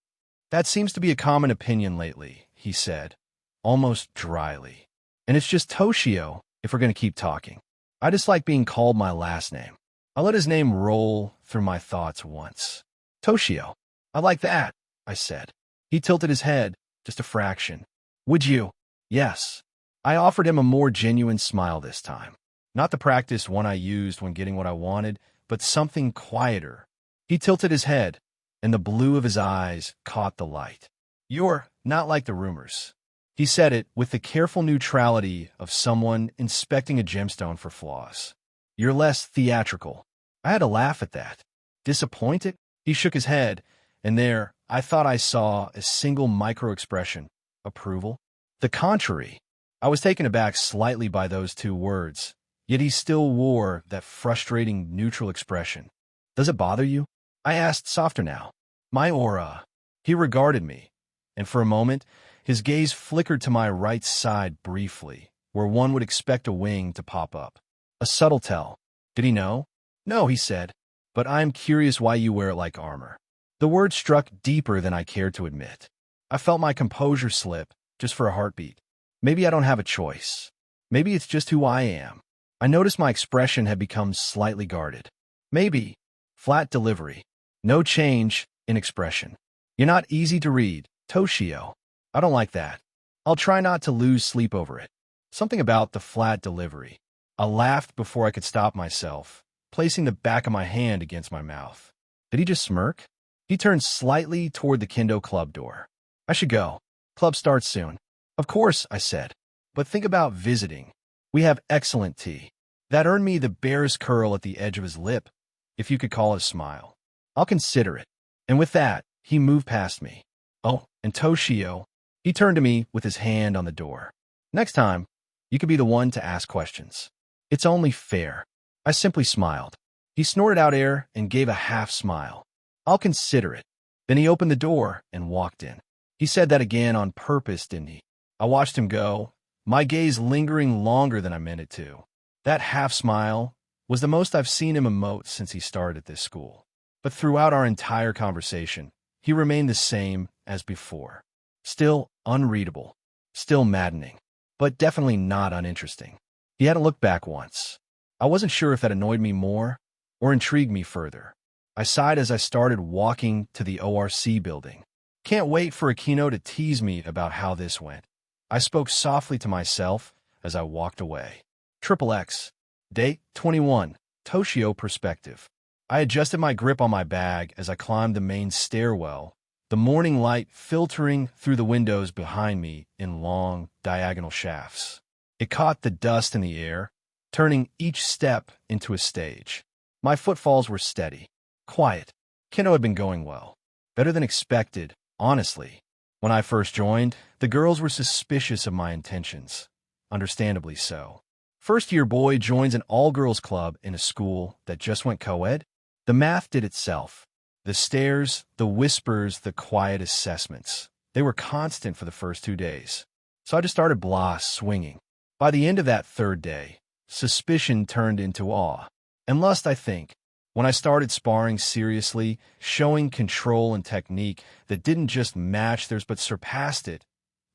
"That seems to be a common opinion lately," he said, almost dryly. "And it's just Toshio, if we're going to keep talking. I dislike being called my last name." I let his name roll through my thoughts once. "Toshio. I like that," I said. He tilted his head, just a fraction. "Would you?" "Yes." I offered him a more genuine smile this time. Not the practiced one I used when getting what I wanted, but something quieter. He tilted his head, and the blue of his eyes caught the light. "You're not like the rumors." He said it with the careful neutrality of someone inspecting a gemstone for flaws. "You're less theatrical." I had to laugh at that. "Disappointed?" He shook his head, and there, I thought I saw a single micro-expression. Approval? The contrary. I was taken aback slightly by those two words, yet he still wore that frustrating neutral expression. "Does it bother you?" I asked, softer now. "My aura." He regarded me, and for a moment, His gaze flickered to my right side briefly, where one would expect a wing to pop up. A subtle tell. Did he know? No, he said, but I am curious why you wear it like armor. The word struck deeper than I cared to admit. I felt my composure slip, just for a heartbeat. Maybe I don't have a choice. Maybe it's just who I am. I noticed my expression had become slightly guarded. Maybe. Flat delivery. No change in expression. You're not easy to read, Toshio. I don't like that. I'll try not to lose sleep over it. Something about the flat delivery. I laughed before I could stop myself, placing the back of my hand against my mouth. Did he just smirk? He turned slightly toward the Kendo club door. I should go. Club starts soon. Of course, I said. But think about visiting. We have excellent tea. That earned me the barest curl at the edge of his lip, if you could call it a smile. I'll consider it. And with that, he moved past me. Oh, and Toshio. He turned to me with his hand on the door. Next time, you could be the one to ask questions. It's only fair. I simply smiled. He snorted out air and gave a half smile. I'll consider it. Then he opened the door and walked in. He said that again on purpose, didn't he? I watched him go, my gaze lingering longer than I meant it to. That half smile was the most I've seen him emote since he started at this school. But throughout our entire conversation, he remained the same as before. Still unreadable, still maddening, but definitely not uninteresting. He hadn't looked back once. I wasn't sure if that annoyed me more or intrigued me further. I sighed as I started walking to the ORC building. Can't wait for Aquino to tease me about how this went. I spoke softly to myself as I walked away. XXX. Day 21. Toshio perspective. I adjusted my grip on my bag as I climbed the main stairwell, the morning light filtering through the windows behind me in long, diagonal shafts. It caught the dust in the air, turning each step into a stage. My footfalls were steady, quiet. Kendo had been going well. Better than expected, honestly. When I first joined, the girls were suspicious of my intentions. Understandably so. First-year boy joins an all-girls club in a school that just went co-ed? The math did itself. The stares, the whispers, the quiet assessments. They were constant for the first 2 days. So I just started swinging. By the end of that third day, suspicion turned into awe. And lust, I think. When I started sparring seriously, showing control and technique that didn't just match theirs but surpassed it,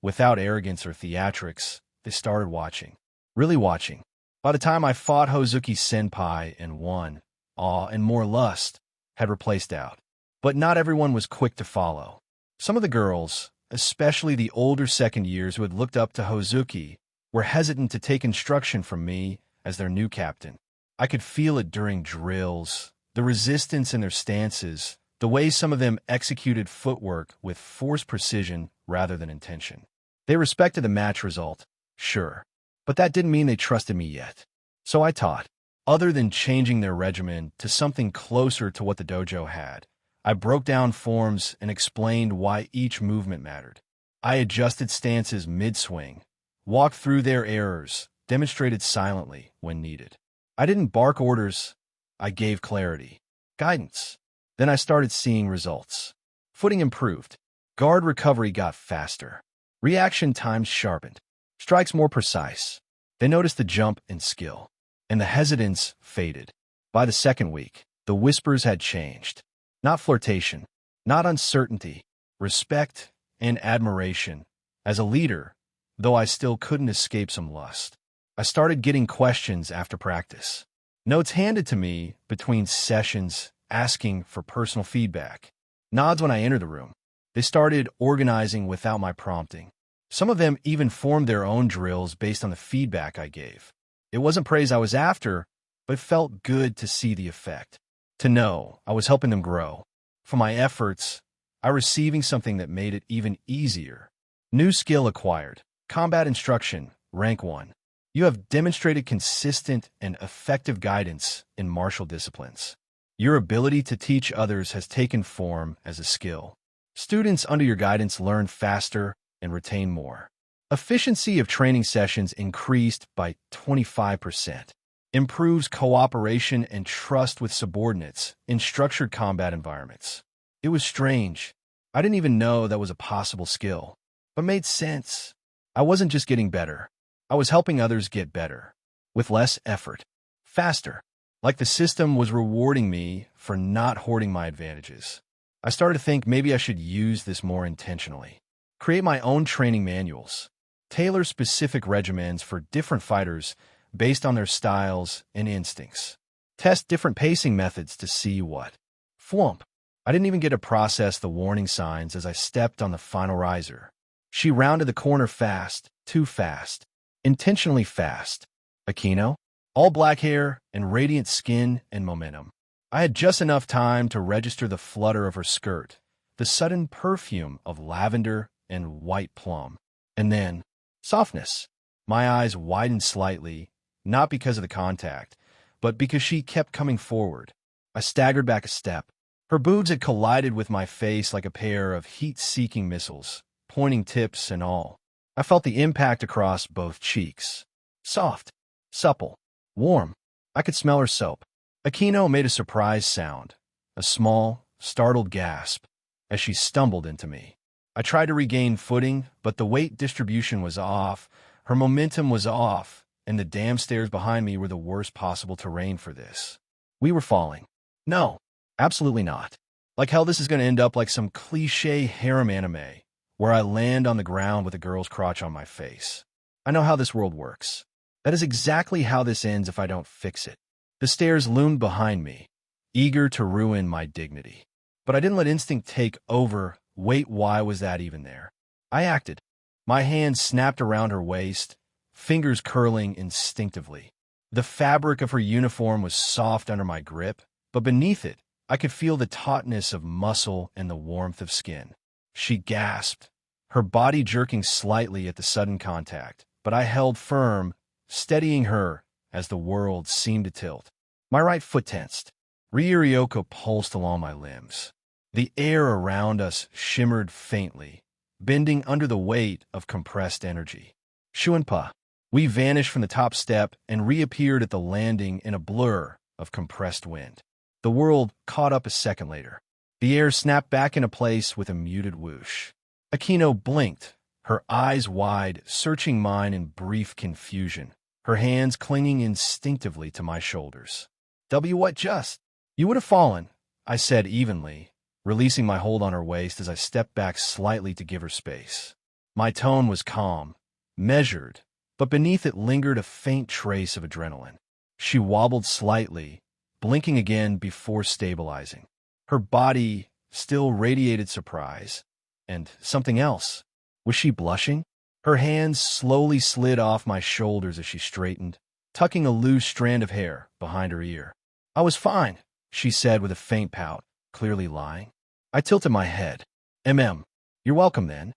without arrogance or theatrics, they started watching. Really watching. By the time I fought Hozuki Senpai and won, awe and more lust had replaced doubt. But not everyone was quick to follow. Some of the girls, especially the older second years who had looked up to Hozuki, were hesitant to take instruction from me as their new captain. I could feel it during drills, the resistance in their stances, the way some of them executed footwork with forced precision rather than intention. They respected the match result, sure, but that didn't mean they trusted me yet. So I taught. Other than changing their regimen to something closer to what the dojo had, I broke down forms and explained why each movement mattered. I adjusted stances mid-swing, walked through their errors, demonstrated silently when needed. I didn't bark orders, I gave clarity, guidance. Then I started seeing results. Footing improved. Guard recovery got faster. Reaction times sharpened. Strikes more precise. They noticed the jump in skill. And the hesitance faded. By the second week, the whispers had changed. Not flirtation, not uncertainty, respect and admiration. As a leader, though I still couldn't escape some lust, I started getting questions after practice. Notes handed to me between sessions, asking for personal feedback. Nods when I entered the room. They started organizing without my prompting. Some of them even formed their own drills based on the feedback I gave. It wasn't praise I was after, but it felt good to see the effect. To know I was helping them grow. For my efforts, I was receiving something that made it even easier. New skill acquired. Combat instruction, rank 1. You have demonstrated consistent and effective guidance in martial disciplines. Your ability to teach others has taken form as a skill. Students under your guidance learn faster and retain more. Efficiency of training sessions increased by 25%. Improves cooperation and trust with subordinates in structured combat environments. It was strange. I didn't even know that was a possible skill. but made sense. I wasn't just getting better. I was helping others get better, with less effort, faster, like the system was rewarding me for not hoarding my advantages. I started to think maybe I should use this more intentionally. Create my own training manuals, tailor specific regimens for different fighters based on their styles and instincts. Test different pacing methods to see what. Flump. I didn't even get to process the warning signs as I stepped on the final riser. She rounded the corner fast, too fast, intentionally fast. Aquino, all black hair and radiant skin and momentum. I had just enough time to register the flutter of her skirt, the sudden perfume of lavender and white plum. And then, softness. My eyes widened slightly, not because of the contact, but because she kept coming forward. I staggered back a step. Her boobs had collided with my face like a pair of heat-seeking missiles, pointing tips and all. I felt the impact across both cheeks. Soft, supple, warm. I could smell her soap. Aquino made a surprise sound, a small, startled gasp, as she stumbled into me. I tried to regain footing, but the weight distribution was off, her momentum was off, and the damn stairs behind me were the worst possible terrain for this. We were falling. No, absolutely not. Like hell, this is going to end up like some cliché harem anime, where I land on the ground with a girl's crotch on my face. I know how this world works. That is exactly how this ends if I don't fix it. The stairs loomed behind me, eager to ruin my dignity. But I didn't let instinct take over. Wait, why was that even there? I acted. My hand snapped around her waist, fingers curling instinctively. The fabric of her uniform was soft under my grip, but beneath it, I could feel the tautness of muscle and the warmth of skin. She gasped, her body jerking slightly at the sudden contact, but I held firm, steadying her as the world seemed to tilt. My right foot tensed. Ryoko pulsed along my limbs. The air around us shimmered faintly, bending under the weight of compressed energy. Shuanpa. We vanished from the top step and reappeared at the landing in a blur of compressed wind. The world caught up a second later. The air snapped back into place with a muted whoosh. Aquino blinked, her eyes wide, searching mine in brief confusion, her hands clinging instinctively to my shoulders. What just? You would have fallen, I said evenly, releasing my hold on her waist as I stepped back slightly to give her space. My tone was calm, measured, but beneath it lingered a faint trace of adrenaline. She wobbled slightly, blinking again before stabilizing. Her body still radiated surprise, and something else. Was she blushing? Her hands slowly slid off my shoulders as she straightened, tucking a loose strand of hair behind her ear. I was fine, she said with a faint pout, clearly lying. I tilted my head. You're welcome then.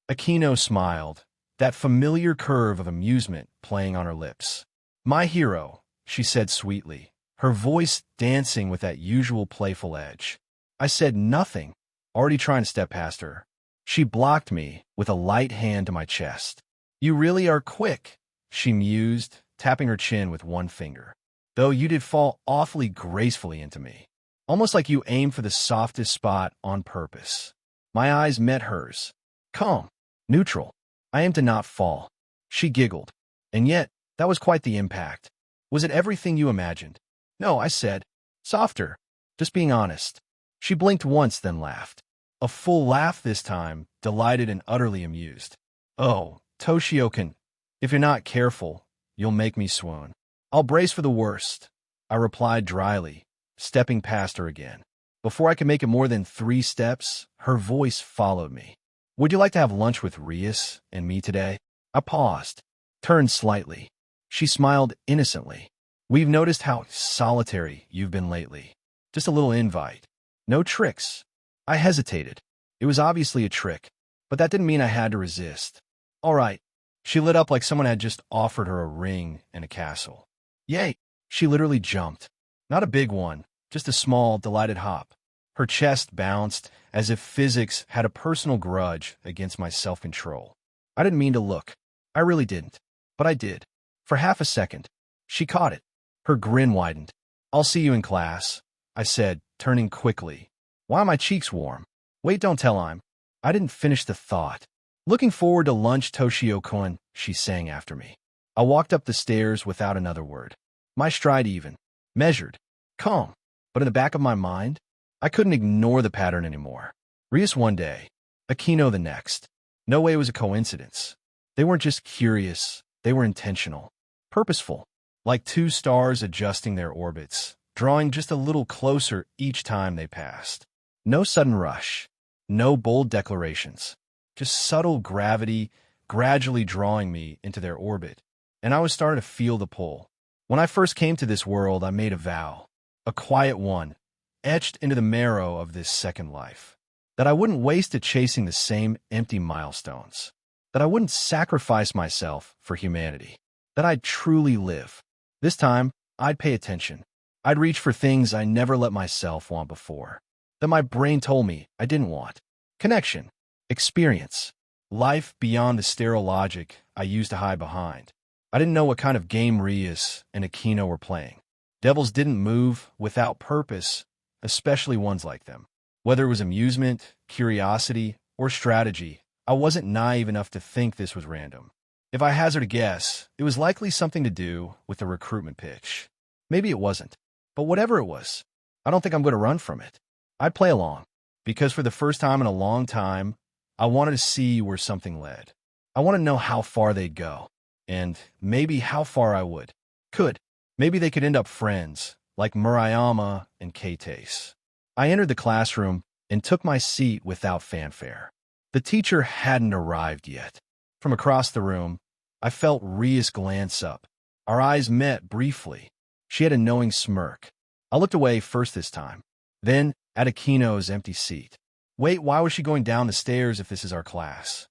Aquino smiled, that familiar curve of amusement playing on her lips. My hero, she said sweetly, her voice dancing with that usual playful edge. I said nothing, already trying to step past her. She blocked me with a light hand to my chest. You really are quick, she mused, tapping her chin with one finger. Though you did fall awfully gracefully into me, almost like you aimed for the softest spot on purpose. My eyes met hers. Calm, neutral. I aim to not fall. She giggled. And yet, that was quite the impact. Was it everything you imagined? No, I said. Softer. Just being honest. She blinked once, then laughed. A full laugh this time, delighted and utterly amused. Oh, Toshio-kun, if you're not careful, you'll make me swoon. I'll brace for the worst, I replied dryly, stepping past her again. Before I could make it more than 3 steps, her voice followed me. Would you like to have lunch with Rias and me today? I paused, turned slightly. She smiled innocently. We've noticed how solitary you've been lately. Just a little invite. No tricks. I hesitated. It was obviously a trick, but that didn't mean I had to resist. All right. She lit up like someone had just offered her a ring and a castle. Yay! She literally jumped. Not a big one, just a small, delighted hop. Her chest bounced as if physics had a personal grudge against my self-control. I didn't mean to look. I really didn't. But I did. For half a second. She caught it. Her grin widened. I'll see you in class, I said, turning quickly. Why are my cheeks warm? Wait, don't tell I didn't finish the thought. Looking forward to lunch, Toshio-kun, she sang after me. I walked up the stairs without another word. My stride even, measured, calm. But in the back of my mind, I couldn't ignore the pattern anymore. Rias one day, Aquino the next. No way it was a coincidence. They weren't just curious, they were intentional, purposeful, like two stars adjusting their orbits, drawing just a little closer each time they passed. No sudden rush, no bold declarations, just subtle gravity gradually drawing me into their orbit, and I was starting to feel the pull. When I first came to this world, I made a vow, a quiet one, etched into the marrow of this second life, that I wouldn't waste it chasing the same empty milestones, that I wouldn't sacrifice myself for humanity, that I'd truly live. This time, I'd pay attention. I'd reach for things I never let myself want before, that my brain told me I didn't want. Connection, experience, life beyond the sterile logic I used to hide behind. I didn't know what kind of game Rias and Aquino were playing. Devils didn't move without purpose, especially ones like them. Whether it was amusement, curiosity, or strategy, I wasn't naive enough to think this was random. If I hazard a guess, it was likely something to do with the recruitment pitch. Maybe it wasn't. But whatever it was, I don't think I'm going to run from it. I'd play along, because for the first time in a long time, I wanted to see where something led. I want to know how far they'd go, and maybe how far I could. Maybe they could end up friends, like Murayama and Keitase. I entered the classroom and took my seat without fanfare. The teacher hadn't arrived yet. From across the room, I felt Rias glance up. Our eyes met briefly. She had a knowing smirk. I looked away first this time, then at Aquino's empty seat. Wait, why was she going down the stairs if this is our class?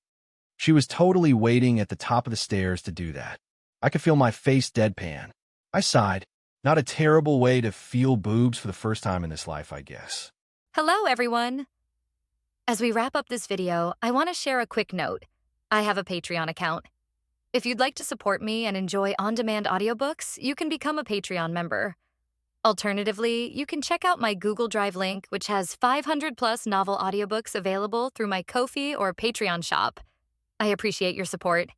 She was totally waiting at the top of the stairs to do that. I could feel my face deadpan. I sighed. Not a terrible way to feel boobs for the first time in this life, I guess. Hello, everyone. As we wrap up this video, I want to share a quick note. I have a Patreon account. If you'd like to support me and enjoy on-demand audiobooks, you can become a Patreon member. Alternatively, you can check out my Google Drive link, which has 500+ novel audiobooks available through my Ko-fi or Patreon shop. I appreciate your support.